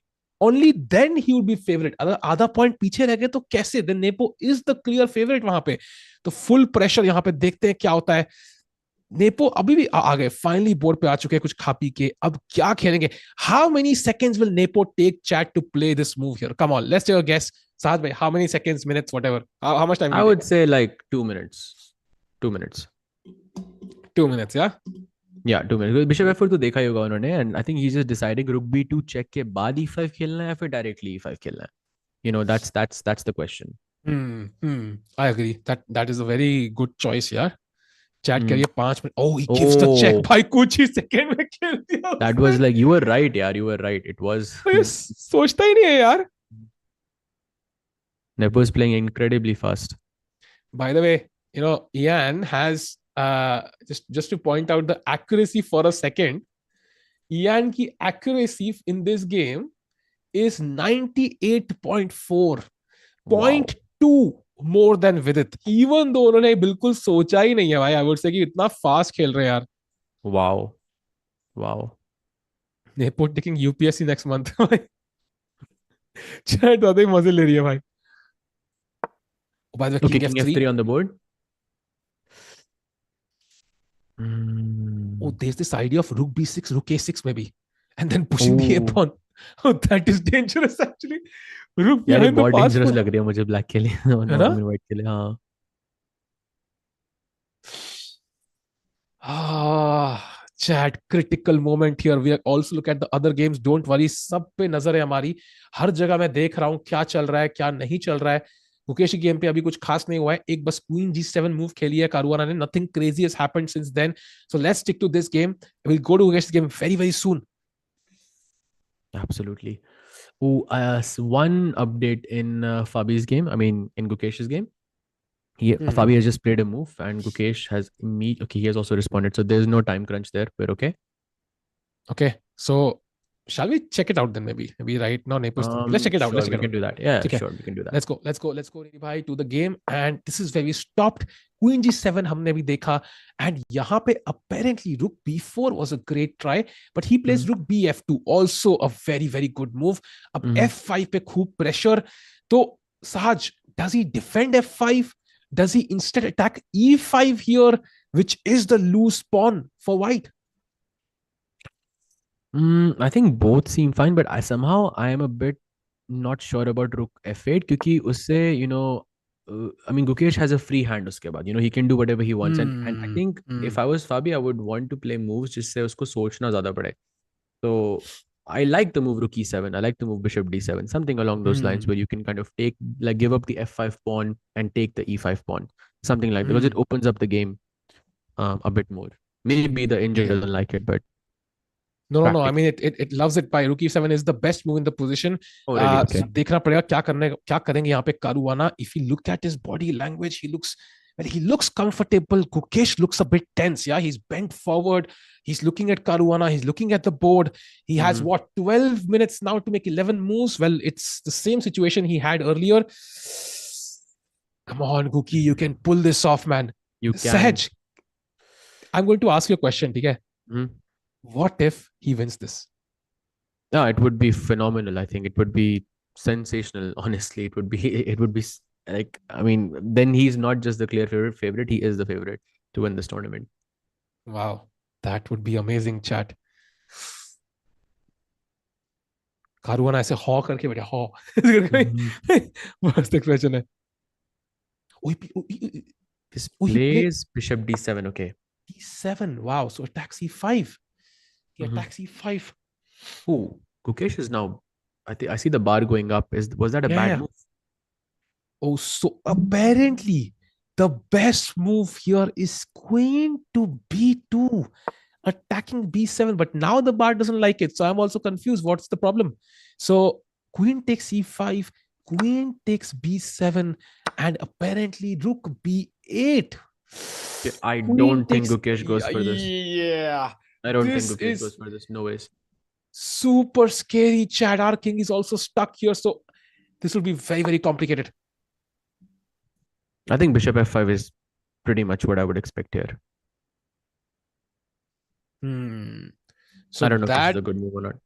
only then he would be favorite. अगर आधा पॉइंट पीछे रह गए तो कैसे? then Nepo is the clear favorite वहां पे, तो फुल प्रेशर यहाँ पे, देखते हैं क्या होता है. नेपो अभी भी आ गए, फाइनली बोर्ड पे आ चुके हैं कुछ खा पी के, अब क्या खेलेंगे? How many seconds will Nepo take chat to play this move here? Come on, let's take a guess. साथ में how many seconds, minutes, whatever, how much time?
I would say like 2 minutes. 2 minutes.
2 minutes, yeah?
Yeah, 2 minutes. Bishop F4 तो देखा ही होगा उन्होंने, and I think he's just deciding rook b2 check के बाद e5 खेलना है या फिर directly e5 खेलना है. That's the question.
I agree. That is a very good choice, यार. चैट करिए 5 minute. Oh, he gives the check भाई, कुछ ही सेकंड में खेल दिया.
That was like, you were right, यार, you were right. It was.
सोचता ही नहीं है यार.
Nepo is playing incredibly fast.
By the way, Ian has just to point out the accuracy for a second. Ian की accuracy in this game is 98.4, 0.2 more than Vidit. Even though उन्होंने बिल्कुल सोचा ही नहीं है भाई, I would say कि इतना fast खेल रहे हैं यार.
Wow.
Nepo taking UPSC next month. Chat ज्यादा ही मजे ले रही है भाई. By the way,
Okay,
king
king
f3
f3 on the board.
Oh, there's this idea of rook b6, rook a6 maybe, and then pushing the a pawn. Oh, that is dangerous actually. Rook
यार ये
behind the
बहुत
pass.
dangerous लग रही है मुझे black के लिए,
है ना?
white के लिए. हाँ.
Chat, critical moment here. We also look at the other games. Don't worry, सब पे नजर है हमारी. हर जगह मैं देख रहा हूँ क्या चल रहा है, क्या नहीं चल रहा है. गुकेश की गेम पे अभी कुछ खास नहीं हुआ है, एक बस क्वीन g7 मूव खेली है कारुआना ने. Nothing crazy has happened since then. So let's stick to this game. We'll go to Gukesh's game very soon.
Absolutely. Oh, one update in Fabi's game. I mean, in Gukesh's game. Fabi has just played a move, and Gukesh has he has also responded. So there's no time crunch there. We're okay.
Okay. So shall we check it out then? Maybe right now, Nepo's let's check it out.
Sure,
Let's check
we can do that. Yeah,
okay.
Sure, we can do that.
Let's go, bhai, to the game. And this is where we stopped. Queen g7 हमने भी देखा, and यहाँ पे apparently rook b4 was a great try, but he plays rook bf2, also a very good move. अब f5 पे खूब pressure. तो Sahaj, does he defend f5? Does he instead attack e5 here, which is the loose pawn for white?
I think both seem fine, but I am a bit not sure about rook f8 क्योंकि उससे I mean Gukesh has a free hand उसके बाद, he can do whatever he wants, and I think if I was Fabi, I would want to play moves जिससे उसको सोचना ज़्यादा पड़े. So I like the move rook e7. I like the move bishop d7, something along those lines where you can kind of give up the f5 pawn and take the e5 pawn, something like that, because it opens up the game a bit more. Maybe the engine doesn't like it, but
no. I mean, it loves it. By rook e7 is the best move in the position.
Oh, really? Okay.
देखना पड़ेगा क्या करेंगे यहाँ पे Caruana. If you look at his body language, he looks comfortable. Gukesh looks a bit tense. Yeah, he's bent forward. He's looking at Caruana. He's looking at the board. He has 12 minutes now to make 11 moves. Well, it's the same situation he had earlier. Come on, Guki, you can pull this off, man.
You can.
Sahaj, I'm going to ask you a question. Okay? What if he wins this?
No, it would be phenomenal. I think it would be sensational. Honestly, it would be like, I mean, then he's not just the clear favorite, he is the favorite to win this tournament.
Wow, that would be amazing, chat. Caruana ऐसे हॉ करके बैठे हॉ मस्त expression है.
This
Oh, he
plays bishop d7. Okay.
d7. Wow, so attack c5. He
Mhm.
attacks e5.
Oh, Gukesh is now. I see the bar going up. Was that a
Yeah,
bad
yeah.
move?
Oh, so apparently the best move here is queen to b2, attacking b7. But now the bar doesn't like it. So I'm also confused. What's the problem? So queen takes e5, queen takes b7, and apparently rook b8.
I
Queen
don't think
takes-
Gukesh goes for this.
Yeah.
I don't
This
think Gukesh
is-
goes for this. No ways.
Super scary, Chad. Our king is also stuck here. So this will be very, very complicated.
I think bishop f5 is pretty much what I would expect here.
So
I don't know if this
that
is a good move or not.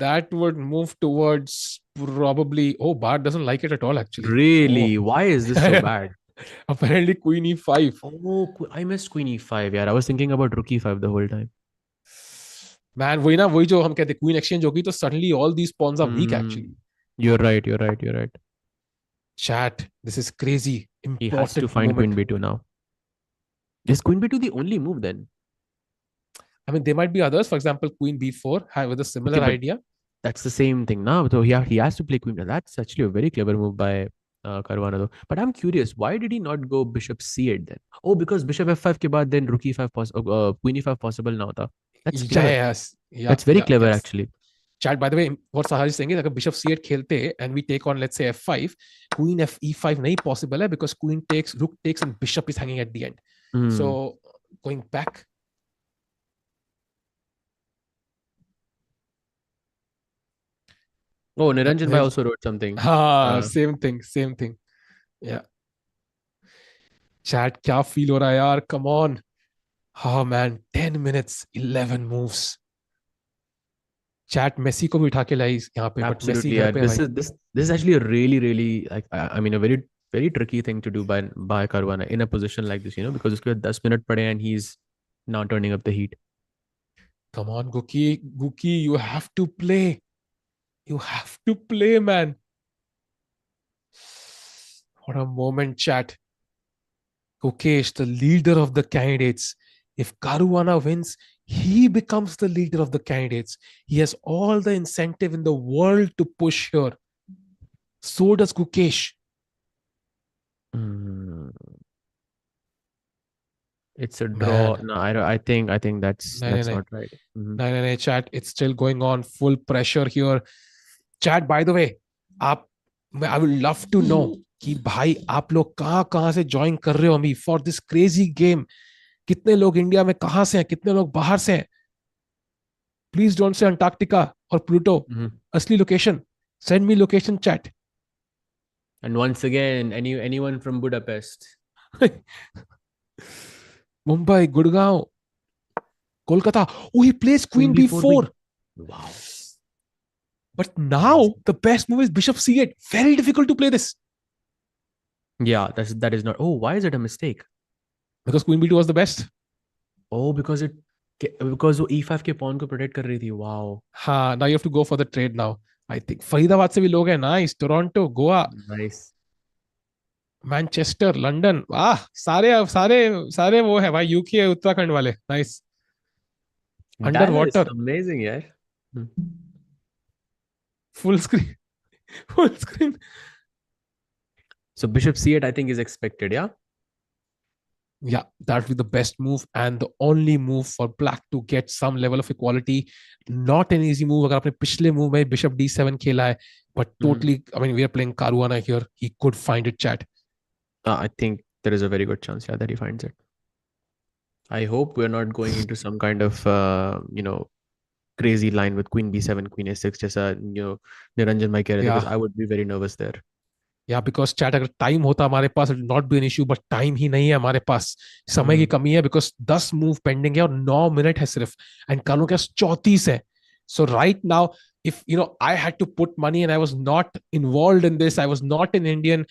that would move towards probably. Oh, Bar doesn't like it at all, actually.
Really?
Oh.
Why is this so bad?
Apparently, queen e5.
Oh, I missed queen e5. Yeah, I was thinking about rook e5 the whole time.
Man, वही जो हम कहते हैं queen exchange होगी, तो suddenly all these pawns are weak,
Hmm.
actually.
You're right.
Chat, this is crazy.
He has to
Important
find
moment.
queen b2 now. Is queen b2 the only move then?
I mean, there might be others. For example, queen b4 with a similar
Okay, but
idea.
That's the same thing now. So he has to play queen. That's actually a very clever move by Caruana though. But I'm curious, why did he not go bishop c8 then? Oh, because bishop f5 के बाद then rook e5 queen e5 possible now था. That's clever.
Yes. Yeah,
That's very
yeah,
clever
yes.
actually.
Chat, by the way, what Sahaj is saying is, if bishop c8 खेलते and we take on, let's say, f5, queen fe5 नहीं possible है because queen takes, rook takes, and bishop is hanging at the end.
Hmm.
So going back.
Oh, Niranjan Bhai also wrote something.
Same thing. Yeah. Chat, क्या feel हो रहा है यार? Come on. Oh man, 10 minutes, 11 moves. Chat, Messi को भी उठा के लाई यहाँ पे, but Messi
Absolutely,
घर
yeah.
पे
This
भाई.
is actually a really like I mean a very tricky thing to do by Caruana in a position like this, because उसके बाद 10 minute पड़े and he's now turning up the heat.
Come on, Guki, you have to play. You have to play, man. What a moment, chat. Gukesh, the leader of the candidates. If Caruana wins, he becomes the leader of the candidates. He has all the incentive in the world to push here. So does Gukesh.
It's a draw.
Man.
No, I think that's
No,
not right.
No, chat. It's still going on. Full pressure here. Chat, by the way, I would love to know कि भाई आप लोग कहाँ से join कर रहे हो हमें for this crazy game. कितने लोग इंडिया में कहाँ से हैं, कितने लोग बाहर से हैं? Please don't say Antarctica or Pluto. असली location. Send me location, chat.
And once again, anyone from Budapest.
Mumbai, Gurgaon, Kolkata. Oh, he plays queen b4.
Wow.
But now the best move is bishop c8. Very difficult to play this.
Yeah, that is not. Oh, why is it a mistake?
Because queen b2 was the best.
Oh, because वो e5 के pawn को protect कर रही थी. Wow.
Now you have to go for the trade now. I think Faridabad से भी लोग हैं. Nice. Toronto, Goa.
Nice.
Manchester, London. सारे वो है भाई, UK, उत्तराखंड वाले. Nice. Underwater.
Amazing, yeah.
Full screen. Full screen.
So bishop c8 I think is expected, yeah?
Yeah, that would be the best move and the only move for black to get some level of equality. Not an easy move. अगर आपने पिछले move में bishop d7 खेला है, but totally, I mean, we are playing Caruana here. He could find it, chat.
I think there is a very good chance, yeah, that he finds it. I hope we're not going into some kind of, crazy line with queen b7, queen a6, जैसा, Niranjan Bhai कह रहे थे, because I would be very nervous there.
Yeah, because chat, अगर time होता हमारे पास, it would not be an issue, but time ही नहीं है हमारे पास. समय की कमी है because 10 move pending है और 9 minute है सिर्फ. And Caruana के पास 34 है. So right now, if I had to put money and I was not involved in this, I was not an Indian,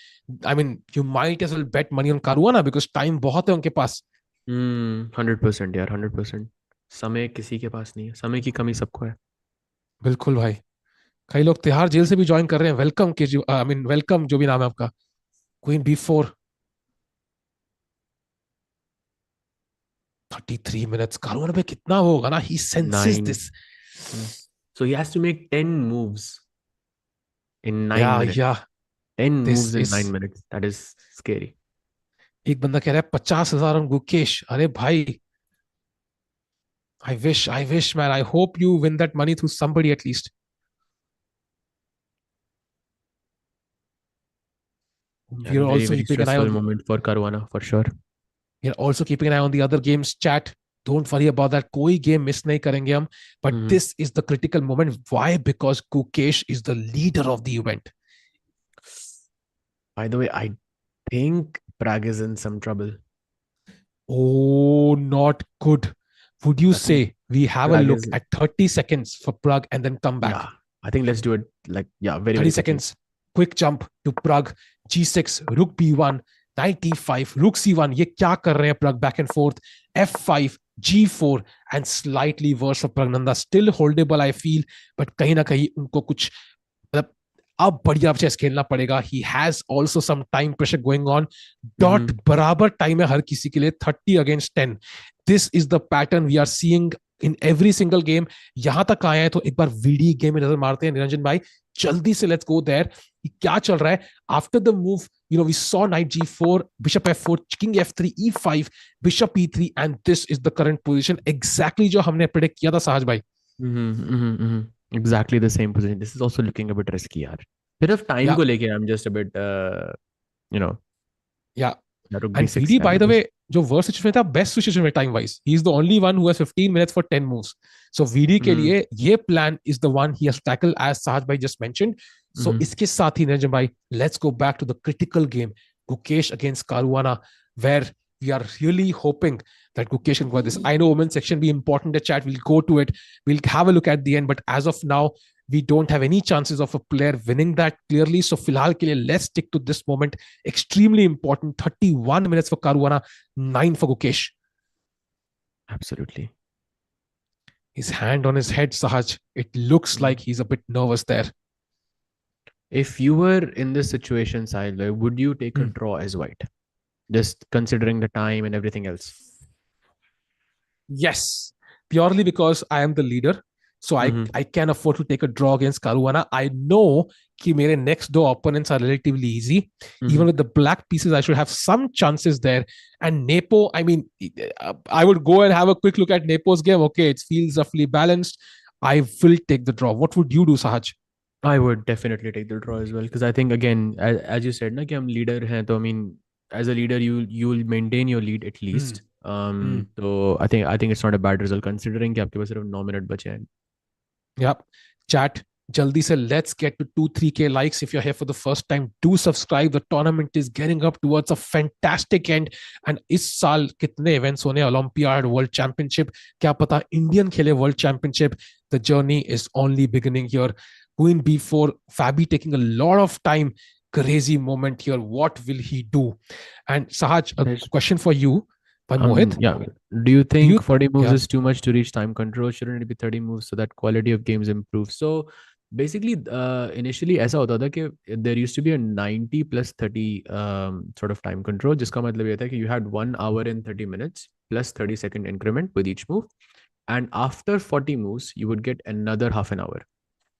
I mean, you might as well bet money on Caruana because time बहुत है उनके पास.
100% यार, 100%. समय किसी के पास नहीं है, समय की कमी सबको है.
बिल्कुल भाई. कई लोग तिहाड़ जेल से भी ज्वाइन कर रहे हैं. वेलकम के आई मीन वेलकम जो भी नाम है आपका. Queen B4. 33 minutes. Caruana पे कितना होगा ना? He senses
9.
this.
So he has to make 10 moves in 9
Yeah,
minutes.
yeah.
10
This
moves in
is
9 minutes. That is scary.
एक बंदा कह रहा है 50,000 on गुकेश. अरे भाई, I wish, man. I hope you win that money through somebody at least.
Yeah,
We're
very,
also
very
keeping an eye
stressful
on.
moment for Caruana for sure.
We're also keeping an eye on the other games. Chat. Don't worry about that. कोई game miss नहीं करेंगे हम. But this is the critical moment. Why? Because Gukesh is the leader of the event.
By the way, I think Pragg is in some trouble.
Oh, not good. Would you say we have a
Pragg
look at 30 seconds for Pragg and then come back?
Yeah, I think let's do it like, yeah, very,
30
very quickly.
seconds. Quick jump to Pragg. G6, Rook B1, Knight E5, Rook C1. ये क्या कर रहे हैं Pragg? Back and forth. F5, G4, and slightly worse for Praggnanandhaa. Still holdable, I feel, but कहीं ना कहीं उनको कुछ अब बढ़िया चेस खेलना पड़ेगा. He has also some time pressure going on. Dot बराबर टाइम है हर किसी के लिए. 30 against 10. This is the pattern we are seeing in every single game. यहाँ तक आए हैं तो एक बार VD गेम में नजर मारते हैं. निरंजन भाई, जल्दी से let's go there. क्या चल रहा है? After the move, we saw Knight G4, Bishop F4, King F3, E5, Bishop E3, and this is the current position. Exactly जो हमने predict किया था साहज भाई.
Exactly the same position. This is also looking a bit risky, yaar. Bit of time को लेके I'm just a bit,
Yeah. And VD, by the way, जो worst situation में था, best situation में time wise. He is the only one who has 15 minutes for 10 moves. So VD के लिए ये plan is the one he has tackled, as Sahaj bhai just mentioned. So इसके साथ ही निरंजन भाई, let's go back to the critical game, Gukesh against Caruana, where we are really hoping that Gukesh can go this. I know women's section be important. The chat, we'll go to it. We'll have a look at the end. But as of now, we don't have any chances of a player winning that clearly. So फिलहाल के लिए, let's stick to this moment. Extremely important. 31 minutes for Caruana, 9 for Gukesh.
Absolutely.
His hand on his head, Sahaj. It looks like he's a bit nervous there.
If you were in this situation, Sahil, would you take a draw as white? Just considering the time and everything else.
Yes, purely because I am the leader. So I can afford to take a draw against Caruana. I know that my next door opponents are relatively easy. Even with the black pieces, I should have some chances there. And Nepo, I mean, I would go and have a quick look at Nepo's game. Okay, it feels roughly balanced. I will take the draw. What would you do, Sahaj?
I would definitely take the draw as well. Because I think, again, as you said, na, कि हम leader हैं, तो I mean, as a leader, you'll maintain your lead at least. So I think it's not a bad result considering कि आपके पास सिर्फ 9 minute बचे हैं.
Yep. Chat, jaldi se let's get to 2-3k likes. If you're here for the first time, do subscribe. The tournament is getting up towards a fantastic end. And इस साल कितने events होने? Olympiad, World Championship. क्या पता Indian खेले World Championship. The journey is only beginning here. Queen B4, Fabi taking a lot of time. Crazy moment here. What will he do? And Sahaj, a question for you. Mohit,
yeah. Do you think 40 moves is too much to reach time control? Shouldn't it be 30 moves so that quality of games improves? So basically, initially ऐसा होता था कि there used to be a 90 plus 30 sort of time control, जिसका मतलब ये था कि you had 1 hour and 30 minutes plus 30-second increment with each move, and after 40 moves you would get another half an hour.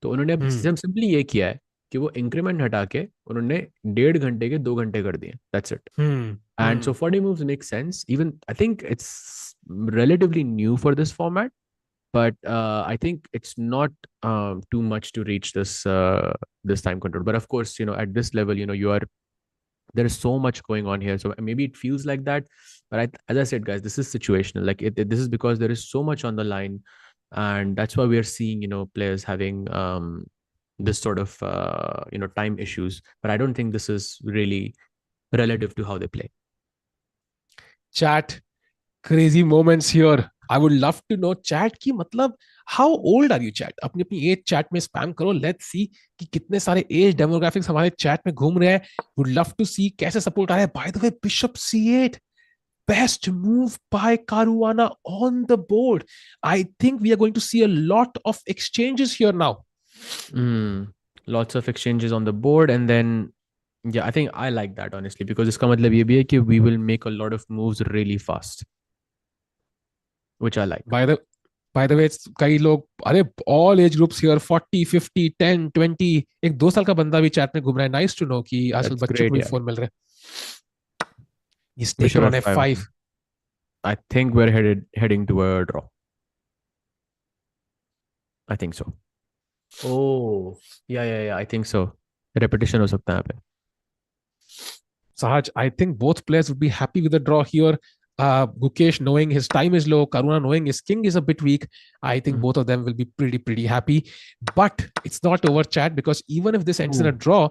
तो उन्होंने simply ये किया है कि वो increment हटा के उन्होंने 1.5 घंटे के 2 घंटे कर दिए. That's it. And so 40 moves make sense. Even I think it's relatively new for this format, but I think it's not too much to reach this time control. But of course, at this level, there is so much going on here. So maybe it feels like that. But as I said, guys, this is situational. Like this is because there is so much on the line, and that's why we are seeing players having this sort of time issues. But I don't think this is really relative to how they play.
Chat, crazy moments here. I would love to know chat की मतलब how old are you chat? अपनी अपनी as chat में spam करो. Let's see कि कितने सारे as demographics हमारे chat में घूम रहे हैं. Would love to see कैसे support आ रहा है. By the way, Bishop C8. Best move by Caruana on the board. I think we are going to see a lot of exchanges here now.
Lots of exchanges on the board, and then yeah, I think I like that honestly, because इसका मतलब ये भी है कि we will make a lot of moves really fast, which I like.
By the way, कई लोग अरे all age groups here 40, 50, 10, 20 एक 2 साल का बंदा भी chat में घूम रहा है. Nice to know कि आजकल बच्चों को भी फोन मिल रहा है. He's taken on F5.
I think we're heading to a draw. I think so. Oh, yeah. I think so. Repetition हो सकता है यहाँ पे.
Sahaj, I think both players would be happy with the draw here. Gukesh knowing his time is low, Caruana knowing his king is a bit weak. I think both of them will be pretty happy. But it's not over chat, because even if this ends in a draw,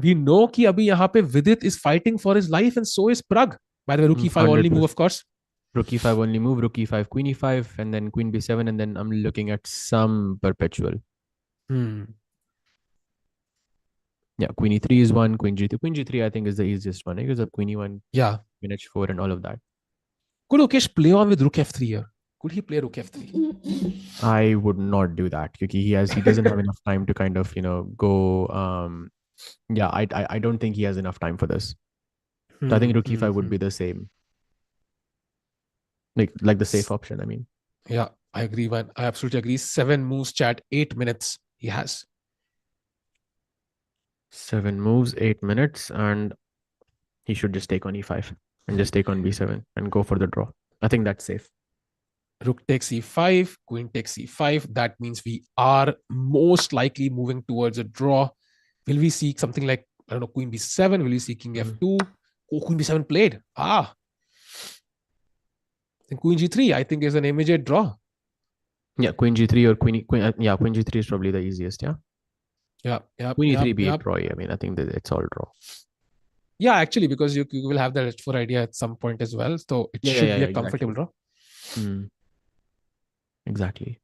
we know कि अभी यहाँ पे Vidit is fighting for his life, and so is Pragg. By the way, rook e5 only move, of course.
Rook e5 only move, rook e5, queen e5, and then queen b7, and then I'm looking at some perpetual. Yeah, queen e3 is one, queen g3. Queen g3 I think is the easiest one. Because of queen e1,
yeah,
queen h4 and all of that.
Could Gukesh play on with rook f3 here? Could he play rook f3?
I would not do that because he doesn't have enough time to kind of, go. Yeah, I don't think he has enough time for this. So I think rook e5 would be the same. Like the safe option, I mean.
Yeah, I agree, man. I absolutely agree. 7 moves, chat. 8 minutes he has.
7 moves, 8 minutes, and he should just take on e5 and just take on b7 and go for the draw. I think that's safe.
Rook takes e5, queen takes e5. That means we are most likely moving towards a draw. Will we see something like, I don't know, queen b7? Will we see king f2? Oh, queen b7 played. And queen g3, I think, is an immediate draw.
Yeah, queen g3 or queen g3 is probably the easiest, yeah?
Yeah.
Queen e3 be a draw. I mean, I think that it's all draw.
Yeah, actually, because you will have the h4 idea at some point as well. So it should be a comfortable draw.
Exactly.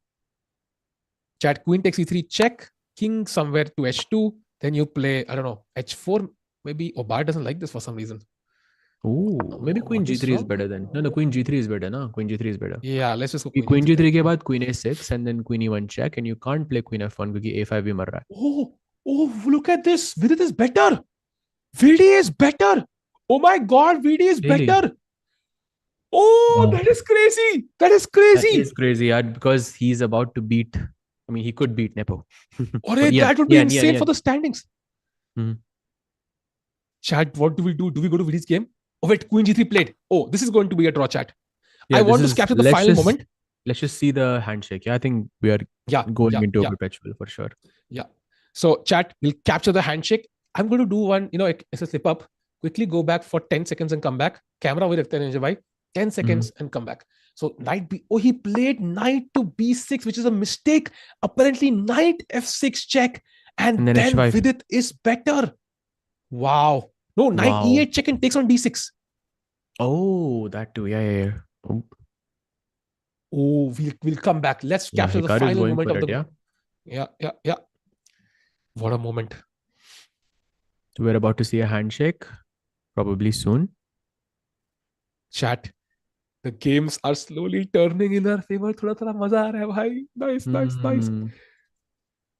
Chat, queen takes e3, check, king somewhere to h2. Then you play, I don't know, h4. Maybe Obar doesn't like this for some reason.
Oh, maybe queen g3 is better then. No, queen g3 is better, no? Queen g3 is better.
Yeah, let's just go
queen g3 के बाद queen a6 and then queen e1 check, and you can't play queen f1 because a5 भी मर रहा है.
Oh, look at this. Vidit is better. VD is better. Oh my God, VD is better. Oh, wow. That is crazy. That is
crazy, yeah, because he's about to beat. I mean, he could beat Nepo.
That would be insane for the standings. Chat, what do we do? Do we go to Vidit's game? Oh, wait, queen g3 played. Oh, this is going to be a draw, chat. I want to capture the final moment.
Let's just see the handshake. Yeah, I think we are going into a perpetual for sure. Yeah.
So, chat, we'll capture the handshake. I'm going to do one, it's a slip up. Quickly go back for 10 seconds and come back. Camera will by 10 seconds and come back. So, knight b. Oh, he played knight to b6, which is a mistake. Apparently, knight f6 check. And then H5. Vidit is better. Wow. No, knight e8 check and takes on d6.
Oh, that too. Yeah.
Oh, we'll come back. Let's capture the final moment of the... Yeah. What a moment.
So we're about to see a handshake. Probably soon.
Chat. The games are slowly turning in our favor. Thoda maza aa raha hai, bhai. Nice.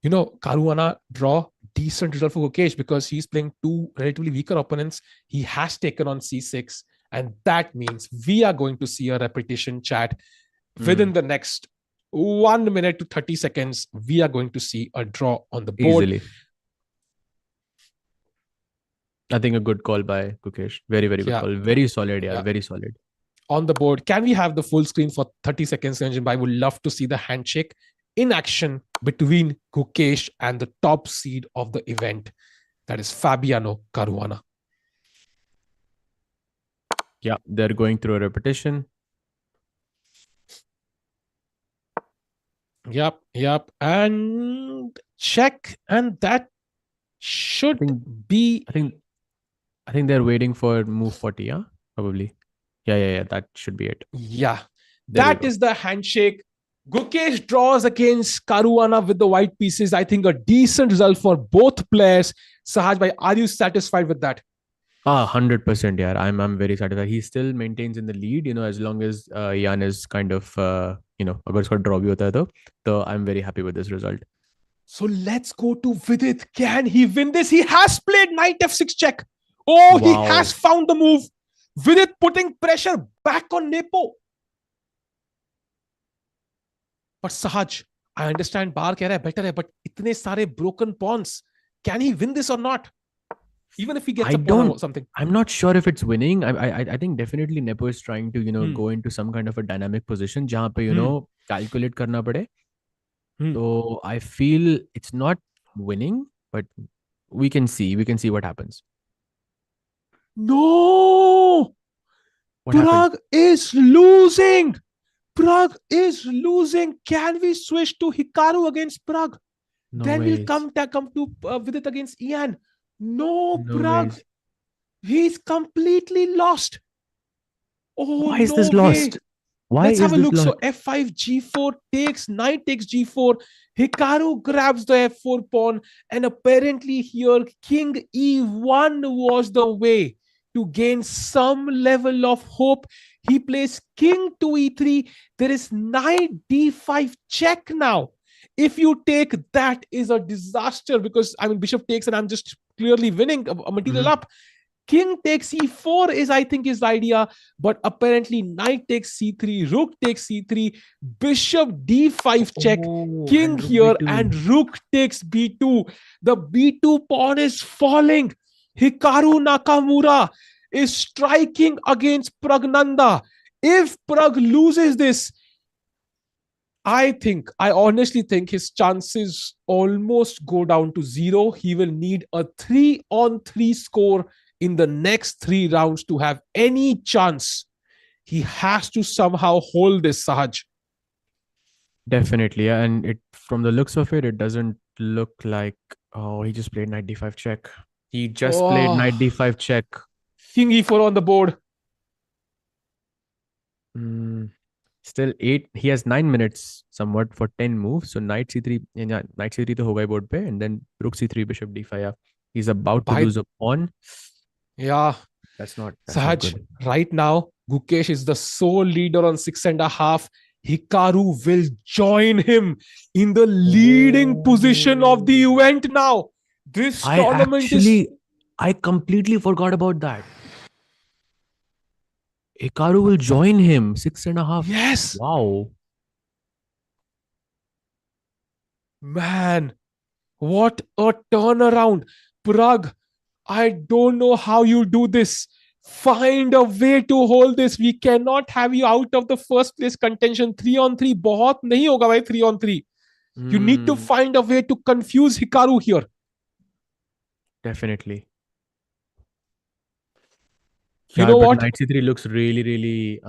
Caruana draw. Decent result for Gukesh because he's playing 2 relatively weaker opponents. He has taken on c6. And that means we are going to see a repetition, chat. Within the next 1 minute to 30 seconds, we are going to see a draw on the board.
Easily. I think a good call by Gukesh. Very, very good call. Very solid, very solid.
On the board, can we have the full screen for 30 seconds? I would love to see the handshake in action between Gukesh and the top seed of the event. That is Fabiano Caruana.
Yeah, they're going through a repetition.
Yep. And check. And that should be...
I think they're waiting for move 40, yeah? Probably. Yeah. That should be it.
Yeah.
There we
That
go.
is the handshake. Gukesh draws against Caruana with the white pieces. I think a decent result for both players. Sahaj bhai, are you satisfied with that?
100%. Yeah, I'm very satisfied. He still maintains in the lead, as long as Jan is kind of, अगर उसका draw भी होता है तो I'm very happy with this result.
So let's go to Vidit. Can he win this? He has played knight f6 check. Oh, he
Wow.
has found the move. Vidit putting pressure back on Nepo. But Sahaj, I understand Bar keh raha hai better hai, but itne sare broken pawns. Can he win this or not? Even if he gets a pawn or something.
I'm not sure if it's winning. I think definitely Nepo is trying to go into some kind of a dynamic position जहाँ पे calculate करना पड़े. So I feel it's not winning, but we can see what happens.
No,
What happened?
Pragg is losing. Pragg is losing. Can we switch to Hikaru against Pragg?
No
Then
ways.
we'll come to Vidit against Ian. No,
No
Pragg.
ways.
He's completely lost. Oh,
Why is
no
this
way.
lost? Why
Let's
is
have a
this
look.
lost?
So f5, g4 takes, knight takes g4. Hikaru grabs the f4 pawn. And apparently here, king e1 was the way to gain some level of hope. He plays king to e3. There is knight d5 check now. If you take, that is a disaster because, bishop takes and I'm just clearly winning a material up. King takes e4 is, I think, his idea, but apparently knight takes c3, rook takes c3, bishop d5 check, king
and rook
here,
b2.
and rook takes b2. The b2 pawn is falling. Hikaru Nakamura is striking against Praggnanandhaa. If Pragg loses this, I honestly think his chances almost go down to 0. He will need a 3-on-3 score in the next 3 rounds to have any chance. He has to somehow hold this, Sahaj.
Definitely, yeah. And from the looks of it, it doesn't look like, he just played knight d5 check. He just played knight d5 check.
King e4 on the board.
Still 8. He has 9 minutes somewhat for 10 moves. So knight c3, knight c3 to hoga board pe, and then rook c3, bishop d5. Yeah. He's about to lose a pawn.
Yeah.
That's not
Sahaj,
good.
right now, Gukesh is the sole leader on 6.5. Hikaru will join him in the leading position of the event now. This tournament
I completely forgot about that. Hikaru will join him. 6.5.
Yes.
Wow.
Man, what a turnaround. Pragg, I don't know how you do this. Find a way to hold this. We cannot have you out of the first place contention. 3-on-3. बहुत नहीं होगा भाई 3-on-3. You need to find a way to confuse Hikaru here.
Definitely.
You know what?
Knight c3 looks really, really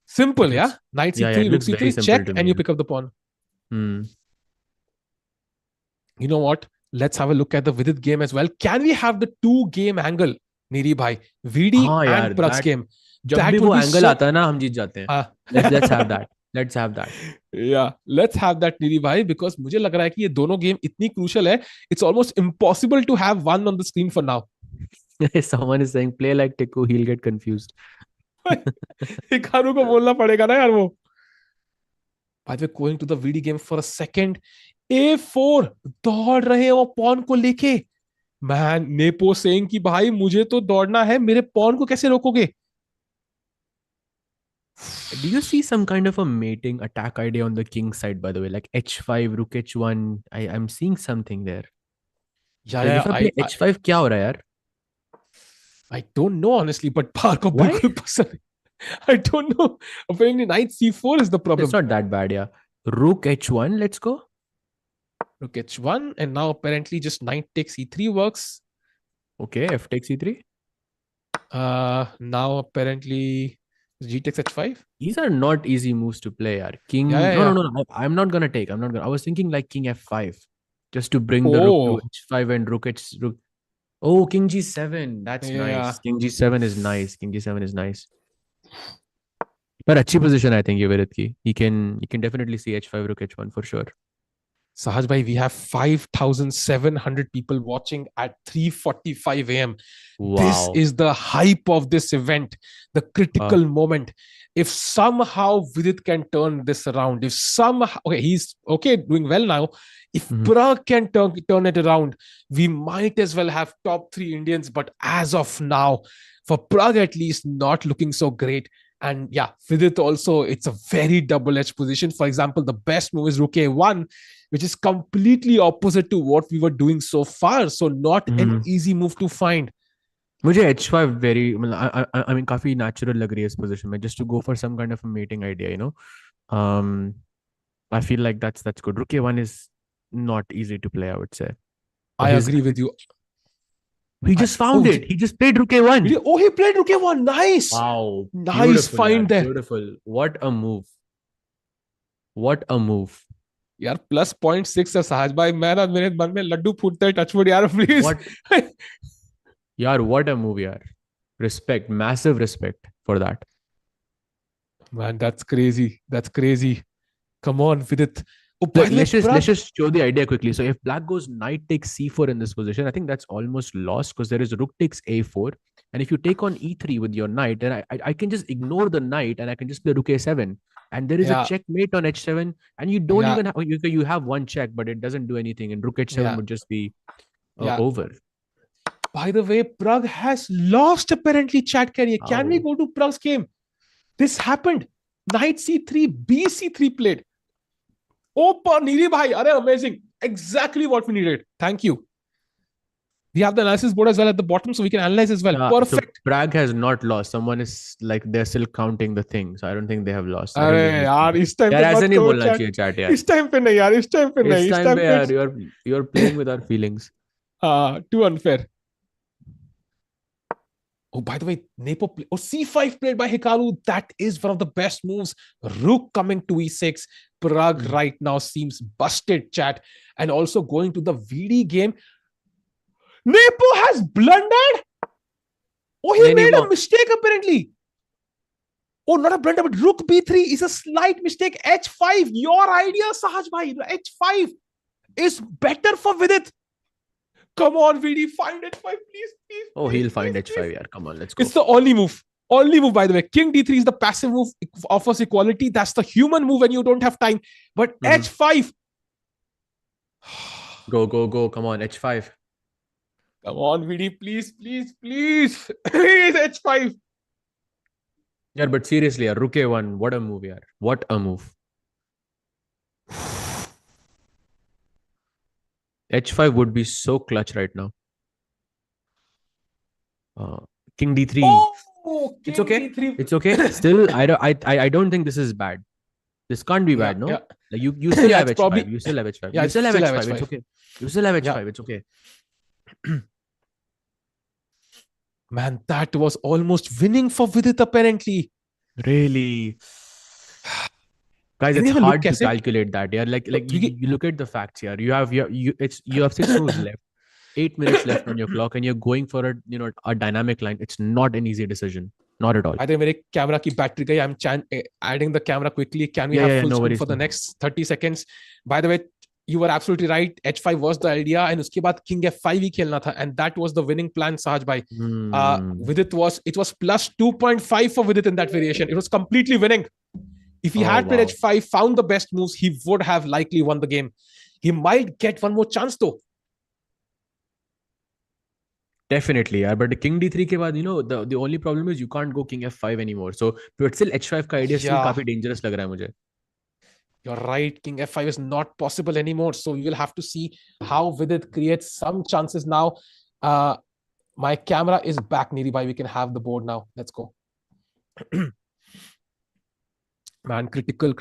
simple, yeah? Knight c3, rook c3, check, and you pick up the pawn. You know what? Let's have a look at the Vidit game as well. Can we have the 2-game angle, Niri bhai? VD and Pragg's game.
जब भी वो angle आता है ना, हम जीत जाते हैं. Let's have that. Let's have that.
Yeah, let's have that, Niri bhai, because मुझे लग रहा है कि ये दोनों गेम इतनी crucial है. It's almost impossible to have one on the screen for now.
Someone is saying play like Tiku, he'll get confused.
Hikaru को बोलना पड़ेगा ना यार वो. By the way, going to the VD game for a second. A4 दौड़ रहे हैं वो pawn को लेके. Man, Nepo saying कि भाई मुझे तो दौड़ना है, मेरे pawn को कैसे रोकोगे?
Do you see some kind of a mating attack idea on the king side, by the way? Like h5, rook h1. I'm seeing something there.
Yeah,
h5 क्या हो रहा है यार?
I don't know honestly, but Par को बिल्कुल पसंद. I don't know. Apparently knight c4 is the problem.
It's not that bad, yeah. Rook h1, let's go.
Rook h1, and now apparently just knight takes e3 works.
Okay, f takes e3.
Now apparently g takes h5.
These are not easy moves to play, yaar. King.
Yeah.
No. I'm not gonna take. I was thinking like king f5, just to bring the rook to h5 and rook. Oh, king g7. That's nice. King g7 is nice. King g7 is nice. पर अच्छी position I think ये विदित की. He can definitely see h5 rook h1 for sure.
Sahaj bhai, we have 5,700 people watching at 3:45 a.m. This
Wow.
is the hype of this event, the critical moment. If somehow Vidit can turn this around, if somehow, okay, he's okay, doing well now. If Pragg can turn it around, we might as well have top 3 Indians. But as of now, for Pragg at least, not looking so great. And yeah, Vidit also, it's a very double-edged position. For example, the best move is Rook A1, which is completely opposite to what we were doing so far. So not an easy move to find.
मुझे h5 very I mean काफी natural लग रही है इस position में, just to go for some kind of a mating idea, you know. I feel like that's good. Rook a1 is not easy to play, I would say.
I agree with you.
He just found it. He just played Rook a1.
Oh, he played Rook a1. Nice.
Wow.
Nice find there.
Beautiful. What a move. What a move.
यार plus 0.6 है सहज भाई. मैं ना मेरे मन में लड्डू फूटता है. टचवुड यार प्लीज.
What? यार what a move यार. Respect, massive respect for that.
Man, that's crazy. That's crazy. Come on, Vidit. Oh,
let's just show the idea quickly. So if black goes knight takes c4 in this position, I think that's almost lost because there is rook takes a4. And if you take on e3 with your knight, then I can just ignore the knight and I can just play rook a7. And there is a checkmate on h7. And you don't even have, you have one check, but it doesn't do anything. And rook h7 would just be over.
By the way, Pragg has lost apparently chat career. Can we go to Pragg's game? This happened. Knight c3, b c3 played. Oh, Niri bhai, amazing. Exactly what we needed. Thank you. We have the analysis board as well at the bottom, so we can analyze as well. Perfect.
So Pragg has not lost. Someone is like, they're still counting the thing. So I don't think they have lost.
इस time पे
ऐसे नहीं बोलना चाहिए chat यार.
इस time पे नहीं यार. इस टाइम पे नहीं.
इस टाइम पे यार, you're playing with our feelings.
Too unfair. Oh, by the way, Nepo c5 played by Hikaru. That is one of the best moves. Rook coming to e6. Pragg right now seems busted, chat. And also going to the VD game. Nepo has blundered. Oh, he made a mistake apparently. Oh, not a blunder, but Rook b3 is a slight mistake. h5, your idea, Sahaj bhai. h5 is better for Vidit. Come on, VD, find h5, please.
Oh, he'll find h5, yeah. Come on, let's go.
It's the only move. Only move, by the way. King d3 is the passive move. It offers equality. That's the human move when you don't have time. But h5.
Go. Come on, h5.
Come on, VD, please. Please, h5.
Yeah, but seriously, Rook a1, what a move, yeah. What a move. h5 would be so clutch right now. King d3.
Oh, King
it's okay.
D3.
It's okay. Still, I don't think this is bad. This can't be bad, no? Yeah. Like you still have h5.
Probably...
You still have h5.
Yeah,
you still have h5.
h5.
It's okay. You still have h5. It's okay.
Man, that was almost winning for Vidit apparently.
Really? Guys, it's hard to calculate that. Yeah, like you look at the facts here. You have 6 moves left, 8 minutes left on your clock, and you're going for a dynamic line. It's not an easy decision, not at all.
I think my camera ki battery gayi. I'm adding the camera quickly. Can we have full screen for the next 30 seconds? By the way, you were absolutely right. h5 was the idea, and uske baad king f5 hi khelna tha, and that was the winning plan, Sahaj bhai. Vidit was plus 2.5 for Vidit in that variation. It was completely winning. If he had played h5, found the best moves, he would have likely won the game. He might get one more chance though.
Definitely, yeah. But the king d3 ke baad, the only problem is you can't go king f5 anymore. So, but still h5 ka idea still काफी dangerous lag raha hai mujhe.
You're right. King f5 is not possible anymore. So we will have to see how Vidit creates some chances now. My camera is back, Niri bhai. We can have the board now. Let's go. Man, critical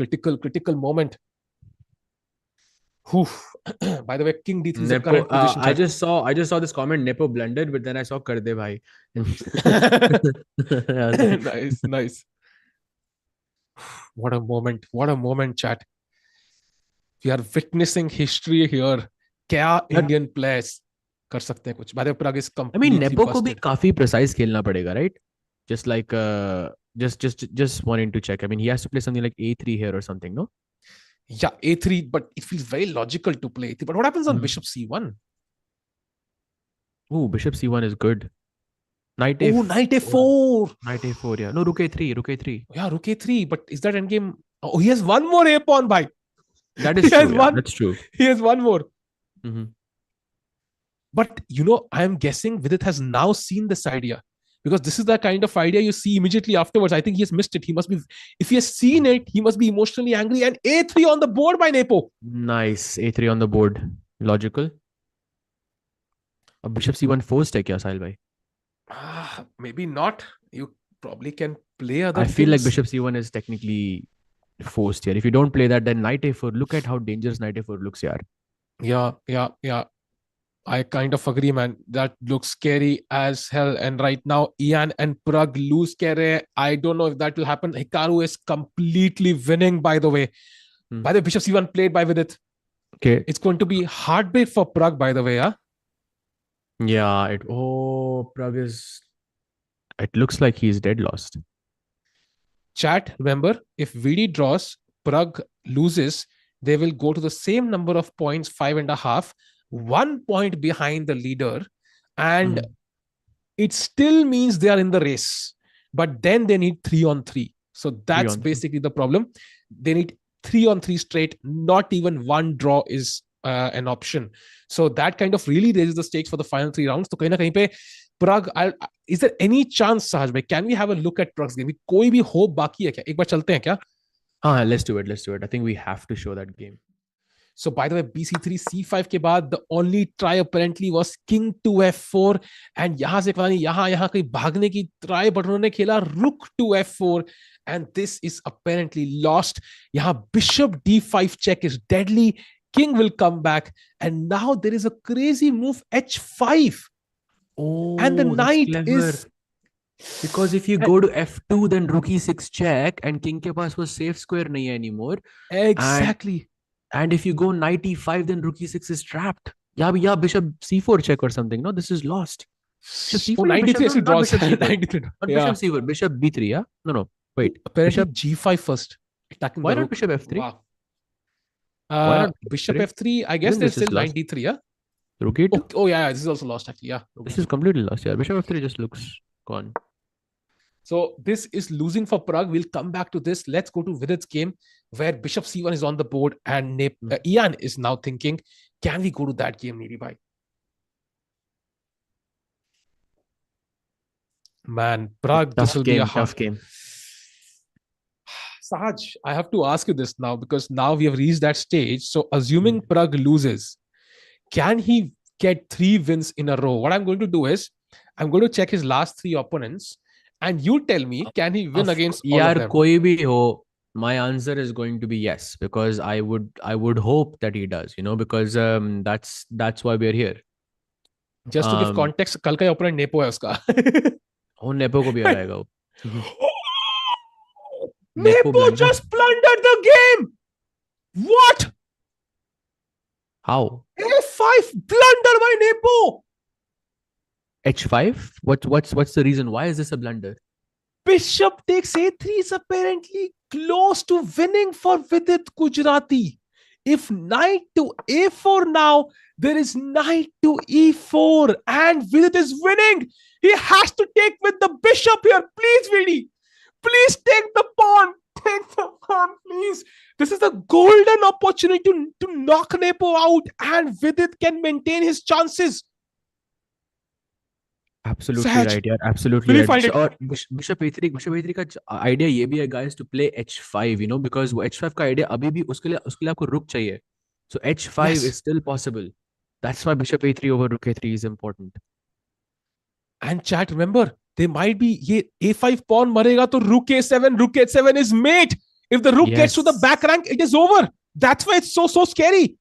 moment. By the way, King d3 is the current position.
I just saw this comment. Nepo blundered, but then I saw Karde bhai.
Nice. What a moment, chat. We are witnessing history here. क्या Indian players कर सकते हैं कुछ? By the way, Pragg is completely
Nepo को भी काफी precise खेलना पड़ेगा, right? Just like just wanting to check. I mean, he has to play something like a3 here or something, no?
Yeah, a3, but it feels very logical to play a3. But what happens on bishop c1?
Oh, bishop c1 is good. Knight
Oh,
a4.
knight a4.
Knight a4, yeah. No, rook a3, rook a3.
Yeah, rook a3. But is that endgame? Oh, he has one more a pawn, bhai.
That is
He
true.
has
Yeah,
one.
that's true.
He has one more.
Mm-hmm.
But I am guessing Vidit has now seen this idea, because this is the kind of idea you see immediately afterwards. I think he has missed it. He must be, if he has seen it, he must be emotionally angry. And a3 on the board by Nepo.
Nice. a3 on the board. Logical. Bishop c1 forced hai kya, Sahil bhai?
Maybe not. You probably can play other
I feel like
things.
bishop c1 is technically forced here. If you don't play that, then knight a4. Look at how dangerous knight a4 looks, yaar.
Yeah. I kind of agree, man. That looks scary as hell. And right now, Ian and Pragg lose kere. I don't know if that will happen. Hikaru is completely winning, by the way. By the way, bishop c1 played by Vidit.
Okay.
It's going to be heartbreak for Pragg, by the way, huh?
Yeah, Pragg is. It looks like he's dead lost.
Chat, remember, if VD draws, Pragg loses, they will go to the same number of points, 5.5, 1 point behind the leader, and it still means they are in the race. But then they need 3-on-3. So that's basically the problem. They need 3-on-3 straight. Not even one draw is an option. So that kind of really raises the stakes for the final 3 rounds. So kahin na kahin pe Pragg, is there any chance, Sahaj bhai, can we have a look at Pragg's game? Koi bhi hope baki hai kya? Ek baar chalte hain kya?
Let's do it. I think we have to show that game.
So by the way, BC3, C5 के बाद the only try apparently was King to F4, and यहाँ से पता नहीं यहाँ कहीं भागने की try, but उन्होंने खेला Rook to F4, and this is apparently lost. यहाँ Bishop D5 check is deadly. King will come back, and now there is a crazy move H5.
Oh,
and the knight is.
Because if you go to F2, then rook e6 check, and king ke paas was safe square nahi hai anymore.
Exactly.
And if you go knight e5, then rook e6 is trapped. Yeah, bishop c4 check or something. No, this is lost.
Bishop c4. 93 draws.
Bishop c4. Bishop b3. Yeah. No. Wait.
Apparently G5 first. Attacking.
Why not bishop f3?
Wow. Why not bishop f3? I guess there's still 93. Yeah.
Rook e2.
Oh yeah. This is also lost actually. Yeah.
This is completely lost. Yeah. Bishop f3 just looks gone.
So this is losing for Pragg. We'll come back to this. Let's go to Vidit's game, where bishop c1 is on the board, and Ian is now thinking, can we go to that game, Needy bhai? Man, Pragg, this will be a
tough game.
Sahaj, I have to ask you this now, because now we have reached that stage. So assuming Pragg loses, can he get 3 wins in a row? What I'm going to do is, I'm going to check his last 3 opponents, and you tell me, can he win against all of them?
Koi bhi ho, my answer is going to be yes, because I would hope that he does, because that's why we're here.
Just to give context, kal ka opponent Nepo hai uska.
Oh, Nepo ko bhi aayega.
Nepo just plundered the game. What?
How?
A5 blunder by Nepo.
H5? What's the reason? Why is this a blunder?
Bishop takes a3 is apparently close to winning for Vidit Gujrathi. If knight to a4 now, there is knight to e4, and Vidit is winning. He has to take with the bishop here. Please, Vidi. Please take the pawn. Take the pawn, please. This is the golden opportunity to knock Nepo out, and Vidit can maintain his chances.
Absolutely right, yeah. Absolutely right. Or bishop a3 का idea ये भी है, guys, to play h5, because h5 का idea अभी भी उसके लिए आपको रुक चाहिए. So h5 is still possible. That's why bishop a3 over rook a3 is important.
And chat, remember, they might be ये a5 pawn मरेगा तो rook a7 is mate. If the rook gets to the back rank, it is over. That's why it's so scary.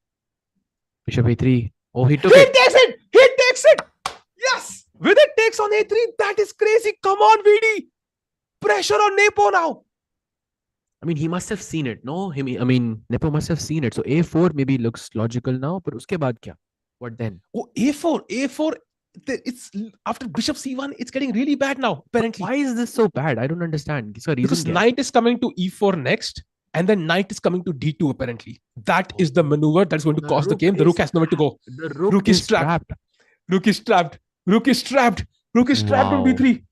Bishop a3. Oh, he took it.
He takes it. Yes. Vidit takes on a3. That is crazy. Come on, VD. Pressure on Nepo now.
I mean, he must have seen it, no? Nepo must have seen it. So a4 maybe looks logical now, but uske baad kya? What then?
Oh, a4. it's after bishop c1, it's getting really bad now, apparently.
Why is this so bad? I don't understand. Is there a reason
Because
kya hai?
knight is coming to e4 next, and then knight is coming to d2 apparently. That is the maneuver that's going to
The
cost the
rook
game. The rook has nowhere to go.
The rook is trapped.
Rook is trapped. Rook is trapped. Rook is trapped on
Wow.
b3.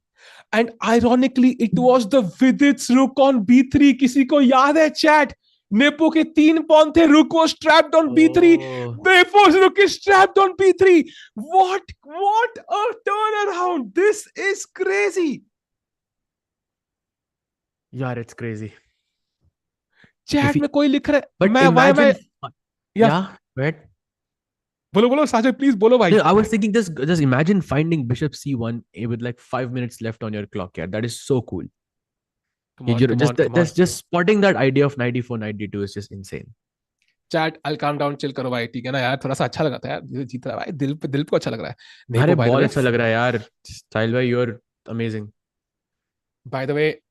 And ironically, it was the Vidit's rook on b3. किसी को याद है chat? Nepo के 3 pawn थे. Rook was trapped on b3.
Oh.
Nepo's rook is trapped on b3. What a turnaround! This is crazy.
Yeah, it's crazy.
Chat में कोई लिख रहा है.
But
why am I?
imagine.
Yeah.
Yeah. Right.
बोलो Sajid, please बोलो भाई.
No, I was thinking just imagine finding bishop c1 with like 5 minutes left on your clock. Yeah, that is so cool.
Come on.
Just spotting that idea of 94, 92 is just insane.
Chat, I'll calm down, chill करो भाई, ठीक है ना यार, थोड़ा सा अच्छा लगा था यार, जीत रहा है भाई, दिल को अच्छा लग रहा है.
अरे बहुत अच्छा लग रहा है यार. Style भाई, you're amazing.
By the way,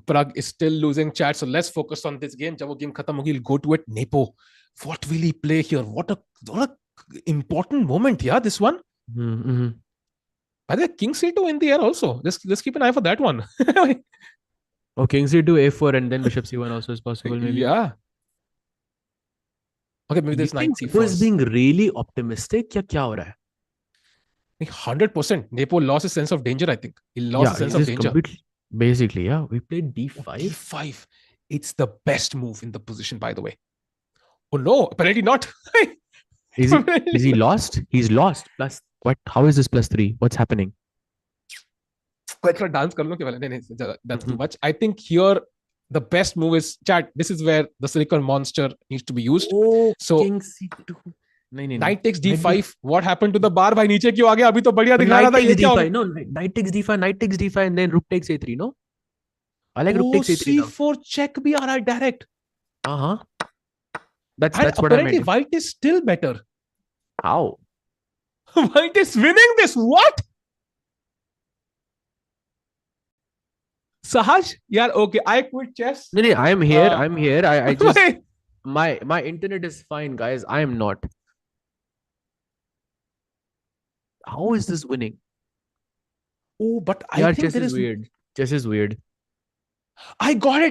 Pragg is still losing, chat, so let's focus on this game. जब वो game खत्म होगी, we'll go to it. Nepo, what will he play here? What a important moment, yeah, this one.
Mm-hmm.
By the way, king c2 in the air also. Let's keep an eye for that one.
Oh, king c2, a4, and then bishop c1 also is possible, maybe.
Yeah. Okay, maybe there's knight c4.
Nepo is being really optimistic. क्या हो रहा है?
100%. Nepo lost his sense of danger, I think. He lost his sense of danger.
Basically, yeah. We played d5.
d5. It's the best move in the position, by the way. Oh no, apparently not.
Is he lost? He's lost. Plus, what? How is this +3? What's happening?
Dance that's too much. I think here the best move is, chat, this is where the silicon monster needs to be used.
Oh,
so
king c2.
Knight takes d5. What happened to the bar? Bhai, नीचे क्यों आ गया? अभी तो बढ़िया दिखा रहा था.
Knight takes d5. No, knight takes d5, knight takes d5, and then rook takes a3. No, I like rook takes a3.
c4 check bhi aa raha hai direct.
That's what I meant.
Apparently, white is still better.
How?
White is winning this. What? Sahaj, yeah, okay. I quit chess.
No, I'm here. I'm here. I just
Wait.
my internet is fine, guys. I am not. How is this winning?
Oh, but I think
chess is weird. Chess is weird.
I got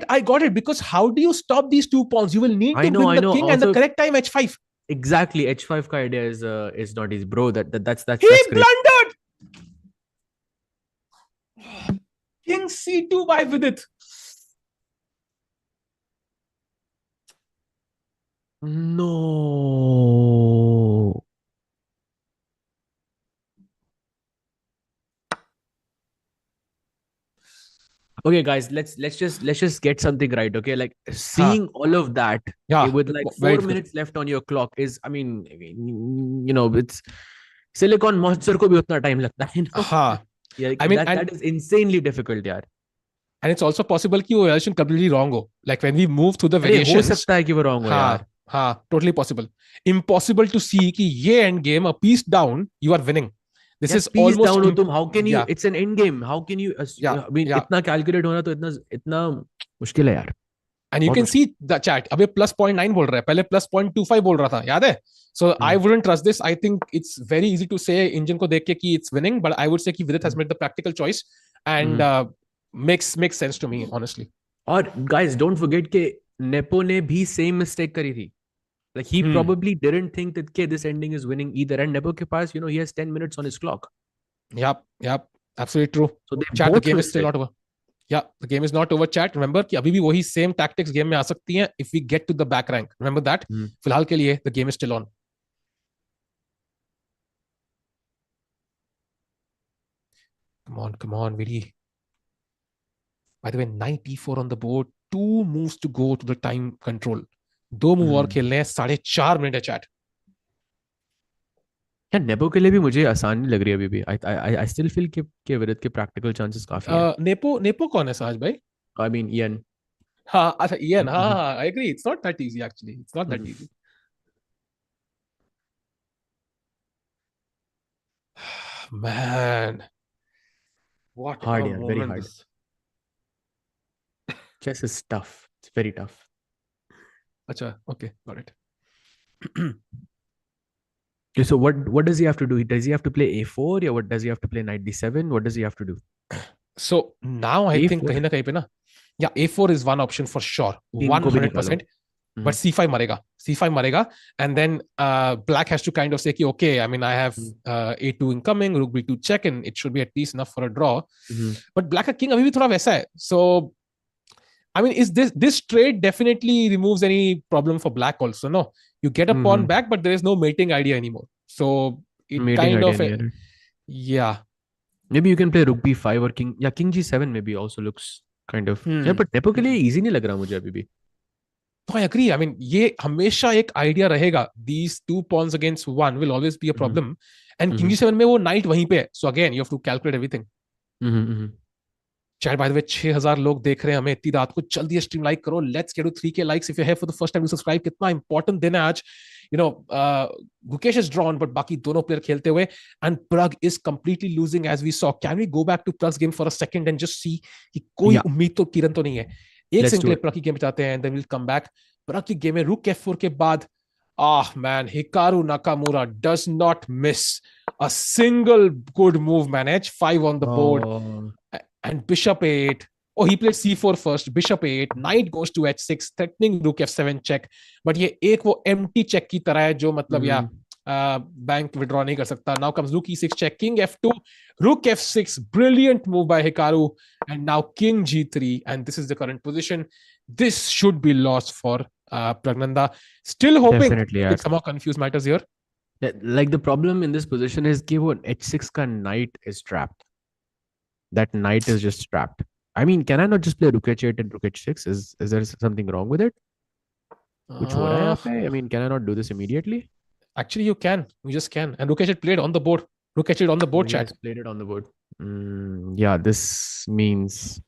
it. Because how do you stop these 2 pawns? You will need to win the king, and the correct time h5.
Exactly, h5 ka idea is not easy, bro. That's
He blundered. King c2 by Vidit.
No. Okay, guys, let's just get something right. Okay, like seeing all of that with like 4 minutes left on your clock is, I mean, it's silicon monster ko bhi utna time lagta hai, Yeah, I mean, that is insanely difficult, yaar.
And it's also possible that your variation completely wrong ho. Like when we move through the variations,
ho sakta hai ki wo wrong ho, yaar.
Totally possible. Impossible to see ki ye end game, a piece down, you are winning. This is
piece
almost
down. How can you? It's an end game. How can you? I mean, itna calculate hona to itna मुश्किल है यार.
And you can see the chat. अबे +0.9 बोल रहा है. पहले +0.25 बोल रहा था. याद है? So I wouldn't trust this. I think it's very easy to say engine को देख के कि it's winning, but I would say कि Vidit has made the practical choice and makes sense to me, honestly.
और guys, don't forget कि Nepo ने भी same mistake करी थी. Like he probably didn't think that this ending is winning either. And Nepo ke paas, he has 10 minutes on his clock.
Yep, absolutely true.
So
chat, the game is still not over. Yeah, the game is not over, chat. Remember कि अभी भी वही same tactics game में आ सकती हैं if we get to the back rank. Remember that. फिलहाल के लिए the game is still on. Come on, Vidit. By the way, knight e4 on the board. 2 moves to go to the time control. 2 move और खेलने हैं. 4.5 minute है chat.
यार nepo के लिए भी मुझे आसान नहीं लग रही अभी भी. I still feel कि विदित के प्रैक्टिकल चांसेस काफी हैं.
नेपो कौन है साज भाई?
I mean Ian.
हाँ, अच्छा Ian. हाँ, I agree. It's not that easy actually. It's not that easy. Man, what
hard,
a
yeah,
moment.
Very hard. Chess is tough. It's very tough.
Acha, okay, got it.
Okay, so what does he have to do? Does he have to play a4 or what does he have to play knight d7? What does he have to do?
So now I think
a4
कहीं ना कहीं पे ना, yeah, a4 is one option for sure,
king को भी निकालो
100%. But c5 marega, c5 marega, and then black has to kind of say, okay, I mean, I have a2 incoming, rook b2 check, and it should be at least enough for a draw. But black का king अभी भी थोड़ा वैसा है. So I mean, is this trade definitely removes any problem for black also? No, you get a pawn back, but there is no mating idea anymore. So it
Mating
kind
idea
of
नहीं है, right?
yeah.
Maybe you can play rook b5 or king. Yeah, king g7 maybe also looks kind of. Yeah, but Nepo के लिए easy नहीं लग रहा मुझे अभी भी.
So I agree. I mean, ये हमेशा एक idea रहेगा. These two pawns against one will always be a problem. And king g7 में वो knight वहीं पे है. So again, you have to calculate everything. Chat, by the way, 6000 लोग देख रहे हैं हमें इतनी रात को. जल्दी स्ट्रीम लाइक करो. Let's get to 3K likes if you're here for the first time to subscribe. कितना important दिन है आज. You know, Gukesh is drawn, but बाकी दोनों player खेलते हुए, and Pragg is completely losing as we saw. Can we go back to Pragg's game for a second and just see कि कोई उम्मीद तो किरण तो नहीं है. एक सिंगल Pragg की गेम चाहते हैं, and then we'll come back. Pragg की गेम में rook f4 के बाद, man, Hikaru Nakamura does not miss a single good move, man. h5 on the board. And bishop a8. Oh, he played c4 first. Bishop a8. Knight goes to h6, threatening rook f7 check. But ये एक वो empty check की तरह है जो मतलब bank withdraw नहीं कर सकता. Now comes rook e6 check. King f2. Rook f6. Brilliant move by Hikaru. And now king g3. And this is the current position. This should be lost for Praggnanandhaa. Still hoping.
Definitely,
it somehow confuse matters here.
Like the problem in this position is कि वो h6 का knight is trapped. That knight is just trapped. I mean, can I not just play rook h8 and rook h6? Is there something wrong with it? कुछ हो रहा है यहाँ पे? I mean, can I not do this immediately?
Actually, you can. You just can. And rook h8 played on the board. Rook h8 on the board, chat.
Played it on the board. Yeah, this means...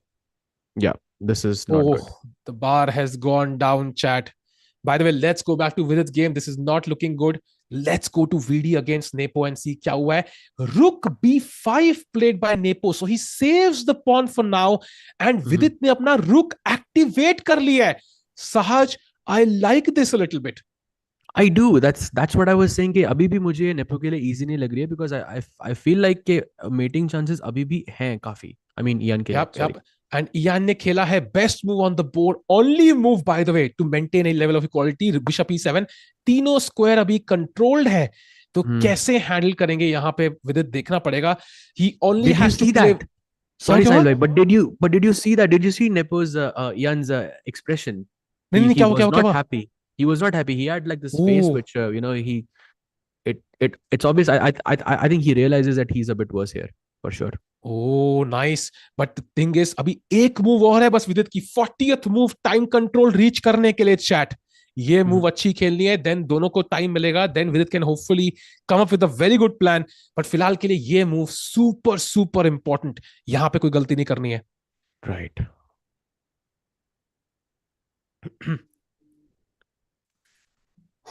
Yeah, this is not good.
The bar has gone down, chat. By the way, let's go back to Vidit's game. This is not looking good. Let's go to VD against Nepo and see क्या हुआ है. Rook b5 played by Nepo. So he saves the pawn for now. And Vidit ने अपना rook activate कर लिया है. Sahaj, I like this a little bit.
I do. That's what I was saying कि अभी भी मुझे Nepo के लिए easy नहीं लग रही है because I feel like के mating chances अभी भी हैं काफी. I mean, Ian के
Yep. And Ian ने खेला है best move on the board. Only move, by the way, to maintain a level of equality. Bishop e7. तीनों square अभी controlled है. तो कैसे handle करेंगे यहाँ पे Vidit देखना पड़ेगा. He only has to play.
Sorry, Sahil, but did you see that? Did you see Nepo's Ian's expression? He was not happy. He was not happy. He had like this face which it's obvious. I think he realizes that he's a bit worse here for sure.
Oh, nice. But the thing is, अभी एक move और है बस विदित की 40th move time control reach करने के लिए chat. ये move अच्छी खेलनी है, then दोनों को time मिलेगा, then Vidit can hopefully come up with a very good plan. But फिलहाल के लिए ये move super important. यहाँ पे कोई गलती नहीं करनी है.
Right.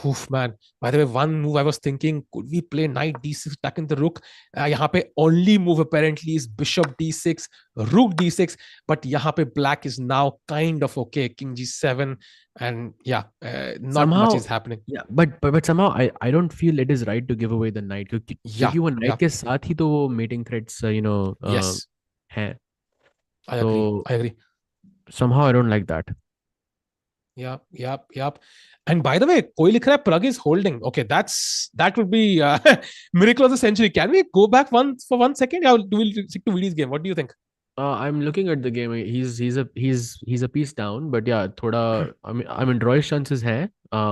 Oof, man. By the way, one move I was thinking, could we play knight d6 back in the rook? यहाँ पे only move apparently is bishop d6, rook d6. But यहाँ पे black is now kind of okay. King g7 and not
somehow,
much is happening.
Yeah, but somehow I don't feel it is right to give away the knight. क्योंकि वो knight के साथ ही तो वो mating threats
yes.
हैं.
I agree.
Somehow I don't like that.
Yep. And by the way, कोई लिख रहा है Pragg is holding. Okay, that would be miracle of the century. Can we go back for 1 second? Or do we stick to VD's game? What do you think?
I'm looking at the game. He's a piece down, but yeah, thoda. I mean, drawing chances hai.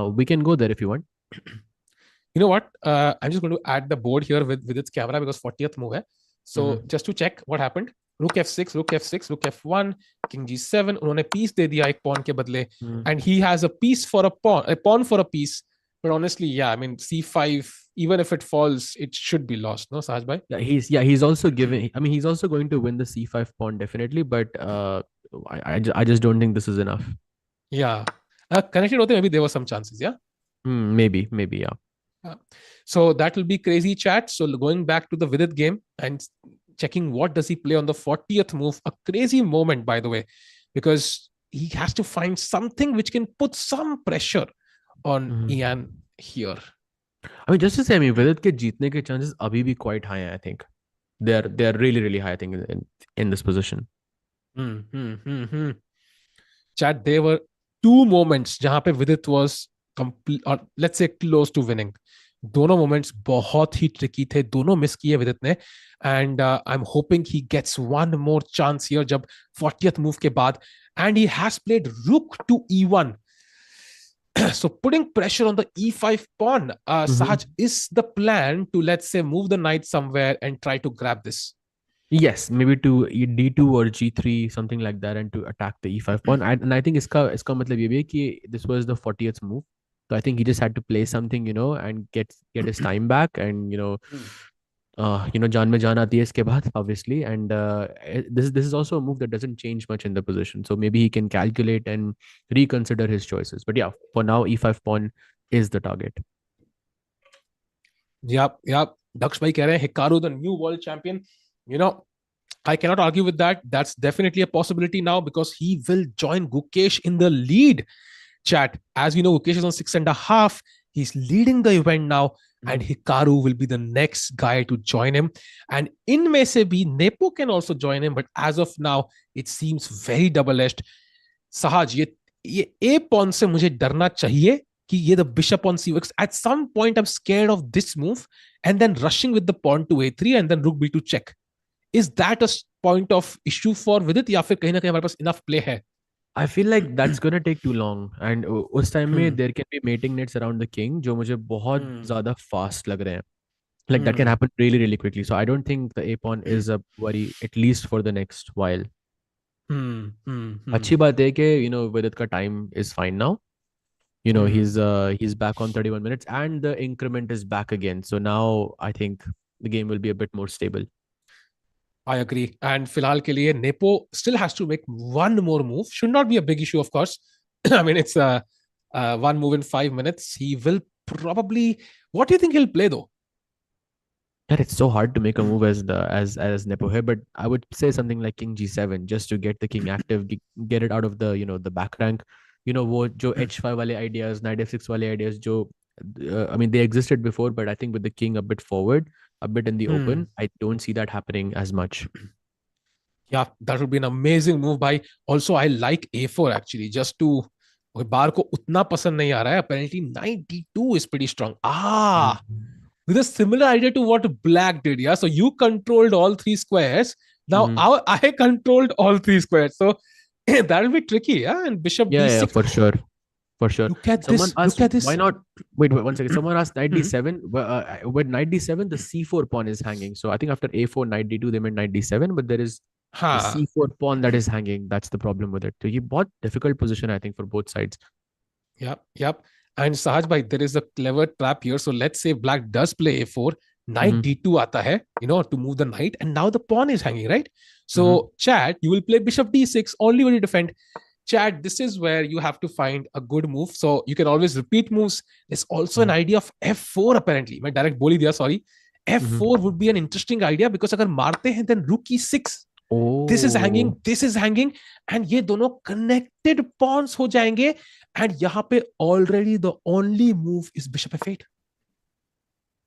We can go there if you want.
You know what? I'm just going to add the board here with its camera because 40th move hai. So just to check what happened. Rook f6, rook f1, king g7. उन्होंने piece दे दिया एक pawn के बदले. And he has a piece for a pawn for a piece. But honestly, yeah, I mean, c5, even if it falls, it should be lost, no, Sahaj bhai?
He's also giving. I mean, he's also going to win the c5 pawn definitely. But I just don't think this is enough.
Yeah, connected hote maybe there were some chances. Yeah.
Maybe yeah.
So that will be crazy, chat. So going back to the Vidit game and checking what does he play on the 40th move. A crazy moment, by the way, because he has to find something which can put some pressure on Ian here.
I mean, just to say, I mean, Vidit के जीतने के chances अभी भी quite high हैं, I think. They're really, really high, I think, in this position.
Chat, there were two moments जहां पे Vidit was complete, or let's say close to winning. दोनों moments बहुत ही tricky थे, दोनों miss किए Vidit ने, and I'm hoping he gets one more chance here जब 40th move के बाद, and he has played rook to e1. So putting pressure on the e5 pawn. Sahaj, is the plan to, let's say, move the knight somewhere and try to grab this?
Yes, maybe to d2 or g3, something like that, and to attack the e5 pawn. And I think इसका मतलब ये भी है कि this was the 40th move. So I think he just had to play something, and get his time back, and जान में जान आती है इसके बाद, obviously. And this is also a move that doesn't change much in the position. So maybe he can calculate and reconsider his choices. But yeah, for now, e5 pawn is the target.
Yep. Daksh bhai keh rahe hain, Hikaru, the new world champion. I cannot argue with that. That's definitely a possibility now because he will join Gukesh in the lead. Chat, as we know, Gukesh is on 6.5. He's leading the event now, and Hikaru will be the next guy to join him. And in में से भी Nepo can also join him, but as of now, it seems very double-edged. Sahaj, ये A pawn से मुझे डरना चाहिए कि ये the bishop on c6. At some point, I'm scared of this move, and then rushing with the pawn to a3 and then rook b2 check. Is that a point of issue for Vidit, या फिर कहीं ना कहीं हमारे पास enough play है?
I feel like that's gonna take too long, and उस time में there can be mating nets around the king जो मुझे बहुत ज़्यादा fast लग रहे हैं. Like that can happen really, really quickly. So I don't think the a pawn is a worry, at least for the next while. अच्छी बात है कि Vidit का time is fine now. He's back on 31 minutes, and the increment is back again. So now I think the game will be a bit more stable.
I agree. And फिलहाल के लिए Nepo still has to make one more move. Should not be a big issue, of course. I mean, it's one move in 5 minutes. He will probably. What do you think he'll play though?
Yeah, it's so hard to make a move as Nepo here, but I would say something like King G7 just to get the king active, get it out of the the back rank. वो जो H5 वाले ideas, Knight F6 वाले ideas जो I mean they existed before, but I think with the king a bit forward, a bit in the open, I don't see that happening as much.
Yeah, that would be an amazing move by. Also, I like A4 actually, just to बार को उतना पसंद नहीं आ रहा है. Apparently, knight D2 is pretty strong. With a similar idea to what Black did, yeah. So you controlled all three squares. Now I controlled all three squares. So that'll be tricky, yeah. And Bishop D6.
Yeah, for sure. For sure.
Look at this.
Why not? Wait, 1 second. Someone asked Knight D7. With Knight D7, the C4 pawn is hanging. So I think after A4, Knight D2, they made Knight D7, but there is the C4 pawn that is hanging. That's the problem with it. So he bought difficult position, I think, for both sides.
Yep. And Sahaj bhai, there is a clever trap here. So let's say Black does play A4, Knight D2 aata hai, to move the knight, and now the pawn is hanging, right? So Chad, you will play Bishop D6 only when you defend. Chad, this is where you have to find a good move. So you can always repeat moves. There's also an idea of F4 apparently. मैं direct बोल ही दिया, sorry. F4 would be an interesting idea because अगर मारते हैं then rook E6. This is hanging, and ये दोनों connected pawns हो जाएंगे, and यहाँ पे already the only move is Bishop F8.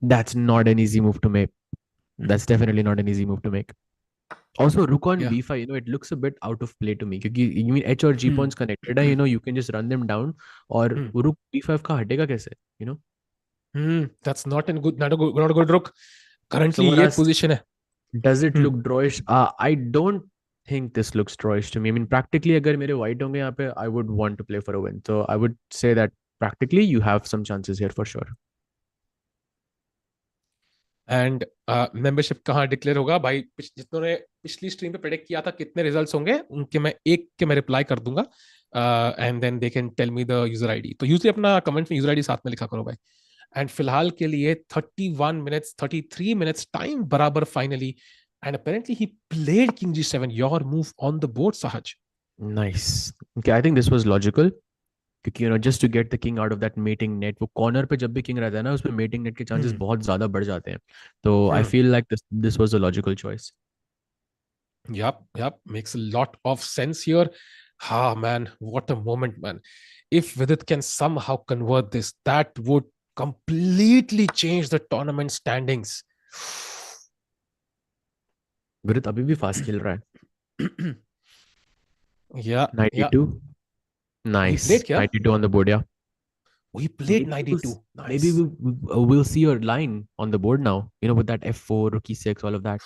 That's not an easy move to make. That's definitely not an easy move to make. Also, rook on b5, it looks a bit out of play to me. Because you mean H or G pawns connected, you can just run them down. Or rook b5 का हटेगा कैसे,
That's not a good rook. Currently, ये position है.
Does it look drawish? I don't think this looks drawish to me. I mean, practically, अगर मेरे white होंगे यहाँ पे, I would want to play for a win. So I would say that practically you have some chances here for sure.
And membership कहाँ declare होगा भाई? जितनों ने पिछली स्ट्रीम पे प्रेडिक्ट किया था कितने रिजल्ट्स होंगे, उनके मैं एक के मैं रिप्लाई कर दूंगा, and then they can tell me the user ID. तो यूजली अपना कमेंट में यूजर आईडी साथ में लिखा करो भाई. एंड फिलहाल के लिए 31 मिनट्स 33 मिनट्स टाइम बराबर finally, and apparently he played king G7, your move on the board सहज.
Nice. Okay, I think this was logical. क्योंकि just to get the king out of that mating net, वो corner पे जब भी king रहता है ना, उसमें mating net के chances बहुत ज़्यादा बढ़ जाते हैं. तो I feel like this was a logical choice.
Yep. Makes a lot of sense here. Man, what a moment, man. If Vidit can somehow convert this, that would completely change the tournament standings.
विदित अभी भी fast खेल रहा है.
Yeah,
92. Nice.
played क्या?
92 on the board, yeah.
We played
Maybe
92. Nice.
maybe we'll see your line on the board now. You know, with that F4, Rookie 6, all of that.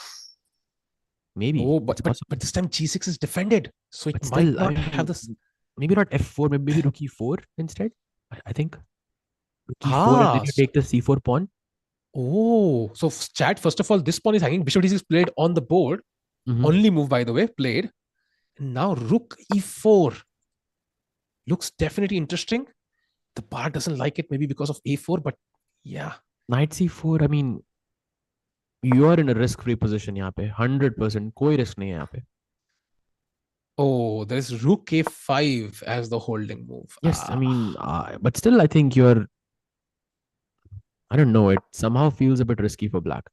Maybe.
Oh,
It's
but
possible.
this time G6 is defended, so it
But
might
still,
not have this.
maybe not F4, maybe Rookie 4 instead. I think. Rookie 4 and then you
So-
take the C4 pawn.
Oh, so chat, first of all, this pawn is hanging. Bishop D6 played on the board.
Mhm.
Only move, by the way, played. And now Rook E4. Looks definitely interesting. The bar doesn't like it, maybe because of A4, but yeah.
Knight C4, I mean, you are in a risk-free position यहाँ पे. 100%. कोई risk नहीं है यहाँ पे.
Oh, there's Rook A5 as the holding move.
Yes, I mean, but still, I think you're. I don't know. It somehow feels a bit risky for black.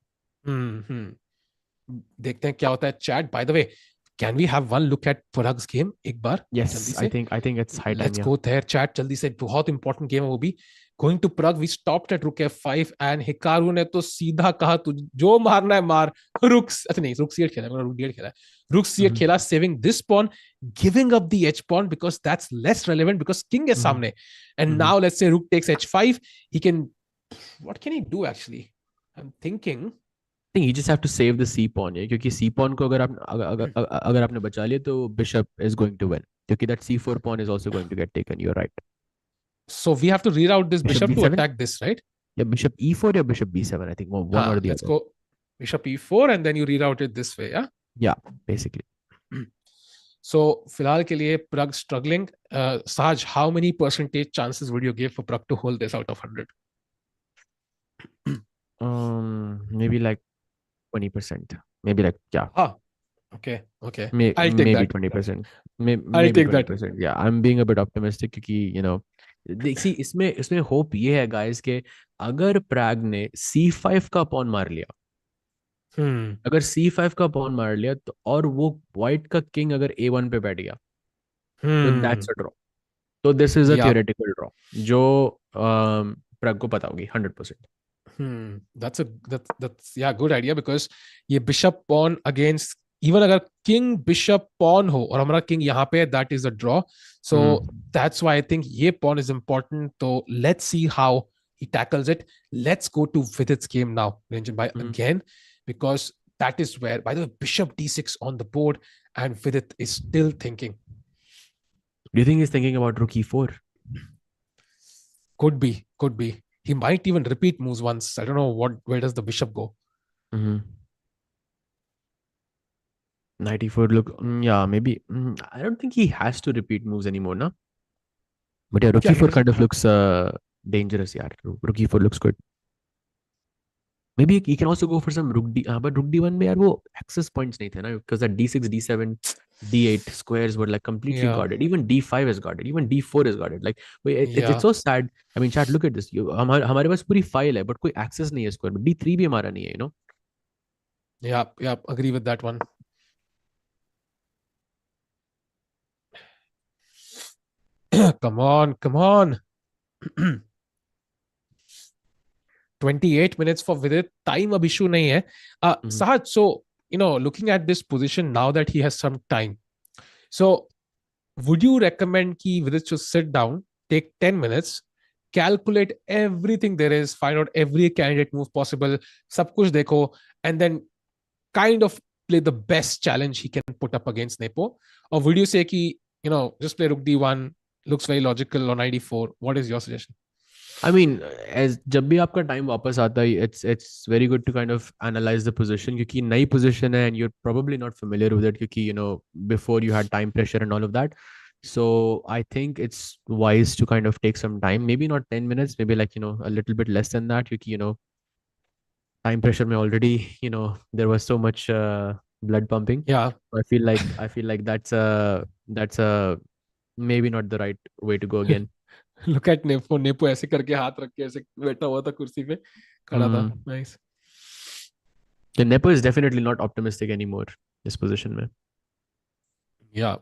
देखते हैं क्या होता है chat. By the way, can we have one look at Pragg's game एक बार?
Yes,
जल्दी से?
I think it's high time.
Let's
Yeah.
go there, chat. जल्दी से, बहुत important game है वो भी. Going to Pragg, we stopped at Rook F5 and Hikaru ने तो सीधा कहा तू जो मारना है मार. अच्छा नहीं, Rook C8 खेला है, Rook D8 खेला है. Rook C8 खेला, saving this pawn, giving up the H pawn because that's less relevant because king is सामने. And now let's say Rook takes H5, he can. What can he do actually? I'm thinking.
I think you just have to save the C pawn, yeah? क्योंकि C pawn को अगर आपने बचा लिया तो bishop is going to win. क्योंकि that C4 pawn is also going to get taken. You're right.
So we have to reroute this
Bishop
bishop to
B7?
attack this, right?
Yeah, bishop E4 or bishop B7. I think one or the
Let's
other.
go bishop E4 and then you reroute it this way, yeah?
Yeah, basically.
So फिलहाल के लिए Pragg struggling. Saj, how many percentage chances would you give for Pragg to hold this out of 100?
Maybe like 20%. Maybe like
Okay.
I'll take
maybe
that. 20%. Maybe
take that.
20%. Yeah, I'm being a bit optimistic क्योंकि you know, see इसमें hope ये है guys के अगर Pragg ने C5 का pawn मार लिया, अगर C5 का pawn मार लिया तो और वो white का king अगर A1 पे बैठ गया, तो that's a draw. So this is a theoretical draw जो Pragg को पता होगी 100%.
That's good idea because ये bishop pawn against even अगर king bishop pawn हो और हमारा king यहाँ पे है, that is a draw. So that's why I think ये pawn is important. So let's see how he tackles it. Let's go to Vidit's game now, Ranjan bhai, again, because that is where, by the way, bishop d6 on the board and Vidit is still thinking.
Do you think he's thinking about rook e4?
Could be. He might even repeat moves once. I don't know where does the bishop go.
Knight e4 look, yeah, maybe. I don't think he has to repeat moves anymore, no? But yeah, rook e4 kind of looks dangerous, yeah. Rook e4 looks good. Maybe he can also go for some rook d, but rook d1 में यार वो access points नहीं थे ना, because that d6, d7, d8 squares were like completely guarded. Even d5 is guarded. Even d4 is guarded. Like it's so sad. I mean, chat, look at this. हमारे पास पूरी file है, but कोई access नहीं है square. But d3 भी हमारा नहीं है, you know?
Yeah, agree with that one. Come on. 28 minutes for Vidit. Time ab issue nahi hai. Sahaj, so, looking at this position now that he has some time. So, would you recommend ki Vidit should sit down, take 10 minutes, calculate everything there is, find out every candidate move possible, sab kuch dekho, and then kind of play the best challenge he can put up against Nepo? Or would you say ki, just play rook d1, looks very logical on ID4? What is your suggestion?
I mean, as जब भी आपका time वापस आता है, it's very good to kind of analyze the position क्योंकि नई position है and you're probably not familiar with it क्योंकि before you had time pressure and all of that. So I think it's wise to kind of take some time, maybe not 10 minutes, maybe like a little bit less than that क्योंकि time pressure में already there was so much blood pumping.
Yeah,
I feel like that's a maybe not the right way to go again.
Look at Nepo. Nepo ऐसे करके हाथ रख के ऐसे बैठा हुआ था कुर्सी पे खड़ा था. Nice.
The Nepo is definitely not optimistic anymore this position में.
Yeah.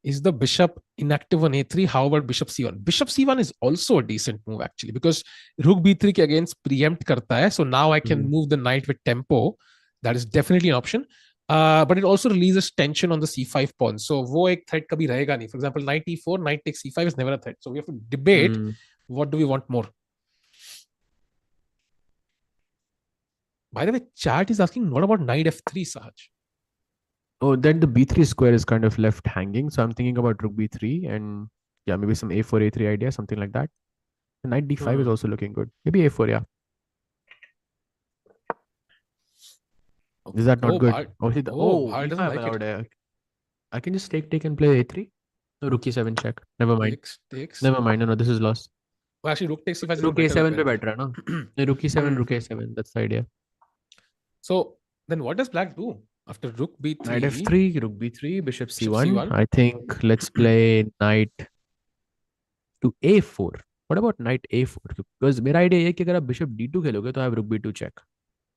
Is the bishop inactive on a3? How about bishop c1? Bishop c1 is also a decent move actually, because rook b3 ke against preempt karta hai. So now I can move the knight with tempo. That is definitely an option. But it also releases tension on the c5 pawn. So wo ek threat kabhi rahega nahi. For example, knight e4, knight takes c5 is never a threat. So we have to debate what do we want more. By the way, chat is asking what about knight f3, Sahaj?
Oh, then the b3 square is kind of left hanging. So I'm thinking about rook b3 and yeah, maybe some a4, a3 idea, something like that. The knight d5 is also looking good. Maybe a4, yeah. Is that not good?
Bhai doesn't
e5
like
allowed
it.
hai. I can just take and play a3. No, rook e7 check. Never mind.
Takes.
Never mind. No, this is lost.
Well, actually, rook takes c5 is
Rook
better.
a7 pe better, no? Rook e7, rook a7. That's the idea.
So then what does black do? After rook b3,
Knight f3, rook b3, bishop c1.
c1.
I think let's play knight to a4. What about knight a4? Because my idea is that if you bishop d2 खेलोगे, तो I have rook b2 check.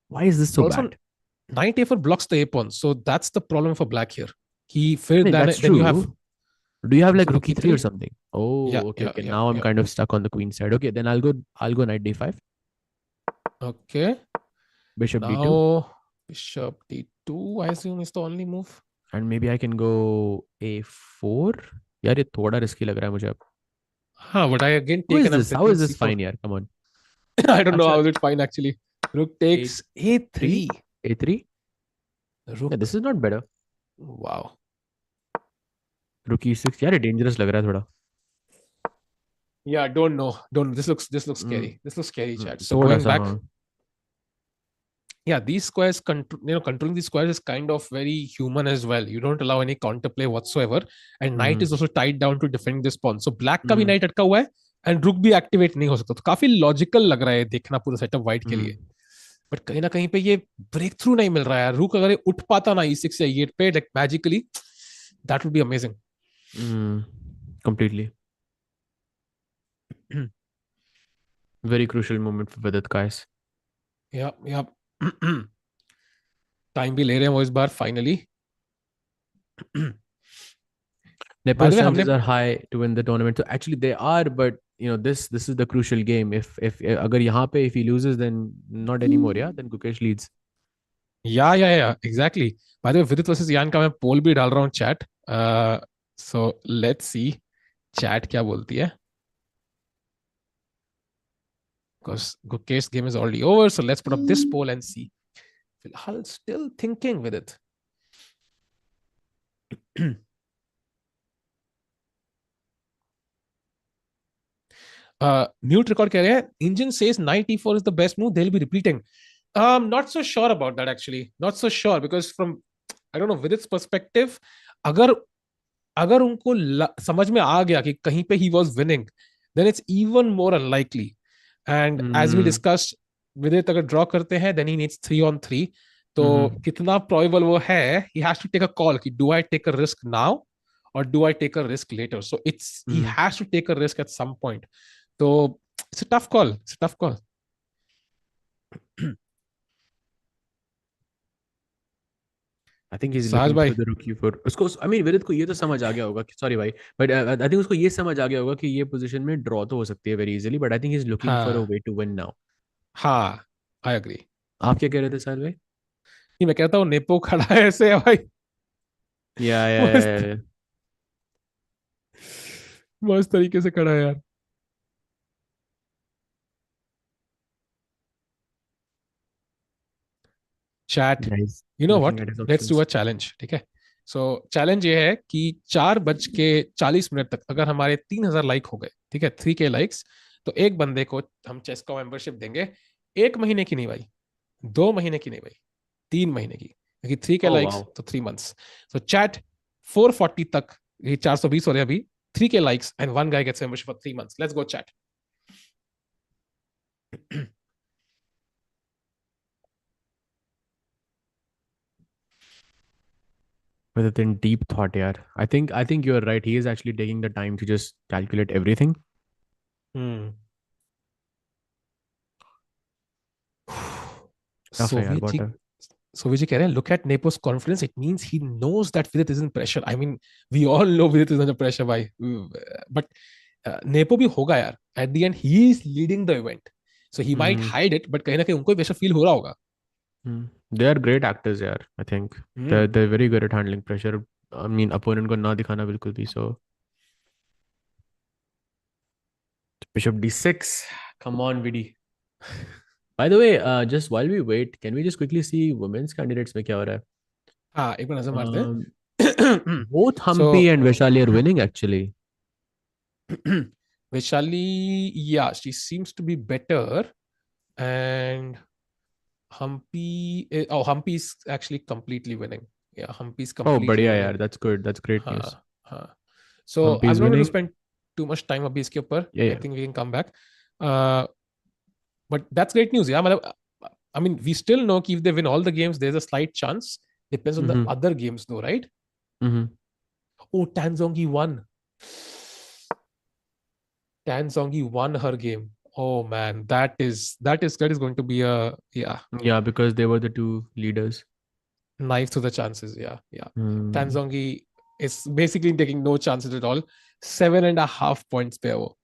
Why is this so
Also,
bad?
knight a4 blocks the a pawn, so that's the problem for black here.
That's
then
true.
you have.
Do you have like
rook
rook e3 or something? Oh,
Yeah,
okay.
yeah,
Now I'm
yeah.
kind of stuck on the queen side. Okay, then I'll go knight d5.
Okay.
Bishop
Now
d2.
bishop d2, I assume, is the only move.
And maybe I can go a4. यार ये थोड़ा risky लग रहा है मुझे अब.
But I again
Who
take
is
an
this? How is this fine here? Come on.
I don't know how is it fine actually. Rook takes a3.
A3?
Rook.
Yeah, this is not better.
Wow.
Rook e6. यार ये dangerous लग रहा है थोड़ा.
Yeah, don't know. This looks scary. This looks scary, chat. So going back. Yeah, these squares, controlling these squares is kind of very human as well. You don't allow any counterplay whatsoever, and knight is also tied down to defend this pawn. So black का भी knight अटका हुआ है, and rook भी activate नहीं हो सकता. तो काफी logical लग रहा है देखना पूरा setup white के लिए. But कहीं ना कहीं पे ये breakthrough नहीं मिल रहा है. rook अगर ये उठ पाता ना e6 या e8 पे, like magically, that would be amazing.
Completely. Very crucial moment for Vidit, guys.
Yeah. Time भी ले रहे हैं वो इस बार finally.
Nepo's chances are high to win the tournament. So actually they are, but this is the crucial game. If अगर यहाँ पे if he loses, then not anymore. Yeah, then Gukesh leads.
Yeah, exactly. By the way, Vidit versus Yan का मैं पोल भी डाल रहा हूँ chat. So let's see chat क्या बोलती है. Because Gukesh's game is already over, so let's put up this poll and see. I'm still thinking with it. Mute record कह रहे हैं, Engine says knight e4 is the best move. They'll be repeating. Not so sure about that actually. Not so sure because from I don't know Vidit's perspective, अगर उनको समझ में आ गया कि कहीं पे he was winning, then it's even more unlikely. And as we discussed, Vidit अगर draw करते हैं, then he needs 3-on-3. तो कितना probable वो है, he has to take a call कि do I take a risk now or do I take a risk later? So he has to take a risk at some point. So it's a tough call.
I think he's looking for the rookie for उसको. I mean विदित को ये तो समझ आ गया होगा कि sorry भाई, but I think उसको ये समझ आ गया होगा कि ये position में draw तो हो सकती है very easily, but I think he's looking for a way to win now.
हाँ, I agree.
आप क्या कह रहे थे साहिल भाई?
नहीं, मैं कहता हूँ नेपो खड़ा है ऐसे है भाई.
Yeah.
मस्त तरीके से खड़ा है यार. Chat, you know what? Let's do a challenge. ठीक है. So challenge ये है कि 4:40 तक अगर हमारे 3000 लाइक हो गए, ठीक है, 3K लाइक्स, तो एक बंदे को हम चेस का मेंबरशिप देंगे. 1 महीने की नहीं भाई, 2 महीने की नहीं भाई, 3 महीने की, क्योंकि 3K लाइक्स तो 3 months. So chat 440 तक, ये 420 हो रहे हैं अभी, 3K likes and one guy gets membership for 3 months. Let's go chat.
With in deep thought, yaar. I think you're right. He is actually taking the time to just calculate everything.
So we think So Vijay कह रहे हैं, look at Nepo's confidence. It means he knows that Vidit is in pressure. I mean, we all know Vidit is under pressure, bhai. But Nepo भी होगा यार. At the end, he is leading the event. So he might hide it, but कहीं ना कहीं उनको pressure feel हो रहा होगा.
They are great actors, yeah. I think they're very good at handling pressure. I mean, opponent को ना दिखाना बिल्कुल भी. So Bishop D6. Come on, Vidi. By the way, just while we wait, can we just quickly see women's candidates में क्या हो रहा है?
हाँ, एक बार नजर मारते हैं.
Both Humpy and Vaishali are winning actually.
Vaishali, yeah, she seems to be better, and Humpy is actually completely winning. Yeah, Humpy's
Oh,
completely
बढ़िया
winning.
यार, that's good. That's great news.
हाँ. So
Humpy
I'm
is
not going to
winning.
spend too much time अभी इसके ऊपर.
Yeah,
I
yeah.
think we can come back. But that's great news. Yeah, मतलब, I mean, we still know कि if they win all the games, there's a slight chance. Depends on the other games, though, right? Oh, Tanzongi won. Tanzongi won her game. Oh man, that is going to be a
Yeah, because they were the two leaders.
knife to the chances. Yeah. Tanzongi is basically taking no chances at all. 7.5 points per over.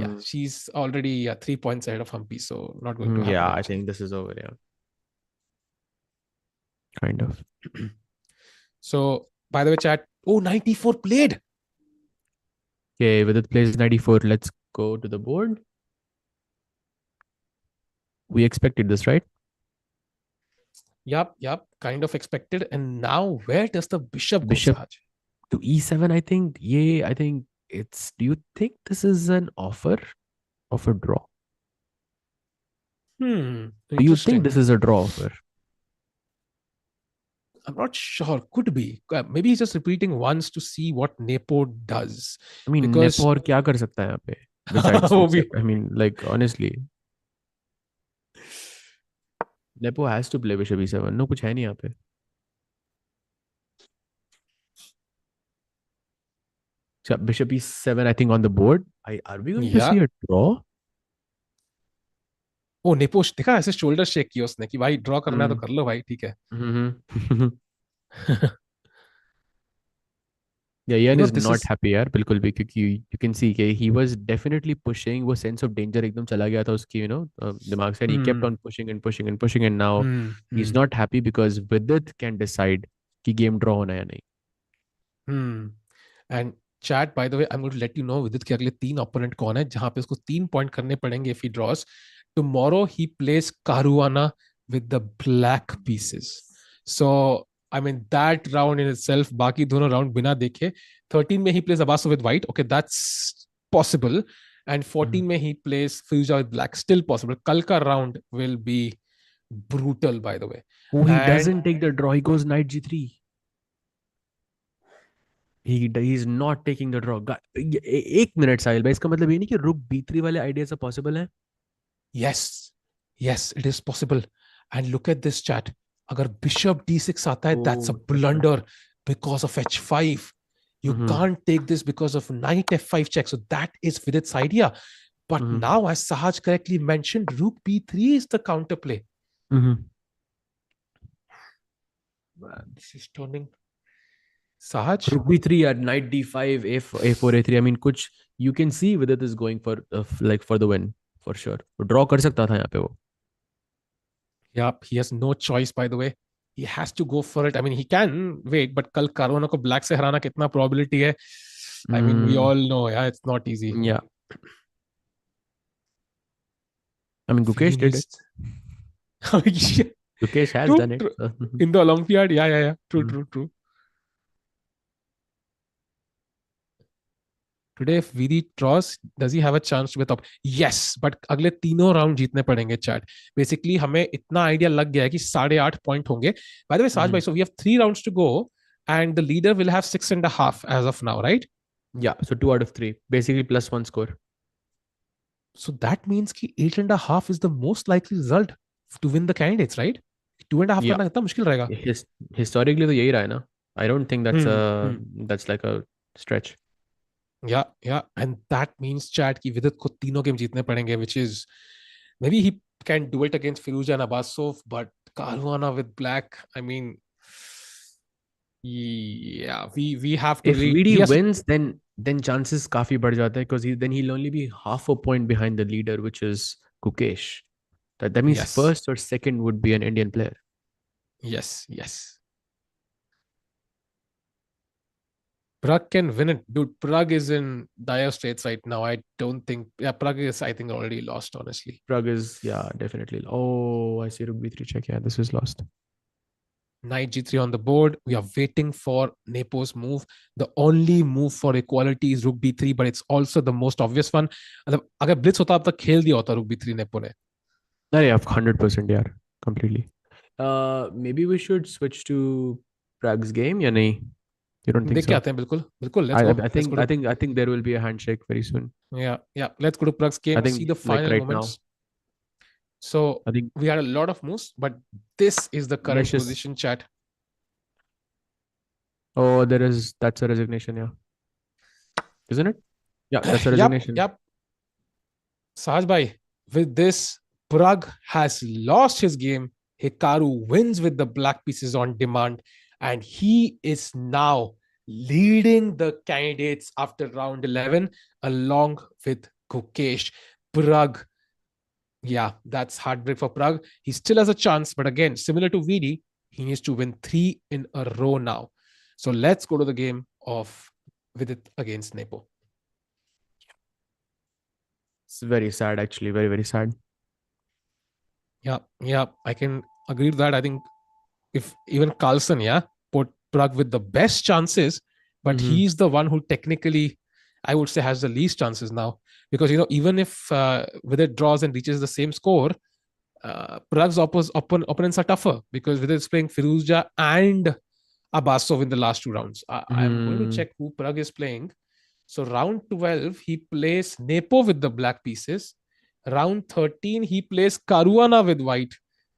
Yeah, she's already 3 points ahead of Humpy, so not going to happen.
Yeah, I think this is over. Yeah, kind of.
So, by the way, chat. Oh, 94 played.
Okay, Vidit plays 94. Let's go to the board. We expected this, right?
Yep, kind of expected. And now, where does the bishop go,
Bishop
Sahaj?
to E7, I think. Yeah, I think it's. Do you think this is an offer of a draw? Do you think this is a draw offer?
I'm not sure. Could be. Maybe he's just repeating once to see what Nepo does.
I mean,
because
Nepo और क्या कर सकता है यहाँ पे? Besides,
वो भी.
I mean, like honestly, Nepo has to play Bishop E7. No, कुछ है नहीं यहाँ पे. So Bishop E7, I think on the board. Are we going to see a draw?
Oh Nepo देखा ऐसे शोल्डर शेक किया उसने कि भाई ड्रॉ करना है तो कर लो भाई ठीक है.
Yeah, Ian is not happy यार बिल्कुल भी क्योंकि you can see कि he was definitely pushing, वो sense of danger एकदम चला गया था उसकी दिमाग से, and he kept on pushing and pushing and pushing, and now he's not happy because Vidit can decide कि game draw होना है या नहीं.
And chat, by the way, I'm going to let you know Vidit के अगले 3 opponent कौन है जहां पे उसको 3 point करने पड़ेंगे if he draws. Tomorrow he plays Caruana with the black pieces. So I mean that round in itself, बाकी दोनों round बिना देखे 13 में he plays Abaso with white. Okay, that's possible. And 14 में he plays Fuja with black. Still possible. कल का round will be brutal, by the way.
Oh, he doesn't take the draw. He goes knight G3. He's not taking the draw. एक minute साहिल भाई, इसका मतलब ये नहीं कि रुक B3 वाले आइडियाज पॉसिबल हैं?
Yes, it is possible. And look at this chat. अगर Bishop D6 आता है, that's a blunder because of H5. You can't take this because of Knight F5 check. So that is Vidit's idea. But now, as Sahaj correctly mentioned, Rook B3 is the counterplay. Man, this is turning. Sahaj?
Rook B3 at Knight D5, A4, A3. I mean, कुछ you can see Vidit is going for for the win for sure. Draw कर सकता था यहाँ पे वो.
Yep, he has no choice, by the way. He has to go for it. I mean, he can wait, but कल Caruana को black से हराना कितना probability है? I mean, we all know, yeah, it's not easy.
Yeah. I mean, Gukesh did it. Gukesh has done it.
In the Olympiad, yeah. True. Today, if Vidit draws, does he have a chance to be top? Yes, but अगले तीनों round जीतने पड़ेंगे chat. Basically, हमें इतना idea लग गया है कि 8.5 पॉइंट होंगे. By the way, Saj bhai, so we have 3 rounds to go, and the leader will have 6.5 as of now, right?
Yeah, so 2 out of 3, basically +1 score.
So that means कि 8.5 is the most likely result to win the candidates, right? 2.5 करना कितना मुश्किल रहेगा?
Historically तो यही रहा है ना. I don't think that's like a stretch.
Yeah, and that means chat कि Vidit को तीनों गेम जीतने पड़ेंगे, which is maybe he can do it against Firouzja and Abbasov, but Caruana with black. I mean, yeah, we have to
If
read.
VD
He has to,
wins, then chances काफी बढ़ जाते हैं because then he'll only be half a point behind the leader, which is Gukesh. That means
yes,
first or second would be an Indian player.
yes. Pragg can win it, dude. Pragg is in dire straits right now. I don't think. Yeah, Pragg is, I think, already lost. Honestly,
Pragg is, yeah, definitely. Oh, I see Rook B3 check. Yeah, this is lost.
Knight G3 on the board. We are waiting for Nepo's move. The only move for equality is Rook B3, but it's also the most obvious one. अगर blitz होता अब तक खेल दिया होता Rook B3 Nepo ने.
No, yeah, 100%, yeah, completely. Maybe we should switch to Pragg's game, या नहीं? You don't think
देख
so?
के आते हैं बिल्कुल. Let's go.
I think there will be a handshake very soon.
Yeah. Let's go to Pragg's game.
I think
See the
like
final
right
moments. So
I think
we had a lot of moves, but this is the current
let's just-
position, chat.
Oh, that's a resignation, yeah. Isn't it? Yeah, that's a resignation.
Yep. Sahaj bhai, with this, Pragg has lost his game. Hikaru wins with the black pieces on demand, and he is now leading the candidates after round 11 along with Gukesh. Pragg, yeah, that's heartbreak for Pragg. He still has a chance, but again, similar to VD, he needs to win 3 in a row now. So let's go to the game of Vidit against Nepo.
It's very sad, actually. Very, very sad.
Yeah, I can agree to that. I think if even Carlson, put Pragg with the best chances, but he's the one who technically, I would say, has the least chances now. Because, even if Vidit draws and reaches the same score, Pragg's opponents are tougher because Vidit is playing Firuzja and Abbasov in the last 2 rounds. I'm going to check who Pragg is playing. So round 12, he plays Nepo with the black pieces. Round 13, he plays Caruana with white.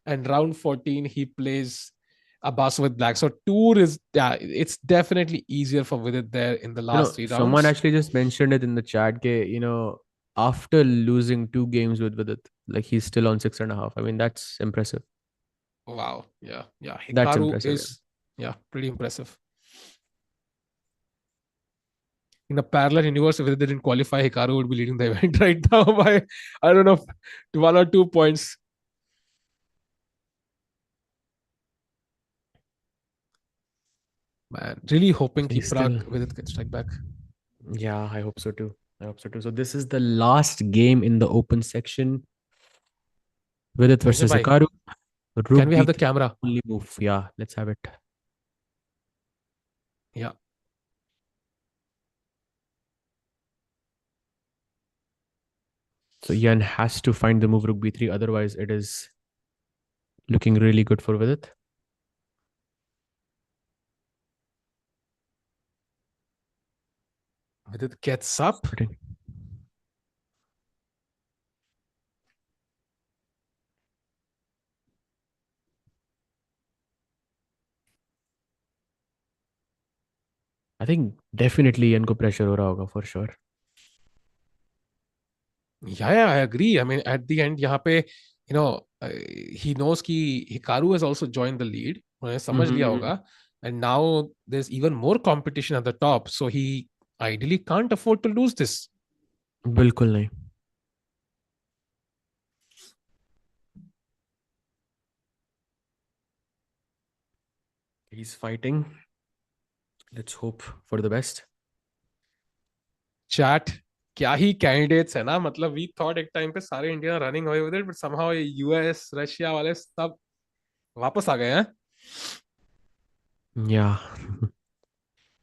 And round 14, he plays Abbasov with black. So tour is, it's definitely easier for Vidit there in the last 3 rounds.
Someone actually just mentioned it in the chat. After losing 2 games with Vidit, like he's still on 6.5. I mean, that's impressive.
Wow. Yeah. Hikaru
That's impressive.
is, pretty impressive. In a parallel universe, if they didn't qualify, Hikaru would be leading the event right now by, I don't know, 1 or 2 points. Man, really hoping Pragg with it can strike back.
Yeah, I hope so too. So this is the last game in the open section. Vidit versus
bhai,
Hikaru.
Can we have the camera?
Only move. Yeah, let's have it.
Yeah.
So Yan has to find the move Rook B3, otherwise it is looking really good for Vidit.
Vidit gets up.
I think definitely Yan ko pressure ho raha hoga for sure.
Yeah, I agree. I mean, at the end, यहाँ पे, he knows कि Hikaru has also joined the lead. उन्हें समझ लिया होगा. And now there's even more competition at the top. So he ideally can't afford to lose this.
बिल्कुल नहीं. He's fighting. Let's hope for the best.
Chat, क्या ही candidates है ना. मतलब we thought एक टाइम पे सारे India running away with it, but somehow US, Russia वाले सब वापस आ गए हैं.
Yeah.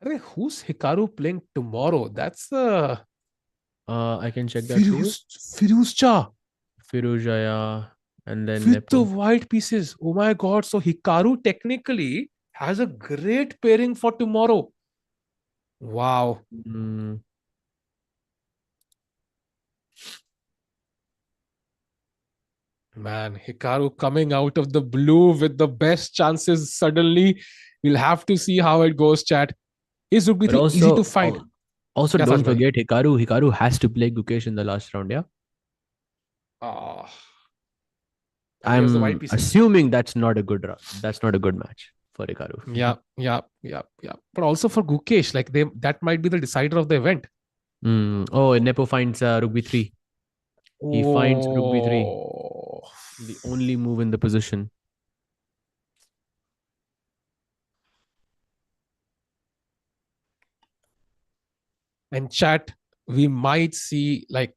Who's Hikaru playing tomorrow? That's
I can check that for you.
Firuzja.
Firuzja, yeah. And then
With
Nepo.
the white pieces. Oh my god. So Hikaru technically has a great pairing for tomorrow. Wow. Man, Hikaru coming out of the blue with the best chances suddenly. We'll have to see how it goes, chat. Is Rook B3 easy to find?
Also, don't forget Hikaru. Hikaru has to play Gukesh in the last round, yeah?
Here's the white
I'm
pieces.
assuming that's not a good match for Hikaru.
Yeah. But also for Gukesh, like that might be the decider of the event.
Oh, Nepo finds Rook b3. He finds Rook b3.
Oh.
The only move in the position.
And chat, we might see like,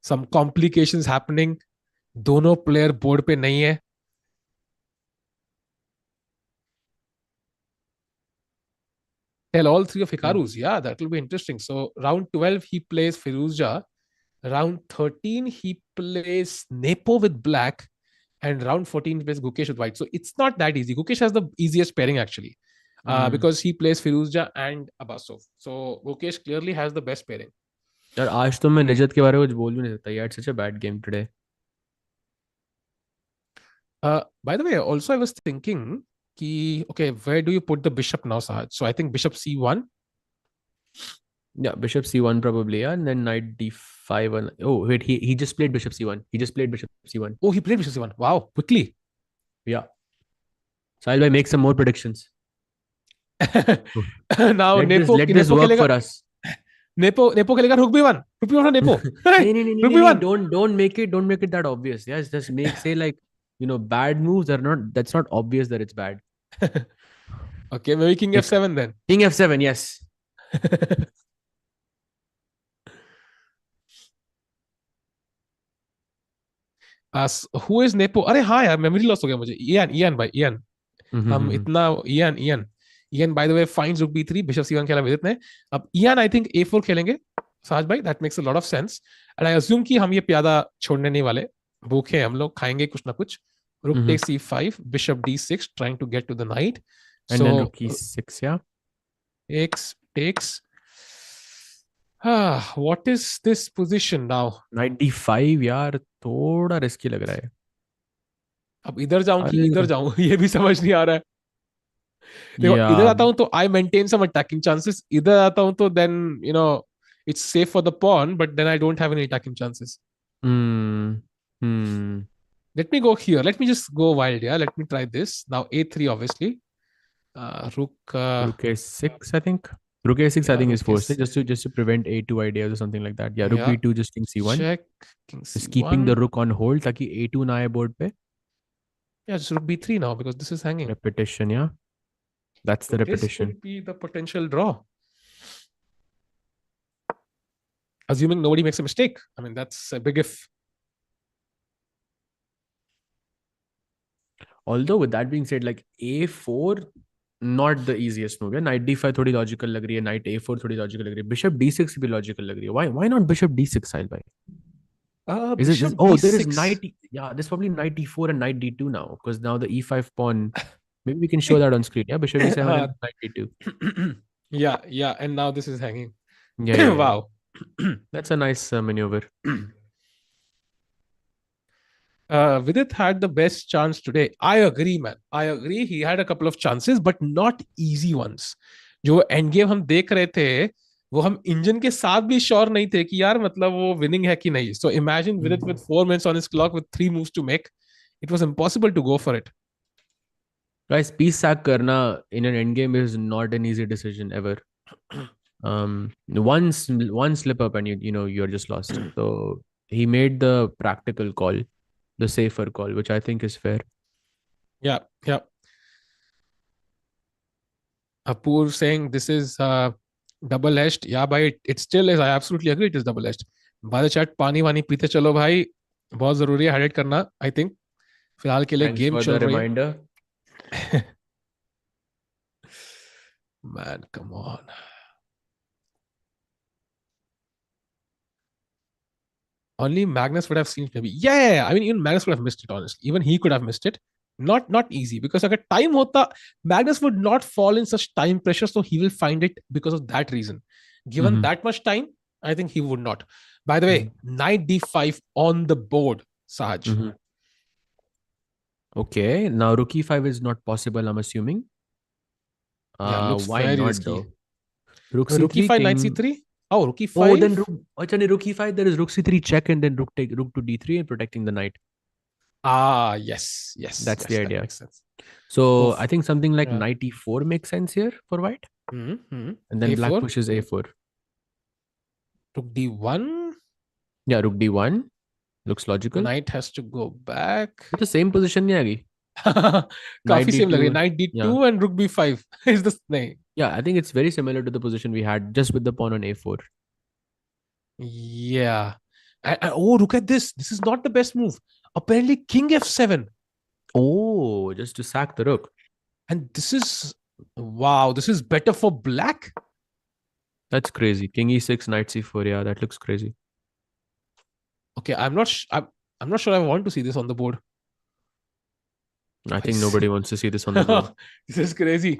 some complications happening. दोनों player board पे नहीं है. Tell all three of Hikaru's. Yeah, that will be interesting. So round 12, he plays Firuzja. Round 13, he plays Nepo with black. And round 14, he plays Gukesh with white. So it's not that easy. Gukesh has the easiest pairing actually. Because he plays Firuzja and Abbasov. So Gukesh clearly has the best pairing.
यार आज तो मैं निजत के बारे में कुछ बोल भी नहीं सकता. He had such a bad game today.
By the way, also I was thinking, okay, where do you put the bishop now, Sahaj? So I think bishop c1.
Yeah, bishop c1 probably, yeah, and then knight d5. Oh wait, he just played bishop c1. He just played bishop c1.
Oh, he played bishop c1. Wow, quickly.
Yeah. Sahil bhai, make some more predictions.
Now
let this work for us.
Nepo खेलेगा rook b1. Rook b1 Nepo.
No. Don't make it that obvious. Yeah, just say like, bad moves are not. That's not obvious that it's bad.
Okay, maybe king f7 then.
King f7, yes.
Who is Nepo? अरे हाँ यार, memory loss हो गया मुझे. Ian भाई, Ian. हम इतना Ian by the way finds rook b3, bishop c1 खेला विदित ने. अब Ian I think a4 खेलेंगे. साज भाई, that makes a lot of sense. And I assume कि हम ये प्यादा छोड़ने नहीं वाले. भूखे हम लोग, खाएंगे कुछ ना कुछ. Rook takes c5, bishop d6, trying to get to the knight.
And then rook e6, yeah.
Takes. What is this position now?
Knight d5 यार थोड़ा risky लग रहा है.
अब इधर जाऊं कि इधर जाऊं, ये भी समझ नहीं आ रहा है. देखो, इधर आता हूं तो I maintain some attacking chances. इधर आता हूं तो then, it's safe for the pawn, but then I don't have any attacking chances. Let me go here. Let me just go wild, yeah. Let me try this. Now a3 obviously. Rook
a6, I think. Rook a6, I think is forced, just to prevent a2 ideas or something like that. Yeah, rook b2, just king c1.
Check. King c1.
Just keeping the rook on hold, ताकि a2 ना आए board पे.
Yeah, just rook b3 now because this is hanging.
Repetition, yeah. That's the repetition.
This could be the potential draw. Assuming nobody makes a mistake. I mean, that's a big if.
Although with that being said, like a4, not the easiest move. Knight d5 थोड़ी logical लग रही है. Knight a4 थोड़ी logical लग रही है. Bishop d6 भी logical लग रही है. Why not bishop d6, Sahil bhai? Is it just, there is knight. Yeah, there's probably knight d4 and knight d2 now, because now the e5 pawn. Maybe we can show that on screen. Yeah, bishop d7 and knight d2.
Yeah, and now this is hanging.
Yeah.
Wow.
That's a nice maneuver.
Vidit had the best chance today. I agree, man. I agree. He had a couple of chances, but not easy ones. जो endgame हम देख रहे थे, वो हम engine के साथ भी श्योर नहीं थे कि यार मतलब वो विनिंग है कि नहीं. So imagine Vidit with 4 minutes on his clock with 3 moves to make. It was impossible to go for it.
Guys, piece sack karna in an endgame is not an easy decision ever. One slip up and you're just lost. So he made the practical call, the safer call, which I think is fair.
Yeah. Apur saying this is double-edged. Yeah, bhai, it still is. I absolutely agree it is double-edged. By the chat, पानी वानी पीते चलो भाई. बहुत जरूरी है highlight करना, I think. फिलहाल के लिए गेम चल रही है.
Reminder.
Man, come on. Only Magnus would have seen maybe. Yeah. I mean, even Magnus would have missed it, honestly. Even he could have missed it. Not easy, because अगर time होता, Magnus would not fall in such time pressure, so he will find it because of that reason. Given that much time, I think he would not. By the way, knight d5 on the board, Sahaj.
Okay, now rook e5 is not possible, I'm assuming. Why not
risky.
though? Rook
e5, knight c3. Oh, rook e5.
Oh, then rook e5. There is rook c3 check, and then rook to d3 and protecting the knight.
Yes, yes,
That's
yes,
the
that
idea.
makes sense.
So
Oof.
I think something like
Yeah.
knight e4 makes sense here for white.
Mm-hmm.
And then black
A4,
pushes a4.
rook D1,
Yeah, rook d1 looks logical.
knight has to go back.
It's the same position नहीं आएगी.
काफी
Knight
same लग रही है,
d2.
knight
Yeah.
D2 and rook B5 is the नहीं.
Yeah, I think it's very similar to the position we had just with the pawn on a4.
Yeah. Oh, look at this. This is not the best move. Apparently, king f7.
Oh, just to sack the rook.
And this is, wow, this is better for black.
That's crazy. King e6, knight c4. Yeah, that looks crazy.
Okay, I'm not sure I want to see this on the board.
I think nobody wants to see this on the board.
This is crazy.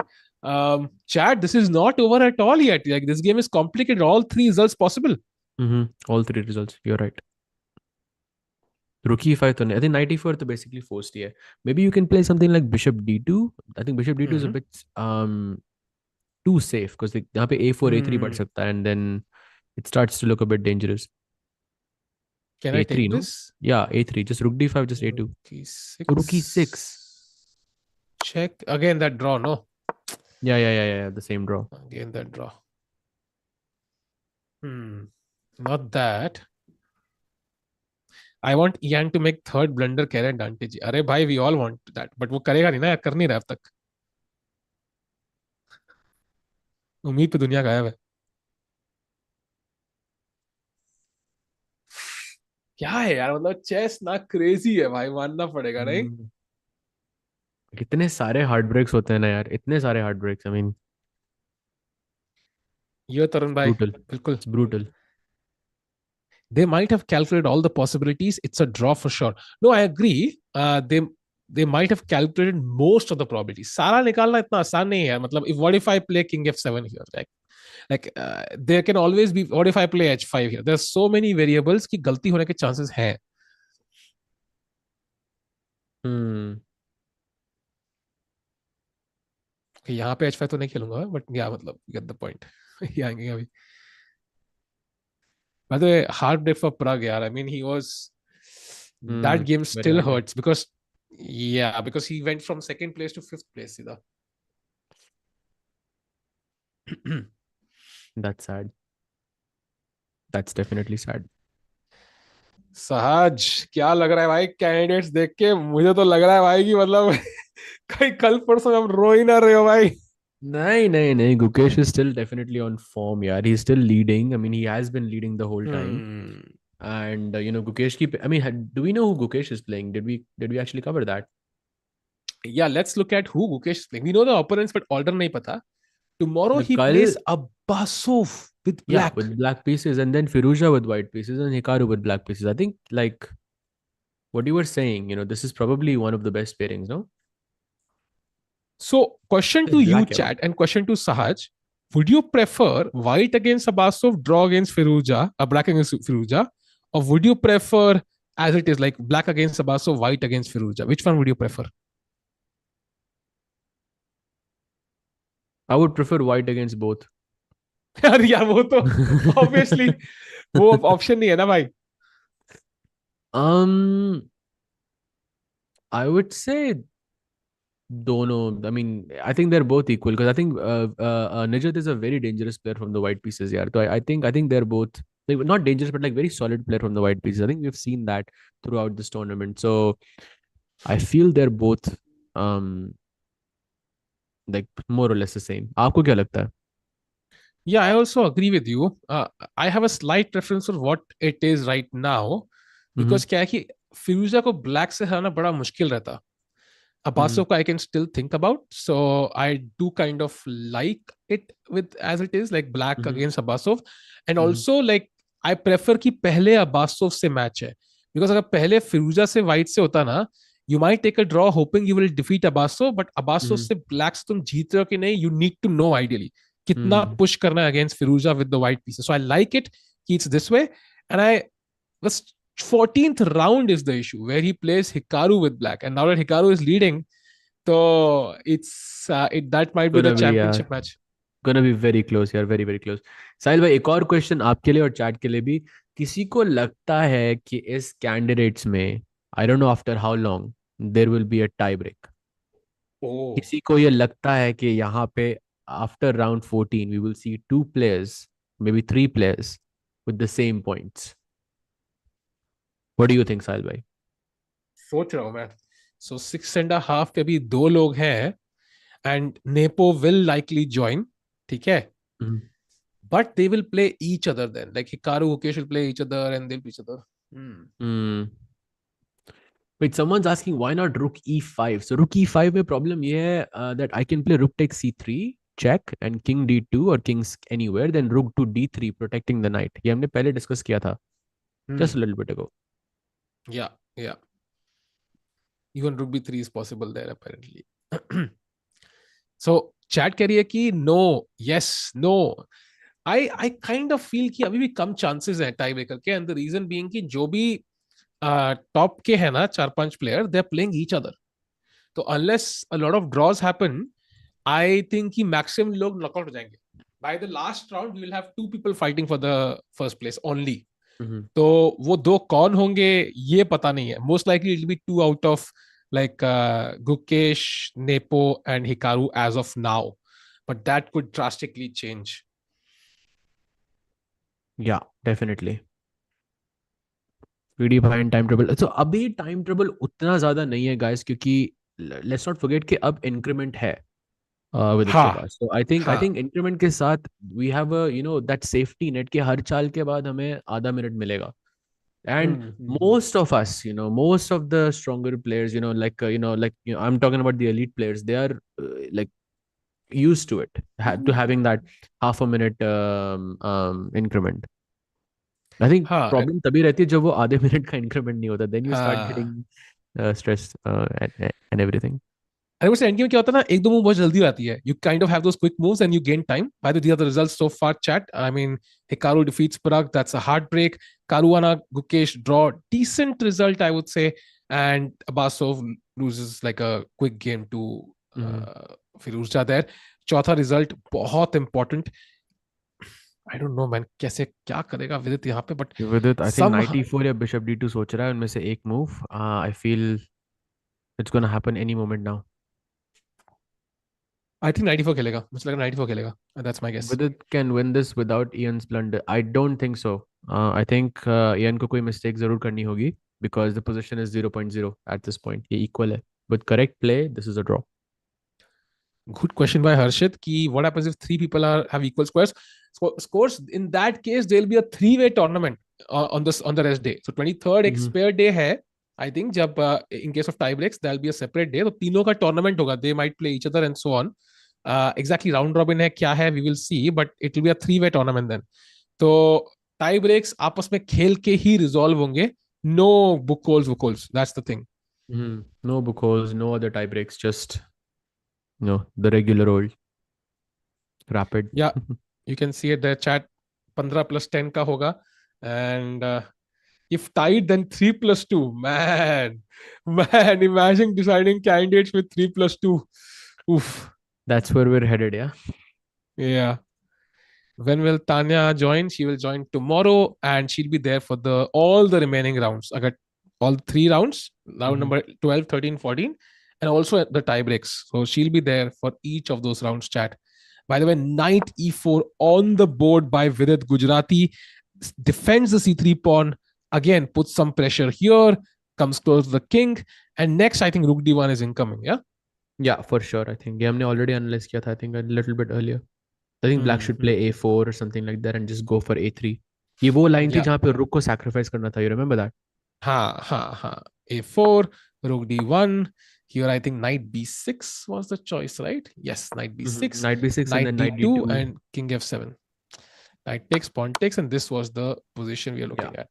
Chat, this is not over at all yet. Like, this game is complicated. All three results possible.
All three results. You're right. Rook e5 तो नहीं. I think knight e4 तो basically forced ही है. Maybe you can play something like bishop d2. I think bishop d2 is a bit too safe because यहाँ पे a4 a3 बढ़ सकता है and then it starts to look a bit dangerous.
Can I
a3
take
no?
this?
Yeah, a3. Just rook d5, just a2.
Rook e6.
Rook e6.
Check again that draw. No.
Yeah. The same draw.
Again that draw. Not that. I want Ian to make third blunder carry advantage. अरे भाई, we all want that, but वो करेगा नहीं ना, कर नहीं रहा अब तक. उम्मीद पे दुनिया गायब है. क्या है यार, मतलब चेस ना क्रेजी है भाई, मानना पड़ेगा नहीं.
कितने सारे हार्ट ब्रेक्स होते हैं ना यार, इतने सारे हार्ट ब्रेक्स. I mean,
ये तरुण भाई
brutal.
बिल्कुल.
It's brutal.
They might have calculated all the possibilities. It's a draw for sure. No, I agree. They might have calculated most of the probabilities. सारा निकालना इतना आसान नहीं है. मतलब, what if I play king f7 here? Like there can always be, what if I play h5 here? There's so many variables कि गलती होने के chances हैं. यहाँ पे h5 तो नहीं खेलूंगा, but yeah, मतलब get the point. ये आएंगे अभी. By the way, hard day for Pragg, yaar. I mean, he was, that game still hurts because he went from second place to fifth place.
That's sad. That's definitely sad.
सहज, क्या लग रहा है भाई candidates देख के? मुझे तो लग रहा है भाई कि मतलब कहीं कल परसों हम रो ही ना रहे हो भाई.
नहीं. Gukesh is still definitely on form, yeah. He's still leading. I mean, he has been leading the whole time. And Gukesh I mean, do we know who Gukesh is playing? Did we actually cover that?
Yeah, let's look at who Gukesh is playing. We know the opponents, but order nahi pata. Tomorrow he
Kal-
plays Abbasov with black.
Yeah, with black pieces, and then Firuza with white pieces, and Hikaru with black pieces. I think, like what you were saying, this is probably one of the best pairings, no?
So, question to you,
black,
chat, and question to Sahaj. Would you prefer white against Abbasov, draw against Firuza, black against Firuza, or would you prefer as it is, like black against Abbasov, white against Firuza? Which one would you prefer?
I would prefer white against both.
यार वो तो obviously वो option नहीं है ना भाई.
I would say dono. I mean, I think they're both equal because I think Nijat is a very dangerous player from the white pieces. Yeah, so I think they're both, like, not dangerous, but like very solid player from the white pieces. I think we've seen that throughout this tournament. So I feel they're both like more or less the same. आपको क्या लगता है?
Yeah, I also agree with you. I have a slight preference for what it is right now because क्या है कि Firuza को black से हराना बड़ा मुश्किल रहता. Abbasov I can still think about, so I do kind of like it with as it is, like black against Abbasov, and also like I prefer कि पहले Abbasov से match है, because अगर पहले Firuza से white से होता ना, you might take a draw hoping you will defeat Abbasov, but Abbasov से black से तुम जीत रहे हो कि नहीं, you need to know ideally कितना push करना है against Firuza with the white pieces. So I like it कि it's this way, and the 14th round is the issue where he plays Hikaru with black, and now that Hikaru is leading, so that might be the championship match.
Gonna be very close here, very very close. साहिल भाई, एक और question आपके लिए और chat के लिए भी. किसी को लगता है कि इस कैंडिडेट्स में I don't know after how long there will be a tie break.
Oh.
किसी को ये लगता है कि यहाँ पे after round 14 we will see two players, maybe three players with the same points. What do you think, Sahil bhai?
सोच रहा हूँ मैं. So 6.5 पे भी 2 लोग हैं and Nepo will likely join. ठीक है.
Mhm.
But they will play each other then. Like Hikaru, Gukesh will play each other and they'll play each other.
Wait, someone's asking why not rook e5? So rook e5 में problem ये है that I can play rook takes c3, check, and king d2 or kings anywhere, then rook to d3 protecting the knight. ये हमने पहले discuss किया था just a little bit ago.
Yeah, yeah. Even rook b3 is possible there apparently. So chat कह रही है कि no, yes, no. I kind of feel कि अभी भी कम chances हैं tie breaker के, and the reason being कि जो भी टॉप के है ना 4-5 player, they are playing each other. तो unless a lot of draws happen, I think कि मैक्सिमम लोग नॉकआउट हो जाएंगे. By the last round we will have 2 people fighting for the first place only. तो वो 2 कौन होंगे ये पता नहीं है. Most likely it will be 2 out of like Gukesh, Nepo and Hikaru as of now, but that could drastically change.
Yeah, definitely. Redefined time trouble. So अभी time trouble उतना ज्यादा नहीं है guys, क्योंकि let's not forget कि अब increment है with
हाँ,
इसके पास. So I think increment के साथ we have a that safety net कि हर चाल के बाद हमें आधा मिनट मिलेगा. And most of us, most of the stronger players, I'm talking about the elite players, they are like used to it, to having that half a minute increment. I think problem तभी रहती है जब वो आधे minute का increment नहीं होता. Then you start getting stressed and everything.
And what's endgame क्या होता है ना, एक दो मूव बहुत जल्दी आती है. You kind of have those quick moves and you gain time. By the way, these are the results so far, chat. I mean, Hikaru defeats Pragg. That's a heartbreak. Caruana, Gukesh draw. Decent result, I would say. And Abasov loses like a quick game to Firuzja there. चौथा result बहुत important. I don't know, man. कैसे क्या करेगा विदित यहाँ पे? But
Vidit, I think 94 या Bishop D2 सोच रहा है उनमें से एक move. I feel it's gonna happen any moment now.
I think 94 खेलेगा. मुझे लगा 94 खेलेगा. That's my guess.
Vidit can win this without Ian's blunder. I don't think so. I think Ian को कोई mistake जरूर करनी होगी because the position is 0.0 at this point. ये equal है. With correct play, this is a draw.
Good question by Harshit. Ki what happens if 3 people have equal squares? Scores in that case there will be a 3-way tournament on the rest day. So 23rd एक spare day है. I think जब in case of tie breaks there will be a separate day. तो तीनों का tournament होगा. They might play each other and so on. Exactly round robin है क्या है we will see, but it will be a 3-way tournament then. तो tie breaks आपस में खेल के ही resolve होंगे. No book holes. That's the thing.
No book holes, no other tie breaks, just the regular old rapid.
Yeah, you can see it there, chat. 15 plus 10 का होगा. And if tied, then 3 plus 2. Man, imagine deciding candidates with 3 plus 2. Oof.
That's where we're headed, yeah?
Yeah. When will Tanya join? She will join tomorrow and she'll be there for all the remaining rounds. I got all 3 rounds, round number 12, 13, 14, and also the tie breaks. So she'll be there for each of those rounds, chat. By the way, knight e4 on the board by Vidit Gujrathi. Defends the c3 pawn. Again, puts some pressure here. Comes close to the king. And next, I think rook d1 is incoming, yeah?
Yeah, for sure. I think हमने already analyzed किया था, I think a little bit earlier. I think black should play a4 or something like that and just go for a3. ये वो line थी जहाँ पे rook को sacrifice करना था. You remember that?
हाँ. a4, rook d1. Here, I think knight b6 was the choice, right? Yes, knight b6.
Knight b6
knight
and then
d2
knight d2
and king f7. Knight takes, pawn takes, and this was the position we are looking at.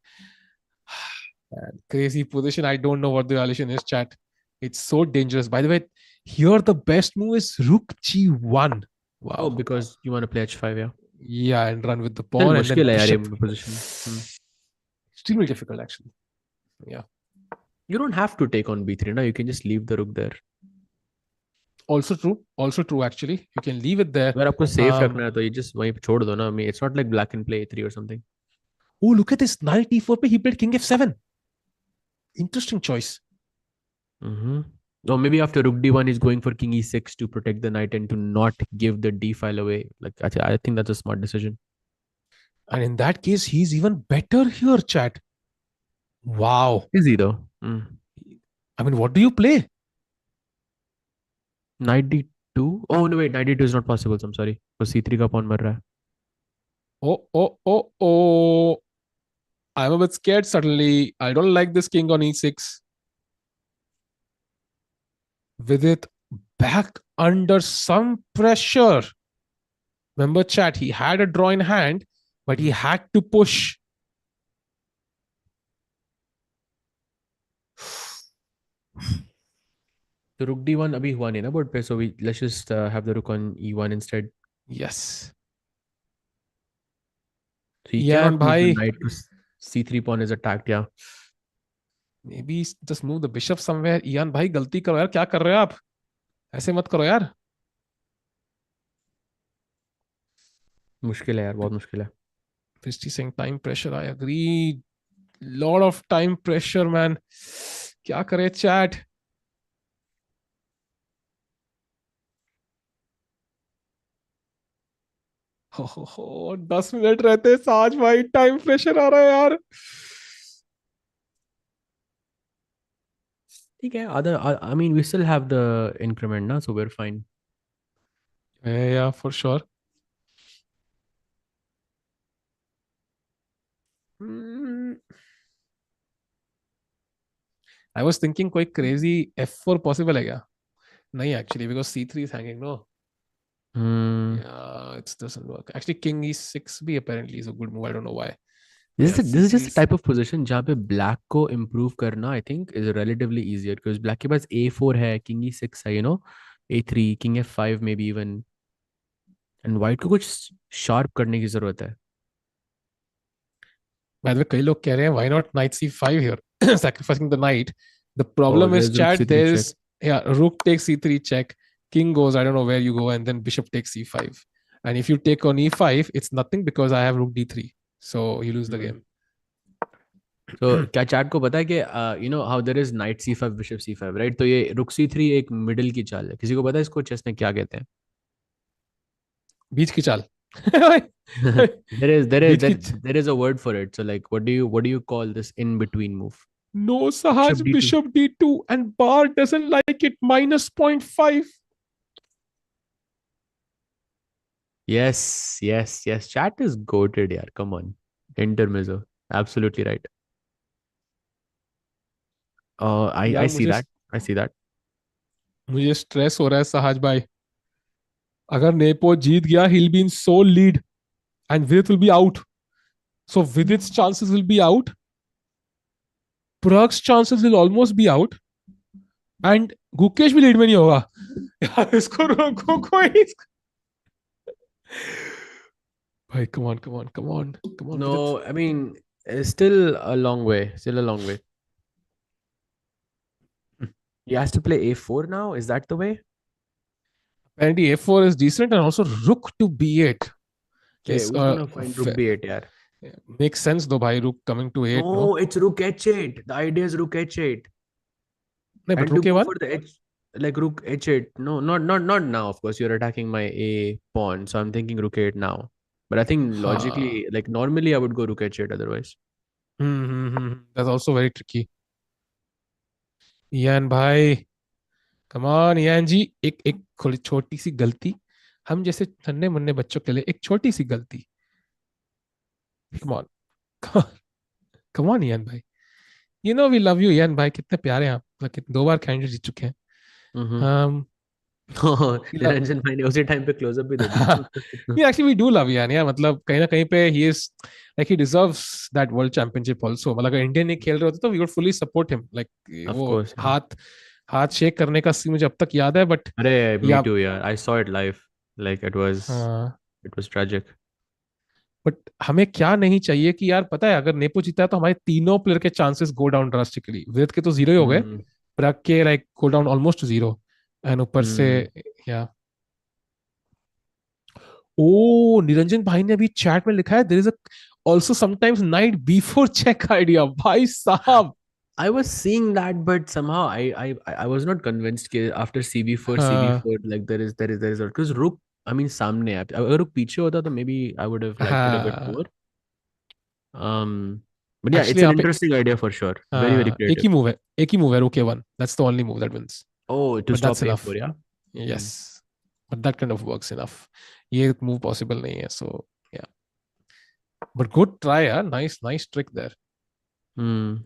Man, crazy position. I don't know what the evaluation is, chat. It's so dangerous. By the way, here the best move is rook g1. Wow.
Oh, because you want to play h5, yeah?
Yeah, and run with the pawn. And then bishop.
Position.
Extremely difficult, actually. Yeah.
You don't have to take on b3 now. You can just leave the rook there.
Also true, actually. You can leave it there.
अगर आपको safe रखना है तो ये just वहीं पे छोड़ दो ना. I mean, it's not like black can play a3 or something.
Oh, look at this. Knight e4 पे he played king f7. Interesting choice.
Mm-hmm. Or maybe after rook d1 he's going for king e6 to protect the knight and to not give the d file away. Like I think that's a smart decision.
And in that case, he's even better here, chat. Wow.
Is he though?
I mean, what do you play?
Knight d2. Oh no, wait, knight d2 is not possible. So I'm sorry. So c3 का pawn मर रहा है.
Oh. I'm a bit scared suddenly. I don't like this king on e6. Vidit back under some pressure. Remember, chat, he had a draw in hand, but he had to push.
So rook d1 अभी हुआ नहीं ना board पे, so let's just have the rook on e1 instead.
Yes.
So he
Yeah,
cannot move the
bhai.
knight to c3 pawn is attacked. Yeah.
Maybe just move the bishop somewhere. Ian भाई गलती करो यार, क्या कर रहे हो आप? ऐसे मत करो यार.
मुश्किल है यार, बहुत मुश्किल है.
Christy saying time pressure. I agree. Lot of time pressure, man. क्या करे chat? हो 10 मिनट रहते साज भाई, टाइम प्रेशर आ रहा है यार.
ठीक है. I mean we still have the increment ना, so we're fine.
Yeah, for sure. I was thinking कोई crazy f4 possible है क्या? नहीं actually, because c3 is hanging, no? Yeah, it doesn't work. Actually, king e6 भी apparently is a good move. I don't know why.
This
Yeah,
is just
C3
a type of position जहाँ पे black को improve करना I think is relatively easier because black के पास a4 है, king e6 है, you know, a3, king f5 maybe even, and white को कुछ sharp करने की जरूरत है.
By the way, कई लोग कह रहे हैं why not knight c5 here, sacrificing the knight. The problem is
there's rook
chat,
c3
there
check.
is rook takes c3 check, king goes, I don't know where you go, and then bishop takes c5. And if you take on e5, it's nothing because I have rook d3. So you lose the game.
So क्या chat को पता है कि you know how there is knight c5 bishop c5 right? तो ये rook c3 एक middle की चाल है. किसी को पता है इसको चेस में क्या कहते हैं?
बीच की चाल.
there is a word for it. So like what do you call this in between move?
No, Sahaj, bishop d2 and bar doesn't like it. Minus 0.5.
Yes. Chat is goated, yaar. Come on. Intermezzo. Absolutely right. I see that. I see that.
मुझे stress हो रहा है सहाज भाई. अगर nepo जीत गया, he'll be in sole lead and Vidit will be out. So Vidit's chances will be out. Pragg's chances will almost be out. And Gukesh भी lead में नहीं होगा. यार इसको रोको कोई. Bhai, come on.
No, I mean, it's still a long way. He has to play a4 now. Is that the way?
Apparently a4 is decent and also rook to b8.
Okay, who's gonna find rook b8, yaar?
Makes sense though, bhai, rook coming to 8.
No, it's rook h8. The idea is rook h8.
No, but rook a1?
For the like rook h8. No, not now. Of course, you're attacking my a pawn, so I'm thinking rook 8 now. But I think logically, like normally, I would go rook h8 otherwise.
That's also very tricky. Ian भाई, come on Ian जी, एक छोटी सी गलती, हम जैसे नन्हे मुन्ने बच्चों के लिए एक छोटी सी गलती. Come on Ian भाई. You know we love you Ian भाई, कितने प्यारे हैं आप. मतलब 2 बार कैंडिडेट जीत चुके हैं.
निरंजन भाई ने उसी टाइम पे क्लोजअप भी दे दिया.
Yeah, actually we do love Ian. Yeah, मतलब कहीं ना कहीं पे he is like he deserves that world championship also. मतलब अगर इंडियन ने खेल रहे होते तो we would fully support him. Like वो हाथ शेक करने का सीन मुझे अब तक याद है. But
अरे me too यार. I saw it live. Like it was tragic.
But हमें क्या नहीं चाहिए कि यार पता है अगर नेपो जीता है तो हमारे तीनों प्लेयर के चांसेस गो डाउन ड्रास्टिकली. विदित के तो 0 ही हो गए. प्रग के like go down almost to 0. And ऊपर से या ओ निरंजन भाई ने अभी चैट में लिखा है there is a also sometimes knight b4 check idea. भाई साहब
I was seeing that, but somehow I was not convinced कि after CB4
हाँ
CB4 like there is because Rook, I mean सामने है अगर Rook पीछे होता तो maybe I would have liked it a bit
हाँ
more. But yeah,
actually
it's an
यहाँ पे
interesting idea for sure. Very very
हाँ
creative.
एक ही मूव है रुके one that's the only move that wins
Oh, to
but that's
stop
enough
A4, yeah.
Yes but that kind of works enough ये move possible नहीं है so या but good try यार nice nice trick there
Hmm.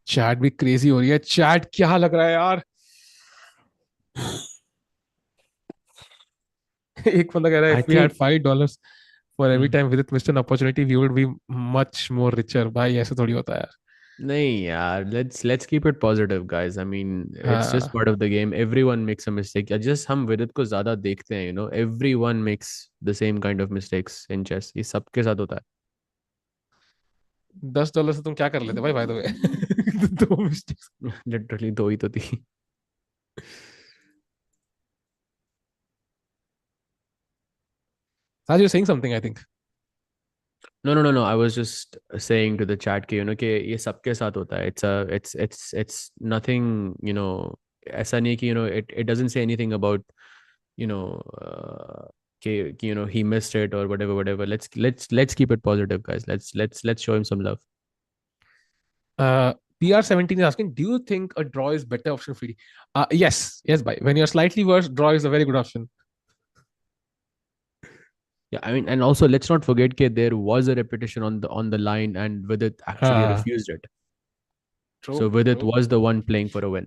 Chat भी crazy हो रही है chat क्या लग रहा है यार एक बंदा कह रहा है
I
if we had
think.
$5 for every
Hmm.
Time Vidit missed an opportunity we would be much more richer भाई ऐसे थोड़ी होता है यार
नहीं यार, let's keep it positive, guys. I mean, it's just
हाँ
part of the game. Everyone makes a mistake. Just हम विदित को ज्यादा देखते हैं, everyone makes the same kind of mistakes in chess. ये सबके साथ होता
$10 से तुम क्या कर लेते भाई बाय द वे दो मिस्टेक्स
है. Literally दो ही तो थी.
आज you saying something I think
No. I was just saying to the chat कि कि ये सबके साथ होता है. It's nothing, ऐसा नहीं कि it doesn't say anything about you know कि he missed it or whatever. Let's keep it positive, guys. Let's show him some love.
PR17 is asking, do you think a draw is better option for FIDE? Yes, bhai. When you're slightly worse, draw is a very good option.
Yeah, I mean, and also let's not forget that there was a repetition on the line, and Vidit actually
हाँ
refused it.
true
So Vidit
true
was the one playing for a win.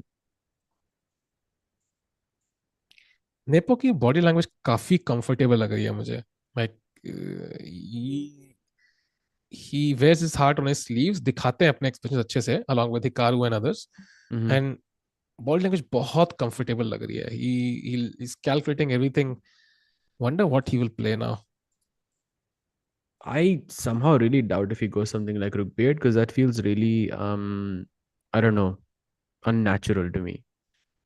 Nepo की body language काफी comfortable लग रही है मुझे like he wears his heart on his sleeves दिखाते हैं अपने एक्सप्रेशन अच्छे से along with Hikaru and others
Mhm.
and body language बहुत कंफर्टेबल लग रही है he is calculating everything wonder what he will play now
I somehow really doubt if he goes something like Rook B8 because that feels really I don't know, unnatural to me.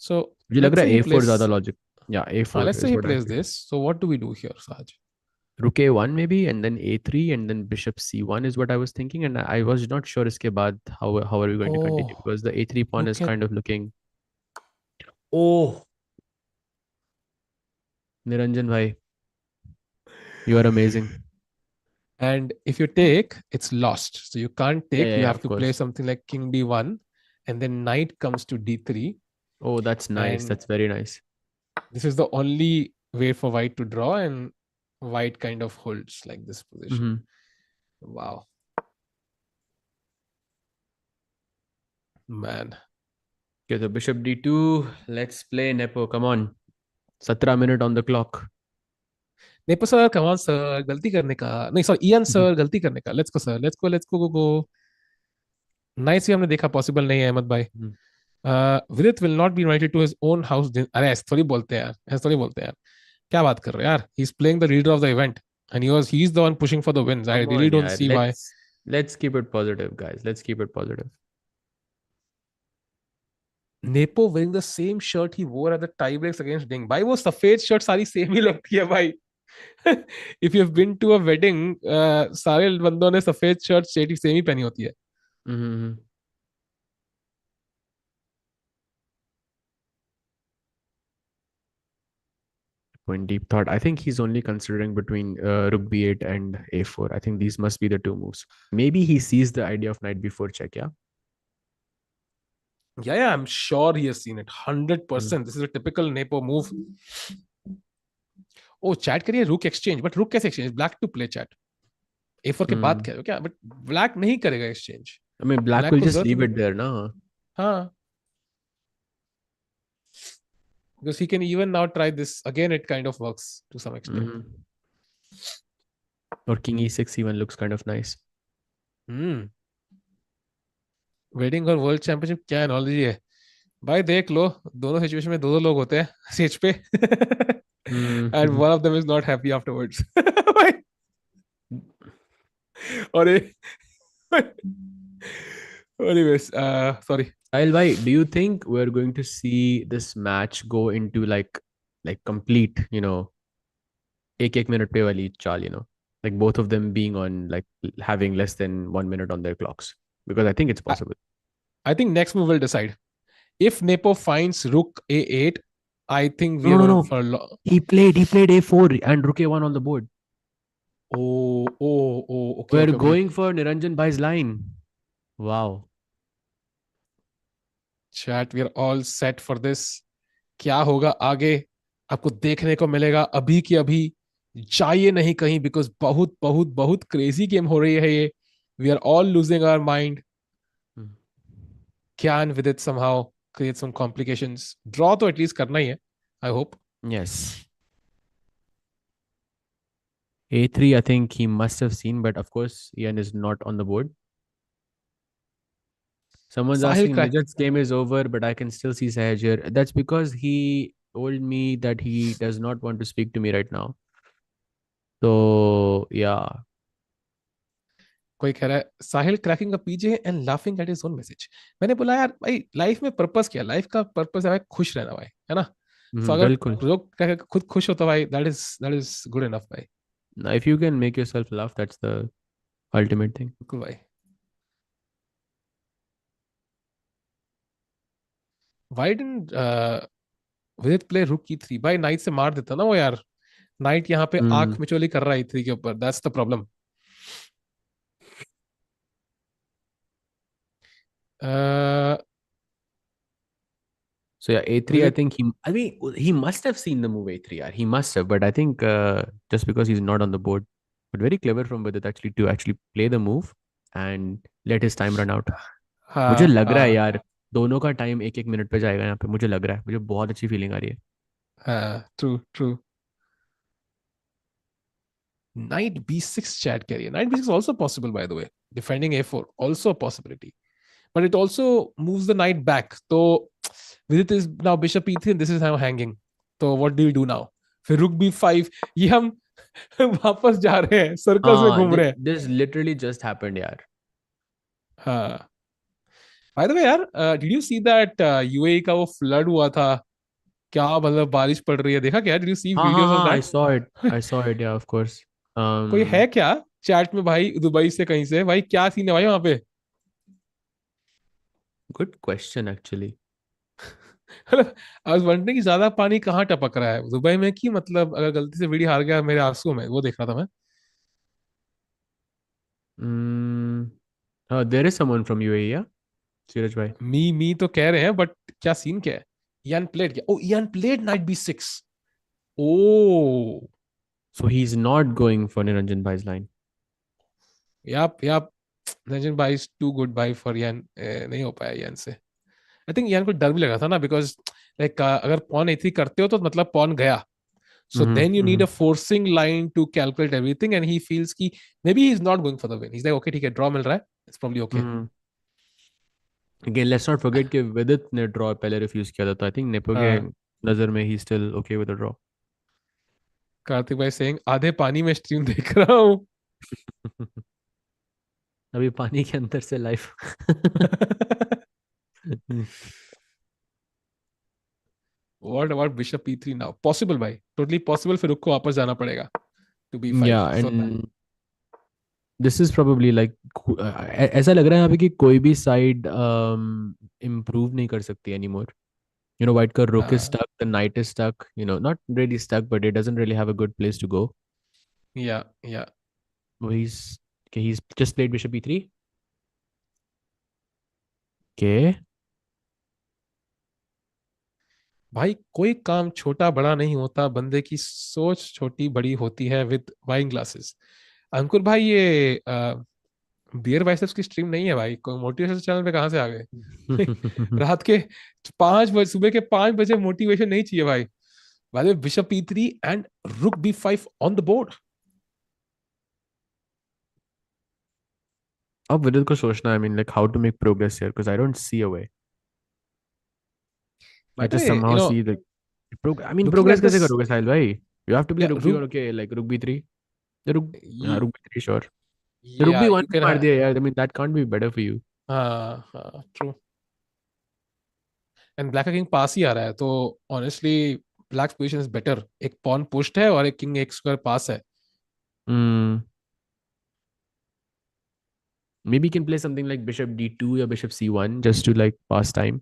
so
मुझे लग
let's
रहा
say
है
he
A4
plays
ज्यादा logic. Yeah, A4
let's say
is
he
what I
plays
feel.
this so what do we do here Saj
Rook A1 maybe, and then A3, and then Bishop C1 is what I was thinking, and I was not sure इसके बाद how are we going to continue
oh
because the A3 pawn is
look at
kind of looking. Oh, Niranjan bhai, you are amazing.
and if you take it's lost so you can't take you
Yeah,
have
of
to play
course.
something like king d1 and then knight comes to d3
Oh, that's nice.
and
That's very nice.
this is the only way for white to draw and white kind of holds like this position
Mm-hmm.
wow man
Okay, so Bishop D2. Let's play Nepo. Come on. 17 minutes on the clock.
Nepo sir come on sir गलती करने का नहीं sorry Ian sir गलती करने का let's go nice भी हमने देखा पॉसिबल नहीं है अहमद भाई
Mhm.
Vidit will not be invited to his own house अरे ऐसे थोड़ी बोलते हैं यार ऐसे थोड़ी बोलते हैं यार क्या बात कर रहे हो यार ही is playing the leader of the event and he is the one pushing for the wins I
Come
really
on,
don't
yeah.
see why
Let's keep it positive, guys. Let's keep it positive.
Nepo wearing the same shirt he wore at the tie breaks against Ding. भाई वो सफेद shirt सारी same ही लगती है भाई if you've been to a wedding सारे बंदों ने सफेद शर्ट सेम ही पहनी होती है
Mm-hmm. Going deep thought. I think he's only considering between Rook B8 and A4. I think these must be the two moves. Maybe he sees the idea of knight B4 check, yeah?
yeah I'm sure he has seen it 100%
Mm.
this is a typical Nepo move oh chat करिए rook exchange but rook कैसे exchange black to play chat A4 के बाद कह रहे हो क्या but black नहीं करेगा exchange
I mean, black
black
will
को
just
जरूरत
leave
नहीं
it there, no?
हाँ because he can even now try this again it kind of works to some extent
Mhm. Or king E6 even looks kind of nice.
Wedding और world championship क्या analogy है भाई देख लो दोनों situation में दो लोग होते हैं स्टेज पे and one of them is not happy afterwards और anyways sorry
Sahil bhai, do you think we're going to see this match go into like complete, एक minute पे वाली चाल, like both of them being on like having less than 1 minute on their clocks? because I think it's
I,
possible.
I think next move will decide. If Nepo finds rook a8, I think we
No,
are
no,
going
no.
for a lot.
He played a4 and rook a1 on the board.
Okay,
We're
okay, okay.
going for Niranjan Bhai's line. Wow.
Chat, we are all set for this. क्या होगा आगे आपको देखने को मिलेगा अभी की अभी. जाइए नहीं कहीं बिकॉज बहुत बहुत बहुत क्रेजी गेम हो रही है ये. We are all losing our mind. Can with it somehow create some complications. Draw तो एटलीस्ट करना ही है, I hope.
Yes. A3, I think he must have seen, but of course, Ian is not on the board. Someone's
Sahil
asking,
crack.
Najat's game is over, but I can still see Sahaj here. That's because he told me that he does not want to speak to me right now. So, yeah.
कोई कह रहा है Sahil cracking a PJ and laughing at his own message. मैंने बोला यार भाई life में purpose क्या है? लाइफ का पर्पस है भाई खुश रहना भाई, है ना? तो अगर
बिल्कुल.
लोग खुद खुश हो तो भाई दैट इज गुड इनफ भाई.
If you can make yourself laugh, that's the ultimate thing.
बिल्कुल भाई. Why didn't Vidit play rook e3? भाई नाइट से मार देता ना वो यार. नाइट यहाँ पे आंख मिचोली कर रहा है e3 के ऊपर. That's the problem.
So yeah, A3, I think he must have seen the move A3, yeah. He must have, but I think just because he's not on the board. But very clever from Vidit to actually play the move and let his time run out. मुझे लग रहा है यार दोनों का time 1-1 minute पे जाएगा यहाँ पे. मुझे लग रहा है, मुझे बहुत अच्छी फीलिंग आ रही है.
True. Knight b6 chat carrier. Knight b6 is also possible, by the way. Defending a4, also a possibility. But it also moves the knight back. So Vidit is now bishop e3 and this is now hanging. So what do we do now? फिर rook b5. ये हम वापस जा रहे हैं, circles में घूम रहे हैं.
This literally just happened, यार.
हाँ. By the way, यार, did you see that UAE का वो flood हुआ था? क्या मतलब बारिश पड़ रही है, देखा क्या? Did you see videos of that?
I saw it, yeah, of course.
कोई है क्या चैट में भाई दुबई से कहीं से? भाई क्या सीन है भाई वहां पे?
Good question, actually.
I was wondering कि ज्यादा पानी कहाँ टपक रहा है, दुबई में कि मतलब अगर गलती से वीडियो हार गया मेरे आंसू में, वो देख रहा था मैं.
There is someone from UAE, yeah? Suraj bhai.
मी तो कह रहे हैं, बट क्या सीन क्या है? Ian played क्या? Oh, Ian played knight b6. Oh.
So he's not going for Niranjan Bhai's line.
Yep. Niranjan Bhai is too good bhai for Ian. नहीं हो पाया Ian से. I think Ian को डर भी लगा था ना, because like अगर pawn a3 करते हो तो मतलब pawn गया. So then you need a forcing line to calculate everything, and he feels कि maybe he's not going for the win. He's like, okay, ठीक है, draw मिल रहा है, it's probably okay.
Again, let's not forget कि Vidit ने draw पहले refuse किया था, तो I think Nepo के नजर में he's still okay with the draw.
Kartik भाई saying आधे पानी में स्ट्रीम देख रहा हूँ.
अभी पानी के अंदर से live.
What about bishop e3 now? Possible भाई, totally possible. फिर रुक को वापस जाना पड़ेगा to b5.
Yeah, and this is probably like ऐसा लग रहा है यहाँ पे कि कोई भी side improve नहीं कर सकती anymore. You know, white का rook is stuck, the knight is stuck. You know, not really stuck, but it doesn't really have a good place to go.
Yeah.
Well, he's just played bishop e3. Okay.
भाई कोई काम छोटा बड़ा नहीं होता, बंदे की सोच छोटी बड़ी होती है विद वाइन ग्लासेस. अंकुर भाई ये बियर बाइसेप्स की स्ट्रीम नहीं है भाई, मोटिवेशन चैनल पे कहाँ से आ गए? रात के 5 बजे, सुबह के 5 बजे मोटिवेशन नहीं चाहिए भाई. भाई बिशप e3 एंड रुक b5 ऑन द बोर्ड.
अब विदित को सोचना, I mean, like how to make progress here, because I don't see a way. I just somehow see the progress कैसे करोगे साहिल भाई? You have to be rook b1, okay, like rook b3. The rook b3, sure. The rook b1 भी मार दिया यार. I mean, that can't be better for you.
हाँ, true. And black का king पास ही आ रहा है, तो honestly black's position is better. एक pawn pushed है और एक king एक square पास है.
Maybe you can play something like bishop d2 or bishop c1 just to like pass time.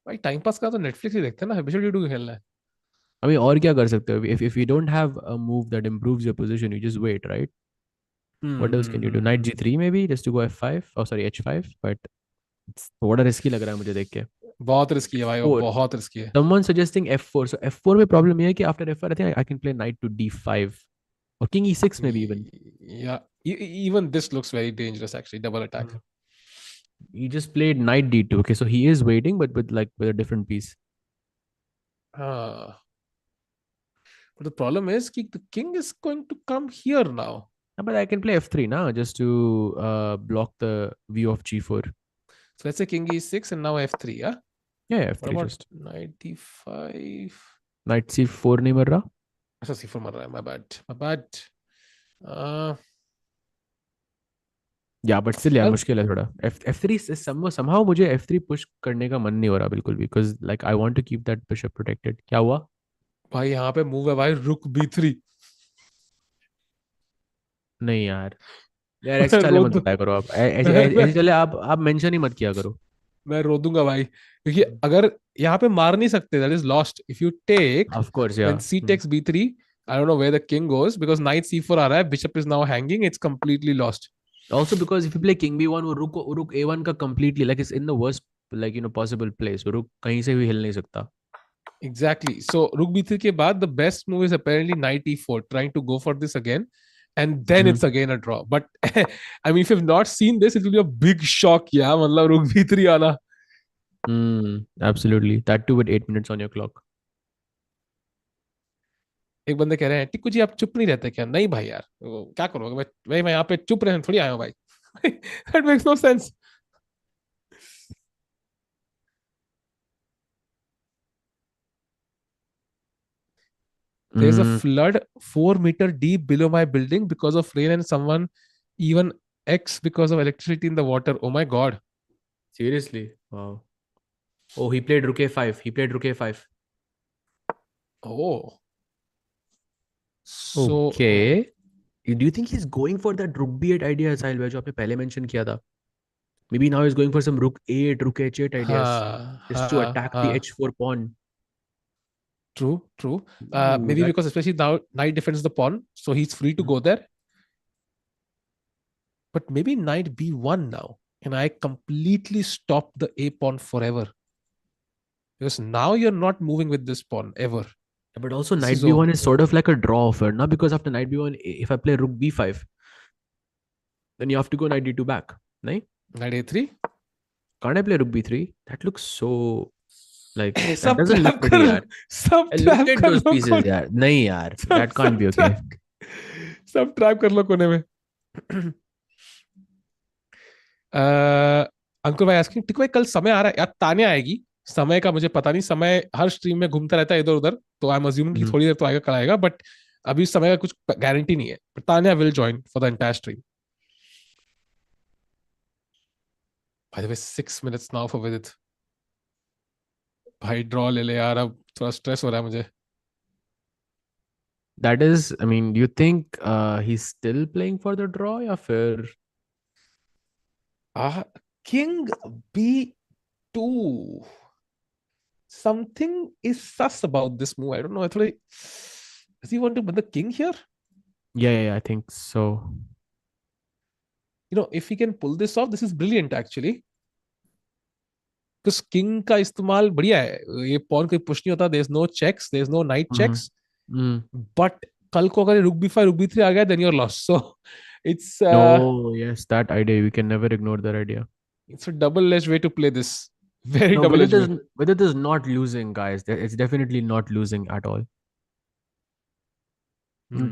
भाई टाइम पास का तो नेटफ्लिक्स ही देखते हैं ना, बिशप डी2 खेलना है.
I mean, और क्या कर सकते हो? If you don't have a move that improves your position, you just wait, right? What else can you do? Knight g3 maybe just to go f5. Oh, sorry, h5. But it's थोड़ा risky लग रहा है मुझे देख के.
बहुत risky है भाई, वो
Four.
बहुत रिस्की है.
Someone suggesting f4. So f4 में problem ये है कि after f4 I think I can play knight to d5 or king e6 maybe even.
Yeah, even this looks very dangerous actually. Double attack.
He just played knight d2. Okay, so he is waiting, but with a different piece.
But the problem is the king is going to come here now.
But I can play f3 now just to block the view of g4.
So let's say king e6 and now f3, yeah?
Yeah,
What
f3
about
just.
knight d5?
Knight c4 नहीं मर रहा.
अच्छा c4 मर रहा है, my bad.
Yeah, but still यार
Well-
मुश्किल है थोड़ा. f3 से somehow मुझे f3 push करने का मन नहीं हो रहा बिल्कुल भी, because like I want to keep that bishop protected. क्या हुआ?
भाई यहाँ पे मूव है भाई, रुक b3.
नहीं यार ऐसे चाले मत बताया करो आप. ऐसे चले आप मेंशन ही मत किया करो.
मैं रो दूंगा भाई, क्योंकि अगर यहाँ पे मार नहीं सकते, that is lost. If you take,
Of course, yeah.
then c takes b3. I don't know where the king goes because knight c4 आ रहा है, bishop is now hanging. It's completely lost.
Also because if you play king b1 वो रुक a1 का completely like it's in the worst like possible place. वो रुक कहीं से भी हिल नहीं सकता.
Exactly. So rook b3 के बाद the best move is apparently knight e4, trying to go for this again, and then it's again a draw. But I mean, if you've not seen this, it will be a big shock. Yeah, मतलब rook b3 आना.
Absolutely. That too with 8 minutes on your clock.
एक बंदे कह रहे हैं टिक्कू जी आप चुप नहीं रहते क्या? नहीं भाई यार, क्या करोगे भाई, मैं यहाँ पे चुप रहने थोड़ी आया हूँ भाई. That makes no sense. There's a flood 4 meter deep below my building because of rain, and someone even X because of electricity in the water. Oh my god.
Seriously? Wow. Oh, he played rook a5. He played rook a5.
Oh. So,
Okay. Do you think he's going for that rook b8 idea, Sahil bhai, जो आपने पहले mention किया था? Maybe now he's going for some rook a8, rook h8 ideas just to attack the h4 pawn.
True.
Ooh,
Maybe
that-
because especially now knight defends the pawn, so he's free to go there. But maybe knight b1 now, and I completely stop the a pawn forever. Because now you're not moving with this pawn ever.
But also
This
knight
is
b1 is sort of like a draw offer, not because after knight b1, if I play rook b5, then you have to go knight d2 back. Nahin?
Knight a3.
Can't I play rook b3? That looks so like that
Sab
doesn't look
trap
pretty,
kar-
yaar.
Sab
Look
trap
at
kar
those
lo
pieces,
kone-
yaar. Nahin, yaar. That can't be okay.
सब trap कर लो कोने में. अंकुर भाई asking टिक भाई कल समय आ रहा है यार, तान्या आएगी. समय का मुझे पता नहीं, समय हर स्ट्रीम में घूमता रहता है इधर उधर, तो आई एम अज्यूमिंग कि थोड़ी देर तो आएगा, कल आएगा, बट अभी समय का कुछ गारंटी नहीं है. But Tanya will join for the entire stream. भाई the way 6 minutes now for Vidit. भाई ड्रॉ ले ले यार, अब थोड़ा स्ट्रेस हो रहा है मुझे.
That is, I mean, do you think he's still playing for the draw या फिर
King b2. Something is sus about this move. I don't know. Actually, does he want to put the king here?
Yeah, I think so.
You know, if he can pull this off, this is brilliant actually. Because king का इस्तेमाल बढ़िया है. ये pawn कोई push नहीं होता. There's no checks. There's no knight checks. But कल को अगर rook b5, rook b3 आ गया, then you're lost. So it's
Oh, yes, that idea. We can never ignore that idea.
it's a double-edged way to play this. Very
No,
double-edged way.
Vidit is not losing, guys. It's definitely not losing at all.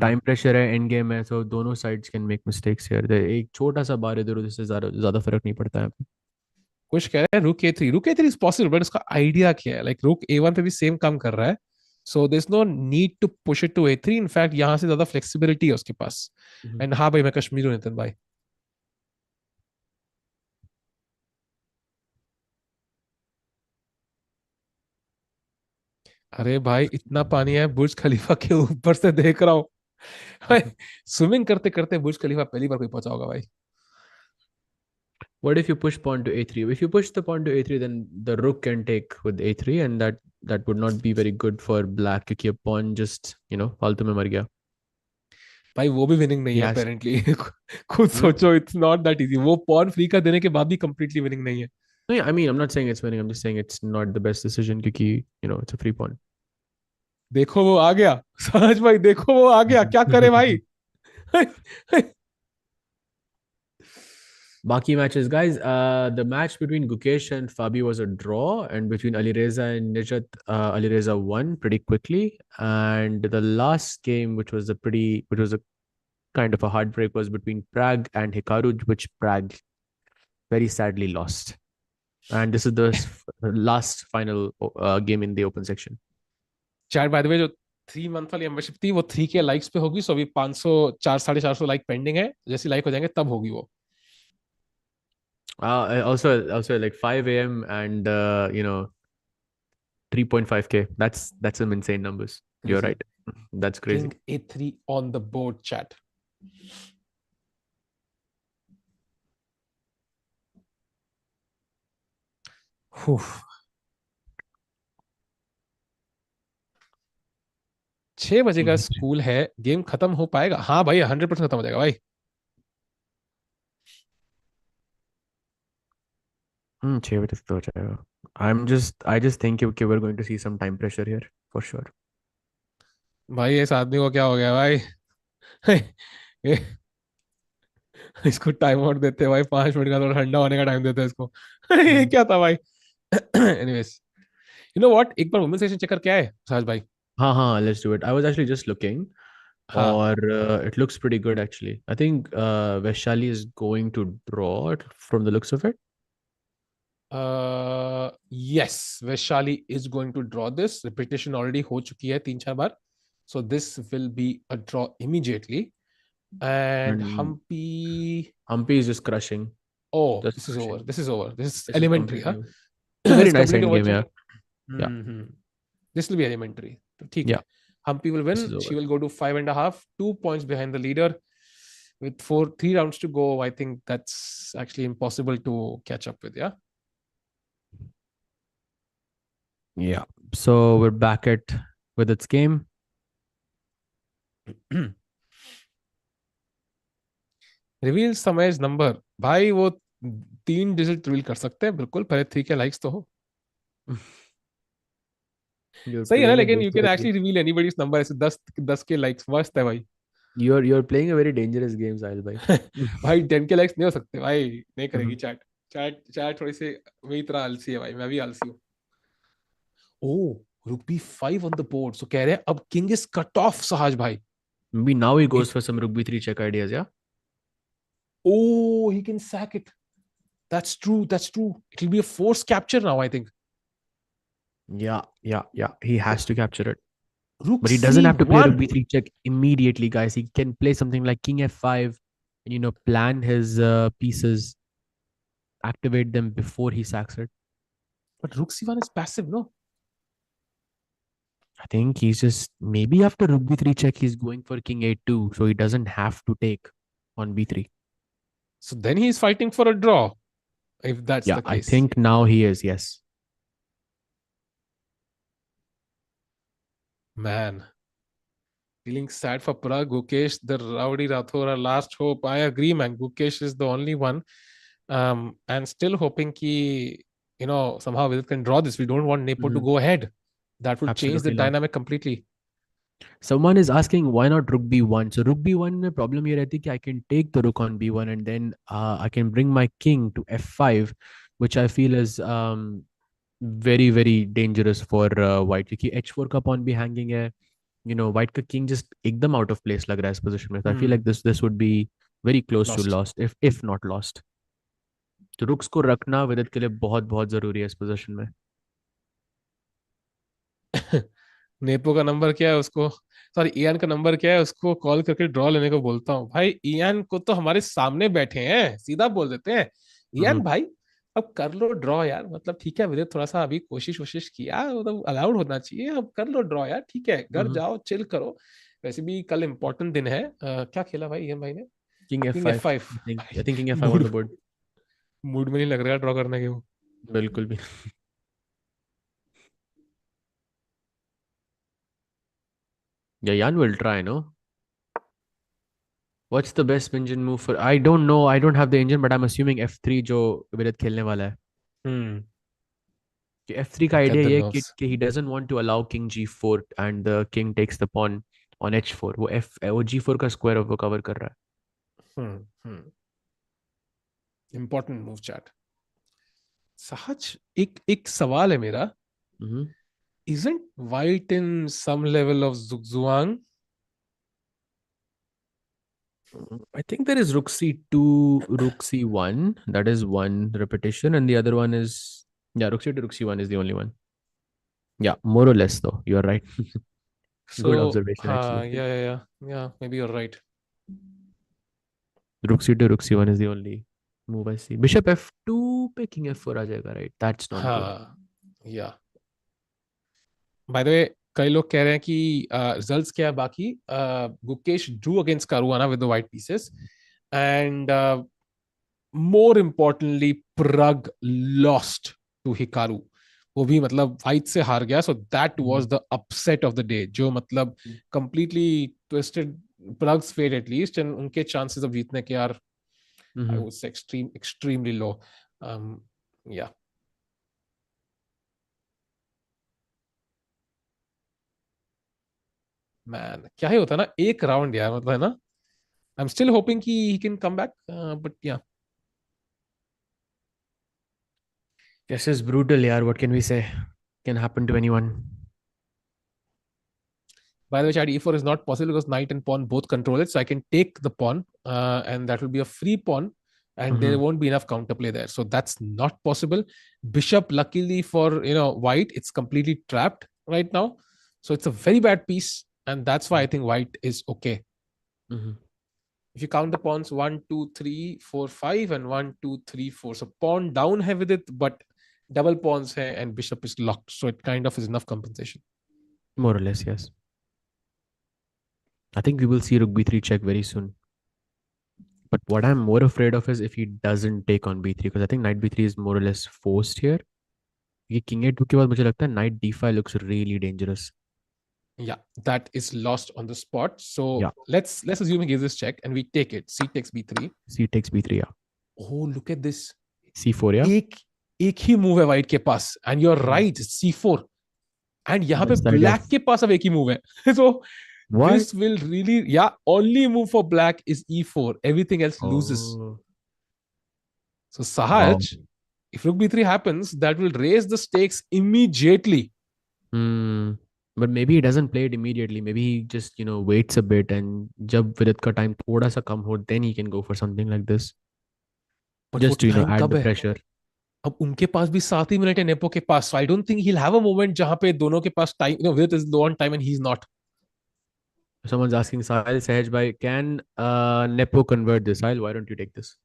Time pressure है, end game है, so दोनों sides can make mistakes here. एक छोटा सा बार इधर उधर से ज़्यादा फर्क नहीं पड़ता है.
कुछ कह रहे हैं rook a3. Rook a3 is possible, but उसका आइडिया क्या है? Like rook a1 पे भी सेम काम कर रहा है. So there's no need to push it to a3. In fact, यहाँ से ज़्यादा flexibility है उसके पास. And हाँ भाई, मैं कश्मीर हूँ नितिन भाई. अरे भाई इतना पानी है बुर्ज खलीफा के ऊपर से देख रहा हूँ. स्विमिंग करते करते बुर्ज खलीफा पहली बार कोई पहुंचा होगा भाई.
What if you push pawn to a3? If you push the pawn to a3, then the rook can take with a3, and that would not be very good for black, क्योंकि अब pawn just फालतू में मर गया.
भाई वो भी winning नहीं है
Yes.
अपेरेंटली. खुद सोचो, इट्स नॉट दैट इजी. वो पॉन फ्री का देने के बाद भी कंप्लीटली विनिंग नहीं है.
No, I mean, I'm not saying it's winning. I'm just saying it's not the best decision क्योंकि it's a free pawn.
देखो वो आ गया. सहज भाई देखो वो आ गया. क्या करे भाई.
Baki matches, guys. The match between Gukesh and Fabi was a draw, and between Alireza and Nijat, Alireza won pretty quickly. And the last game, which was a kind of a heartbreak, was between Pragg and Hikaru, which Pragg very sadly lost. And this is the last final game in the open section.
Chat bye the वे, जो 3 month वाली membership थी वो 3 के likes पे होगी. सो अभी 500 450 like pending है. जैसे लाइक हो जाएंगे तब होगी वो.
Also like 5 a.m. and 3.5k. That's some insane numbers. You're right. That's crazy.
King A3 on the board, chat. Whew. 6 बजे का स्कूल है. गेम खत्म हो पाएगा? हाँ भाई 100% खत्म हो जाएगा भाई.
6 बजे तक हो जाएगा. I just think okay, we're going to see some time pressure here for sure.
भाई इस आदमी को क्या हो गया भाई. इसको टाइम आउट देते हैं भाई. 5 मिनट का, थोड़ा ठंडा होने का टाइम देते हैं इसको. ये क्या था भाई. एनीवेज, यू नो व्हाट, एक बार वुमेन सेशन चेक करके आए साज भाई.
हाँ, let's do it. I was actually just looking. Or it looks pretty good actually. I think Vaishali is going to draw it from the looks of it.
Yes, Vaishali is going to draw this. Repetition already हो चुकी है 3-4 बार. So this will be a draw immediately. And
Humpy is just crushing.
Oh,
Just
this is
crushing.
over. This is over. This is elementary, huh?
It's a very nice
completely
endgame,
over.
yeah. Yeah.
Mm-hmm. This will be elementary. तो ठीक है.
Yeah.
Humpy will
This
win.
is over.
She will go to 5.5, 2 points behind the leader. With 3 rounds to go, I think that's actually impossible to catch up with, yeah?
Yeah. So we're back with its game.
Reveal समझ number. भाई वो 3 digit reveal कर सकते हैं बिल्कुल. पहले 3 के likes तो हो. सही है ना. लेकिन you can actually reveal anybody's number. ऐसे 10 के लाइक्स मस्त है भाई.
You're playing a very dangerous game, Sahil bhai.
भाई 10 के लाइक्स नहीं हो सकते भाई. नहीं करेगी चैट थोड़ी सी. मेरी तरह आलसी है भाई. मैं भी आलसी हूँ. ओह, rook b5 on the board. So कह रहे हैं अब king is cut off Sahaj भाई.
Maybe now he goes for some rook b3 check ideas, yeah?
Oh, he can sack it. That's true. It will be a forced capture now, I think.
Yeah. He has to capture it.
Rook
But he doesn't have to play
C1.
rook b3 check immediately, guys. He can play something like king f5 and plan his pieces, activate them before he sacks it.
But rook c1 is passive, no?
I think he's just, maybe after rook b3 check, he's going for king a2, so he doesn't have to take on b3.
So then he's fighting for a draw, if that's the
Yeah, I
case.
think now he is, yes.
Man, feeling sad for Pragg. Gukesh, the rowdy Rathor, our last hope. I agree, man. Gukesh is the only one. And still hoping ki, somehow Vidit can draw this. We don't want Nepo to go ahead. That would change the dynamic completely.
Someone is asking why not rook b1. So rook b1 में problem ये रहती है कि I can take the rook on b1 and then I can bring my king to f5, which I feel is very very dangerous for white क्योंकि h4 का pawn भी hanging है. White का king just एकदम out of place लग रहा है इस position में. So I feel like this would be very close to lost if not lost. तो रुक्स को रखना विदित के लिए बहुत बहुत जरूरी है इस पोजीशन में.
नेपो का नंबर क्या है उसको, सॉरी ईयान का नंबर क्या है उसको कॉल करके ड्रॉ लेने को बोलता हूँ. भाई ईयान को तो हमारे सामने बैठे हैं, सीधा बोल देते हैं ईयान भाई अब कर लो ड्रॉ यार. मतलब ठीक है विदित थोड़ा सा अभी कोशिश किया, मतलब अलाउड होना चाहिए. अब कर लो ड्रॉ यार, ठीक है घर जाओ चिल करो. वैसे भी कल इम्पोर्टेंट दिन है. क्या खेला भाई ईयान भाई ने?
King f5. I think king f5 on the board.
Mood में नहीं लग रहा ड्रॉ करने के वो.
बिल्कुल भी. Yeah, Jan will try, no? What's the best engine move for? I don't know. I don't have the engine, but I'm assuming F3 जो विदित खेलने वाला है.
Hmm.
कि F3 का
Get
idea
the
ये है
nerves.
कि he doesn't want to allow king G4 and the king takes the pawn on H4. वो G4 का square वो cover कर रहा है.
Hmm. Important move, chat. सहज एक सवाल है मेरा.
Mm-hmm.
Isn't white in some level of zugzwang?
I think there is rook c2, rook c1. That is one repetition, and the other one is rook c2, rook c1 is the only one. Yeah, more or less though. You are right.
So,
Good observation actually.
Yeah. Maybe you're right.
Rook c2, rook c1 is the only move I see. Bishop f2 पे king f4 आ जाएगा, right? That's not good.
Yeah. By the way, कई लोग कह रहे हैं कि results क्या है बाकी. Gukesh drew against Caruana with the white pieces, and more importantly, Pragg lost to Hikaru. वो भी मतलब white से हार गया. So that was the upset of the day. जो मतलब completely twisted Pragg's fate at least, and उनके chances of जीतने के यार I would say extremely low. Yeah. Man, क्या ही होता है ना एक राउंड यार, मतलब है ना. I'm still hoping he can come back, but yeah.
This is brutal, yaar. What can we say? Can happen to anyone.
By the way, chat, e4 is not possible because knight and pawn both control it. So I can take the pawn, and that will be a free pawn, and there won't be enough counterplay there. So that's not possible. Bishop, luckily for white, it's completely trapped right now. So it's a very bad piece, and that's why I think white is okay. If you count the pawns 1, 2, 3, 4, 5, and 1, 2, 3, 4. So pawn down hai with it, but double pawns hai and bishop is locked. So it kind of is enough compensation.
More or less, yes. I think we will see rook b3 check very soon. But what I'm more afraid of is if he doesn't take on b3, because I think knight b3 is more or less forced here. King a2 के बाद मुझे लगता है knight d5 looks really dangerous.
Yeah, that is lost on the spot. So
Yeah.
let's assume he gives this check and we take it. C takes b3.
C takes b3, yeah.
Oh, look at this.
C4, yeah.
एक ही move है white के पास, and you're right, C4. And यहाँ पे
Best idea.
black के पास अब एक ही move है. So
What?
this will really, only move for black is e4. Everything else loses. So Sahaj, if rook b3 happens, that will raise the stakes immediately.
But maybe he doesn't play it immediately. Maybe he just, waits a bit, and जब विदित का time थोड़ा सा कम हो, then he can go for something like this.
But
Just to,
time
add
कब
the
है?
pressure.
अब उनके पास भी 7 ही मिनट है नेपो के पास. So I don't think he'll have a moment जहां पे दोनों के पास time, Vidit is low on time and he's not.
Someone's asking Sahil Sahaj bhai, can Nepo convert this? Sahil, why don't you take this?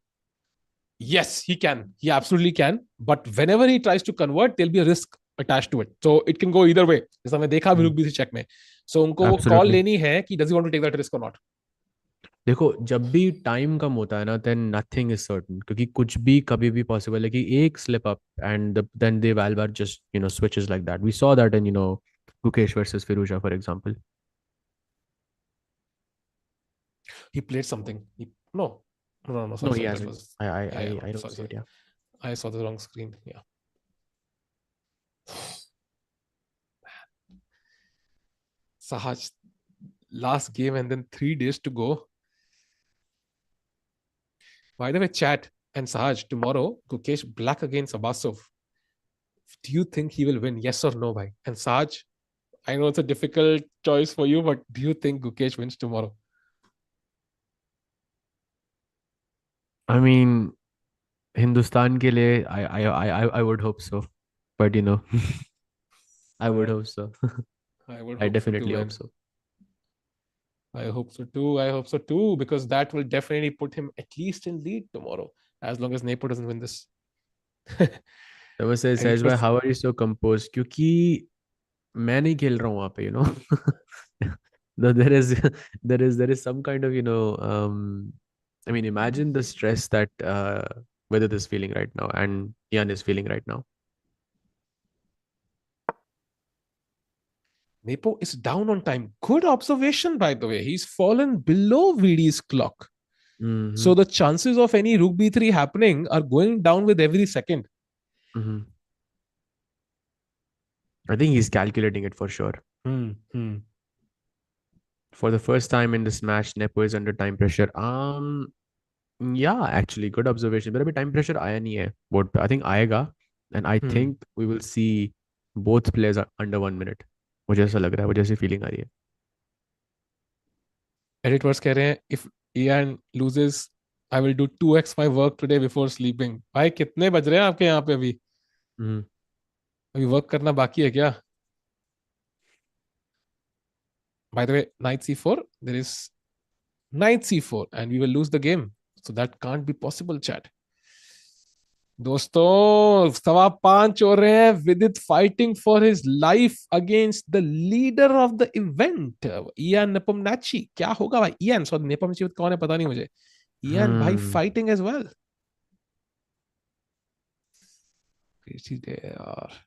Yes, he can. He absolutely can. But whenever he tries to convert, there'll be a risk attached to it. So it can go either way. जैसा मैं देखा भी रुक भी check में. So उनको वो call लेनी है कि does he want to take that risk or not.
देखो जब भी टाइम कम होता है ना then nothing is certain क्योंकि कुछ भी कभी भी possible है कि एक slip up and then the Valvar just switches like that. We saw that in Gukesh versus Firouzja, for example.
He played something. No.
Sorry, he hasn't.
Was,
I don't
sorry,
see it. Yeah.
I saw the wrong screen. Yeah. Sahaj, last game and then 3 days to go. By the way, chat and Sahaj, tomorrow, Gukesh black against Abbasov. Do you think he will win? Yes or no, bhai? And Sahaj, I know it's a difficult choice for you, but do you think Gukesh wins tomorrow?
I mean, Hindustan ke liye, I would hope so, but I would hope so. I definitely hope so.
I hope so too. I hope so too, because that will definitely put him at least in lead tomorrow, as long as Nepo doesn't win this.
Someone says, Sahaj, how are you so composed? क्योंकि मैं नहीं खेल रहा हूँ वहाँ पे, there is some kind of I mean, imagine the stress that Vidit is feeling right now and Ian is feeling right now.
Nepo is down on time. Good observation, by the way. He's fallen below VD's clock.
Mhm.
So the chances of any Rook B3 happening are going down with every second.
Mhm. I think he's calculating it for sure. For the first time in this match, Nepo is under time pressure. Yeah, actually, good observation. But अभी time pressure आया नहीं है board पे. I think आएगा, and I think we will see both players are under 1 minute. मुझे ऐसा लग रहा है, मुझे ऐसी feeling आ रही है.
Editors कह रहे हैं if Ian loses, I will do 2x my work today before sleeping. भाई कितने बज रहे हैं आपके यहाँ पे अभी? अभी वर्क करना बाकी है क्या? By the way, knight c4, there is knight c4 and we will lose the game. So that can't be possible, chat. दोस्तों 5:15 हो रहे हैं. Vidit fighting for his life against the leader of the event, Ian Nepomniachtchi. क्या होगा भाई? Ian, so Nepomniachtchi कौन है पता नहीं मुझे. Ian भाई fighting as well. Crazy day यार.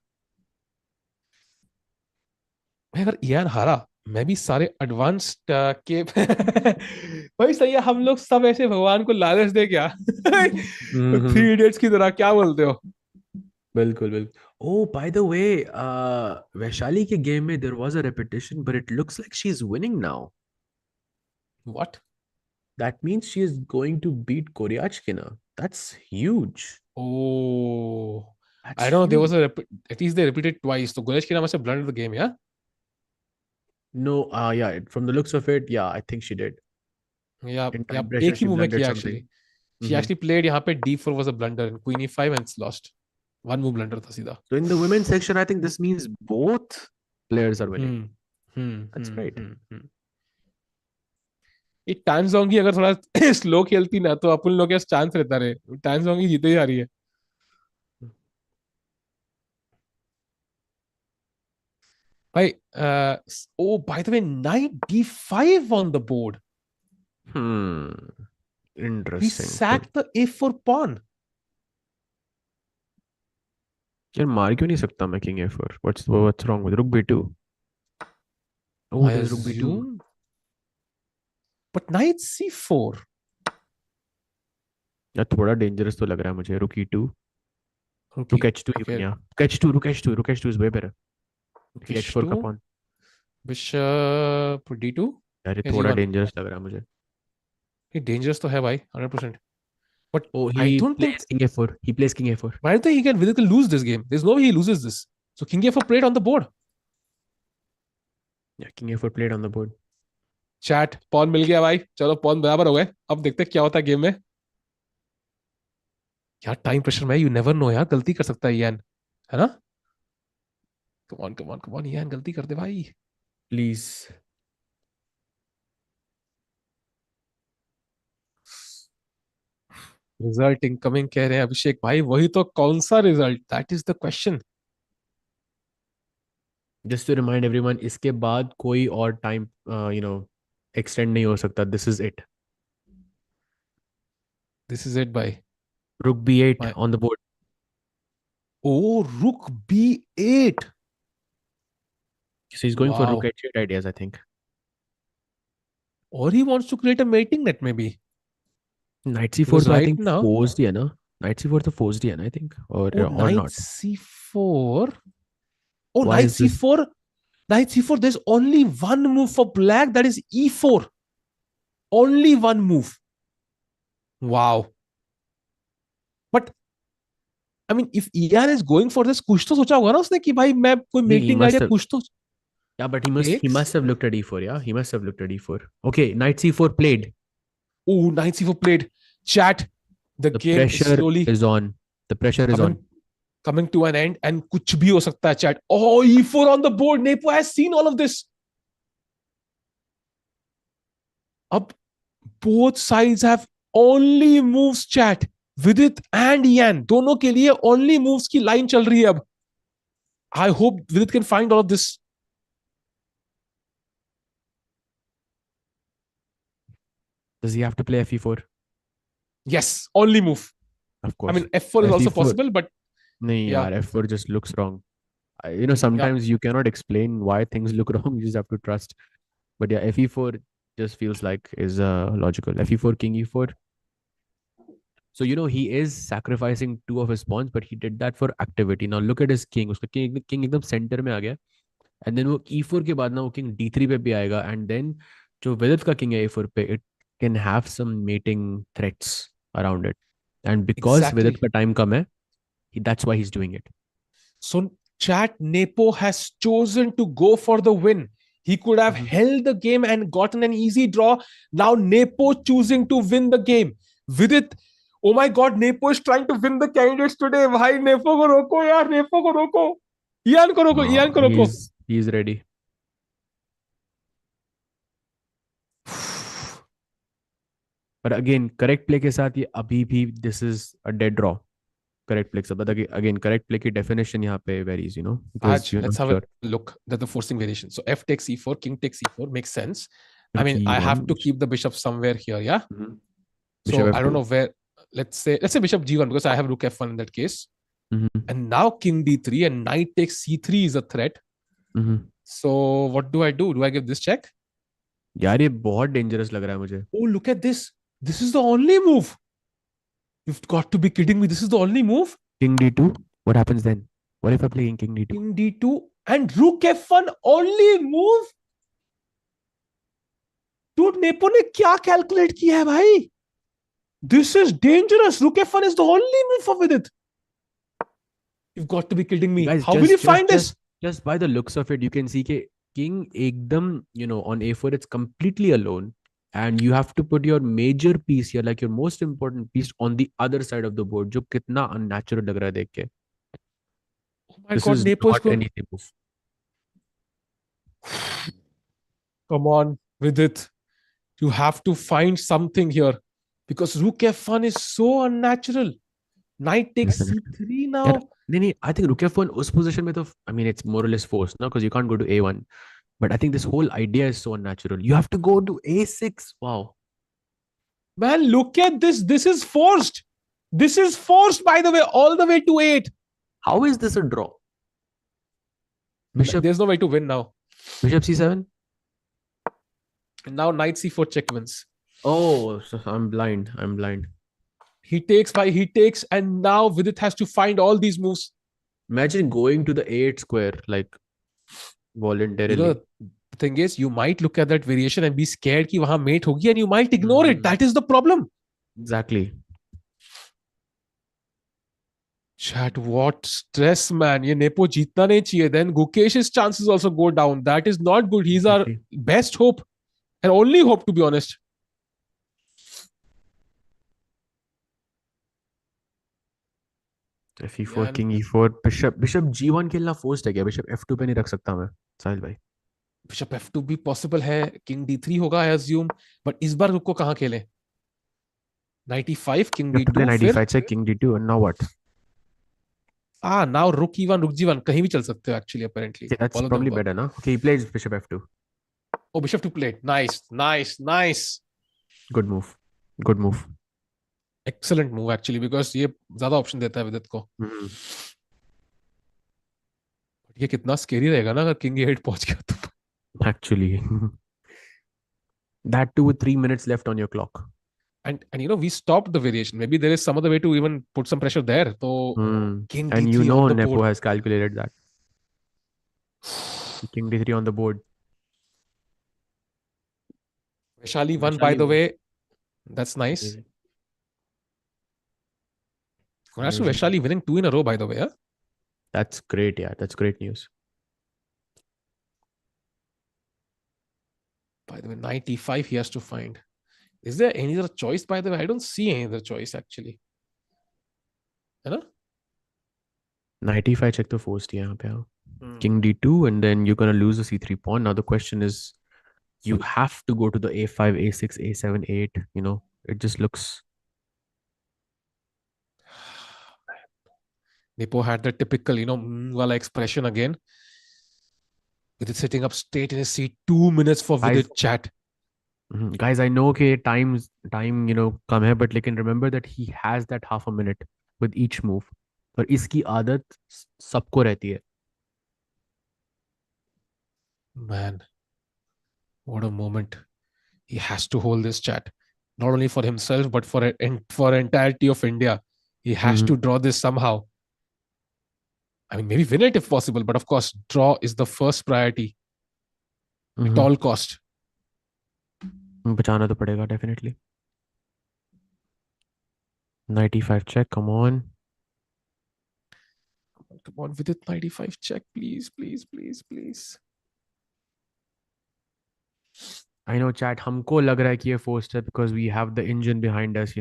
अगर Ian हारा, मैं भी सारे एडवांस्ड के भाई सही है. हम लोग सब ऐसे भगवान को लालच दे क्या? थ्री इडियट्स की तरह. क्या बोलते हो?
बिल्कुल बिल्कुल. Oh, by the way, Vaishali के गेम में there was a repetition, but it looks like she's winning now.
What?
That means she is going to beat Goryachkina. That's huge.
Oh,
That's
I know there was
huge.
at least they repeated twice. So Goryachkina must have blundered the game, yeah?
No, yeah, from the looks of it, yeah, I think she did.
Yeah,
In
yeah.
time pressure,
एक ही
she
move में
blundered
किया
something.
actually. She actually played यहाँ पे d4 was a blunder and queen e5 and it's lost. One move blunder था सीधा.
So in the women's section, I think this means both players are winning. That's great.
ये टांजोंग की अगर थोड़ा slow खेलती ना तो अपन लोग के चांस रहता रहे. टांजोंग की जीते ही आ रही है. भाई oh, by the way, knight d5 on the board. He
Interesting.
sacked the a4 pawn.
यार मार क्यों नहीं सकता मैं king a4? What's wrong with rook b2? Oh,
I
there's rook b2.
assume. But knight c4.
यार थोड़ा dangerous तो लग रहा है मुझे. rook e2.
Rook
Rook h2 even, yeah. Rook h2 is way better.
Rook
h4 का
h2.
pawn.
Bishop d2.
यार ये
Yes,
थोड़ा
g1.
dangerous लग रहा है मुझे.
ये dangerous तो है भाई 100%. But
Oh,
I
he
don't think
plays king a4. He plays king a4.
I don't think Vidit can lose this game. There's no way he loses this. So king a4 played on the board.
Yeah, king a4 played on the board.
Chat pawn मिल गया भाई. चलो pawn बराबर हो गए. अब देखते हैं क्या होता है गेम में. यार टाइम प्रेशर में यू नेवर नो यार. गलती कर सकता है यान, है ना? कम ऑन यान, गलती कर दे भाई.
Please.
रिजल्ट इनकमिंग कह रहे हैं अभिषेक भाई. वही तो कौन सा result? That is the question.
Just to remind everyone, इसके बाद कोई और टाइम extend नहीं हो सकता. This is it.
This is it भाई.
Rook b8
Bye.
on the board.
Oh, rook b8.
So he's going for
Wow.
rook h8 ideas, I think.
Or he wants to create a mating net maybe.
Knight c4
Because
तो I
right
think
now-
forced ही है ना? Knight c4 तो forced ही है ना, I think, or
Knight
not.
c4. Oh,
Why
knight
is this-
c4. Knight c4. There's only one move for black. That is e4. Only one move. Wow. But I mean, if Ian is going for this, कुछ तो सोचा होगा ना उसने कि भाई मैं कोई
नहीं, he
mating
must
idea
have-
कुछ तो.
Yeah, but he
Takes.
must have looked at e4. Yeah, he must have looked at e4. Okay, knight c4 played.
Oh, knight c4 played. Chat. The
The
game is
pressure
slowly
is on. The pressure is on.
coming to an end and कुछ भी हो सकता है chat. Oh, e4 on the board. Nepo has seen all of this. अब both sides have only moves chat. Vidit and Ian दोनों के लिए only moves की line चल रही है अब. I hope Vidit can find all of this.
Does he have to play fe4?
Yes, only move.
Of
I
course.
mean, f4 is also
FE4
possible, but
nahi
yeah,
yaar, F4 just looks wrong. You know,
yeah,
sometimes you cannot explain why things look wrong. You just have to trust. But yeah, FE4 just feels like is logical. FE4, King E4. So you know he is sacrificing two of his pawns, but he did that for activity. Now look at his king. उसका king एकदम center में आ गया. And then वो E4 के बाद ना वो king D3 पे भी आएगा. And then जो विदित का king है A4 पे, it can have some mating threats around it. And because
exactly.
Vidit ka time kam hai, that's why he's doing it.
So chat, Nepo has chosen to go for the win. He could have held the game and gotten an easy draw. Now Nepo choosing to win the game. Vidit, oh my God, Nepo is trying to win the candidates today. Bhai, Nepo ko roko yaar, Nepo ko roko. Ian ko roko, Ian ko roko.
He's ready. But again, correct play के साथ ये अभी भी this is a dead draw. Correct play. But again, correct play की definition यहाँ पे varies, you know. Because
Let's have a look at the forcing variation. So f takes e4, king takes e4 makes sense. I mean, I have to keep the bishop somewhere here, yeah. So I don't know where. Let's say bishop g1 because I have rook f1 in that case. And now king d3 and knight takes c3 is a threat. So what do? Do I give this check?
यार ये बहुत dangerous लग रहा है मुझे.
Oh, look at this. This is the only move. You've got to be kidding me. This is the only move.
King d2. What happens then? What if I play king d2?
King d2 and rook f1 only move. Dude, Nepo ने क्या calculate किया है भाई? This is dangerous. Rook f1 is the only move for Vidit. You've got to be kidding me.
Guys,
how will you find this?
Just by the looks of it, you can see that king ekdam, you know, on a4 it's completely alone. And you have to put your major piece here, like your most important piece, on the other side of the board. जो कितना unnatural लग रहा है देख के.
Oh my God, Nepo is going.
Move.
Come on, Vidit. You have to find something here. Because rook f1 is so unnatural. Knight takes c3 now.
Yeah, I think rook f1 उस position में तो, I mean, it's more or less forced, no? Because you can't go to a1. But I think this whole idea is so unnatural. You have to go to a6. Wow.
Man, look at this. This is forced. This is forced, by the way, all the way to 8.
How is this a draw? Bishop.
There's no way to win now.
Bishop c7.
And now knight c4 check wins.
Oh, so I'm blind.
He takes, and now Vidit has to find all these moves.
Imagine going to the a8 square, like voluntarily.
You know, the thing is, you might look at that variation and be scared कि वहाँ mate होगी, and you might ignore it. That is the problem.
Exactly.
Chat, what stress, man. ये Nepo जीतना नहीं चाहिए. Then Gukesh's chances also go down. That is not good. He's our best hope and only hope, to be honest.
Fe4, king e4, bishop g1 खेलना forced है क्या? Bishop f2 पे नहीं रख सकता मैं, साहिल भाई.
Bishop f2 भी possible है. King d3 होगा, I assume. But इस बार रुक को कहाँ खेलें? Knight e5, king d2.
Knight e5 से king d2, and now what?
Now rook e1, rook g1 कहीं भी चल सकते हो actually, apparently.
Okay, that's probably better, no? Okay, he plays bishop f2.
Oh, bishop to play. Nice.
Good move.
Excellent move actually, because ये ज़्यादा option देता है विदित को. ये कितना scary रहेगा ना अगर king e8 पहुंच गया तो.
Actually. That too with 3 minutes left on your clock.
And you know, we stopped the variation. Maybe there is some other way to even put some pressure there. So king d3
and you know
on the
Nepo
board.
has calculated that. King d3 on the board.
Vaishali won, by the way. That's nice. Congrats to Vaishali winning 2 in a row, by the way. Huh?
That's great, yeah. That's great news.
By the way, knight e5 he has to find. Is there any other choice, by the way? I don't see any other choice, actually. You know?
Knight e5 check the forced यहाँ पे. King d2, and then you're going to lose the c3 pawn. Now the question is, you have to go to the a5, a6, a7, a8. You know, it just looks...
Nepo had the typical, you know, wala expression again. With it sitting up straight in his seat. 2 minutes for Vidit chat.
Guys, I know कि time कम है, but लेकिन remember that he has that half a minute with each move. और इसकी आदत सबको रहती है.
Man, what a moment. He has to hold this, chat. Not only for himself, but for entirety of India. He has to draw this somehow. I mean, maybe win it if possible, but of course, draw is the first priority at all cost.
बचाना तो पड़ेगा definitely. 95 check, come on.
Come on, Vidit, 95 check, please, please, please, please.
I know, chat. हमको लग रहा है कि ये forced है because we have the engine behind us,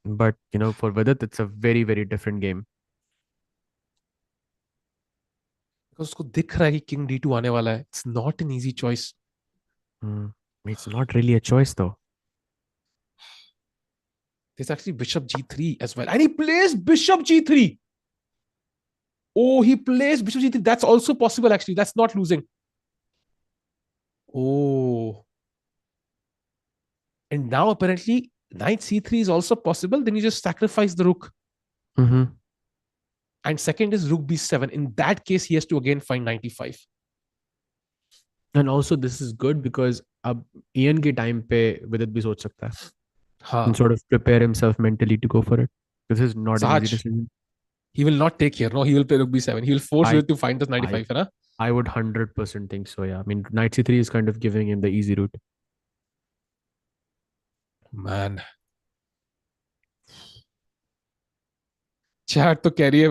but for Vidit, it's a very, very different game.
Because उसको दिख रहा है कि King D2 आने वाला है. It's not an easy choice.
It's not really a choice though.
There's actually Bishop G3 as well. And he plays Bishop G3. Oh, he plays Bishop G3. That's also possible, actually. That's not losing. Oh. And now, apparently, Knight C3 is also possible. Then you just sacrifice the rook. And second is Rook B7. In that case, he has to again find 95.
And also, this is good because अब Ian के time पे Vidit भी सोच सकता है. And sort of prepare himself mentally to go for it. This is not an easy decision.
He will not take here. No, he will play Rook B7. He will force you to find this 95. Right?
I would 100% think so, yeah. I mean, Knight C3 is kind of giving him the easy route.
Man. Chat to carry है.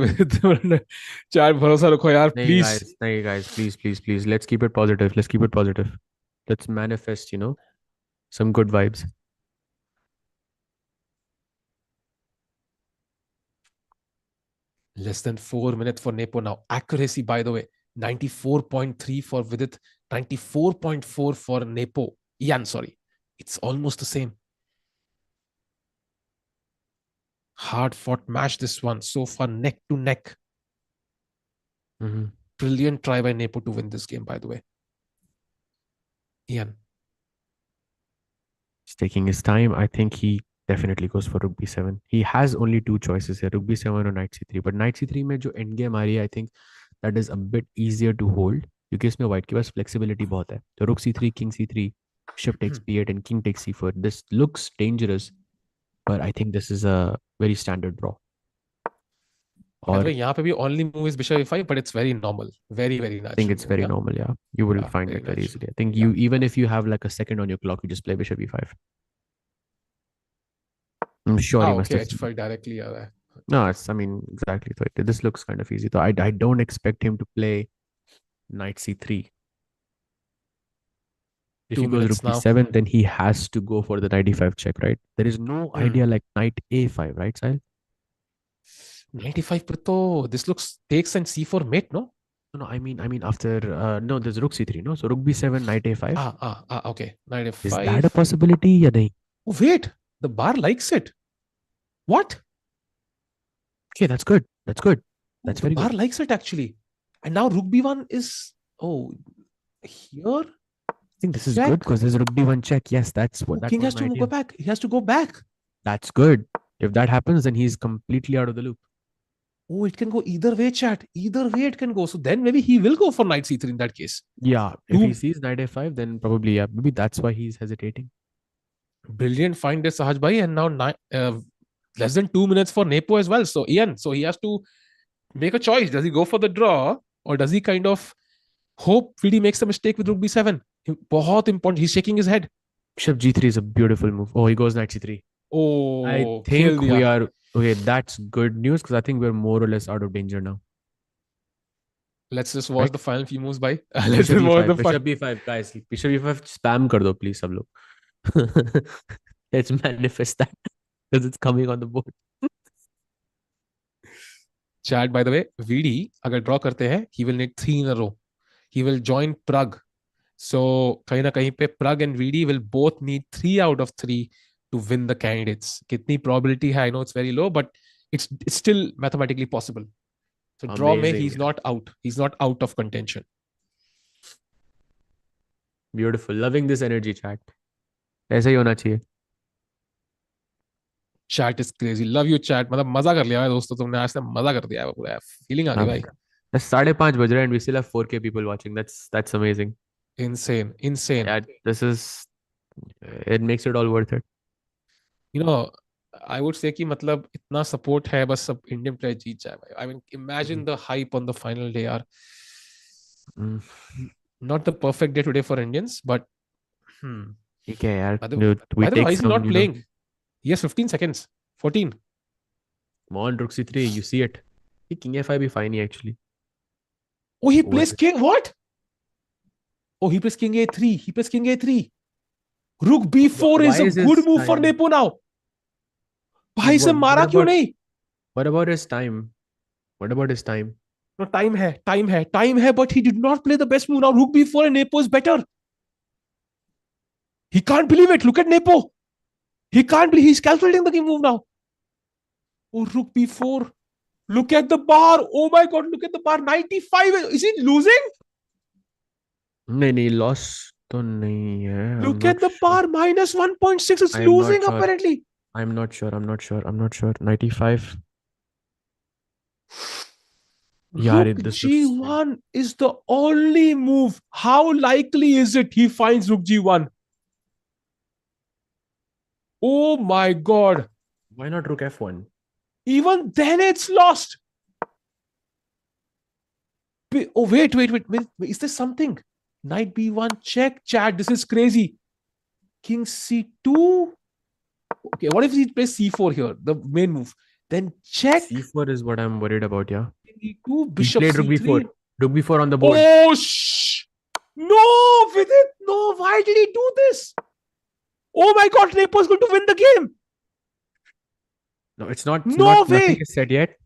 Chat भरोसा रखो यार, please.
नहीं guys, please. Let's keep it positive. Let's manifest, some good vibes.
Less than 4 minutes for Nepo now. Accuracy, by the way, 94.3 for Vidit, 94.4 for Nepo. Ian, sorry. It's almost the same. Hard fought match, this one. So far, neck to neck. Brilliant try by Nepo to win this game, by the way. Ian.
He's taking his time. I think he definitely goes for Rook B7. He has only two choices here, Rook B7 or Knight C3. But Knight C3 में जो endgame आ रही है, I think that is a bit easier to hold क्योंकि इसमें white के पास flexibility बहुत है. So Rook C3, King C3, Bishop takes B8 and King takes C4. This looks dangerous, but I think this is a very standard draw.
Or यहाँ पे भी only move is Bishop A5, but it's very normal. Very, very natural.
I think it's very normal, yeah. You will find it very easily. I think even if you have like a second on your clock, you just play Bishop E5. I'm sure he must have
H5 directly.
No, exactly. So this looks kind of easy. So I don't expect him to play Knight C3. If he goes Rook B7, then he has to go for the 95 check, right? There is no idea like Knight A5, right, Sahil?
95 पर this looks takes and C4 mate, no?
No, I mean after no, there's Rook C3, no? So Rook B7, Knight A5.
Okay. Knight A5.
Is that a possibility? या नहीं?
Oh, wait. The bar likes it. What?
Okay, that's good. That's very good.
Bar likes it actually. And now Rook B1 is here.
I think this is good because there's Rook B1 check. Yes, that's what.
King has to go back. He has to go back.
That's good. If that happens, then he's completely out of the loop.
Oh, it can go either way, chat. Either way it can go. So then maybe he will go for Knight C3 in that case.
Yeah. If he sees Knight A5, then probably, yeah. Maybe that's why he's hesitating.
Brilliant find there, Sahaj bhai. And now less than 2 minutes for Nepo as well. So Ian, he has to make a choice. Does he go for the draw or does he kind of hope FIDE makes a mistake with Rook B7? Bahut important. He's shaking his head.
Bishop G3 is a beautiful move. Oh, he goes Knight C3.
Oh,
I think we are... Okay, that's good news because I think we're more or less out of danger now.
Let's just watch the final few moves by.
Bishop B5, guys. Bishop B5 spam kar do, please, sab log. Let's manifest that because it's coming on the board.
Chat, by the way, VD, agar draw karte hai, he will need 3 in a row. He will join Pragg. So, kahin na kahin pe Pragg and VD will both need 3 out of 3 to win the candidates. Kitni probability hai? I know it's very low, but it's still mathematically possible. So draw mein, he's not out. He's not out of contention.
Beautiful. Loving this energy, chat. ऐसा ही होना चाहिए.
Chat is crazy. Love you chat. मतलब मजा कर लिया है दोस्तों, तुमने आज से मजा कर दिया है पूरा. फीलिंग आ गई भाई.
5:30 बज रहे हैं and we still have 4K people watching. That's amazing.
Insane.
Yeah, this is it makes it all worth it.
You know, I would say कि मतलब इतना support है, बस सब Indian player जीत जाए भाई. I mean, imagine the hype on the final day यार. Not the perfect day today for Indians, but
ठीक है यार.
by the way, why is he not playing? He has 15 seconds. 14.
Come on, Rook C3, you see it. King F5 be fine actually.
Oh, he plays king. What? Oh, he plays king A3. He plays king A3. Rook B4 is a good move for Nepo now. भाई से मारा क्यों नहीं?
What about his time?
No, time hai, but he did not play the best move. Now Rook B4 and Nepo is better. He can't believe it. Look at Nepo. He can't believe he's calculating the game move now. Oh, Rook B4. Look at the bar. Oh my God, look at the bar. 95. Is he losing?
नहीं loss तो नहीं है.
Look at the bar. Minus 1.6. It's losing apparently.
I'm not sure. 95.
Rook G1 is the only move. How likely is it he finds Rook G1? Oh my God.
Why not Rook F1?
Even then it's lost. Oh, wait. Is there something? Knight B1 check. Chat, this is crazy. King C2. Okay, what if he plays C4 here? The main move. Then check.
C4 is what I'm worried about, yeah.
E2, bishop
he played
C3.
Rook B4 on the board.
Oh, shh. No, Vidit. No, why did he do this? Oh my God, Nepo is going to win the game.
No, it's not.
No way.
Nothing is said yet.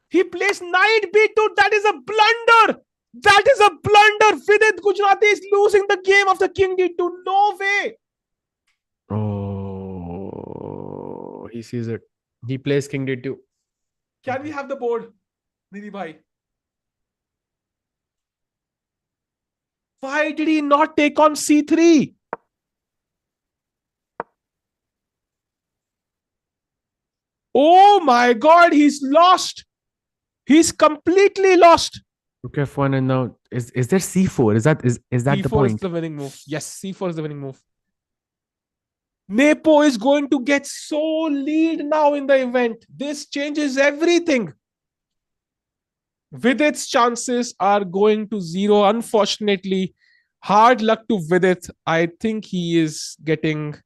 He plays knight B2. That is a blunder. Vidit Gujrathi is losing the game after king D2. No way.
Oh, he sees it. He plays king D2.
Can we have the board, Nidhi bhai? Why did he not take on C3? Oh my God, he's lost. He's completely lost.
Rook F1 and now is there C4? Is that the point?
C4 is the winning move. Yes, C4 is the winning move. Nepo is going to get so lead now in the event. This changes everything. Vidit's chances are going to zero, unfortunately. Hard luck to Vidit. I think he is getting,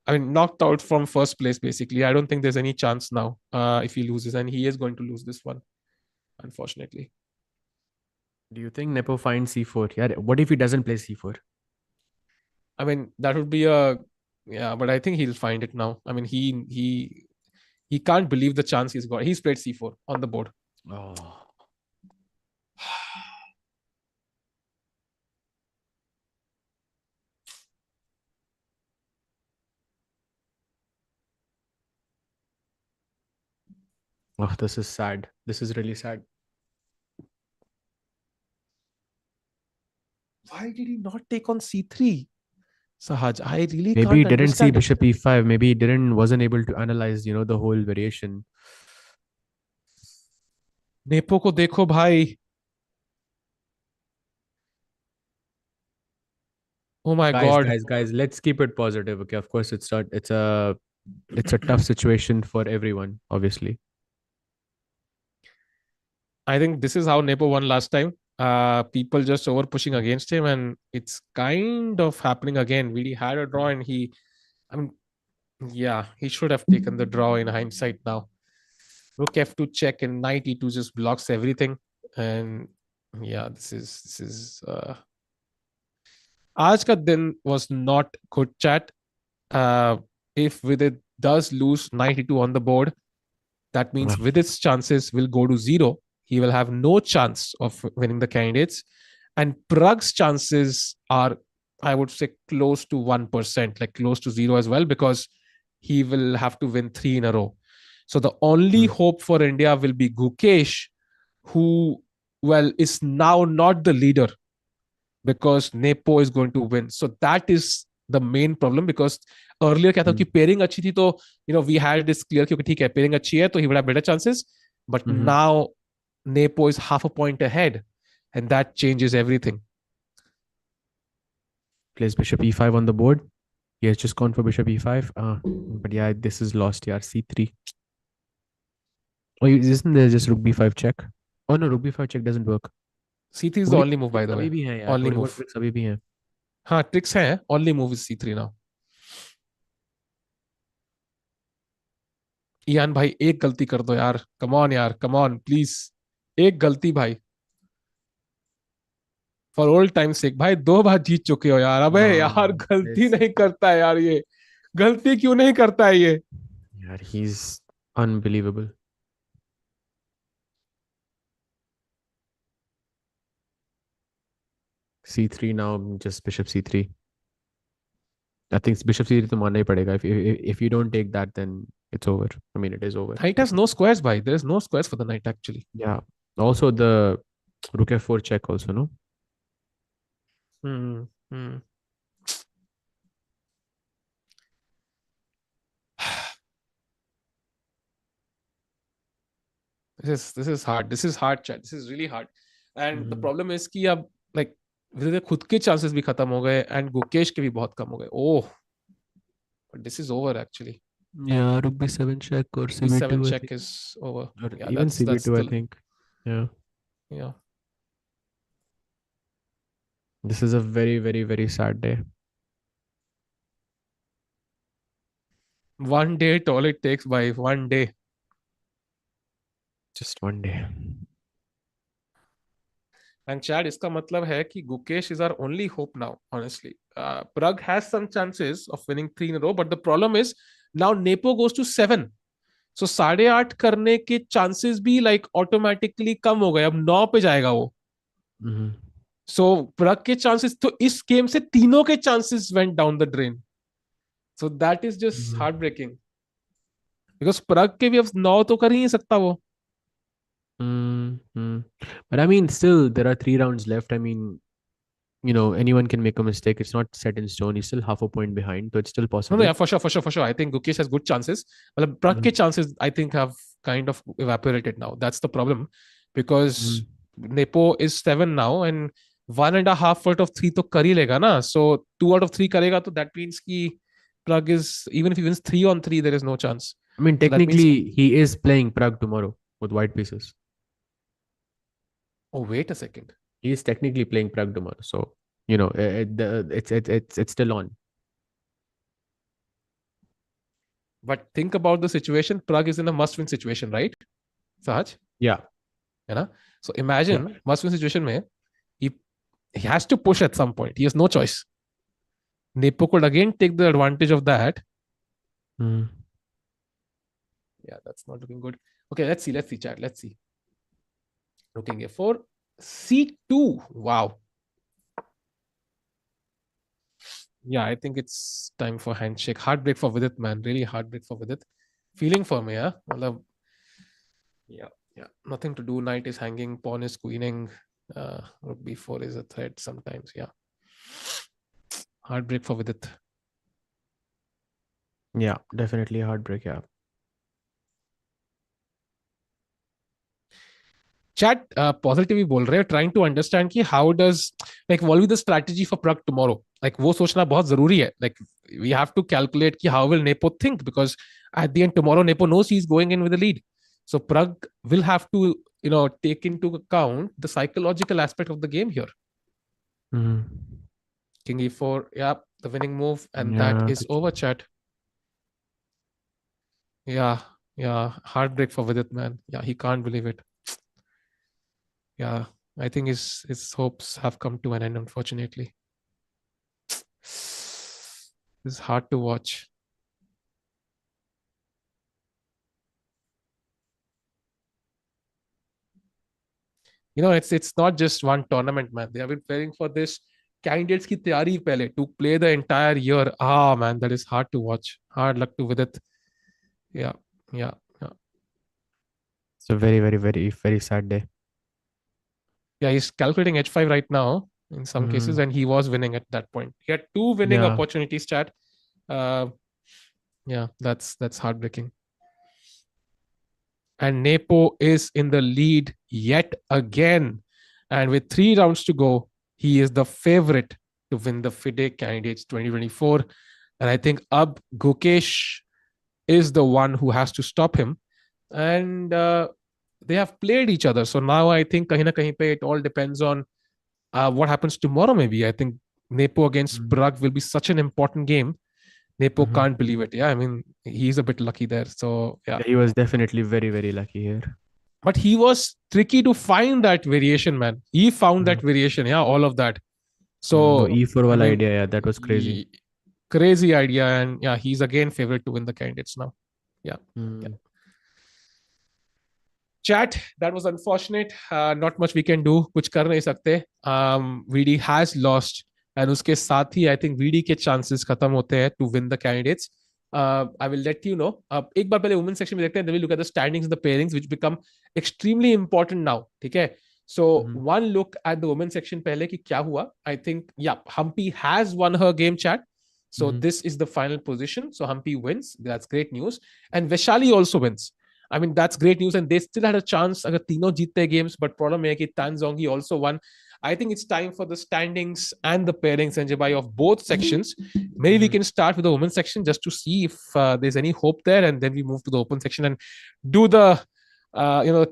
knocked out from first place, basically. I don't think there's any chance now if he loses, and he is going to lose this one, unfortunately.
Do you think Nepo finds C4? Yeah. What if he doesn't play C4?
That would be but I think he'll find it now. He can't believe the chance he's got. He's played C4 on the board.
Oh. Oh, this is sad. This is really sad.
Why did he not take on C3? Sahaj, I really
maybe
can't
he didn't see
understand
bishop E5. Maybe he wasn't able to analyze, the whole variation.
Nepo ko dekho bhai. Oh my God.
Guys, let's keep it positive. Okay, of course it's a tough situation for everyone, obviously.
I think this is how Nepo won last time. People just over pushing against him, and it's kind of happening again. Really had a draw, and he should have taken the draw in hindsight now. Rook F2 check and knight E2 just blocks everything. And yeah, this is Aaj ka din was not good, chat. If Vidit does lose knight E2 on the board, that means Vidit's chances will go to zero. He will have no chance of winning the candidates. And Pragg's chances are, I would say, close to 1%, like close to zero as well, because he will have to win 3 in a row. So the only hope for India will be Gukesh, who, is now not the leader. because Nepo is going to win. So that is the main problem, because earlier क्या था कि pairing अच्छी थी तो we had this clear कि ठीक है pairing अच्छी है तो he would have better chances, but now Nepo is half a point ahead and that changes everything.
Plays bishop e5 on the board. He has just gone for bishop e5. But yeah, this is lost. Yeah, c3. Oh, isn't there just rook b5 check? Oh no, rook b5 check doesn't work.
c3 is the only move, by the way.
अभी भी है यार,
Only move.
tricks अभी भी हैं.
हाँ, tricks हैं. Only move is c3 now. Ian भाई एक गलती कर दो यार. Come on यार, come on, please. एक गलती भाई. For old time's sake, भाई 2 बार जीत चुके हो यार. अबे यार गलती नहीं करता है यार ये. गलती क्यों नहीं करता है ये?
यार, he's unbelievable. c3 now, just bishop c3. I think bishop c3 तो मानना ही पड़ेगा. If you don't take that, then it's over. I mean, it is over.
Knight has no squares, bhai. There is no squares for the knight actually.
Yeah. Also the rook f4 check also, no?
This is hard. This is hard, chat. This is really hard. And the problem is कि अब like धीरे-धीरे खुद के chances भी खत्म हो गए and Gukesh के भी बहुत कम हो गए. Oh, but this is over actually.
Yeah, rook b7 check or c2
b7 check is over.
Or
Yeah,
even
that's
c2 I
the,
think. Yeah.
yeah.
This is a very, very, very sad day.
One day, all it takes, by one day.
Just one day.
And Chad, इसका मतलब है कि Gukesh is our only hope now, honestly. Pragg has some chances of winning 3 in a row, but the problem is now Nepo goes to 7. So 8.5 करने के chances भी like automatically कम हो गए. अब 9 पे जाएगा वो. So Pragg के chances, तो इस game से तीनों के chances went down the drain. So that is just heartbreaking. Because Pragg के भी अब 9 तो कर ही नहीं सकता वो.
But I mean, still, there are 3 rounds left. I mean, anyone can make a mistake. It's not set in stone. He's still half a point behind, so it's still possible.
No, yeah, for sure. I think Gukesh has good chances. But Pragg के chances, I think, have kind of evaporated now. That's the problem. Because Nepo is 7 now, and 1.5 out of 3 तो कर ही लेगा ना. So 2 out of 3 करेगा, तो that means कि Pragg is, even if he wins 3 on 3, there is no chance.
I mean, technically, he is playing Pragg tomorrow with white pieces.
Oh, wait a second.
He is technically playing Pragg tomorrow. So, it's still on.
But think about the situation. Pragg is in a must-win situation, right? Sahaj?
Yeah.
So imagine must-win situation mein, he has to push at some point. He has no choice. Nepo could again take the advantage of that. Yeah, that's not looking good. Okay, let's see, chat. Let's see. Looking f4, c2. Wow. Yeah, I think it's time for handshake. Heartbreak for Vidit, man. Really heartbreak for Vidit. Feeling for me, yeah. Yeah. Nothing to do. Knight is hanging. Pawn is queening. Rook b4 is a threat sometimes. Yeah. Heartbreak for Vidit.
Yeah, definitely heartbreak. Yeah.
Chat positive बोल रहे हैं, trying to understand कि how does, like, what will be the strategy for Pragg tomorrow? Like वो सोचना बहुत जरूरी है. Like we have to calculate कि how will Nepo think, because at the end tomorrow Nepo knows he's going in with the lead. So Pragg will have to take into account the psychological aspect of the game here. King e4, yeah, the winning move, and that is over, chat. Yeah, heartbreak for Vidit, man. Yeah, he can't believe it. Yeah, I think his hopes have come to an end, unfortunately. This is hard to watch. It's not just one tournament, man. They have been preparing for this. Candidates की तैयारी पहले to play the entire year. Man, that is hard to watch. Hard luck to Vidit. Yeah.
It's a very, very, very, very sad day.
Yeah, he's calculating h5 right now. in some cases, and he was winning at that point. He had 2 winning
Yeah.
opportunities, chat. Yeah, that's heartbreaking. And Nepo is in the lead yet again. And with 3 rounds to go, he is the favorite to win the FIDE Candidates 2024. And I think Gukesh is the one who has to stop him. And they have played each other. So now I think kahin na kahin pe it all depends on what happens tomorrow. Maybe I think Nepo against Pragg will be such an important game. Nepo can't believe it. Yeah, I mean, he's a bit lucky there. So yeah,
He was definitely very, very lucky here.
but he was tricky to find that variation, man. He found that variation. Yeah, all of that. So
E4
I
wala
mean,
idea, yeah, that was crazy.
Crazy idea. And yeah, he's again favorite to win the candidates now. Yeah. Chat, that was unfortunate. Not much we can do. कुछ कर नहीं सकते. VD has lost. And उसके साथ ही I think VD के chances खत्म होते हैं to win the candidates. I will let you know. एक बार पहले women's section में देखते हैं. Then we look at the standings and the pairings, which become extremely important now. ठीक है? So one look at the women's section पहले कि क्या हुआ. I think Humpy has won her game, chat. So this is the final position. So Humpy wins. That's great news. And Vaishali also wins. I mean, that's great news. And they still had a chance अगर तीनों जीतते games. But problem है कि Tanzongi also won. I think it's time for the standings and the pairings, Sanjay bhai, of both sections. Maybe we can start with the women's section just to see if there's any hope there, and then we move to the open section and do the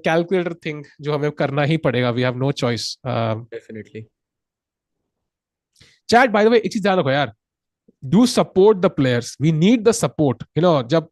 calculator thing जो हमें करना ही पड़ेगा. We have no choice.
Definitely.
Chat, by the way, एक चीज ध्यान रखो यार. Do support the players. We need the support. जब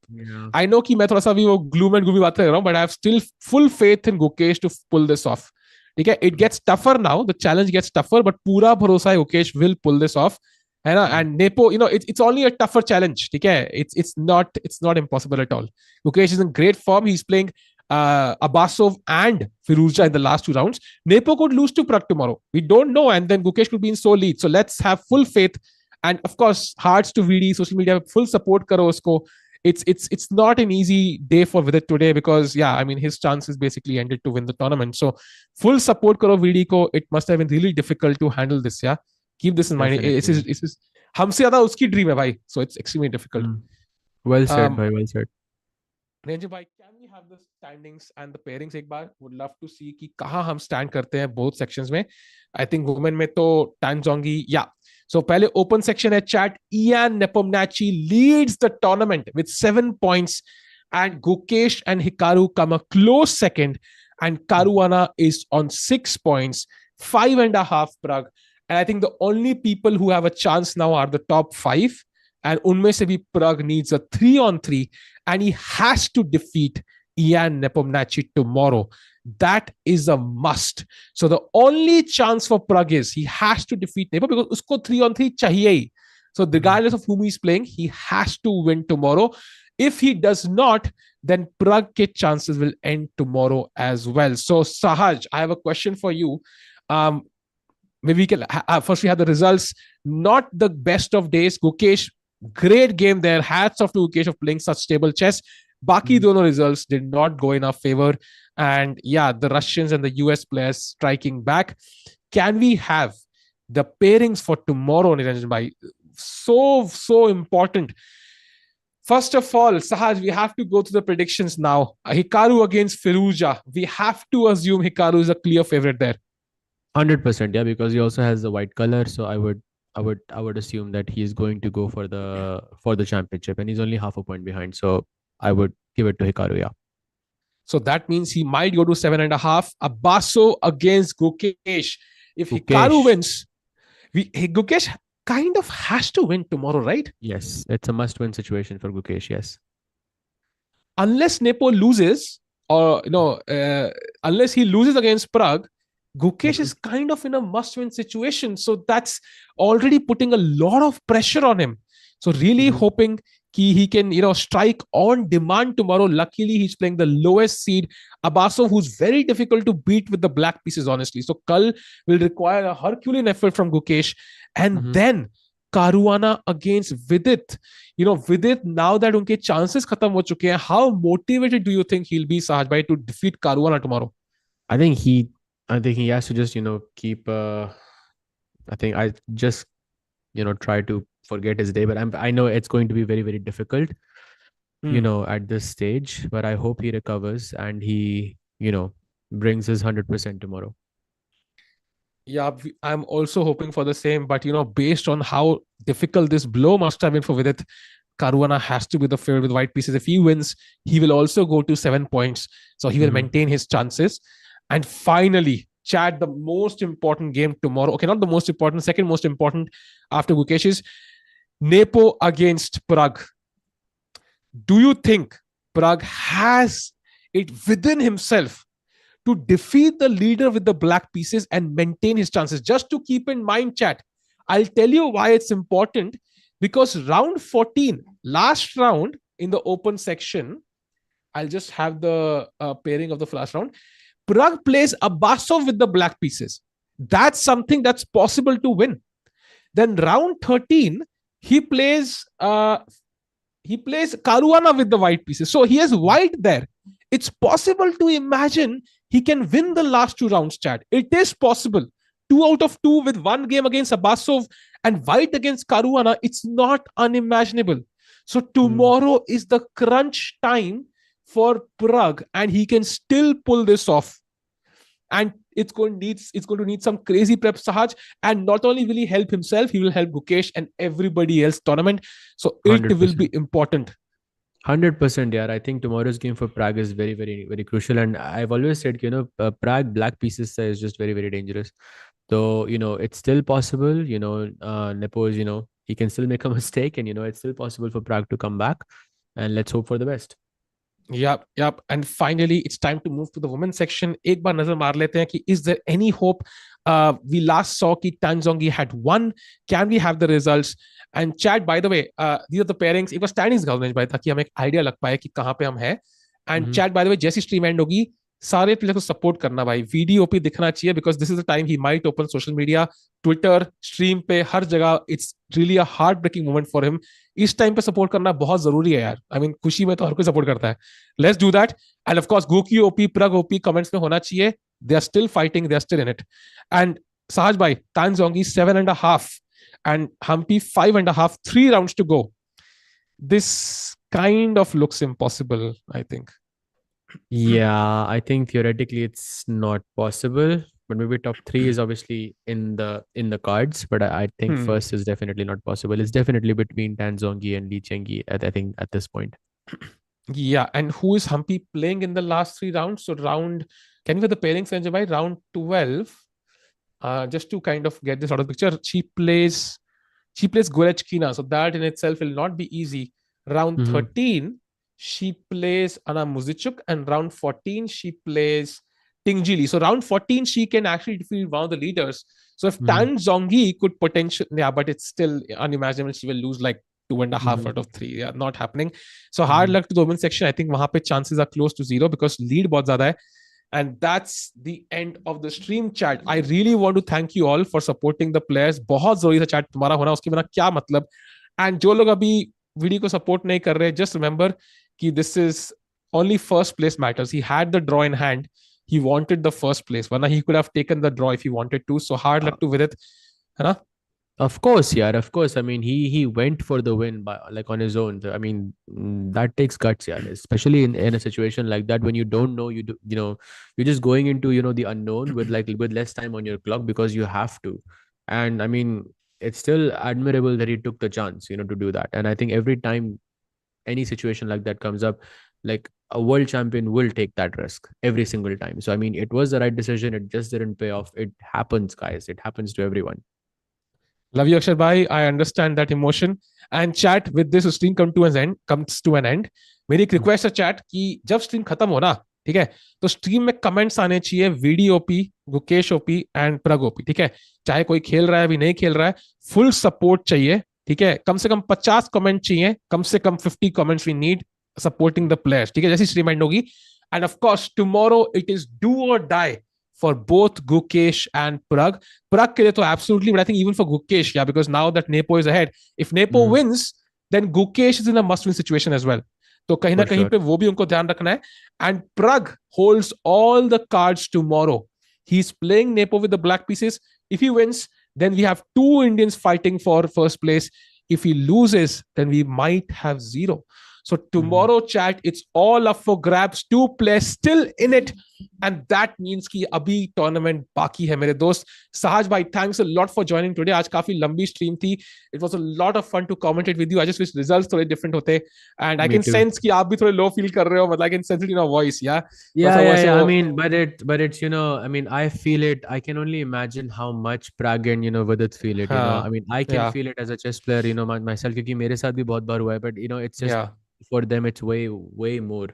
I know कि मैं थोड़ा सा भी वो gloom and gloomy बात कर रहा हूँ, but I have still full faith in Gukesh to pull this off. Okay, it gets tougher now. The challenge gets tougher, but pura bharosa hai Gukesh will pull this off. And Nepo, it's only a tougher challenge. Okay, it's not impossible at all. Gukesh is in great form. He's playing Abbasov and Firouzja in the last 2 rounds. Nepo could lose to Pragg tomorrow. We don't know, and then Gukesh could be in sole lead. So let's have full faith. And of course, hearts to VD, social media, full support karo usko. It's not an easy day for Vidit today because I mean his chances basically ended to win the tournament. So full support karo VD ko. It must have been really difficult to handle this. Yeah, keep this in mind. It's हमसे ज़्यादा उसकी dream है भाई. So it's extremely difficult.
Well said, bhai. Well said.
Ranjit bhai, can we have the standings and the pairings एक बार? Would love to see कि कहाँ हम stand करते हैं both sections में. I think women में तो Tanzongi, So पहले open section है chat. Ian Nepomniachtchi leads the tournament with 7 points, and Gukesh and Hikaru come a close second, and Caruana is on 6 points, 5.5 Pragg. And I think the only people who have a chance now are the top 5, and unme se bhi Pragg needs a 3-on-3, and he has to defeat Ian Nepomniachtchi tomorrow. That is a must. So the only chance for Pragg is he has to defeat Nepo because usko 3-on-3 chahiye. So regardless of whom he's playing, he has to win tomorrow. If he does not, then Pragg ke chances will end tomorrow as well. So Sahaj, I have a question for you. Maybe we can first we have the results. Not the best of days. Gukesh, great game there. Hats off to Gukesh of playing such stable chess. Baki dono results did not go in our favor. And the Russians and the US players striking back. Can we have the pairings for tomorrow, Niranjan bhai? So important. First of all, Sahaj, we have to go to the predictions now. Hikaru against Firouzja. We have to assume Hikaru is a clear favorite there.
100%, yeah, because he also has the white color. So I would assume that he is going to go for the championship, and he's only half a point behind. So I would give it to Hikaru, yeah.
So that means he might go to 7.5. Abbaso against Gukesh. If Hikaru wins, Gukesh kind of has to win tomorrow, right?
Yes, it's a must-win situation for Gukesh, yes.
Unless Nepo loses, or unless he loses against Pragg, Gukesh is kind of in a must-win situation. So that's already putting a lot of pressure on him. So really hoping he can, strike on demand tomorrow. Luckily, he's playing the lowest seed, Abbasov, who's very difficult to beat with the black pieces, honestly. So Kal will require a Herculean effort from Gukesh. And then Caruana against Vidit. Vidit, now that unke chances khatam ho chuke hain, how motivated do you think he'll be, Sahaj bhai, to defeat Caruana tomorrow?
I think he has to just, keep I think I just, try to forget his day, but I know it's going to be very, very difficult, at this stage, but I hope he recovers and he, brings his 100% tomorrow.
Yeah, I'm also hoping for the same. But, based on how difficult this blow must have been for Vidit, Caruana has to be the favorite with white pieces. If he wins, he will also go to 7 points. So he will maintain his chances. And finally, Chad, the most important game tomorrow. Okay, not the most important, second most important after Gukesh's. Nepo against Pragg. Do you think Pragg has it within himself to defeat the leader with the black pieces and maintain his chances? Just to keep in mind, chat, I'll tell you why it's important. Because round 14, last round in the open section, I'll just have the pairing of the last round. Pragg plays Abasov with the black pieces. That's something that's possible to win. Then round 13, he plays Caruana with the white pieces. So he has white there. It's possible to imagine he can win the last 2 rounds, Chad. It is possible. 2 out of 2 with 1 game against Abasov and white against Caruana. It's not unimaginable. So tomorrow is the crunch time for Pragg, and he can still pull this off. And it's going to need some crazy prep, Sahaj. And not only will he help himself, he will help Gukesh and everybody else tournament. So it
100%.
will be important.
100%, yeah. I think tomorrow's game for Pragg is very, very, very crucial. And I've always said, Pragg black pieces is just very, very dangerous. So, it's still possible, Nepo is, he can still make a mistake, and, it's still possible for Pragg to come back, and let's hope for the best.
Yep. And finally, it's time to move to the women's section. एक बार नजर मार लेते हैं कि is there any hope? We last saw कि Tan Zhongyi had won. Can we have the results? And Chad, by the way, these are the pairings. एक बार standings गाउनेज भाई ताकि हमें एक idea लग पाए कि कहाँ पे हम हैं. And Chad, by the way, जैसी stream end होगी, सारे प्लेयर को सपोर्ट करना भाई. VDOP दिखना चाहिए because this is the time he might open social media, Twitter, stream पे हर जगह. It's really a heartbreaking moment for him. इस टाइम पे सपोर्ट करना बहुत जरूरी है यार. I mean, खुशी में तो हर कोई सपोर्ट करता है. Let's do that. And of course, Guki OP, Pragg OP comments में होना चाहिए. They are still fighting. They are still in it. And Sahaj bhai, Tan Zhongyi 7.5 and Humpy 5.5. 3 rounds to go. This kind of looks impossible, I think.
Yeah, I think theoretically it's not possible, but maybe top 3 is obviously in the cards. But I think first is definitely not possible. It's definitely between Tan Zhongyi and Li Chengyi, I think, at this point.
Yeah, and who is Humpy playing in the last 3 rounds? So can you get the pairings, Sanjay bhai? Round 12. Just to kind of get this out of the picture, she plays Goryachkina, so that in itself will not be easy. Round 13, she plays Anna Muzichuk, and round 14, she plays Tingjili. So round 14, she can actually defeat one of the leaders. So if Tan Zhongyi could potentially, but it's still unimaginable. She will lose like 2.5 out of 3. Yeah, not happening. So hard luck to the women's section. I think वहाँ पे chances are close to 0 because lead बहुत ज़्यादा है. And that's the end of the stream, chat. I really want to thank you all for supporting the players. बहुत जरूरी था chat तुम्हारा होना, उसके बिना क्या मतलब. And जो लोग अभी वीडियो को support नहीं कर रहे, just remember कि this is only first place matters. He had the draw in hand. He wanted the first place. Varna he could have taken the draw if he wanted to. So hard luck to Vidit. Hai na?
Of course, yeah, of course. I mean, he went for the win on his own. I mean, that takes guts, yeah. Especially in a situation like that when you don't know, you're just going into the unknown with less time on your clock because you have to. And I mean, it's still admirable that he took the chance, to do that. And I think every time any situation like that comes up, like a world champion will take that risk every single time. So I mean, it was the right decision. It just didn't pay off. It happens, guys. It happens to everyone.
Love you, Akshay bhai. I understand that emotion. And chat, with this stream comes to an end. मेरी एक request है chat कि जब stream खत्म हो ना, ठीक है, तो स्ट्रीम में कमेंट्स आने चाहिए VDOP, Gukesh OP and Pragg OP, ठीक है. चाहे कोई खेल रहा है अभी नहीं खेल रहा है, फुल सपोर्ट चाहिए, ठीक है. कम से कम 50 कमेंट चाहिए, कम से कम 50 comments we need supporting the players, ठीक है. जैसी स्ट्रीम एंड होगी. And of course tomorrow it is do or die for both Gukesh and Pragg. Pragg ke liye to absolutely, but I think even for Gukesh, yeah, because now that Nepo is ahead, if Nepo wins, then Gukesh is in a must-win situation as well. So kahin na kahin pe wo bhi unko dhyan rakhna hai. And Pragg holds all the cards tomorrow. He's playing Nepo with the black pieces. If he wins, Then we have 2 Indians fighting for first place. If he loses, then we might have 0. So tomorrow, chat, it's all up for grabs. 2 players still in it. And that means कि अभी tournament बाकी है मेरे दोस्त. Sahaj bhai, thanks a lot for joining today. आज काफी लंबी stream थी. It was a lot of fun to commentate with you. I just wish results थोड़े different होते. And I can sense कि आप भी थोड़े low feel कर रहे हो. But I can sense it in your voice, yeah?
Yeah. I mean, but it's, I mean, I feel it. I can only imagine how much Pragg and, Vidit feel it, I mean, I can feel it as a chess player, myself, क्योंकि मेरे साथ भी बहुत बार हुआ है. But, it's just, for them, it's way more.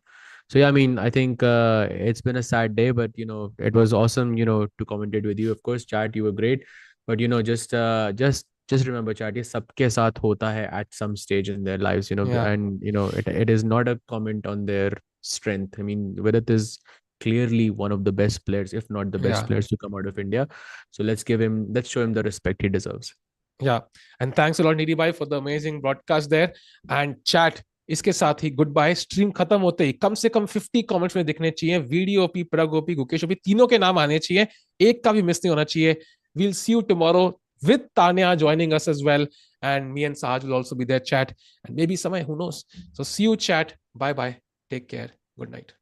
So yeah, I mean, I think it's been a sad day, but it was awesome, to commentate with you. Of course, chat, you were great, but just remember, chat, ये सबके साथ होता है at some stage in their lives, and it is not a comment on their strength. I mean, Vidit is clearly one of the best players, if not the best players to come out of India. So let's show him the respect he deserves.
Yeah, and thanks a lot, Nidhi bhai, for the amazing broadcast there. And chat, इसके साथ ही good bye. Stream खत्म होते ही कम से कम 50 comments में दिखने चाहिए. Video OP, Pragg OP, Gukesh OP, तीनों के नाम आने चाहिए. एक का भी मिस नहीं होना चाहिए. We'll see you tomorrow with Tanya joining us as well, and me and Sahaj will also be there, chat, and maybe Samay, who knows. So see you, chat. Bye bye, take care, good night.